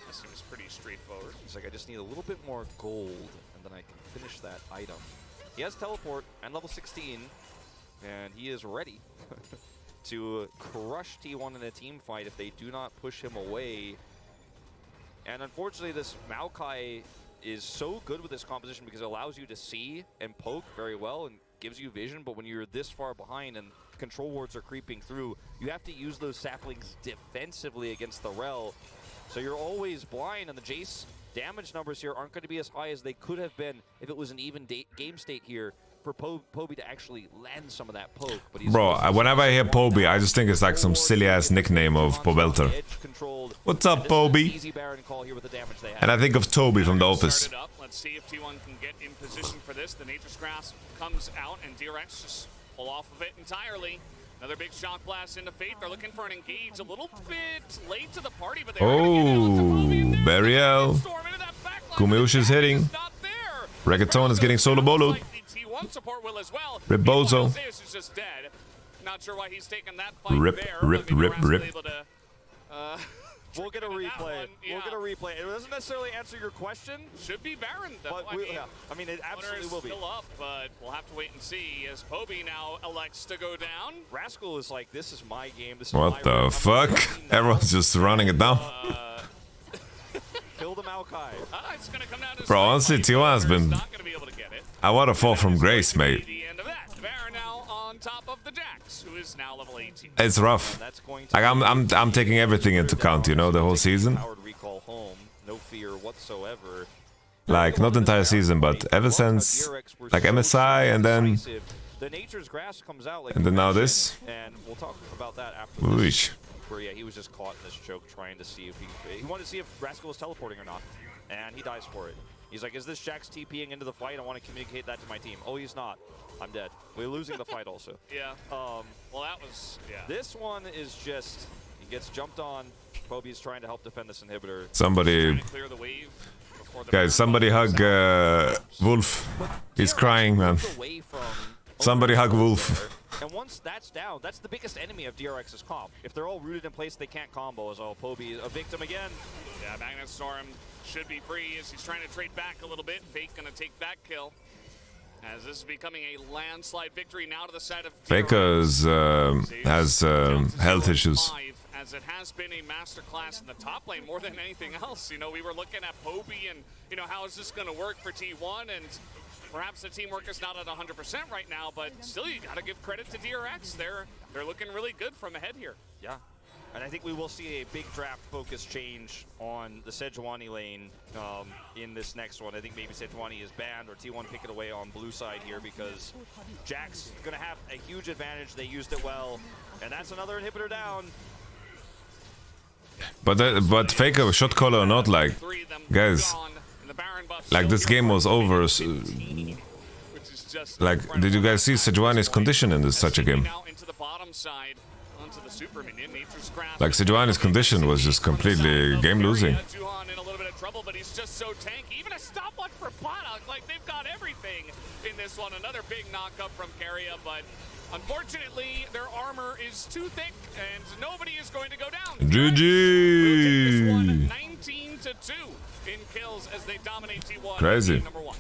This seems pretty straightforward. He's like, I just need a little bit more gold, and then I can finish that item. He has teleport and level 16, and he is ready to crush T1 in a team fight if they do not push him away. And unfortunately, this Maokai is so good with this composition because it allows you to see and poke very well and gives you vision, but when you're this far behind and control wards are creeping through, you have to use those saplings defensively against the Rel. So you're always blind, and the Jace damage numbers here aren't going to be as high as they could have been if it was an even game state here for Poby to actually land some of that poke. But Bro, whenever I hear Poby, I just think it's like some silly-ass nickname of Pobelter. What's up, Poby? And I think of Toby from The Office. Let's see if T1 can get in position for this. The Nature's Grasp comes out, and DRX just pull off of it entirely. Another big shock blast into Fate. They're looking for an engage a little bit late to the party, but Oh, Burial. Kumeush is hitting. Reggaeton is getting solo boloed. Rip Bozo. Not sure why he's taking that fight Rip. We'll get a replay. We'll get a replay. It doesn't necessarily answer your question. Should be Baron, though. But I mean, it absolutely will be. Still up, but we'll have to wait and see as Poby now elects to go down. Rascal is like, this is my game. This is What the fuck? Everyone's just running it down. Kill the Maokai. It's gonna come down to Bro, honestly, T1 has been... I want to fall from grace, mate. the end of that. Baron now on top of the Jax, who is now level 18. It's rough. Like, I'm taking everything into account, you know, the whole season. Powered recall home, no fear whatsoever. Like, not the entire season, but ever since, like, MSI, and then... The Nature's Grasp comes out, like And then now this. and we'll talk about that after Ooh, this. Where, yeah, he was just caught in this choke trying to see if he wanted to see if Rascal was teleporting or not, and he dies for it. He's like, is this Jax TPing into the fight? I want to communicate that to my team. Oh, he's not. I'm dead. We're losing the fight also. Yeah. Well, that was, yeah. This one is just, he gets jumped on. Kobe's trying to help defend this inhibitor. Somebody... Clear the wave before the Guys, somebody hug Wolf. He's crying, man. Somebody hug Wolf. And once that's down, that's the biggest enemy of DRX's comp. If they're all rooted in place, they can't combo as well. Poby, a victim again. Yeah, Magnet Storm should be free as he's trying to trade back a little bit. Fake gonna take that kill. As this is becoming a landslide victory now to the side of Faker's has health issues. as it has been a masterclass in the top lane more than anything else. You know, we were looking at Poby and, you know, how is this going to work for T1? And perhaps the teamwork is not at 100% right now, but still you got to give credit to DRX. They're looking really good from ahead here. Yeah. And I think we will see a big draft focus change on the Sejuani lane in this next one. I think maybe Sejuani is banned or T1 pick it away on blue side here because Jack's going to have a huge advantage. They used it well. And that's another inhibitor down. But Faker, shot caller or not, like, guys, like this game was over. Like, did you guys see Sejuani's condition in such a game? Like, Sejuani's condition was just completely game losing. But he's just so tanky. Even a stopwatch for Plata, like they've got everything in this one. Another big knockup from Keria, but unfortunately their armor is too thick and nobody is going to go down. GG! 19-2 in kills as they dominate T1. Crazy. Number one.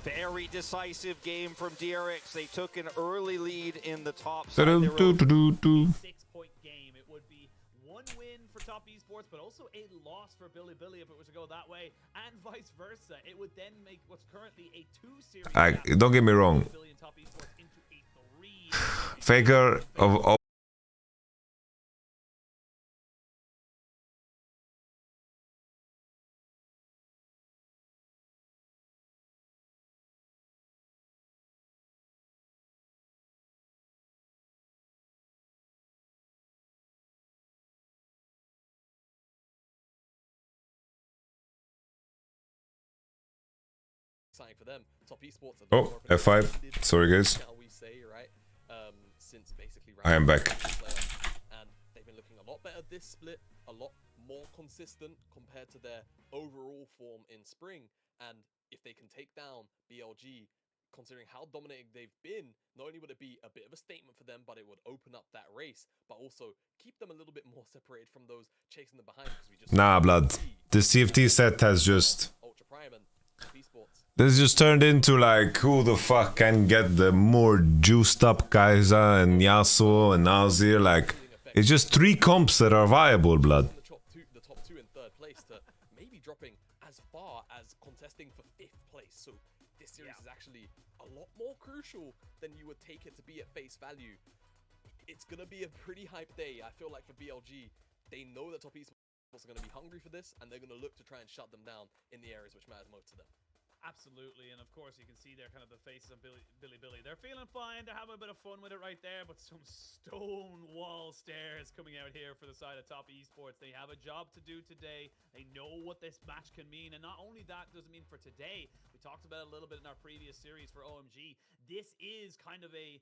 Very decisive game from DRX. They took an early lead in the top side. 6-point game. It would be one win for Top Esports, but also a loss for Billy if it was to go that way, and vice versa. It would then make what's currently a 2-series. Don't get me wrong. Faker of For them, Top Esports. Oh, F5. Sorry, guys. Shall we say, right? Since basically I am back. And they've been looking a lot better this split, a lot more consistent compared to their overall form in spring. And if they can take down BLG, considering how dominating they've been, not only would it be a bit of a statement for them, but it would open up that race, but also keep them a little bit more separated from those chasing them behind. We just Nah, blood. The CFT set has just... Ultra Prime and Esports. This just turned into like, who the fuck can get the more juiced up Kai'Sa and Yasuo and Nazir? Like, it's just 3 comps that are viable, blood. The top two and third place to maybe dropping as far as contesting for 5th place. So this series is actually a lot more crucial than you would take it to be at face value. It's going to be a pretty hype day, I feel like, for BLG. They know that Top Esports are going to be hungry for this, and they're going to look to try and shut them down in the areas which matter most to them. Absolutely, and of course you can see there kind of the faces of Billy. They're feeling fine, they're having a bit of fun with it right there, but some stone wall stairs coming out here for the side of Top Esports. They have a job to do today. They know what this match can mean, and not only that doesn't mean for today. We talked about it a little bit in our previous series for OMG. This is kind of a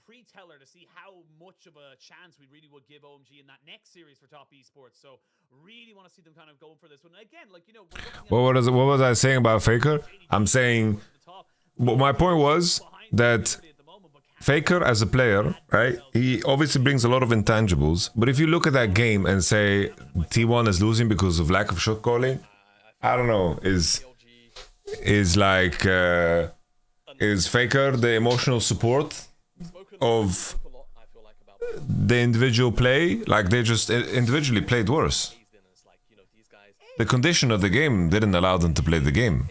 pre-teller to see how much of a chance we really would give OMG in that next series for Top Esports. So really want to see them kind of going for this one. And again, like, you know, What was I saying about Faker? I'm saying, well, my point was that Faker as a player, right? He obviously brings a lot of intangibles, but if you look at that game and say T1 is losing because of lack of shot calling, I don't know, is Faker the emotional support of the individual play? Like, they just individually played worse. The condition of the game didn't allow them to play the game.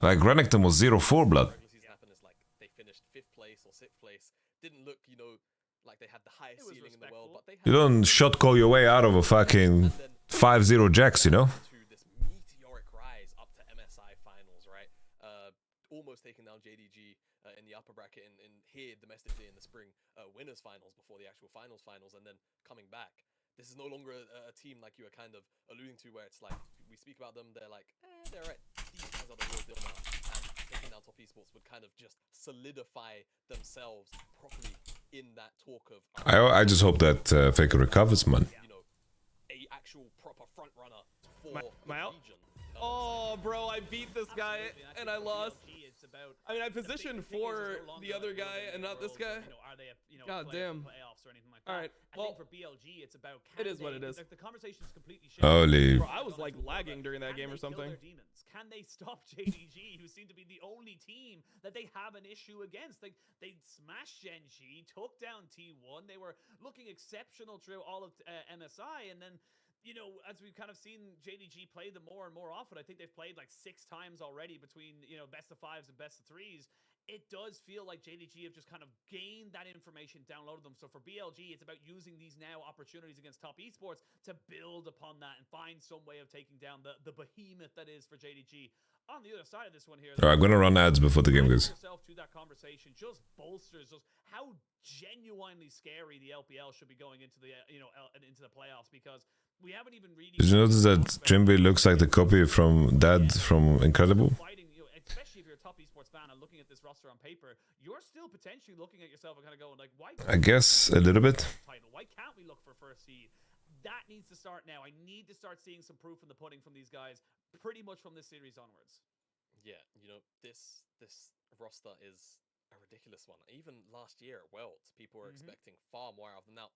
Like, Renekton was 0-4, blood. They finished 5th place or 6th place. Didn't look, you know, like they had the highest ceiling in the world, but they had... You don't shot call your way out of a fucking 5-0 Jax, you know? ...this meteoric MSI finals, right? Almost taking down JDG in the upper bracket and here domestically in the spring winners finals before the actual finals, and then coming back. This is no longer a team like you were kind of alluding to, where it's like we speak about them, they're like, they're right. These guys are the real deal now, and taking down top esports would kind of just solidify themselves properly in that talk of. I just hope that Faker recovers, man. You know, a actual proper front runner for Am I out? region. Oh, bro, I beat this guy and I lost. I mean, I positioned for the other guy and not this guy. God damn. All right. Well, for BLG, it's about it is what it is. The conversation's completely shifted. Holy. Bro, I was like lagging during that game or something. Can they stop JDG, who seem to be the only team that they have an issue against? Like, they smashed Gen G, took down T1. They were looking exceptional through all of MSI, and then, you know, as we've kind of seen JDG play them more and more often, I think they've played like 6 times already between, you know, best of 5s and best of 3s. It does feel like JDG have just kind of gained that information, downloaded them. So for BLG, it's about using these now opportunities against top esports to build upon that and find some way of taking down the behemoth that is for JDG. On the other side of this one here, I'm gonna run ads before the game goes. Yourself to that conversation just bolsters just how genuinely scary the LPL should be going into the into the playoffs, because we haven't even really. Did you notice that Jimby looks like the copy from Dad from Incredible? Fighting, you know, especially if you're a top esports fan and looking at this roster on paper, you're still potentially looking at yourself and kind of going like, why? I guess a little bit. Why can't we look for first seed? That needs to start now. I need to start seeing some proof in the pudding from these guys, pretty much from this series onwards. Yeah, you know, this roster is a ridiculous one. Even last year at Worlds, people were expecting far more out of them. Now,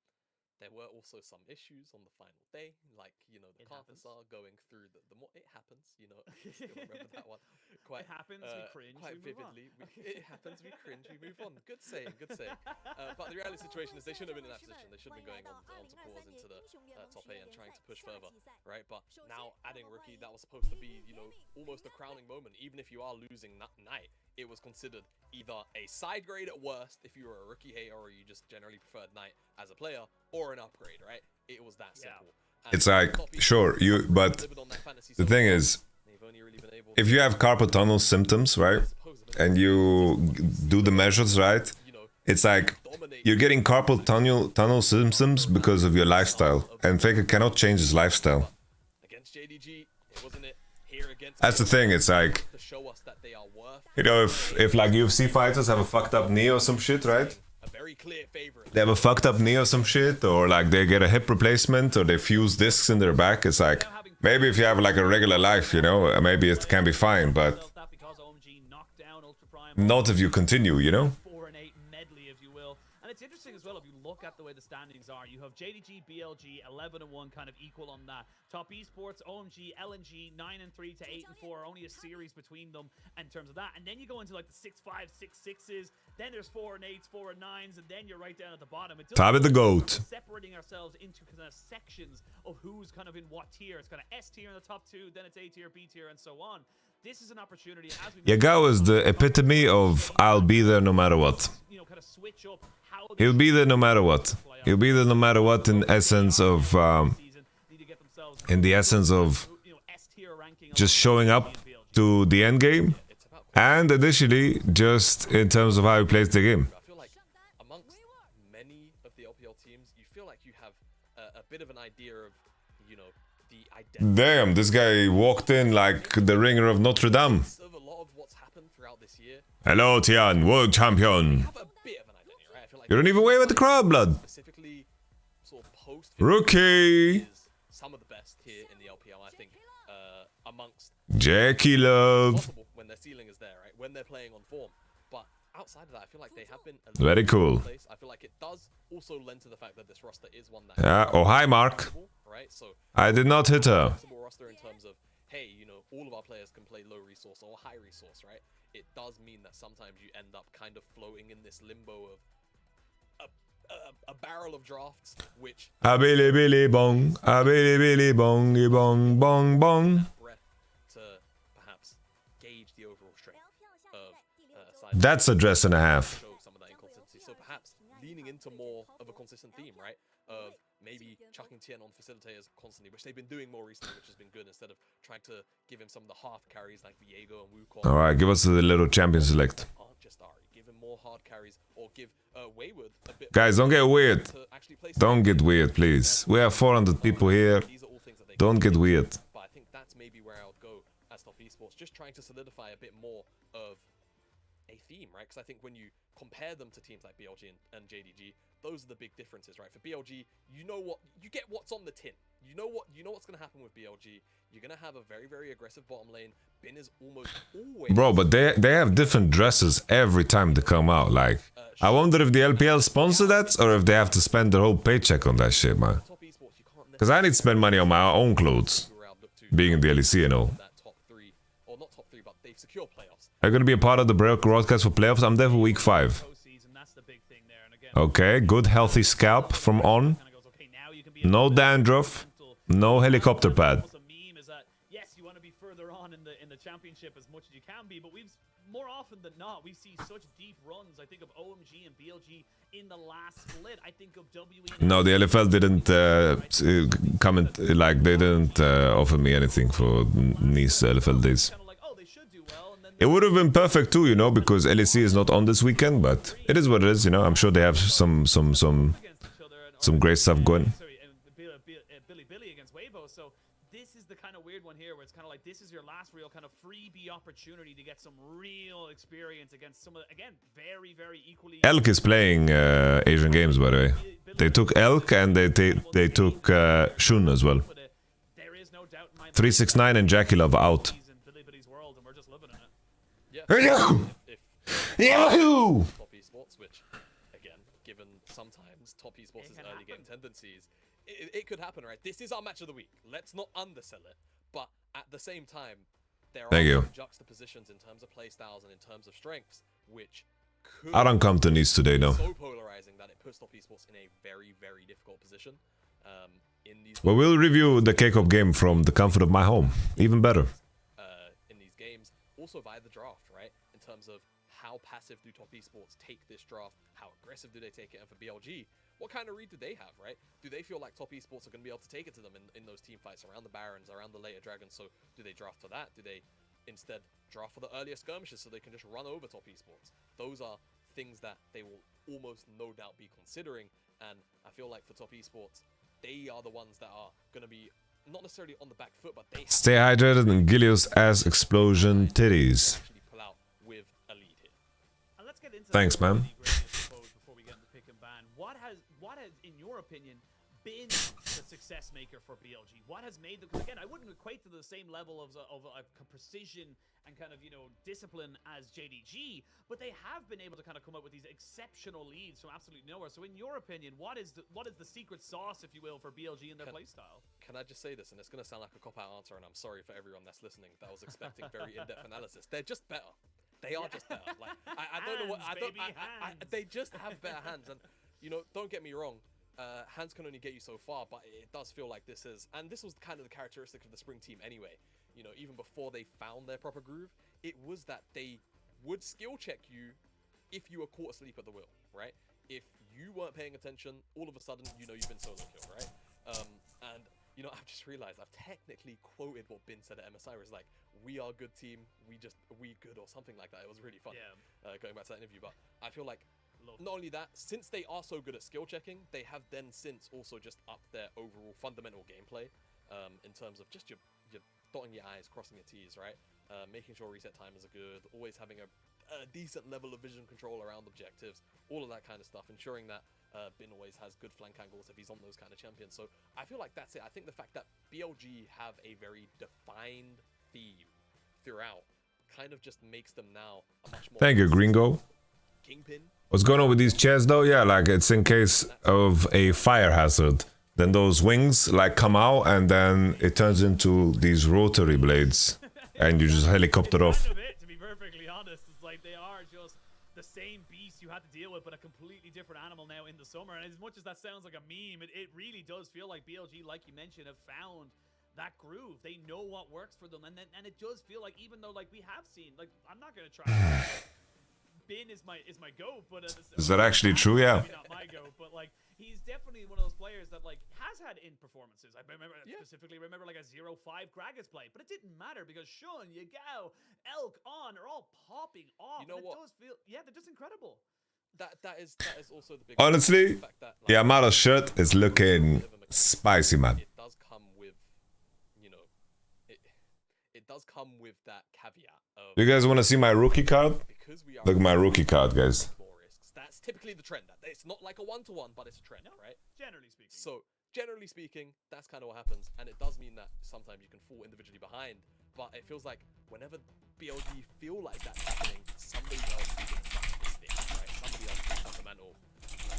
there were also some issues on the final day, like, you know, the Carthasar going through the more it happens, you know, still remember that one quite. It happens, we cringe, quite we move vividly. It happens, we cringe, we move on. Good saying, good saying. But the reality situation is they shouldn't have been in that position. They should have been going on to pause into the top 8 and trying to push further, right? But now adding Rookie, that was supposed to be, you know, almost a crowning moment. Even if you are losing that night, it was considered either a side grade at worst if you were a Rookie hater or you just generally preferred Knight as a player, or an upgrade, right? It was that simple. It's like, sure, but the thing is, if you have carpal tunnel symptoms, right, and you do the measures right, it's like you're getting carpal tunnel symptoms because of your lifestyle, and Faker cannot change his lifestyle. That's the thing. It's like, you know, if like UFC fighters have a fucked up knee or some shit, right? They have a fucked up knee or some shit, or like they get a hip replacement, or they fuse discs in their back. It's like, maybe if you have like a regular life, you know, maybe it can be fine, but not if you continue, you know? And it's interesting as well, if you look at the way the standings are, you have JDG, BLG, 11-1 kind of equal on that. Top esports, OMG, LNG, 9-3 to 8-4, only a series between them in terms of that. And then you go into like the 6-5, 6-6s, then there's 4-8s, 4-9s, and then you're right down at the bottom. Tabit the GOAT. Separating ourselves into kind of sections of who's kind of in what tier. It's kind of S tier in the top 2, then it's A tier, B tier, and so on. This is an opportunity. As we Yagao is the epitome of I'll be there no matter what. He'll be there no matter what. He'll be there no matter what in essence of just showing up to the end game, and additionally just in terms of how he plays the game. I feel like amongst many of the LPL teams, you feel like you have a bit of an idea of, you know, the identity. Damn, this guy walked in like the ringer of Notre Dame. Of a lot of what's happened throughout this year. Hello, Tian, world champion. You don't even wave at the crowd, blood. Rookie. Some of the best here in the LPL, I think, amongst Jackie Love. when their ceiling is there, right? When they're playing on form. But outside of that, I feel like they have been a very cool. Place. I feel like it does also lend to the fact that this roster is one that. Yeah. Oh, hi, Mark. Right? So I did not hit her. Roster in terms of, hey, you know, all of our players can play low resource or high resource, right? It does mean that sometimes you end up kind of floating in this limbo of a barrel of drafts, which a billy billy bong, a billy billy bongy bong bong bong. Breath to perhaps gauge the overall strength of That's a dress and a half. show some of that inconsistency. So perhaps leaning into more of a consistent theme, right? Of maybe chucking Tien on facilitators constantly, which they've been doing more recently, which has been good, instead of trying to give him some of the half carries like Viego and Wukong. All right, give us a little champion select. Aren't just Ari. Give him more hard carries, or give Wayward a bit. Guys, don't get weird. Don't get weird, please. We have 400 people here. Don't get weird. But I think that's maybe where I would go as top esports, just trying to solidify a bit more of a theme, right? Because I think when you compare them to teams like BLG and JDG, those are the big differences, right? For BLG, you know what, you get what's on the tin. You know what's going to happen with BLG. You're going to have a very, very aggressive bottom lane. Bin is almost always... Bro, but they have different dresses every time they come out. Like, I wonder if the LPL sponsor that, or if they have to spend their whole paycheck on that shit, man. Because I need to spend money on my own clothes, being in the LEC, you know. Are you going to be a part of the broadcast for playoffs? I'm there for week 5. Okay, good healthy scalp from On. No dandruff. No helicopter pad. Yes, you want to be further on in the championship as much as you can be, but more often than not, we see such deep runs. I think of OMG and BLG in the last split. I think of WE. No, the LFL didn't comment, like, they didn't offer me anything for Nice LFL days. It would have been perfect too, you know, because LEC is not on this weekend, but it is what it is, you know. I'm sure they have some great stuff going. Billy against Weibo. So this is the kind of weird one here, where it's kind of like this is your last real kind of freebie opportunity to get some real experience against some of the, again, very, very equally. Elk is playing Asian Games, by the way. They took Elk and they took Shun as well. 369 and Jackie Love out. Yahoo! Top esports, which again, given sometimes top esports' early game tendencies, it could happen, right? This is our match of the week. Let's not undersell it, but at the same time, there are juxtapositions in terms of playstyles and in terms of strengths, which could I don't come to Nice today, no. so polarizing that it puts top esports in a very, very difficult position. But we'll review the K-Cup game from the comfort of my home. Even better. In these games, also via the draft, right? In terms of how passive do top esports take this draft? How aggressive do they take it? And for BLG, what kind of read do they have, right? Do they feel like top esports are going to be able to take it to them in those team fights around the Barons, around the later Dragons? So do they draft for that? Do they instead draft for the earlier skirmishes so they can just run over top esports? Those are things that they will almost no doubt be considering. And I feel like for top esports, they are the ones that are going to be not necessarily on the back foot, but they Stay hydrated and Gilios ass explosion titties. pull out with a lead here. And let's get into Thanks, man. Before we get into pick and ban, what has, in your opinion, been the success maker for BLG? What has made them? Again, I wouldn't equate to the same level of precision and kind of, you know, discipline as JDG, but they have been able to kind of come up with these exceptional leads from absolutely nowhere. So, in your opinion, what is the secret sauce, if you will, for BLG and their playstyle? Can I just say this, and it's going to sound like a cop-out answer, and I'm sorry for everyone that's listening that was expecting very in-depth analysis. They're just better. They are just better. Like I don't know what they just have better hands, and you know, don't get me wrong. Hands can only get you so far, but it does feel like this is, and this was kind of the characteristic of the spring team anyway. You know, even before they found their proper groove, it was that they would skill check you if you were caught asleep at the wheel, right? If you weren't paying attention, all of a sudden, you know, you've been solo killed, right? And you know, I've just realized I've technically quoted what Bin said at MSI, where it's like, we are good team, we good, or something like that. It was really fun going back to that interview, but I feel like not only that, since they are so good at skill checking, they have then since also just upped their overall fundamental gameplay in terms of just your dotting your I's, crossing your T's, right? Making sure reset timers are good, always having a decent level of vision control around objectives, all of that kind of stuff, ensuring that Bin always has good flank angles if he's on those kind of champions. So I feel like that's it. I think the fact that BLG have a very defined theme throughout kind of just makes them now a much more... Thank you, Gringo. Kingpin. What's going on with these chairs though? Yeah, like it's in case of a fire hazard. Then those wings like come out and then it turns into these rotary blades and you just helicopter off. To be perfectly honest, it's like they are just the same beast you had to deal with, but a completely different animal now in the summer. And as much as that sounds like a meme, it really does feel like BLG, like you mentioned, have found that groove. They know what works for them, and it does feel like, even though like we have seen, like I'm not gonna try. Bin is my goat, but Is that actually true? Yeah. Maybe not my goat, but like he's definitely one of those players that like has had in performances. I specifically remember like a 0-5 Gragas play, but it didn't matter because Shun, Yagao, Elk, On are all popping off. You know what? Does feel, yeah, they're just incredible. That is also the big. Honestly, the fact that, like, Yamada's shirt is looking spicy, man. It does come with, you know, it does come with that caveat of. You guys want to see my rookie card? Look at my rookie card, guys. That's typically the trend. It's not like a one-to-one, but it's a trend, right? Generally speaking. So generally speaking, that's kind of what happens, and it does mean that sometimes you can fall individually behind. But it feels like whenever BLG feel like that's happening, somebody else is going to touch the stick, right? Somebody else is fundamental.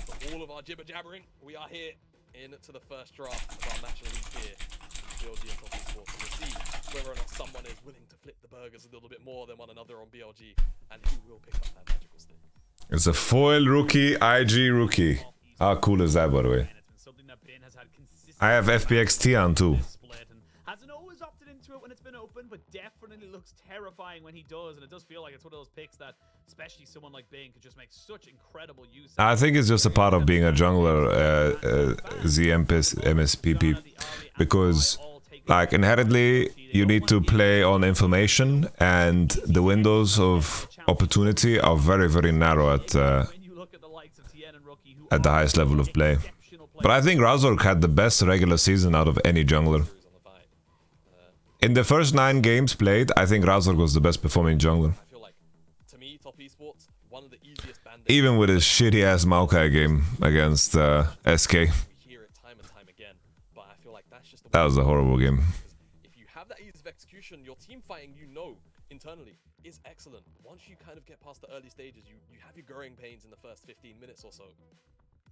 For all of our jibber jabbering, we are here into the first draft of our match of the week here. BLG and Top Esports, and we'll see whether or not someone is willing to flip the burgers a little bit more than one another on BLG, and who will pick up that magical stick. It's a foil rookie, IG rookie. How cool is that, by the way? I have FPX Tian too. Hasn't always opted into it when it's been open, but definitely looks terrifying when he does, and it does feel like it's one of those picks that, especially someone like Bane, could just make such incredible use of. I think it's just a part of being a jungler, MSPP, because like inherently you need to play on information, and the windows of opportunity are very, very narrow at the highest level of play. But I think Razork had the best regular season out of any jungler. In the first 9 games played, I think Razork was the best performing jungler. Even with his shitty ass Maokai game against SK. That was a horrible game. If you have that ease of execution, your team fighting, you know, internally is excellent. Once you kind of get past the early stages, you have your growing pains in the first 15 minutes or so.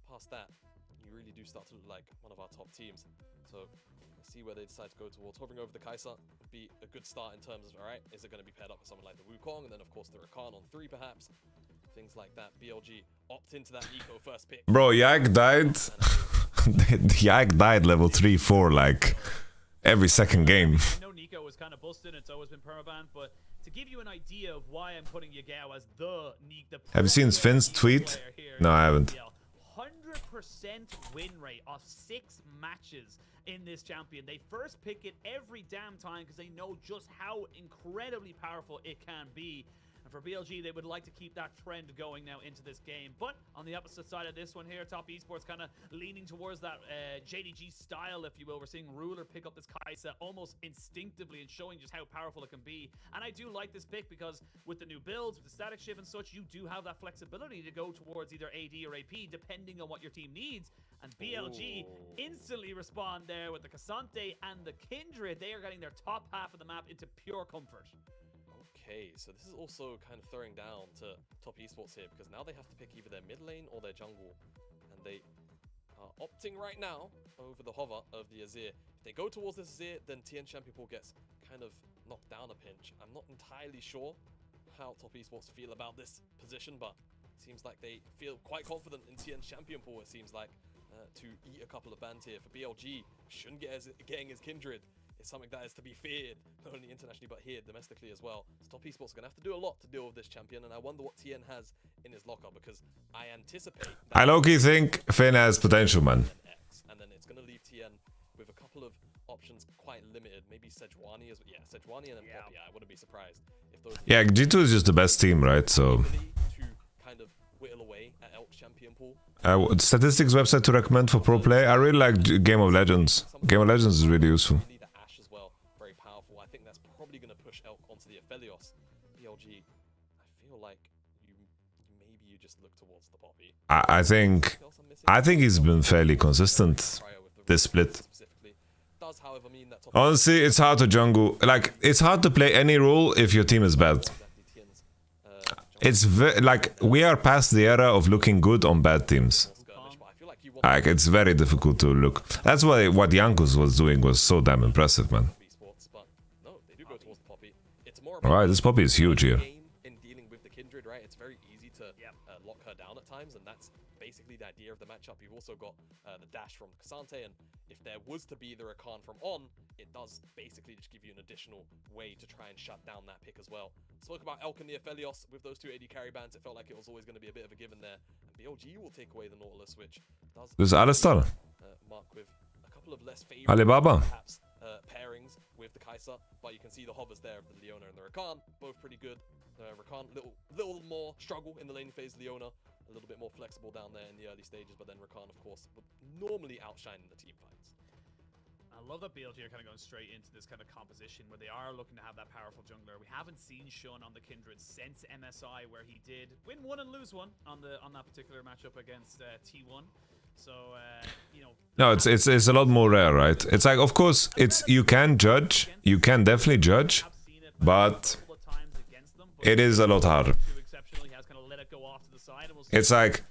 Past that, you really do start to look like one of our top teams. So let's see where they decide to go towards. Hovering over the Kai'Sa would be a good start in terms of, all right, is it going to be paired up with someone like the Wukong, and then of course the Rakan on 3 perhaps. Things like that. BLG opt into that Nico first pick. Bro, Yak died. Yak died level 3-4 like every second game. I know Nico was kind of busted, it's always been permabanned, but to give you an idea of why I'm putting Yagao as the Nico. Have you seen Finn's tweet? No, I haven't. 100% win rate of 6 matches in this champion. They first pick it every damn time because they know just how incredibly powerful it can be. And for BLG, they would like to keep that trend going now into this game. But on the opposite side of this one here, Top Esports kind of leaning towards that JDG style, if you will. We're seeing Ruler pick up this Kai'Sa almost instinctively and showing just how powerful it can be. And I do like this pick because with the new builds, with the static shift and such, you do have that flexibility to go towards either AD or AP, depending on what your team needs. And BLG instantly respond there with the Cassante and the Kindred. They are getting their top half of the map into pure comfort. Okay, so this is also kind of throwing down to Top Esports here, because now they have to pick either their mid lane or their jungle, and they are opting right now over the hover of the Azir. If they go towards this Azir, then TN Champion Pool gets kind of knocked down a pinch. I'm not entirely sure how Top Esports feel about this position, but it seems like they feel quite confident in TN's Champion Pool, it seems like, to eat a couple of bans here. For BLG, Shun getting his Kindred is something that is to be feared, not only internationally but here domestically as well. So Top Esports are going to have to do a lot to deal with this champion, and I wonder what TN has in his locker, because I anticipate I low-key think Finn has potential, man. And then it's going to leave TN with a couple of options quite limited. Maybe Sejuani as well. Yeah, Sejuani and then Poppy. I wouldn't be surprised if those. Yeah, G2 is just the best team, right? So to kind of whittle away at Elk's champion pool. Statistics website to recommend for pro play. I really like Game of Legends. Game of Legends is really useful. Very powerful. I think that's probably going to push Elk onto the Aphelios. BLG, I feel like maybe you just look towards the Poppy. I think he's been fairly consistent this split. Honestly, it's hard to jungle. Like, it's hard to play any role if your team is bad. It's like we are past the era of looking good on bad teams. Like, it's very difficult to look. That's why what Yankus was doing was so damn impressive, man. Alright, this Poppy is huge here. In dealing with the Kindred, right? It's very easy to lock her down at times, and that's basically the idea of the matchup. You've also got the dash from Cassante, and if there was to be the Rakan from On, it does basically just give you an additional way to try and shut down that pick as well. Spoke about Elk and the Aphelios with those two AD carry bands. It felt like it was always going to be a bit of a given there. And BLG will take away the Nautilus, which does Dus Alistar. mark with a couple of less favorable Alibaba. perhaps pairings with the Kai'Sa, but you can see the hovers there of the Leona and the Rakan, both pretty good. Rakan, little more struggle in the laning phase. Leona, a little bit more flexible down there in the early stages, but then Rakan, of course, would normally outshine in the team fights. I love that BLG are kind of going straight into this kind of composition where they are looking to have that powerful jungler. We haven't seen Shun on the Kindred since MSI, where he did win one and lose one on that particular matchup against T1. So you know. No, it's a lot more rare, right? It's like, of course, you can judge, you can definitely judge, but it is a lot harder. It's like,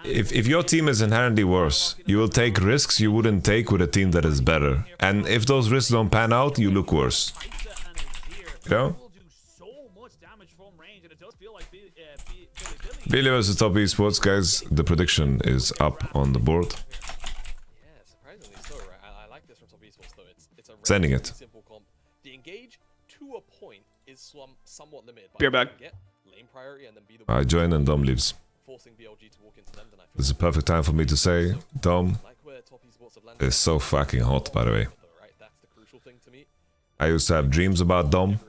if your team is inherently worse, you will take risks you wouldn't take with a team that is better. And if those risks don't pan out, you look worse. You know? Billy versus Top Esports, guys. The prediction is up on the board. Yeah, surprisingly so, right? I like this from Top Esports, though. It's a Sending it. simple comp. The engage to a point is somewhat limited. Beer back. Get lane priority and then be the I join and Dom leaves. forcing BLG to walk into them, then I feel This is a perfect time for me to say, Dom is so fucking hot, by the way. that's the crucial thing to me. I used to have dreams about Dom.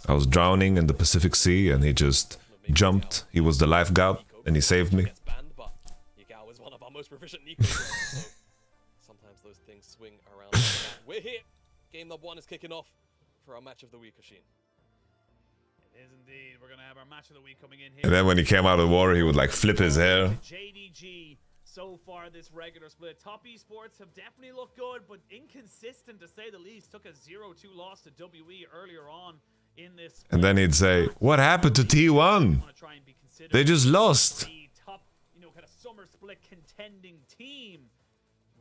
I was drowning in the Pacific Sea and he just jumped. He was the lifeguard and he saved me. Yagao is one of our most proficient Nico. So sometimes those things swing around. Like that. We're here. Game number 1 is kicking off for our match of the week, Ashin. It is indeed. We're going to have our match of the week coming in here. And then when he came out of the water, he would like flip his hair. JDG so far this regular split. Top Esports have definitely looked good, but inconsistent to say the least. Took a 0-2 loss to WE earlier on in this. And then he'd say, what happened to T1? They just lost. The top, kind of summer split contending team.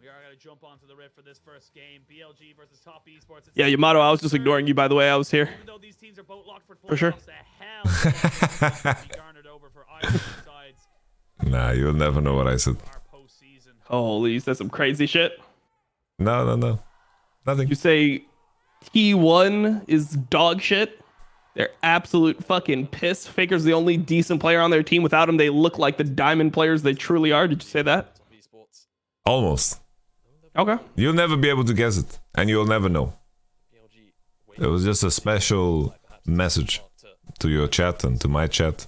We are going to jump onto the rift for this first game. BLG versus Top Esports. Yeah, Yamato, I was just ignoring you, by the way. I was here. Even though these teams are both locked For sure. garnered over for either sides. Nah, you'll never know what I said. Holy, you said some crazy shit. No. Nothing. You say T1 is dog shit? They're absolute fucking piss. Faker's the only decent player on their team. Without him, they look like the diamond players they truly are. Did you say that? Almost. Okay. You'll never be able to guess it. And you'll never know. It was just a special message to your chat and to my chat.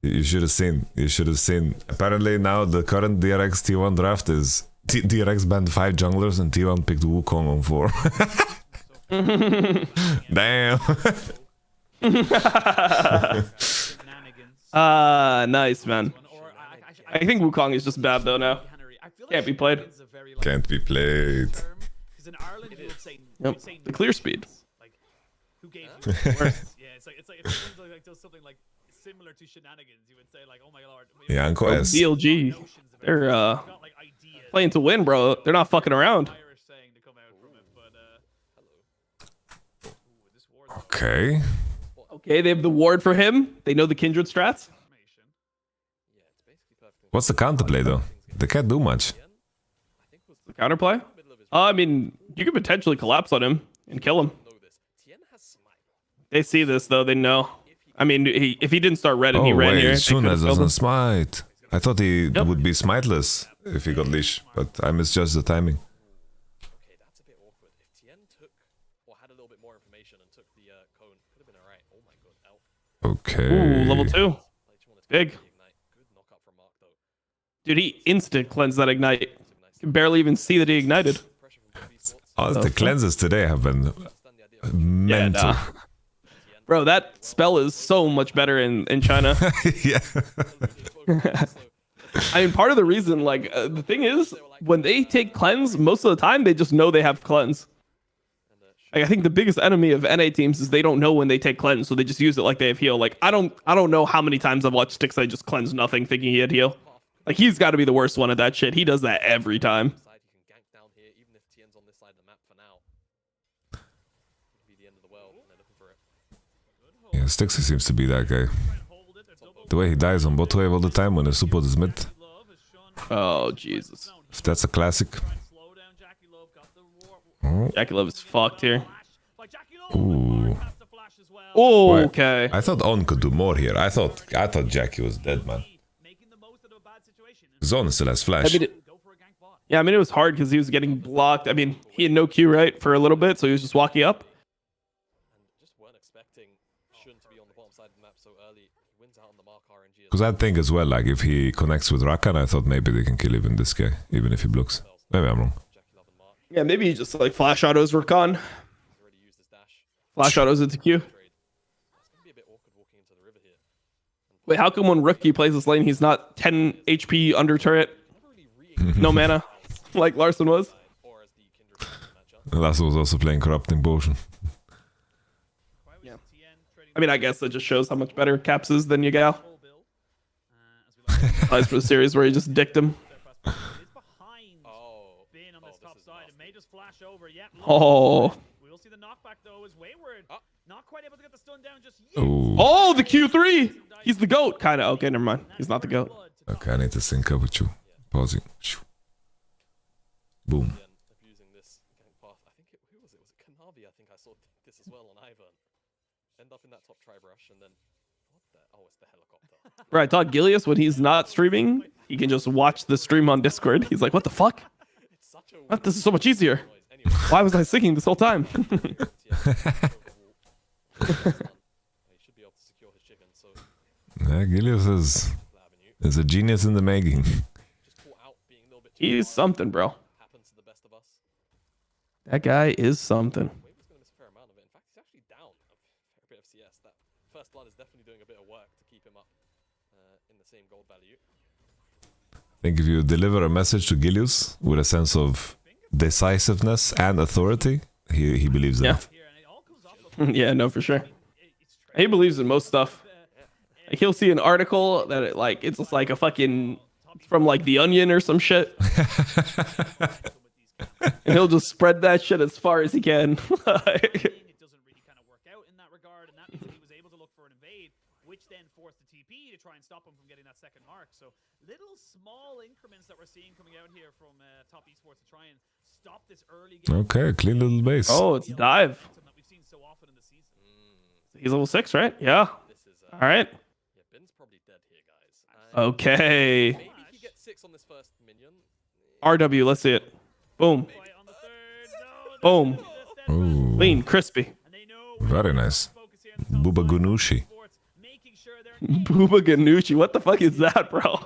You should have seen. You should have seen. Apparently now the current DRX T1 draft is DRX banned 5 junglers and T1 picked Wukong on 4. Damn. Nice, man. I think Wukong is just bad though now. Can't be played. Can't be played. Yep. The clear speed. Who gave you Yeah, it's like if does something like similar to shenanigans, you would say like, oh my lord. Yeah, Uncle S. BLG. They're playing to win, bro. They're not fucking around. Okay. Okay, they have the ward for him. They know the kindred strats. What's the counterplay though? They can't do much. The counterplay? I mean, you could potentially collapse on him and kill him. They see this though. They know. I mean, if he didn't start red and he ran here, Shun doesn't smite. I thought he would be smiteless if he got leash, but I misjudged the timing. Okay, that's a bit awkward. If Tien took or had a little bit more information and took the cone, could have been alright. Oh my god, Elk. Okay. Ooh, level 2. Big. Dude, he instant cleansed that ignite. Can barely even see that he ignited. Oh, the cleanses today have been mental. Yeah, nah. Bro, that spell is so much better in China. Yeah. I mean, part of the reason, like, the thing is, when they take cleanse, most of the time they just know they have cleanse. Like, I think the biggest enemy of NA teams is they don't know when they take cleanse, so they just use it like they have heal. Like, I don't know how many times I've watched Stixide just cleanse nothing, thinking he had heal. Like, he's got to be the worst one at that shit. He does that every time. Yeah, Stixie seems to be that guy. The way he dies on bot wave all the time when his support is mid. Oh, Jesus. If that's a classic. Oh. Jackie Love is fucked here. Ooh. Oh, Wait, okay. I thought On could do more here. I thought Jackie was dead, man. Zone still has flash. I mean, it was hard because he was getting blocked. I mean, he had no Q, right, for a little bit, so he was just walking up. Just weren't expecting Shun to be on the bottom side of the map so early. He wins out on the mark RNG. Because I think as well, like if he connects with Rakan, I thought maybe they can kill even this guy, even if he blocks. Maybe I'm wrong. Yeah, maybe he just like flash autos Rakan. Flash autos into Q. Wait, how come when Rookie plays this lane, he's not 10 HP under turret? No mana, like Larson was? Larson was also playing Corrupting Potion. Yeah. I mean, I guess that just shows how much better Caps is than Yagao. Applies for the series where he just dicked him. Oh. We'll see the knockback though as Wayward not quite able to get the stun down just yet. Oh, the Q3! He's the GOAT, kind of. Okay, never mind. He's not the GOAT. Okay, I need to sync up with you. Pausing. Boom. Abusing this gang path. I think who was it? Was it Kanavi? I think I saw this as well on Ivern. End up in that top tribe rush and then what the? Oh, it's the helicopter. Right, I thought Gilius, when he's not streaming, he can just watch the stream on Discord. He's like, what the fuck? What? This is so much easier. Why was I singing this whole time? Yeah, Gilius is a genius in the making. He's something, bro. That guy is something. First blood is definitely doing a bit of work to keep him up in the same gold value. I think if you deliver a message to Gilius with a sense of decisiveness and authority, he believes in it. Yeah, no, for sure. He believes in most stuff. Like, he'll see an article that it's just like a fucking from like The Onion or some shit, and he'll just spread that shit as far as he can. Which then forced the TP to try and stop him from getting that second mark. So little small increments that we're seeing coming out here from Top Esports to try and stop this early game. Okay, clean little base. Oh, it's dive. He's level 6, right? Yeah. All right. Okay. Maybe he gets 6 on this first minion. RW, let's see it. Boom. Boom. Ooh. Clean, crispy. Very nice. Booba Gunushi. Booba Ganushi. What the fuck is that, bro?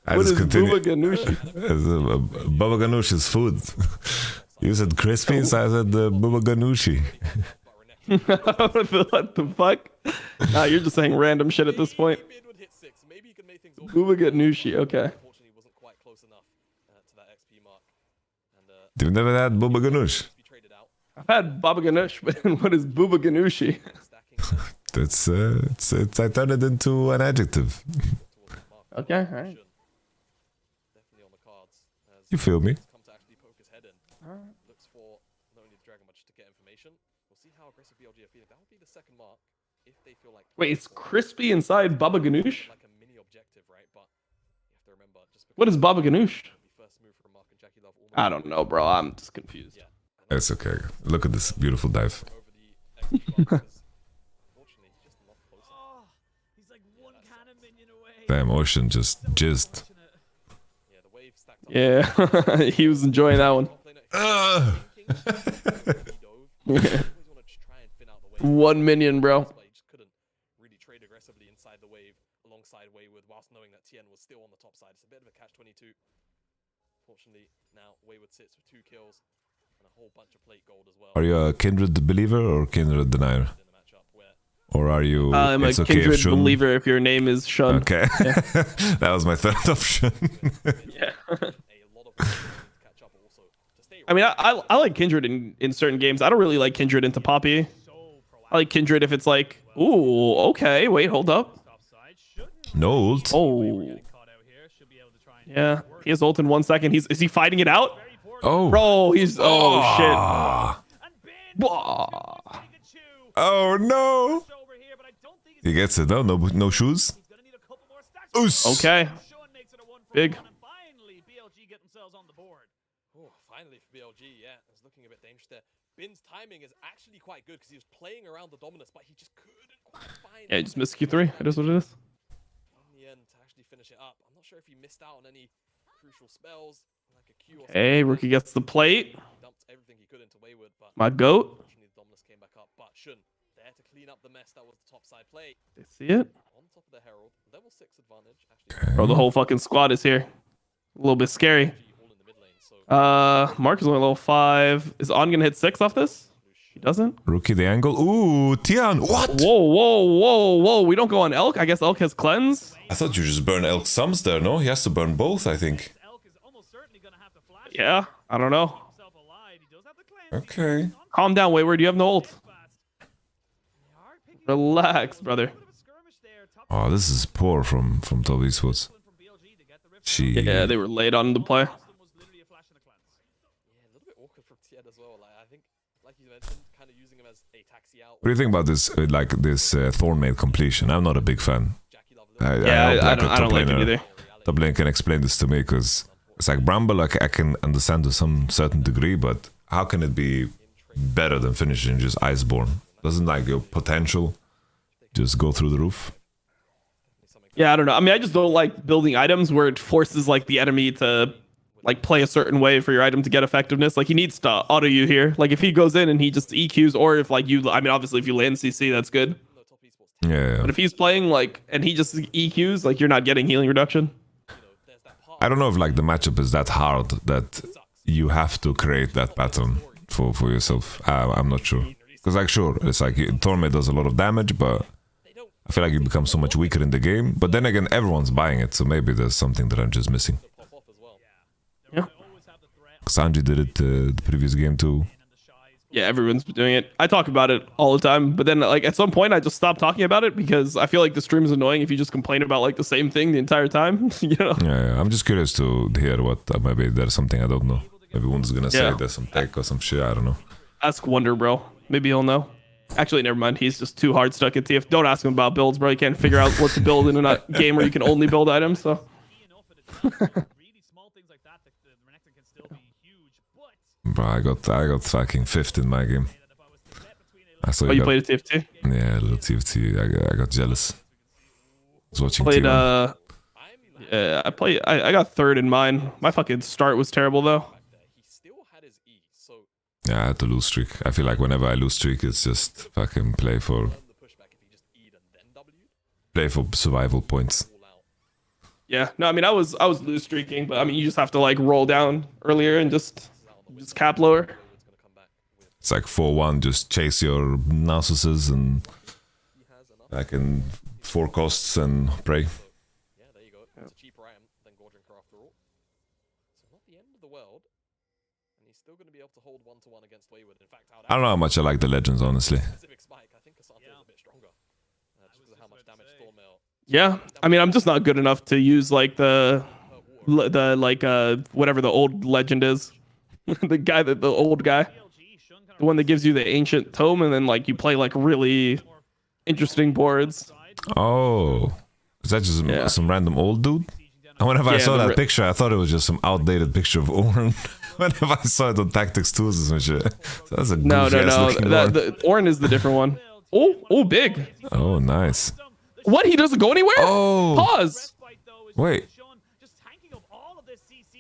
I What just is continue. Booba Ganushi? Baba Ganoush is food. You said crispy, so I said Booba Ganushi. What the fuck? Nah, you're just saying random shit at this point. Booba Ganushi, okay. You've never had Booba Ganoush? I've had Baba Ganush, but what is Booba Ganushi? I turned it into an adjective. Okay, alright. You feel me? Looks for not only the Dragon but just to get information. We'll see how aggressive BLG are feeling. That would be the second mark if they feel like. Wait, it's crispy inside Baba Ganoush? Like a mini objective, right? But you have to remember just What is Baba Ganoush? I don't know, bro. I'm just confused. It's okay. Look at this beautiful dive. Damn, Ocean just jizzed. Yeah, he was enjoying that one. 1 minion, bro. Really trade aggressively inside the wave alongside Wayward whilst knowing that TN was still on the top side. It's a bit of a catch-22. Fortunately, now Wayward sits with 2 kills and a whole bunch of plate gold as well. Are you a Kindred believer or Kindred denier? Or are you? I'm a Kindred believer if your name is Shun. Okay, Yeah. That was my third option. Yeah. I mean, I like Kindred in certain games. I don't really like Kindred into Poppy. I like Kindred if it's like, ooh, okay, wait, hold up. No ult. Oh. Yeah, he has ult in 1 second. Is he fighting it out? Oh. Bro, he's... Oh, shit. Ah. Wah. Oh no! He gets it though. No shoes. Oos. Okay. Big. Oh, finally for BLG, yeah, it's looking a bit dangerous there. Bin's timing is actually quite good because he was playing around the dominance, but he just couldn't quite find. Yeah, he just missed Q3. It is what it is. In the end, to actually finish it up, I'm not sure if he missed out on any crucial spells, like a Q or Hey, Rookie gets the plate. dumped everything he could into Wayward, but My goat. unfortunately the dominance came back up. But Shun there to clean up the mess that was the top side play. They see it. On top of the Herald, level 6 advantage. Actually, Bro, the whole fucking squad is here. A little bit scary. Mark is only level 5. Is On gonna hit 6 off this? He doesn't. Rookie the angle. Ooh, Tian. What? Whoa. We don't go on Elk. I guess Elk has cleanse. I thought you just burn Elk sums there, no? He has to burn both, I think. Yeah, I don't know. Okay. Calm down, Wayward. You have no ult. Relax, brother. Oh, this is poor from Top Esports. Yeah, they were late on the play. a little bit awkward from Tian as well. Like I think, like you mentioned, kind of using him as a taxi out. What do you think about this, Thornmail completion? I'm not a big fan. I don't like it either. Top lane can explain this to me, because it's like Bramble, like I can understand to some certain degree, but how can it be better than finishing just Iceborne? Doesn't like your potential just go through the roof? Yeah, I don't know. I mean, I just don't like building items where it forces like the enemy to like play a certain way for your item to get effectiveness. Like he needs to auto you here. Like if he goes in and he just EQs, or if like you, I mean, obviously if you land CC, that's good. Yeah. But if he's playing like and he just EQs, like you're not getting healing reduction. I don't know if like the matchup is that hard that you have to create that pattern for yourself. I'm not sure. Because like sure, it's like Thornmail does a lot of damage, but I feel like you become so much weaker in the game. But then again, everyone's buying it, so maybe there's something that I'm just missing. Yeah. Sanji did it the previous game too. Yeah, everyone's doing it. I talk about it all the time, but then like at some point I just stop talking about it because I feel like the stream is annoying if you just complain about like the same thing the entire time. You know? Yeah, I'm just curious to hear what maybe there's something I don't know. Maybe one's gonna say there's some tech or some shit. I don't know. Ask Wonder, bro. Maybe he'll know. Actually, never mind. He's just too hard stuck at TF. Don't ask him about builds, bro. He can't figure out what to build in a game where you can only build items. So. Bro, I got fucking 5th in my game. I saw you played a TF2? Yeah, a little TF2. I got jealous. I was watching played, T1. yeah, I got 3rd in mine. My fucking start was terrible though. Yeah, I had to lose streak. I feel like whenever I lose streak, it's just fucking play for survival points. Yeah, no, I mean I was lose streaking, but I mean you just have to like roll down earlier and just cap lower. It's like 4-1, just chase your Narcissus and I can 4 costs and pray. Yeah, there you go. It's a cheaper item than Gordrinker after all. So not the end of the world. And he's still going to be able to hold 1-1 against Wayward. In fact, I don't know how much I like the legends, honestly. specific spike, I think Cassandra is a bit stronger. Just because of how much damage Thornmail. Yeah, I mean I'm just not good enough to use like the whatever the old legend is. the old guy, the one that gives you the ancient tome, and then like you play like really interesting boards. Oh, is that just some random old dude? And whenever I saw that picture, I thought it was just some outdated picture of Ornn. Whenever I saw it on Tactics Tools or some shit, so that's a no. Ornn. The Ornn is the different one. Oh, big. Oh, nice. What? He doesn't go anywhere? Oh. Pause.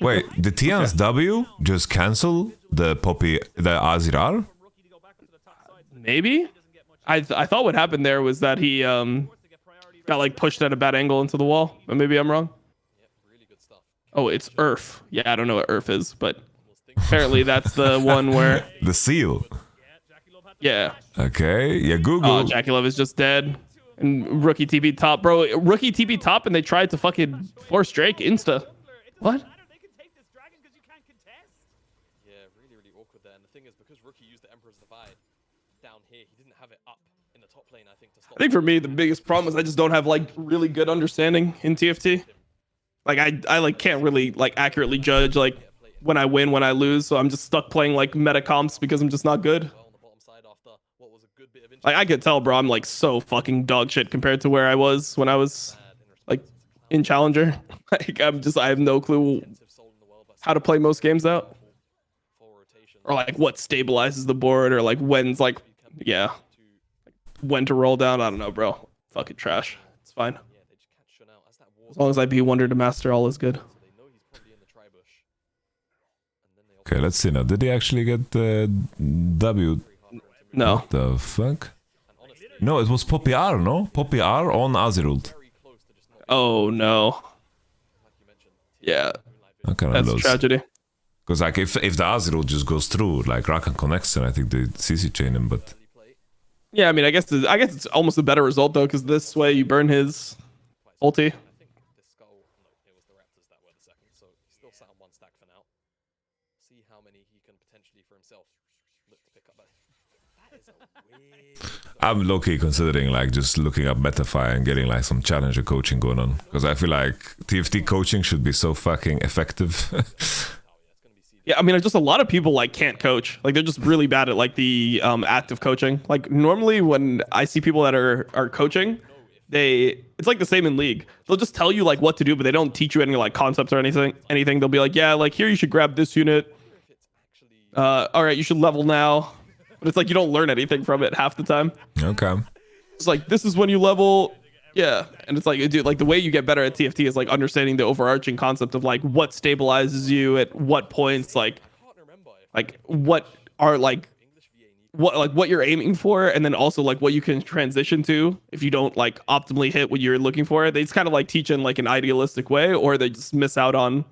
Wait, the Tian's W just cancel the Azirar? Maybe. I thought what happened there was that he got like pushed at a bad angle into the wall, but maybe I'm wrong. Oh, it's Earth. Yeah, I don't know what Earth is, but apparently that's the one where the seal. Yeah. Okay. Yeah, Google. Oh, Jackie Love is just dead. And Rookie TP top, bro. Rookie TP top, and they tried to fucking force Drake insta. What? Yeah, really awkward there. And the thing is, because Rookie used the Emperor's Divide down here, he didn't have it up in the top lane, I think, to stop. I think for me, the biggest problem is I just don't have like really good understanding in TFT. Like I like can't really like accurately judge like when I win, when I lose. So I'm just stuck playing like meta comps because I'm just not good. Like I could tell, bro, I'm like so fucking dog shit compared to where I was when I was like in Challenger. Like I have no clue how to play most games out. Or like what stabilizes the board, or like when's like, yeah, when to roll down. I don't know, bro. Fucking trash. It's fine. As long as I be Wonder to Master, all is good. Okay, let's see now. Did he actually get the W? No. What the fuck? No, it was Poppy R, no? Poppy R on Azirult. Oh no. Yeah. That's tragedy. Because like if the Azirult just goes through, like Rakan connects, and I think they CC chain him, but Yeah, I mean, I guess it's almost a better result though, because this way you burn his ulti. I'm low-key considering like just looking up Metafy and getting like some challenger coaching going on, because I feel like TFT coaching should be so fucking effective. Yeah, I mean, just a lot of people like can't coach. Like they're just really bad at like the active coaching. Like normally when I see people that are coaching, it's like the same in League. They'll just tell you like what to do, but they don't teach you any like concepts or anything. They'll be like, yeah, like here you should grab this unit. All right, you should level now. But it's like you don't learn anything from it half the time. Okay. It's like this is when you level. Yeah, and it's like, dude, like the way you get better at TFT is like understanding the overarching concept of like what stabilizes you at what points, like what are like what you're aiming for, and then also like what you can transition to if you don't like optimally hit what you're looking for. They just kind of like teach in like an idealistic way, or they just miss out on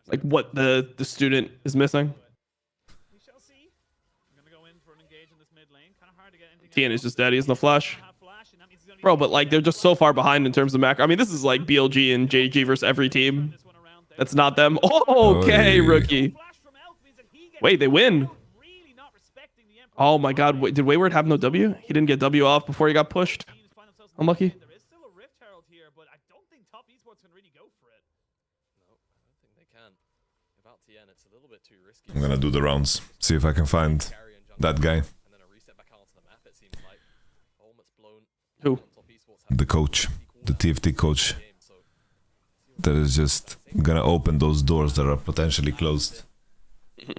like what the student is missing. Tien is just dead. He's in the flash. Bro, but like they're just so far behind in terms of macro. I mean, this is like BLG and JDG versus every team. That's not them. Oh, okay, rookie. Wait, they win. Oh my god, wait, did Wayward have no W? He didn't get W off before he got pushed. Unlucky. I'm gonna do the rounds, see if I can find that guy. Who? The coach, the TFT coach. That is just gonna open those doors that are potentially closed. Yeah.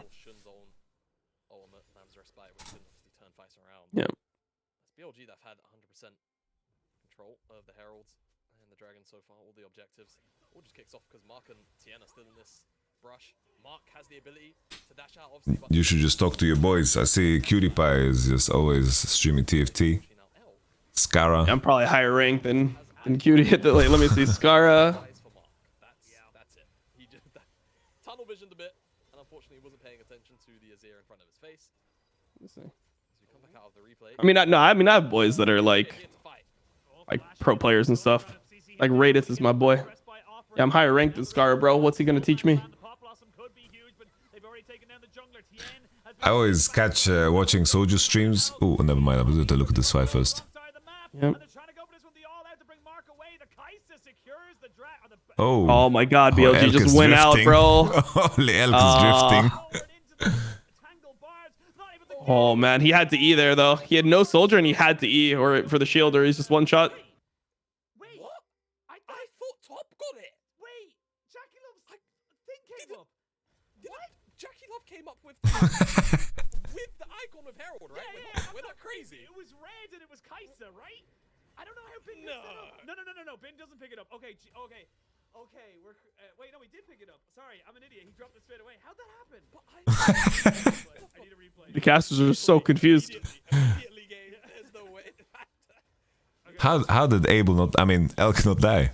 BLG that have had 100% control of the Heralds and the Dragon so far, all the objectives. All just kicks off because Mark and Tien are still in this brush. Mark has the ability to dash out, obviously. You should just talk to your boys. I see Cutie Pie is just always streaming TFT. Scara. Yeah, I'm probably higher ranked than Cutie. Like, let me see, Scara. That's it. He just tunnel visioned a bit, and unfortunately wasn't paying attention to the Azir in front of his face. Let's see. As we come back out of the replay. I have boys that are like pro players and stuff. Like Radith is my boy. Yeah, I'm higher ranked than Scara, bro. What's he gonna teach me? I always catch watching Soju streams. Oh, never mind. I'm going to look at this fight first. Yep. Oh my god, BLG just went out, bro. Holy Elk is drifting. Oh man, he had to E there though. He had no soldier and he had to E or for the shield, or he's just one shot. Wait, what? I thought Top got it. Wait, Jackie Love's thing came up. What? Jackie Love came up with the icon of Herald, right? Yeah, we're not crazy. It was red and it was Kaisa, right? I don't know how Bin picks it up. No. Bin doesn't pick it up. Okay. We're wait, no, he did pick it up. Sorry, I'm an idiot. He dropped it straight away. How'd that happen? I need a replay. The casters are so confused. How did Elk not die?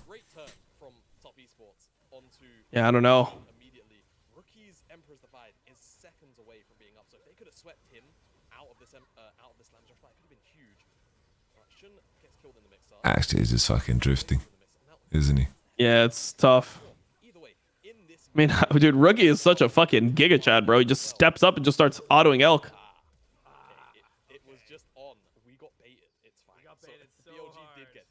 Yeah, I don't know. Rookie's Emperor's Divide is seconds away from being up, so if they could have swept him out of this Lambs fight, it could have been huge. Shun gets killed in the mix-up. Actually, he's just fucking drifting, isn't he? Yeah, it's tough. I mean, dude, Rookie is such a fucking giga chad, bro. He just steps up and just starts autoing Elk. It was just on. We got baited. It's fine. We got baited so BLG did get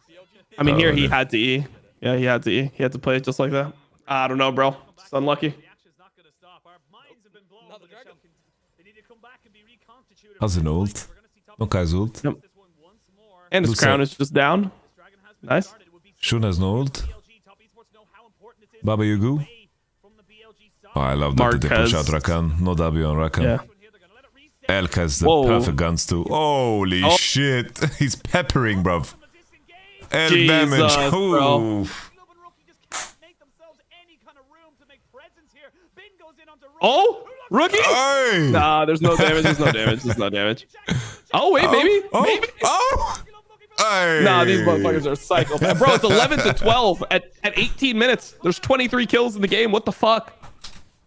it. I mean, here he had to E. Yeah, he had to E. He had to play it just like that. I don't know, bro. It's unlucky. Has an ult. No Kai's ult. Yep. And his Lucia. crown is just down. Nice. Shun has no ult. Baba Yagu. Oh, I love that they push out Rakan. No W on Rakan. Yeah. Elk has the Whoa. perfect guns too. Holy Oh. shit. He's peppering, bruv. Elk Jesus, damage. bro. Oof. Oh, rookie? Hey. Nah, there's no damage. There's no damage. There's no damage. Oh wait, maybe. Oh. Maybe. Oh. Hey. Nah, these motherfuckers are psychopaths. Bro, it's 11 to 12 at 18 minutes. There's 23 kills in the game. What the fuck?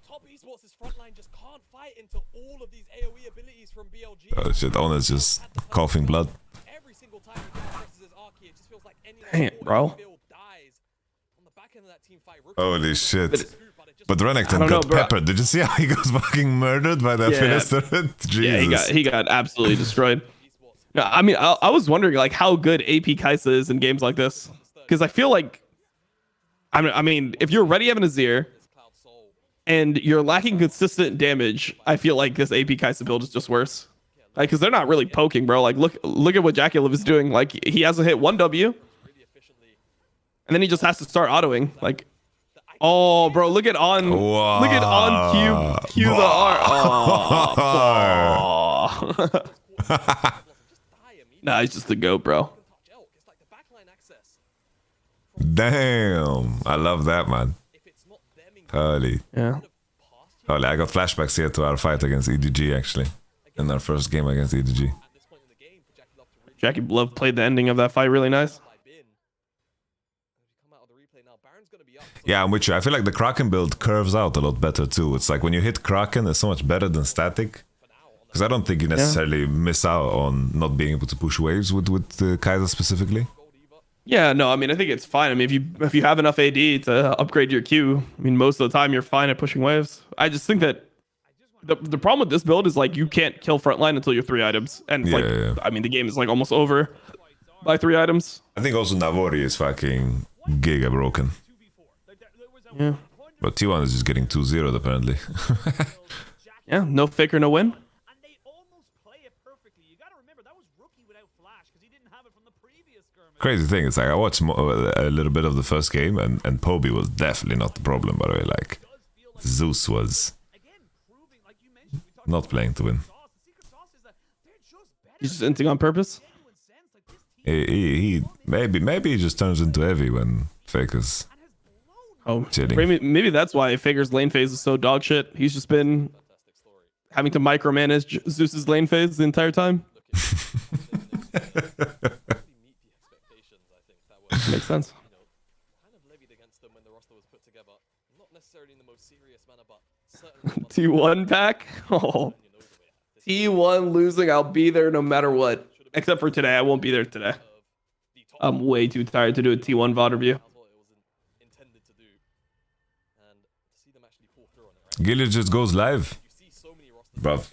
Top Esports' frontline just can't fight into all of these AoE abilities from BLG. Oh shit, Ona's just coughing blood. Every single time he presses his Archie, it just feels like any Damn, bro. dies. On the back end of that team fight, Holy shit. But I Renekton don't know, got bro. peppered. Did you see how he got fucking murdered by that Yeah. Philister? Jesus. Yeah, he got absolutely destroyed. No, I mean, I was wondering like how good AP Kaisa is in games like this, because I feel like, I mean, if you're already having a Azir and you're lacking consistent damage, I feel like this AP Kaisa build is just worse. Like, because they're not really poking, bro. Like, look at what Jackulov is doing. Like, he hasn't hit one W, and then he just has to start autoing. Like, oh, bro, look at on Q the R. Oh, nah, he's just a goat, bro. Damn. I love that, man. Holy. Yeah. Holy, I got flashbacks here to our fight against EDG, actually. In our first game against EDG. Jackie Love played the ending of that fight really nice. Yeah, I'm with you. I feel like the Kraken build curves out a lot better, too. It's like when you hit Kraken, it's so much better than static. Because I don't think you necessarily miss out on not being able to push waves with Kaiser specifically. Yeah, no, I mean, I think it's fine. I mean, if you have enough AD to upgrade your Q, I mean, most of the time you're fine at pushing waves. I just think that the problem with this build is like you can't kill frontline until you're 3 items, and it's I mean, the game is like almost over by 3 items. I think also Navori is fucking giga broken. Yeah. But T1 is just getting 2-0 apparently. Yeah, no faker, no win. Crazy thing is, like, I watched a little bit of the first game, and Poby was definitely not the problem, by the way. Like, Zeus was not playing to win. He's just inting on purpose. He maybe he just turns into heavy when Faker's chilling. Maybe that's why Faker's lane phase is so dog shit. He's just been having to micromanage Zeus's lane phase the entire time. Makes sense. T1 pack? Oh. T1 losing, I'll be there no matter what. Except for today, I won't be there today. I'm way too tired to do a T1 VOD review. Gilly just goes live. Bruv.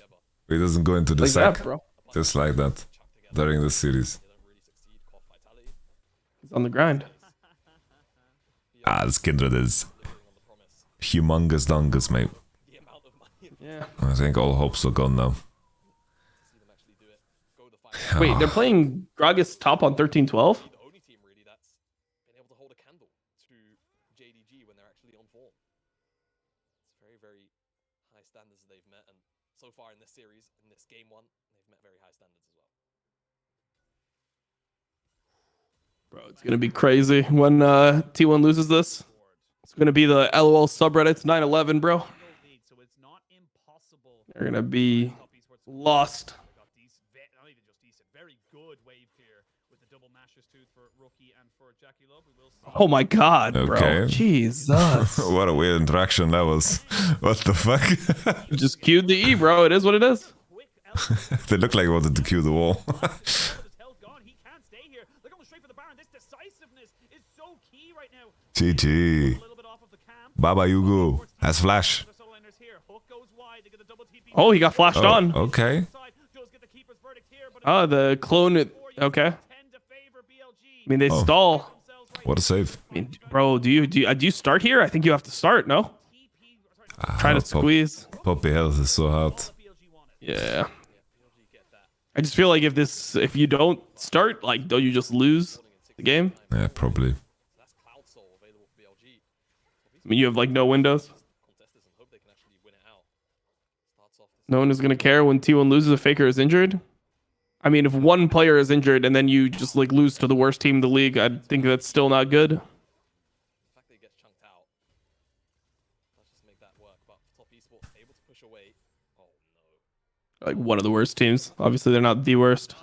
He doesn't go into the Like sack. that, bro. Just like that. During the series. He's on the grind. Ah, this Kindred is humongous dongus, mate. Yeah. I think all hopes are gone now. Wait, they're playing Gragas top on 13-12? JDG when they're actually on form. It's very, very high standards that they've met, and so far in this series, in this game 1, they've met very high standards as well. Bro, it's gonna be crazy when T1 loses this. It's gonna be the LOL subreddits 9/11, bro. They're gonna be lost. Oh my god, bro. Okay. Jesus. What a weird interaction that was. What the fuck? Just queued the E, bro. It is what it is. They look like they wanted to cue the wall. GG. Baba Yugu has flash. Oh, he got flashed on. Okay. Oh, the clone. Okay. I mean, they stall. What a save. I mean, bro, do you start here? I think you have to start. No. Try to squeeze. Poppy health is so hot. Yeah. I just feel like if you don't start, like, don't you just lose the game? Yeah, probably. I mean, you have like no windows. No one is gonna care when T1 loses if Faker is injured. I mean, if one player is injured and then you just like lose to the worst team in the league, I think that's still not good. Like one of the worst teams. Obviously, they're not the worst.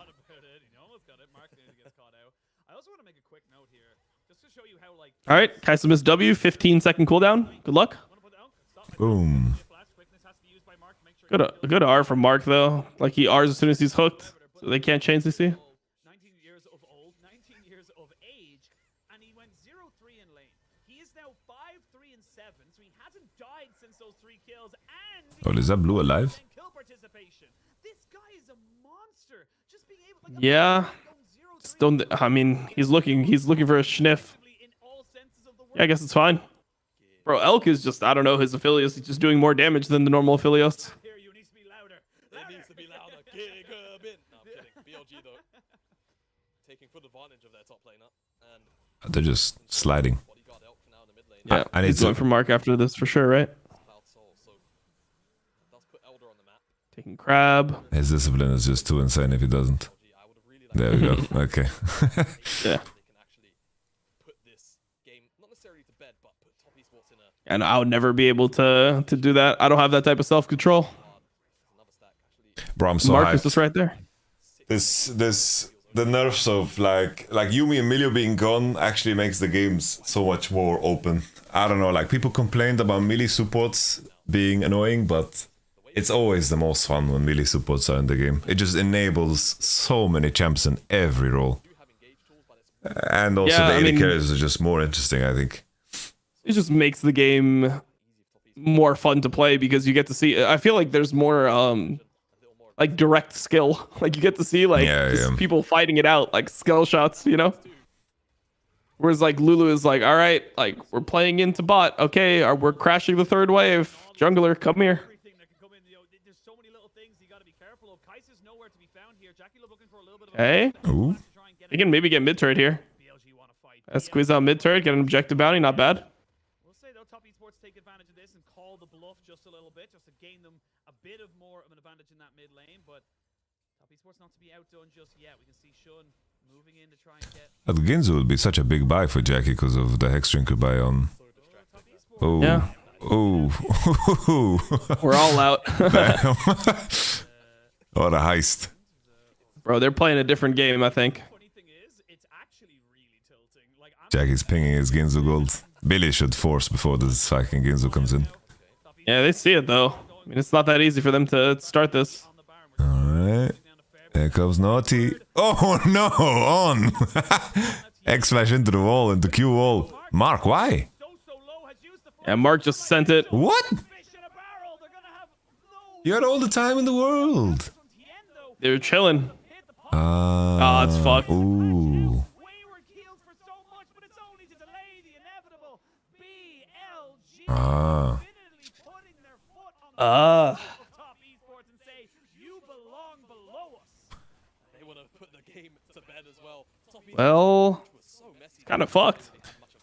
All right, Kaisa missed W, 15-second cooldown. Good luck. Boom. Good R from Mark though. Like he R's as soon as he's hooked, so they can't chain CC. 19 years of old, 19 years of age, and he went 0-3 in lane. He is now 5-3 and 7, so he hasn't died since those 3 kills. And Oh, is that blue alive? kill participation. This guy is a monster. Just being able, like, Yeah. Just don't. I mean, he's looking for a schniff. Yeah, I guess it's fine. Bro, Elk is just, I don't know, his Aphelios is just doing more damage than the normal Aphelios. It needs to be louder. Gigabit. No, I'm kidding. BLG though, taking full advantage of their top laner, and They're just sliding. Yeah, I need he's going to. for Mark after this for sure, right? Taking Crab. His discipline is just too insane if he doesn't. There we go. Okay. Yeah. And I would never be able to do that. I don't have that type of self-control. Bro, I'm so Mark is hyped. just right there. The nerfs of like Yumi and Milio being gone actually makes the games so much more open. I don't know, like people complained about melee supports being annoying, but it's always the most fun when melee supports are in the game. It just enables so many champs in every role. And also Yeah, the I AD mean, carries are just more interesting, I think. it just makes the game more fun to play because you get to see. I feel like there's more like direct skill. Like you get to see like just people fighting it out, like skill shots, you know. Whereas like Lulu is like, all right, like we're playing into bot. Okay, we're crashing the third wave. Jungler, come here. Okay. Ooh. He can maybe get mid turret here. Squeeze out mid turret, get an objective bounty, not bad. We'll say though, top esports take advantage of this and call the bluff just a little bit, just to gain them a bit of more of an advantage in that mid lane. But top esports not to be outdone just yet. We can see Shun moving in to try and get. But Ginzu would be such a big buy for Jackie because of the Hex Drink could buy on. Oh. Yeah. Oh. We're all out. Damn. What a heist. Bro, they're playing a different game, I think. Jackie's pinging his Ginzu gold. Billy should force before this fucking Ginzu comes in. Yeah, they see it though. I mean, it's not that easy for them to start this. Alright. There comes Naughty. Oh no! On! X flash into the wall, into Q wall. Mark, why? Yeah, Mark just sent it. What? You had all the time in the world. They were chilling. Ah, it's fucked. Ooh. Ah. Well, kind of fucked.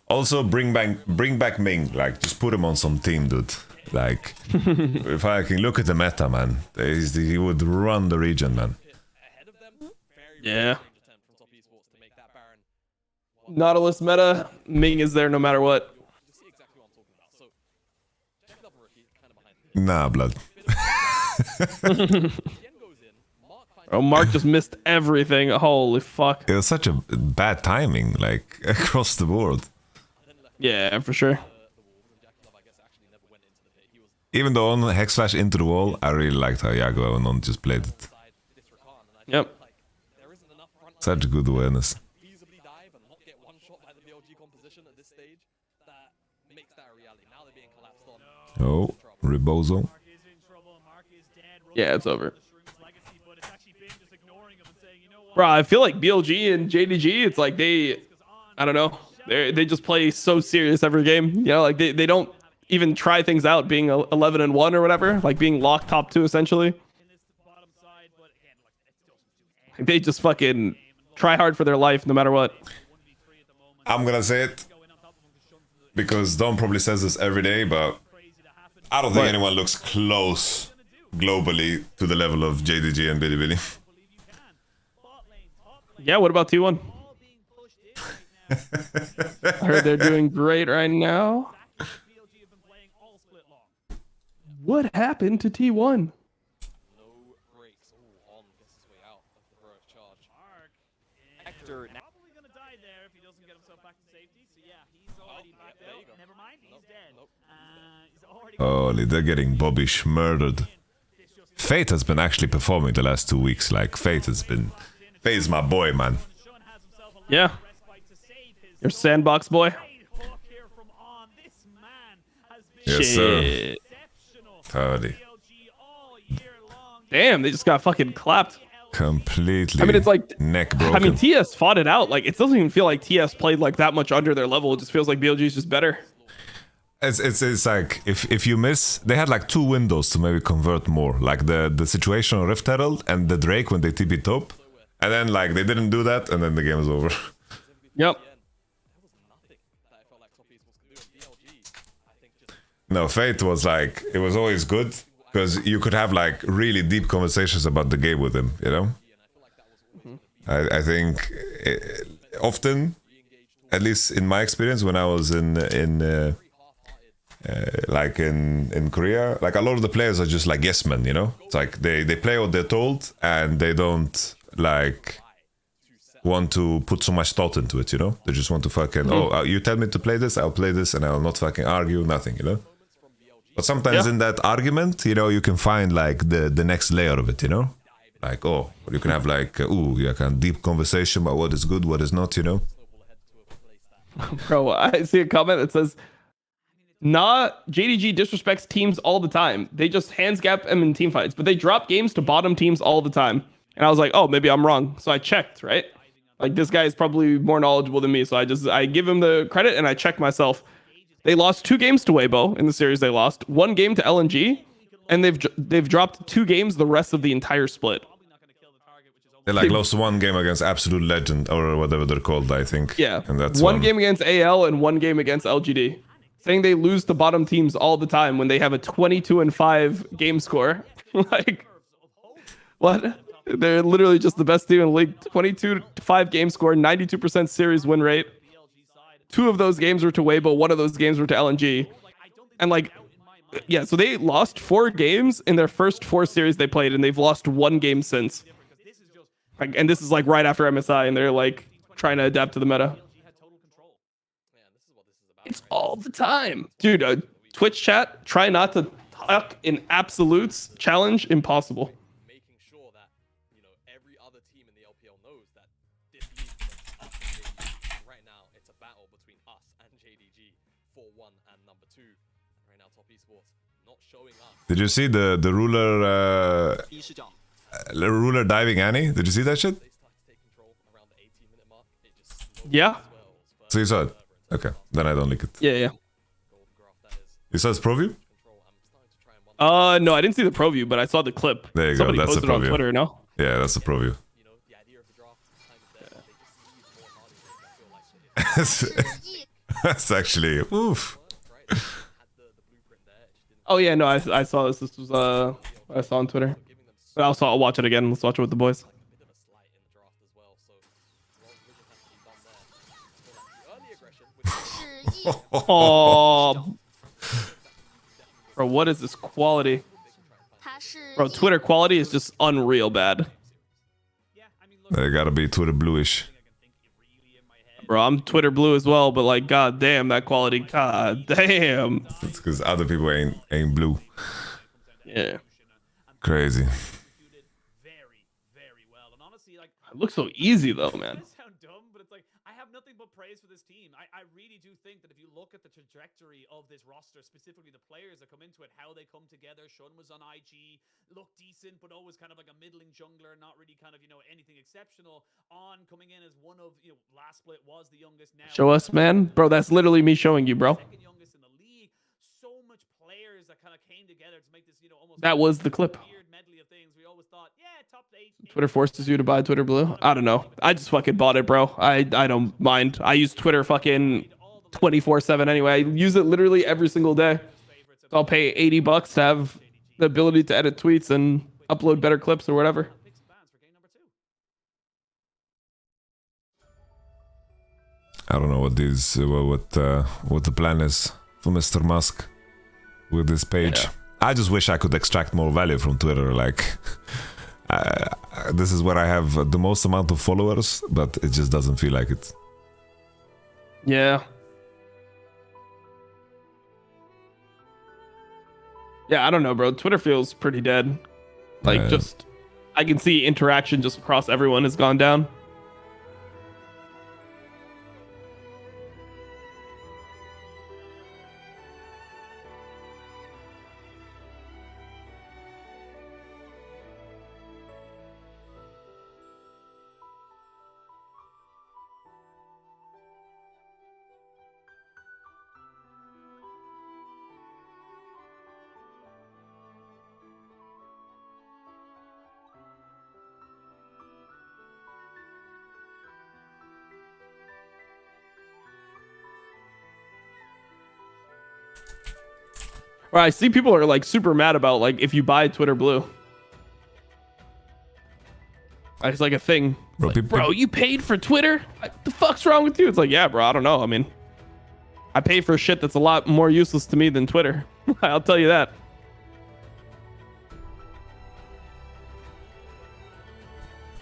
Also, bring back Ming. Like, just put him on some team, dude. Like, if I can look at the meta, man, he would run the region, man. Yeah. Nautilus meta, Ming is there no matter what. Nah, blood. Oh, Mark just missed everything. Holy fuck. It was such a bad timing, like, across the board. Yeah, for sure. Even though on Hex Flash into the wall, I really liked how Yago and On just played it. Yep. Such good awareness. Oh, Rebozo. Yeah, it's over. Bro, I feel like BLG and JDG, it's like I don't know, they just play so serious every game. You know, like they don't even try things out being 11-1 or whatever, like being locked top 2 essentially. They just fucking try hard for their life no matter what. I'm gonna say it because Dom probably says this every day, but I don't think anyone looks close globally to the level of JDG and Bilibili. Yeah, what about T1? I heard they're doing great right now. What happened to T1? Hector now. Holy, they're getting Bobbish murdered. Fate has been actually performing the last 2 weeks. Like, Fate is my boy, man. Yeah. Your sandbox boy. Yes, sir. Totally. Damn, they just got fucking clapped. Completely. I mean, it's like neck broken. I mean, TS fought it out. Like, it doesn't even feel like TS played like that much under their level. It just feels like BLG is just better. It's like if you miss, they had like 2 windows to maybe convert more, like the situational Rift Herald and the Drake when they TP top, and then like they didn't do that, and then the game was over. Yep. No, Fate was like, it was always good because you could have like really deep conversations about the game with him, you know. I think often, at least in my experience, when I was in Korea, like a lot of the players are just like yes men, you know. It's like they play what they're told and they don't like want to put so much thought into it, you know. They just want to fucking you tell me to play this, I'll play this, and I'll not fucking argue, nothing, you know. But sometimes in that argument, you know, you can find like the next layer of it, you know. Like you can have like you can deep conversation about what is good, what is not, you know. Bro, I see a comment that says, "Nah, JDG disrespects teams all the time. They just hands gap them in team fights, but they drop games to bottom teams all the time." And I was like, oh, maybe I'm wrong. So I checked, right? Like, this guy is probably more knowledgeable than me. So I give him the credit and I check myself. They lost 2 games to Weibo in the series they lost, 1 game to LNG, and they've dropped 2 games the rest of the entire split. They like lost 1 game against Absolute Legend or whatever they're called, I think. Yeah. And that's 1 game against AL and 1 game against LGD. Saying they lose to bottom teams all the time when they have a 22-5 game score. Like, what? They're literally just the best team in the league. 22-5 game score, 92% series win rate. 2 of those games were to Weibo, 1 of those games were to LNG. And like, yeah, so they lost 4 games in their first 4 series they played, and they've lost 1 game since. Like, and this is like right after MSI, and they're like trying to adapt to the meta. It's all the time. Dude, Twitch chat, try not to talk in absolutes. Challenge impossible. Making sure that, you know, every other team in the LPL knows that this league is us and JDG. Right now, it's a battle between us and JDG for 1 and number 2. And right now, Top Esports not showing up. Did you see the ruler diving Annie? Did you see that shit? Yeah. So you saw it? Okay, then I don't like it. Yeah. You saw his pro view? No, I didn't see the pro view, but I saw the clip. There you Somebody go. That's the posted pro on view. Twitter, no? Yeah, that's the pro view. That's actually oof. Oh yeah, no, I saw this. This was what I saw on Twitter. But I'll watch it again. Let's watch it with the boys. Oh, bro, what is this quality? Bro, Twitter quality is just unreal bad. They gotta be Twitter bluish. Bro, I'm Twitter blue as well, but like, god damn, that quality, god damn. It's because other people ain't blue. Yeah. Crazy. It looks so easy though, man. Sound dumb, but it's like I have nothing but praise for this team. I really do think that if you look at the trajectory of this roster, specifically the players that come into it, how they come together. Shun was on IG, looked decent, but always kind of like a middling jungler, not really kind of, you know, anything exceptional. On coming in as one of, you know, last split was the youngest. Now Show us, man. Bro, that's literally me showing you, bro. much players that kind of came together to make this, you know, almost That was the clip. weird medley of things. We always thought, yeah, top 8. Twitter forces you to buy Twitter Blue. I don't know. I just fucking bought it, bro. I don't mind. I use Twitter fucking 24/7 anyway. I use it literally every single day. So I'll pay $80 to have the ability to edit tweets and upload better clips or whatever. I don't know what what the plan is for Mr. Musk with this page. Yeah. I just wish I could extract more value from Twitter. Like, this is where I have the most amount of followers, but it just doesn't feel like it. Yeah. Yeah, I don't know, bro. Twitter feels pretty dead. Like, just, I can see interaction just across everyone has gone down. Well, I see people are like super mad about like if you buy Twitter Blue. It's like a thing. Bro, you paid for Twitter? What the fuck's wrong with you? It's like, yeah, bro, I don't know. I mean, I pay for shit that's a lot more useless to me than Twitter. I'll tell you that.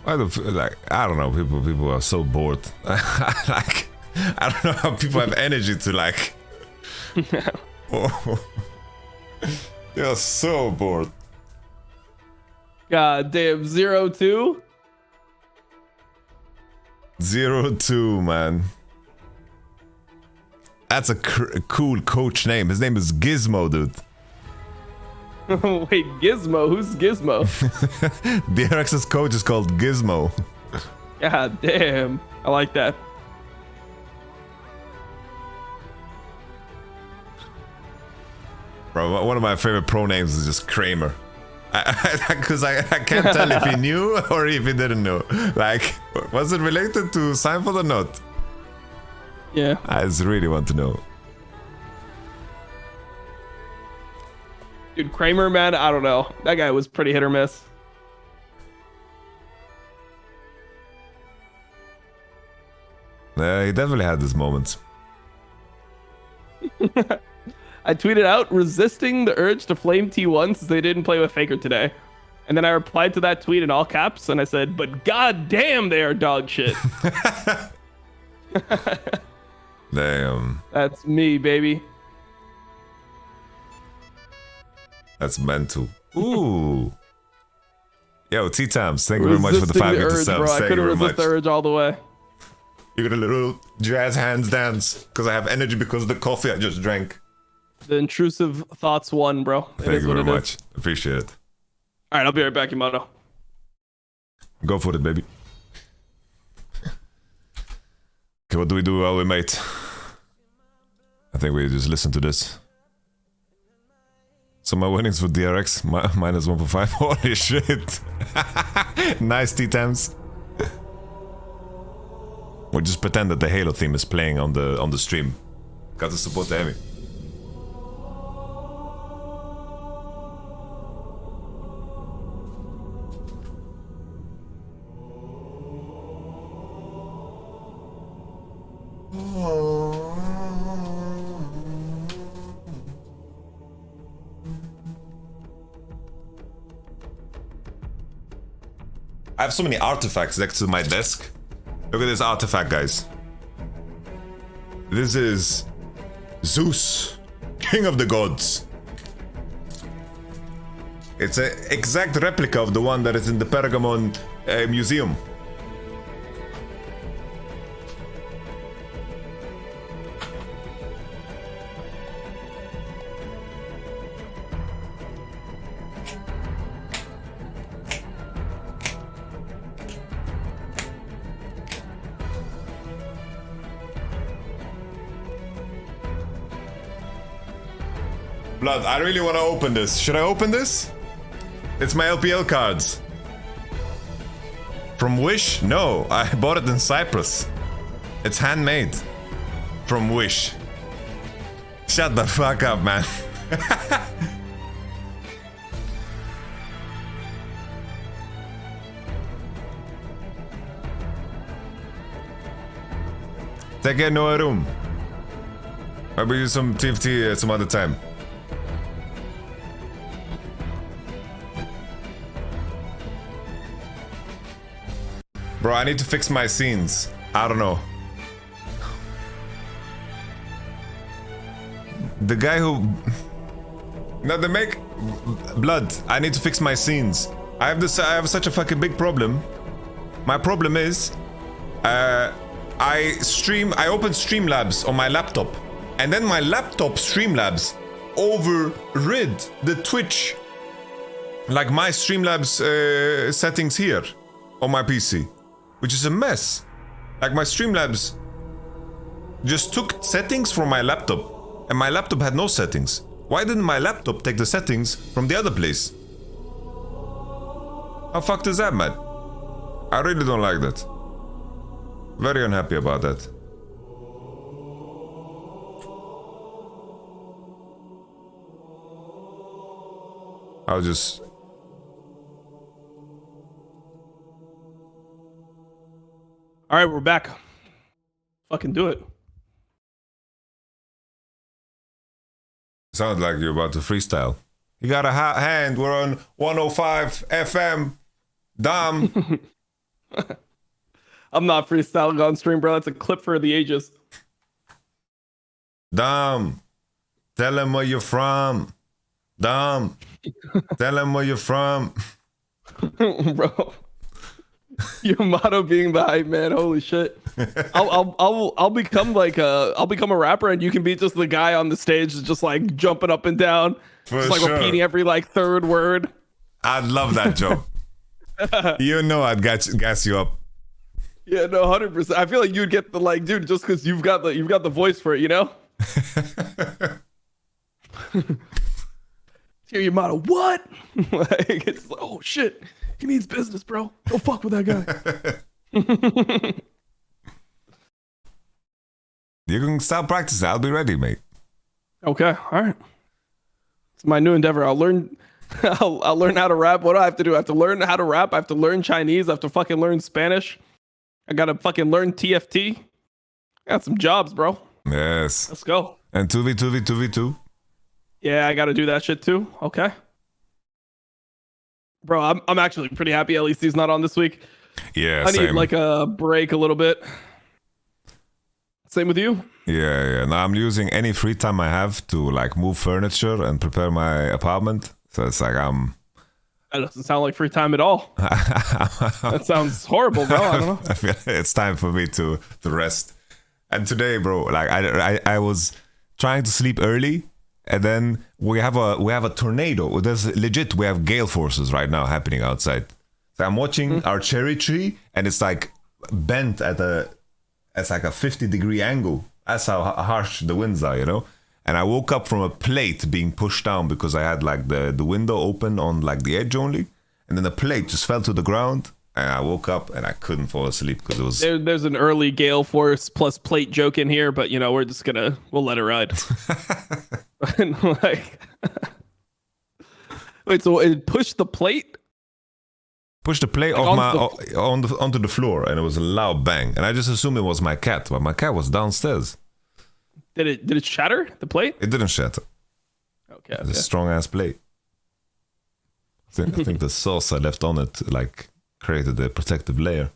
I don't know. People are so bored. Like, I don't know how people have energy to like. They are so bored. God damn, 0-2. 0-2, man. That's a cool coach name. His name is Gizmo, dude. Wait, Gizmo? Who's Gizmo? DRX's coach is called Gizmo. God damn. I like that. Bro, one of my favorite pro names is just Kramer. Because I can't tell if he knew or if he didn't know. Like, was it related to Seinfeld or not? Yeah. I just really want to know. Dude, Kramer, man, I don't know. That guy was pretty hit or miss. He definitely had his moments. I tweeted out resisting the urge to flame T1 since they didn't play with Faker today. And then I replied to that tweet in all caps and I said, but goddamn, they are dog shit. Damn. That's me, baby. That's mental. Ooh. Yo, T-Times, thank you very much for the 5 gifted subs. Bro, I couldn't resist the urge all the way. You got a little jazz hands dance because I have energy because of the coffee I just drank. The intrusive thoughts won, bro. Thank you very much. Appreciate it. All right, I'll be right back, Yamato. Go for it, baby. Okay, what do we do while we mate? I think we just listen to this. So my winnings for DRX, minus 1.5. Holy shit. Nice T-Times. We'll just pretend that the Halo theme is playing on the stream. Got to support the enemy. I have so many artifacts next to my desk. Look at this artifact, guys. This is Zeus, King of the Gods. It's an exact replica of the one that is in the Pergamon museum. Blood, I really want to open this. Should I open this? It's my LPL cards. From Wish? No, I bought it in Cyprus. It's handmade. From Wish. Shut the fuck up, man. Take it no room. Maybe use some TFT some other time. Bro, I need to fix my scenes. I don't know. The guy who... No, they make... Blood, I need to fix my scenes. I have such a fucking big problem. My problem is... I open Streamlabs on my laptop. And then my laptop Streamlabs overrid the Twitch. Like my Streamlabs settings here on my PC. Which is a mess. Like my Streamlabs just took settings from my laptop. And my laptop had no settings. Why didn't my laptop take the settings from the other place? How fucked is that, man? I really don't like that. Very unhappy about that. I'll just... All right, we're back. Fucking do it. Sounds like you're about to freestyle. You got a hot hand. We're on 105 FM. Dom. I'm not freestyling on stream, bro. That's a clip for the ages. Dom. Tell him where you're from. Dom. Tell him where you're from. Bro. Your motto being the hype man, holy shit! I'll become like I'll become a rapper, and you can be just the guy on the stage, just like jumping up and down, just like repeating every like third word. I'd love that job. You know, I'd gas you up. Yeah, no, 100%. I feel like you'd get the like, dude, just because you've got the voice for it, you know. Hear your motto, what? Like it's like, oh shit. He means business, bro. Don't fuck with that guy. You can start practicing. I'll be ready, mate. Okay, all right. It's my new endeavor. I'll learn how to rap. What do I have to do? I have to learn how to rap. I have to learn Chinese. I have to fucking learn Spanish. I gotta fucking learn TFT. I got some jobs, bro. Yes. Let's go. And 2v2v2v2. Yeah, I gotta do that shit too. Okay. Bro, I'm actually pretty happy LEC's not on this week. Yeah, I need same. like a break a little bit. Same with you? Yeah. Now I'm using any free time I have to like move furniture and prepare my apartment. So it's like That doesn't sound like free time at all. That sounds horrible, bro. I don't know. I feel it's time for me to rest. And today, bro, like I was trying to sleep early. And then we have a tornado. There's legit, we have gale forces right now happening outside. So I'm watching our cherry tree, and it's like bent at like a 50-degree angle. That's how harsh the winds are, you know. And I woke up from a plate being pushed down because I had like the window open on like the edge only, and then the plate just fell to the ground. And I woke up and I couldn't fall asleep because it was... There's an early gale force plus plate joke in here, but you know, we'll let it ride. Like, wait, so it pushed the plate? Pushed the plate like onto the floor, and it was a loud bang. And I just assumed it was my cat, but my cat was downstairs. Did it shatter the plate? It didn't shatter. Okay. It's a strong ass plate. I think the sauce I left on it like created a protective layer.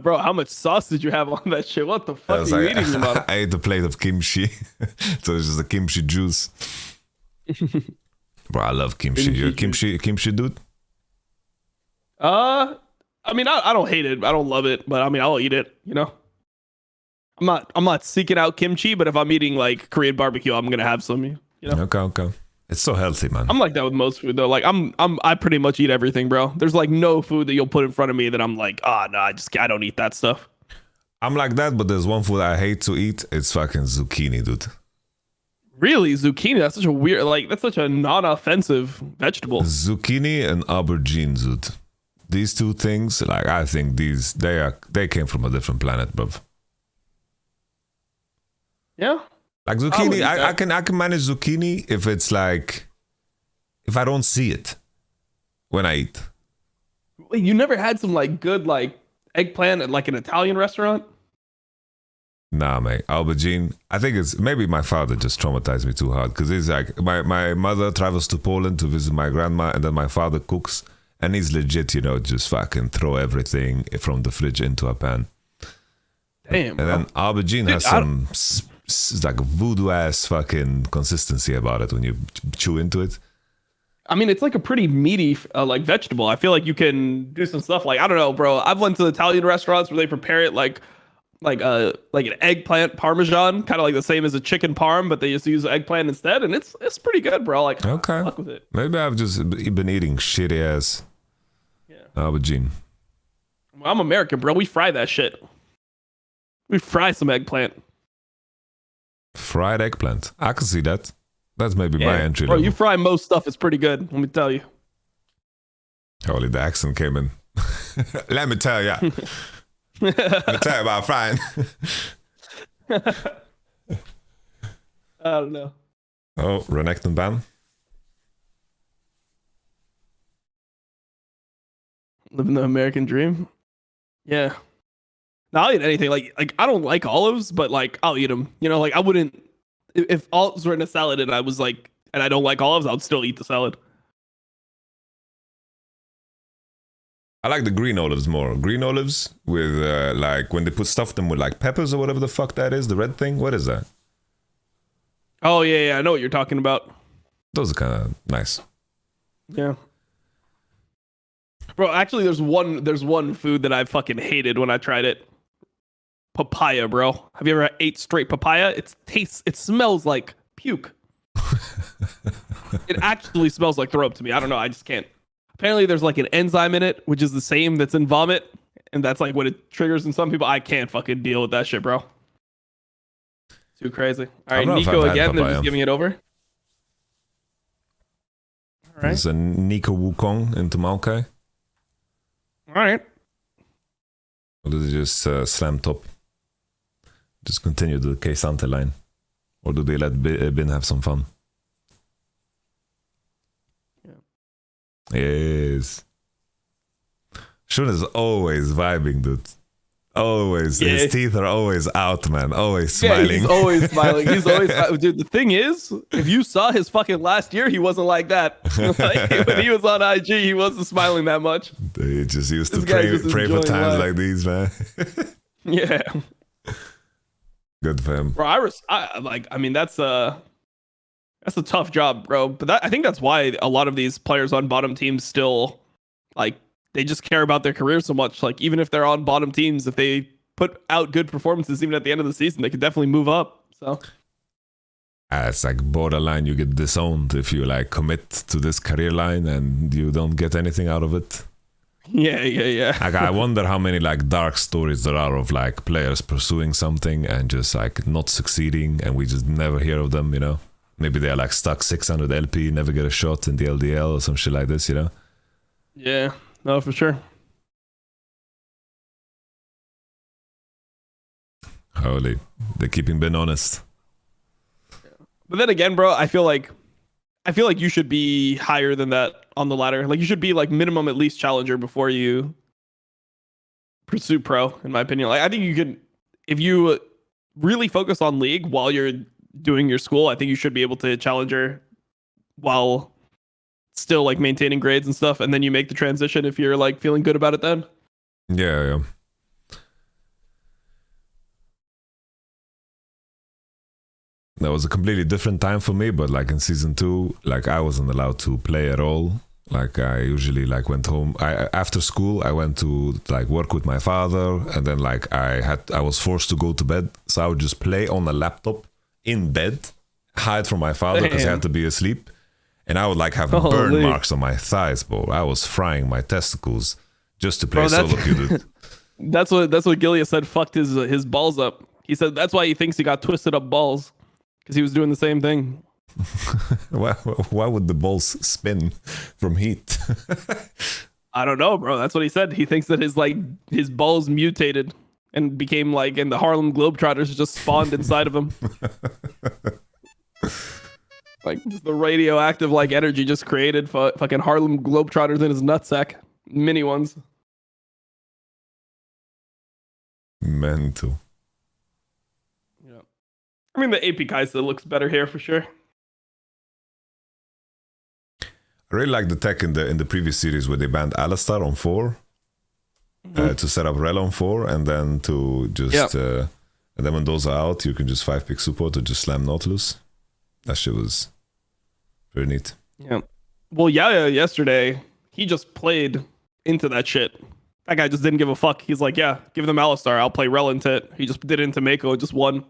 Bro, how much sauce did you have on that shit? What the fuck are you eating about? I ate a plate of kimchi. So it's just a kimchi juice. Bro, I love kimchi. You're a kimchi dude? I mean, I don't hate it. I don't love it, but I mean, I'll eat it, you know? I'm not seeking out kimchi, but if I'm eating like Korean barbecue, I'm going to have some, you know? Okay. It's so healthy, man. I'm like that with most food though. Like I pretty much eat everything, bro. There's like no food that you'll put in front of me that I'm like, no, I don't eat that stuff. I'm like that, but there's one food I hate to eat. It's fucking zucchini, dude. Really, zucchini? That's such a weird, like that's such a non-offensive vegetable. Zucchini and aubergine, dude. These two things, like I think they came from a different planet, bruv. Yeah. Like zucchini, I can manage zucchini if it's like if I don't see it when I eat. Wait, you never had some like good like eggplant at like an Italian restaurant? Nah, mate. Aubergine. I think it's maybe my father just traumatized me too hard because he's like my mother travels to Poland to visit my grandma, and then my father cooks, and he's legit, you know, just fucking throw everything from the fridge into a pan. Damn. And then aubergine has some like voodoo ass fucking consistency about it when you chew into it. I mean, it's like a pretty meaty like vegetable. I feel like you can do some stuff like, I don't know, bro. I've went to Italian restaurants where they prepare it like an eggplant parmesan, kind of like the same as a chicken parm, but they just use eggplant instead, and it's pretty good, bro. Like, okay, fuck with it. Maybe I've just been eating shitty ass aubergine. Well, I'm American, bro. We fry that shit. We fry some eggplant. Fried eggplant. I can see that. That's maybe my entry bro, level. you fry most stuff. It's pretty good. Let me tell you. Holy, the accent came in. Let me tell ya. Let me tell you about frying. I don't know. Oh, Renekton ban. Living the American dream. Yeah. No, I'll eat anything. Like I don't like olives, but like I'll eat them. You know, like I wouldn't if olives were in a salad and I was like and I don't like olives, I'd still eat the salad. I like the green olives more. Green olives with like when they stuff them with like peppers or whatever the fuck that is, the red thing. What is that? Oh yeah, I know what you're talking about. Those are kind of nice. Yeah. Bro, actually there's one food that I fucking hated when I tried it. Papaya, bro. Have you ever ate straight papaya? It smells like puke. It actually smells like throw up to me. I don't know, I just can't. Apparently there's like an enzyme in it, which is the same that's in vomit, and that's like what it triggers in some people. I can't fucking deal with that shit, bro. Too crazy. All right, Nico again. They're just giving it over. All right. There's a Nico Wukong into Maokai. All right. Or do they just slam top? Just continue the K-Sante line? Or do they let Bin have some fun? Yes. Shun is always vibing, dude. Always. Yeah. His teeth are always out, man. Always smiling. Yeah, he's always smiling. He's always dude. The thing is, if you saw his fucking last year, he wasn't like that. Like, when he was on IG, he wasn't smiling that much. They just used to This guy's pray for enjoying times life. like these, man. Yeah. Good for him. Bro, I mean, that's a tough job, bro. But I think that's why a lot of these players on bottom teams still, like, they just care about their career so much. Like, even if they're on bottom teams, if they put out good performances, even at the end of the season, they could definitely move up. So it's like borderline. You get disowned if you like commit to this career line and you don't get anything out of it. Yeah. Like, I wonder how many like dark stories there are of like players pursuing something and just like not succeeding, and we just never hear of them. You know, maybe they're like stuck 600 LP, never get a shot in the LDL or some shit like this. You know. Yeah. No, for sure. Holy, they're keeping Ben honest. But then again, bro, I feel like you should be higher than that on the ladder. Like, you should be like minimum at least challenger before you pursue pro, in my opinion. Like, I think you could, if you really focus on league while you're doing your school, I think you should be able to challenger while still like maintaining grades and stuff, and then you make the transition if you're like feeling good about it then. Yeah. That was a completely different time for me, but like in season 2, like I wasn't allowed to play at all. Like I usually like went home. After school I went to like work with my father, and then like I was forced to go to bed, so I would just play on a laptop in bed, hide from my father because he had to be asleep, and I would like have burn marks on my thighs, bro. I was frying my testicles just to play solo queue, dude. That's what Gilia said. Fucked his balls up. He said that's why he thinks he got twisted up balls. because he was doing the same thing. Why would the balls spin from heat? I don't know, bro. That's what he said. He thinks that his balls mutated and became like, and the Harlem Globetrotters just spawned inside of him. Like just the radioactive like energy just created fucking Harlem Globetrotters in his nutsack, mini ones. Mental. Yeah. I mean, the AP Kai'Sa looks better here for sure. I really like the tech in the previous series where they banned Alistar on 4 to set up Rel on 4, and then to just and then when those are out, you can just 5-pick support or just slam Nautilus. That shit was pretty neat. Yeah. Well, Yaya yesterday, he just played into that shit. That guy just didn't give a fuck. He's like, yeah, give them Alistar. I'll play Rel into it. He just did it into Mako and just won.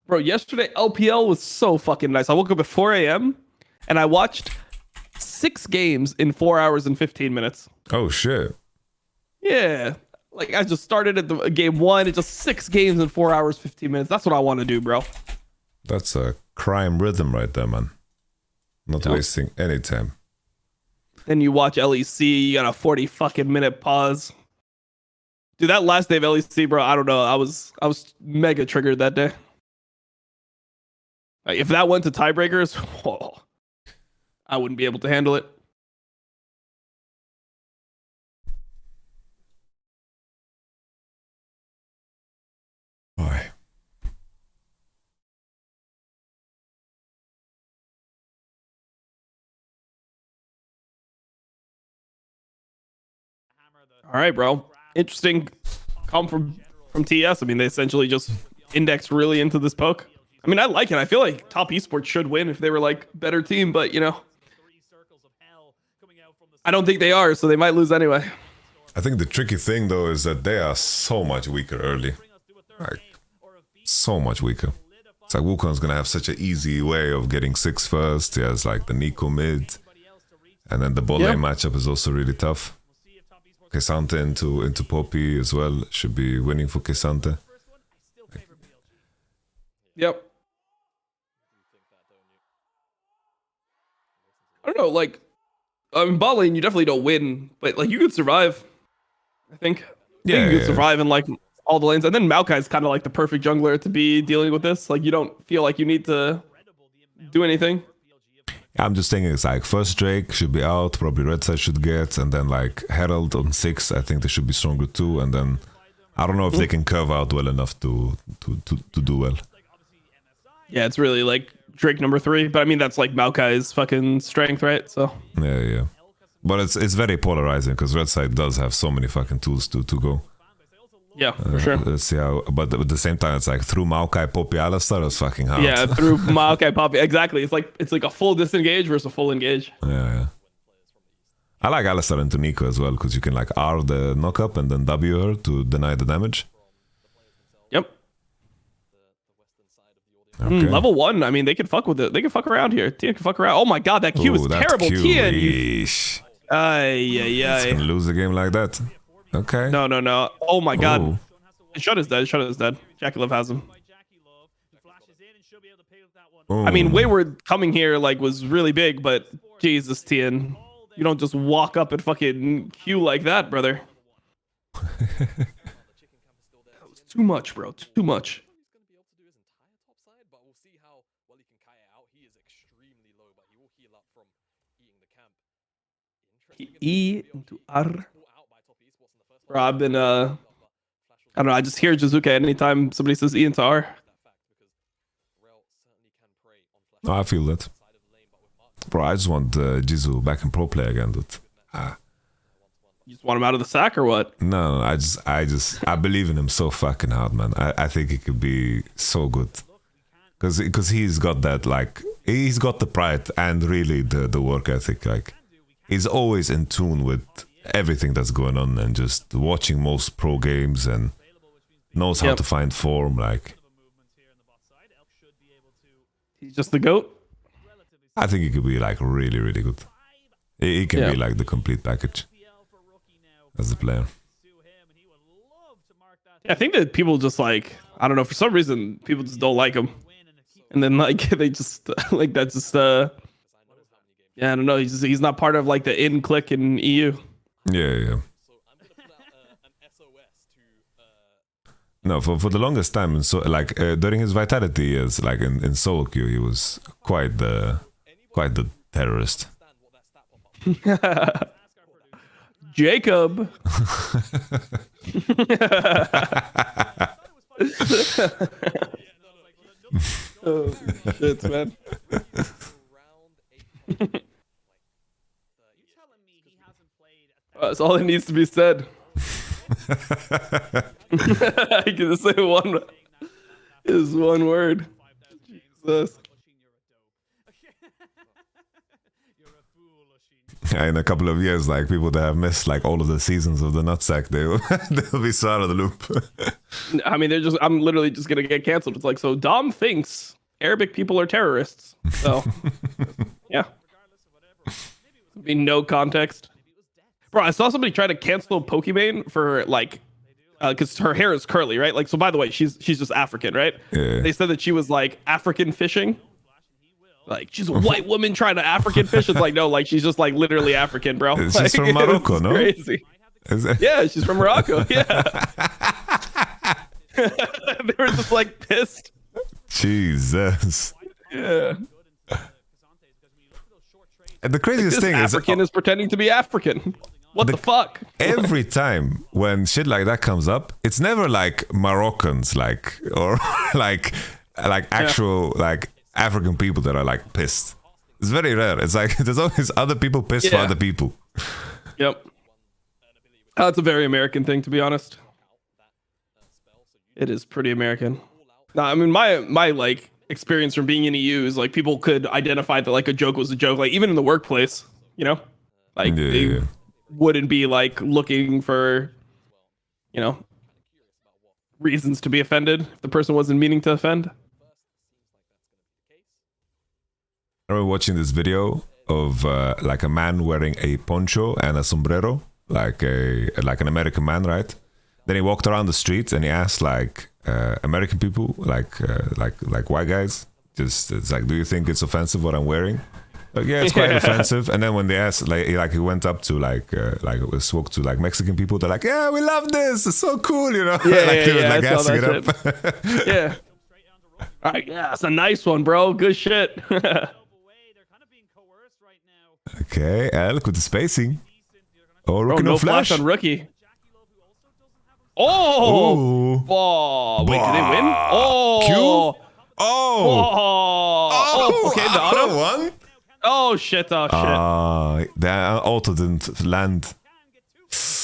Bro, yesterday LPL was so fucking nice. I woke up at 4 a.m. and I watched 6 games in 4 hours and 15 minutes. Oh, shit. Yeah. Like, I just started at the game 1. It's just 6 games in 4 hours, 15 minutes. That's what I want to do, bro. That's a crime rhythm right there, man. Not wasting any time. Then you watch LEC, you got a 40 fucking minute pause. Dude, that last day of LEC, bro, I don't know. I was mega triggered that day. Like, if that went to tiebreakers, I wouldn't be able to handle it. Why? All right, bro. Interesting come from TES. I mean, they essentially just indexed really into this poke. I mean, I like it. I feel like top esports should win if they were like better team, but you know, I don't think they are, so they might lose anyway. I think the tricky thing though is that they are so much weaker early. Like, so much weaker. It's like Wukong's gonna have such an easy way of getting 6 first. He has like the Nico mid. And then the bot lane matchup is also really tough. K'Sante into Poppy as well. Should be winning for K'Sante. Yep. I don't know, like, I mean, bot lane, you definitely don't win, but like, you could survive. I think. Yeah, you could survive in like all the lanes, and then Maokai's kind of like the perfect jungler to be dealing with this. Like, you don't feel like you need to do anything. I'm just thinking it's like first Drake should be out, probably Red Side should get, and then like Herald on 6. I think they should be stronger too, and then I don't know if they can curve out well enough to do well. Yeah, it's really like Drake number 3, but I mean that's like Maokai's fucking strength, right? So yeah. But it's very polarizing because Red Side does have so many fucking tools to go. Yeah, for sure. Let's see how, but at the same time, it's like through Maokai, Poppy, Alistar, it's fucking hard. Yeah, through Maokai, Poppy, exactly. It's like a full disengage versus a full engage. Yeah. I like Alistar into Nico as well because you can like R the knock up and then W her to deny the damage. Yep. Okay. Level 1, I mean, they can fuck with it. They can fuck around here. Tien can fuck around. Oh my god, that Q is terrible. Tien, It's gonna lose a game like that. Okay. No. Oh my god. Shut is dead. Jackie Love has him. I mean, Wayward coming here like was really big, but Jesus, Tien. You don't just walk up and fucking Q like that, brother. That was too much, bro. Too much. E into R. Bro, I've been I don't know, I just hear Jizuka anytime somebody says E into R. Oh, I feel that. Bro, I just want Jizu back in pro play again, dude. You just want him out of the sack or what? No, I believe in him so fucking hard, man. I think he could be so good. Because he's got that, like, he's got the pride and really the work ethic, like, he's always in tune with everything that's going on and just watching most pro games and knows how to find form. Like, he's just the GOAT. I think he could be like really, really good. He can be like the complete package as a player. Yeah, I think that people just like I don't know, for some reason people just don't like him. And then like they just like that's just yeah, I don't know. He's not part of like the in click in EU. Yeah. No, for the longest time, so like during his vitality years, like in solo queue, he was quite the terrorist. Jacob. Oh shit, man. That's all that needs to be said. I can just say one word. Jesus. In a couple of years, like people that have missed like all of the seasons of the Nutsack, they'll be so out of the loop. I mean, I'm literally just gonna get canceled. It's like, so Dom thinks Arabic people are terrorists. So yeah. Be no context. Bro, I saw somebody try to cancel Pokimane for like because her hair is curly, right? Like, so by the way, she's just African, right? Yeah. They said that she was like African fishing. Like, she's a white woman trying to African fish. It's like, no, like she's just like literally African, bro. She's like, from Morocco, no? Crazy. Yeah, she's from Morocco. Yeah. They were just like pissed. Jesus. Yeah. And the craziest thing African is pretending to be African. What the fuck? Every time when shit like that comes up, it's never like Moroccans, like or like actual like African people that are like pissed. It's very rare. It's like there's always other people pissed for other people. Yep. That's a very American thing, to be honest. It is pretty American. No, I mean my like experience from being in EU is like people could identify that like a joke was a joke, like even in the workplace, you know, like they wouldn't be like looking for, you know, reasons to be offended if the person wasn't meaning to offend. I remember watching this video of like a man wearing a poncho and a sombrero, like an American man, right? Then he walked around the streets and he asked like American people, like white guys, just it's like, do you think it's offensive what I'm wearing? Like, yeah, it's quite offensive. And then when they asked, he went up to spoke to like Mexican people. They're like, yeah, we love this. It's so cool, you know. Yeah, like, they were like I saw gassing it that up. shit. Yeah. All right, yeah, it's a nice one, bro. Good shit. Okay, look with the spacing. Oh, Bro, rookie no no flash. on rookie. Oh! Ooh. Oh, wait, did they win? Oh! Q? Oh! Okay, the auto. One? Oh, shit. Oh, shit. The auto didn't land.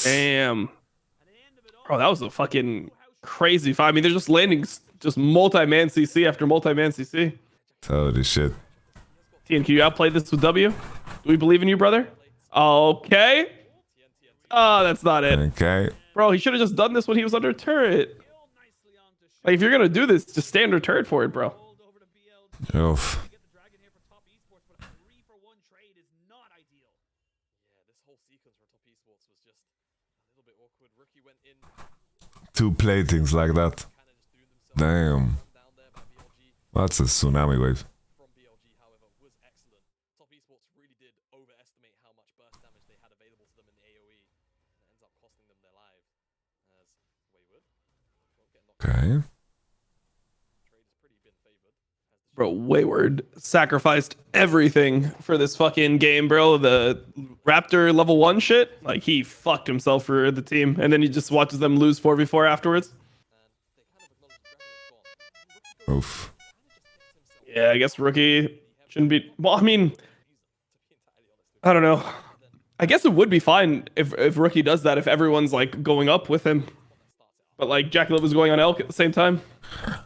Damn. Bro, that was a fucking crazy fight. I mean, they're just landing just multi-man CC after multi-man CC. Holy shit. TN, can you outplay this with W? Do we believe in you, brother? Okay. Oh, that's not it. Okay. Bro, he should have just done this when he was under turret. Like, if you're gonna do this, just stay under turret for it, bro. Oof. Two platings like that. Damn. That's a tsunami wave. Okay. Bro, Wayward sacrificed everything for this fucking game, bro. The Raptor level 1 shit, like he fucked himself for the team, and then he just watches them lose 4v4 afterwards. Oof. Yeah, I guess rookie shouldn't be. Well, I mean, I don't know. I guess it would be fine if rookie does that if everyone's like going up with him. But like Jackie Love was going on Elk at the same time.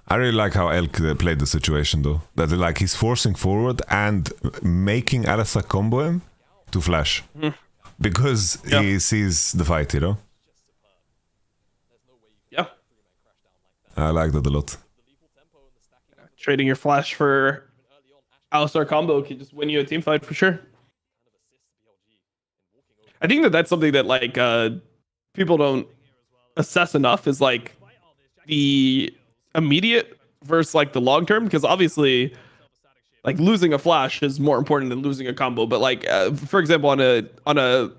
I really like how Elk played the situation though. That like he's forcing forward and making Arasa combo him to flash. Because he sees the fight, you know? Yeah. I like that a lot. Trading your flash for Alistar combo can just win you a team fight for sure. I think that's something that like people don't assess enough is like the immediate versus like the long term, because obviously like losing a flash is more important than losing a combo. But like for example, on a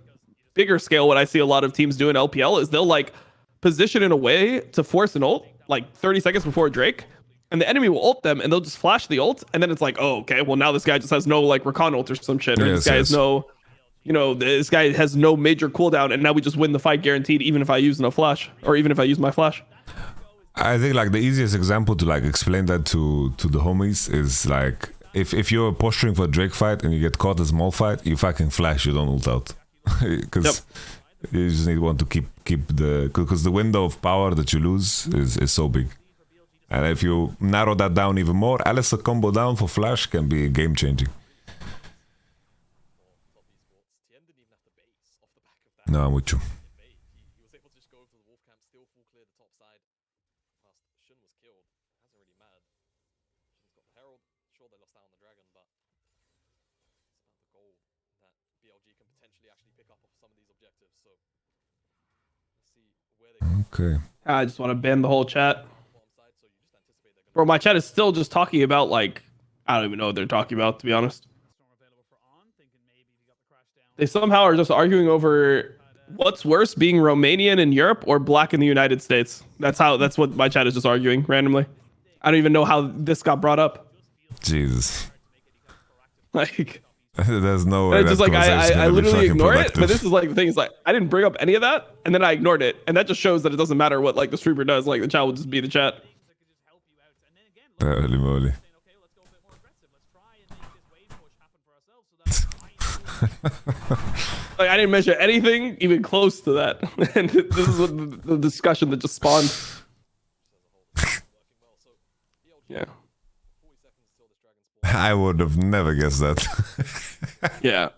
bigger scale, what I see a lot of teams do in LPL is they'll like position in a way to force an ult like 30 seconds before Drake, and the enemy will ult them, and they'll just flash the ult, and then it's like, oh, okay, well, now this guy just has no like recon ult or some shit, or this guy has no, you know, this guy has no major cooldown, and now we just win the fight guaranteed, even if I use no flash, or even if I use my flash. I think like the easiest example to like explain that to the homies is like if you're posturing for a Drake fight and you get caught in a small fight, you fucking flash, you don't ult out, because you just need one to keep the, because the window of power that you lose is so big. And if you narrow that down even more, Alistair combo down for flash can be game changing. No, I'm with you. Okay. I just want to ban the whole chat. Bro, my chat is still just talking about like, I don't even know what they're talking about, to be honest. They somehow are just arguing over what's worse, being Romanian in Europe or black in the United States. That's what my chat is just arguing randomly. I don't even know how this got brought up. Jesus. Like, there's no way. Just like I literally ignore it, but this is like the thing is like I didn't bring up any of that, and then I ignored it, and that just shows that it doesn't matter what like the streamer does. Like the chat will just be the chat. Holy moly. Like I didn't mention anything even close to that, and this is what the discussion that just spawned. Yeah. I would have never guessed that. Yeah.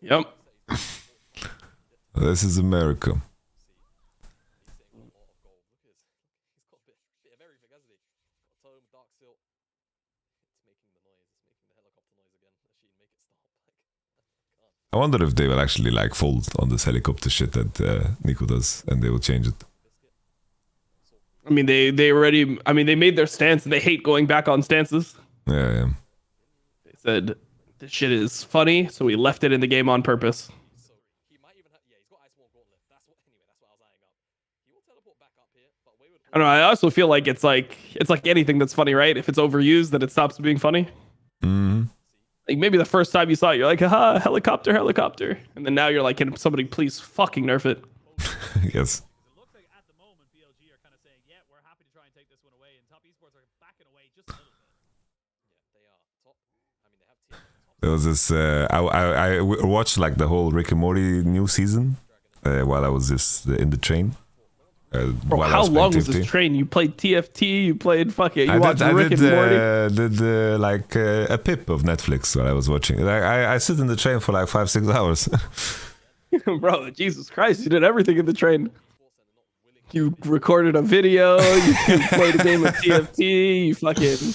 Yep. This is America. I wonder if they will actually like fold on this helicopter shit that Nico does, and they will change it. I mean, they already. I mean, they made their stance, and they hate going back on stances. Yeah. They said this shit is funny, so we left it in the game on purpose. I don't know. I also feel like it's like anything that's funny, right? If it's overused, then it stops being funny. Mm-hmm. Like maybe the first time you saw it, you're like, haha, helicopter. And then now you're like, can somebody please fucking nerf it? Yes. There was this, I watched like the whole Rick and Morty new season while I was just in the train. Bro, how long was this train? You played TFT, you played fucking, you watched Rick and Morty? I did like a pip of Netflix while I was watching. I sit in the train for like 5-6 hours. Bro, Jesus Christ, you did everything in the train. You recorded a video, you played a game of TFT, you fucking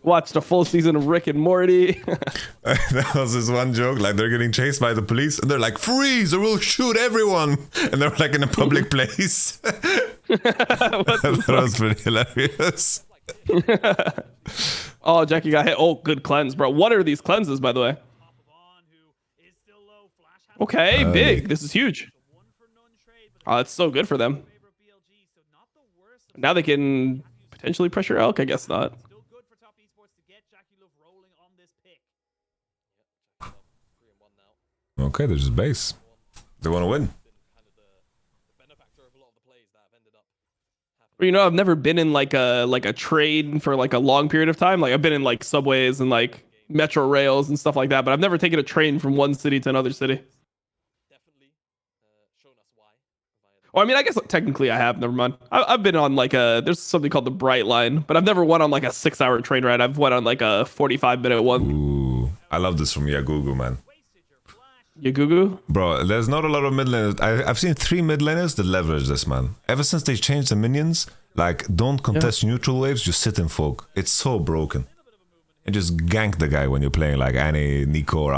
watched a full season of Rick and Morty. There was this one joke, like they're getting chased by the police, and they're like, freeze or we'll shoot everyone. And they're like in a public place. That was pretty hilarious. Oh, Jackie got hit. Oh, good cleanse, bro. What are these cleanses, by the way? Okay, big. This is huge. Oh, that's so good for them. Now they can potentially pressure Elk. I guess not. Okay, they're just base. They want to win. You know, I've never been in like a train for like a long period of time. Like I've been in like subways and like metro rails and stuff like that, but I've never taken a train from one city to another city. Oh, I mean, I guess technically I have. Never mind. I've been on like there's something called the Bright Line, but I've never went on like a 6-hour train ride. I've went on like a 45-minute one. Ooh, I love this from Yagugu, man. Yagugu? Bro, there's not a lot of mid laners. I've seen 3 mid laners that leverage this, man. Ever since they changed the minions, like, don't contest neutral waves, just sit in folk. It's so broken. And just gank the guy when you're playing like Annie, Nico, or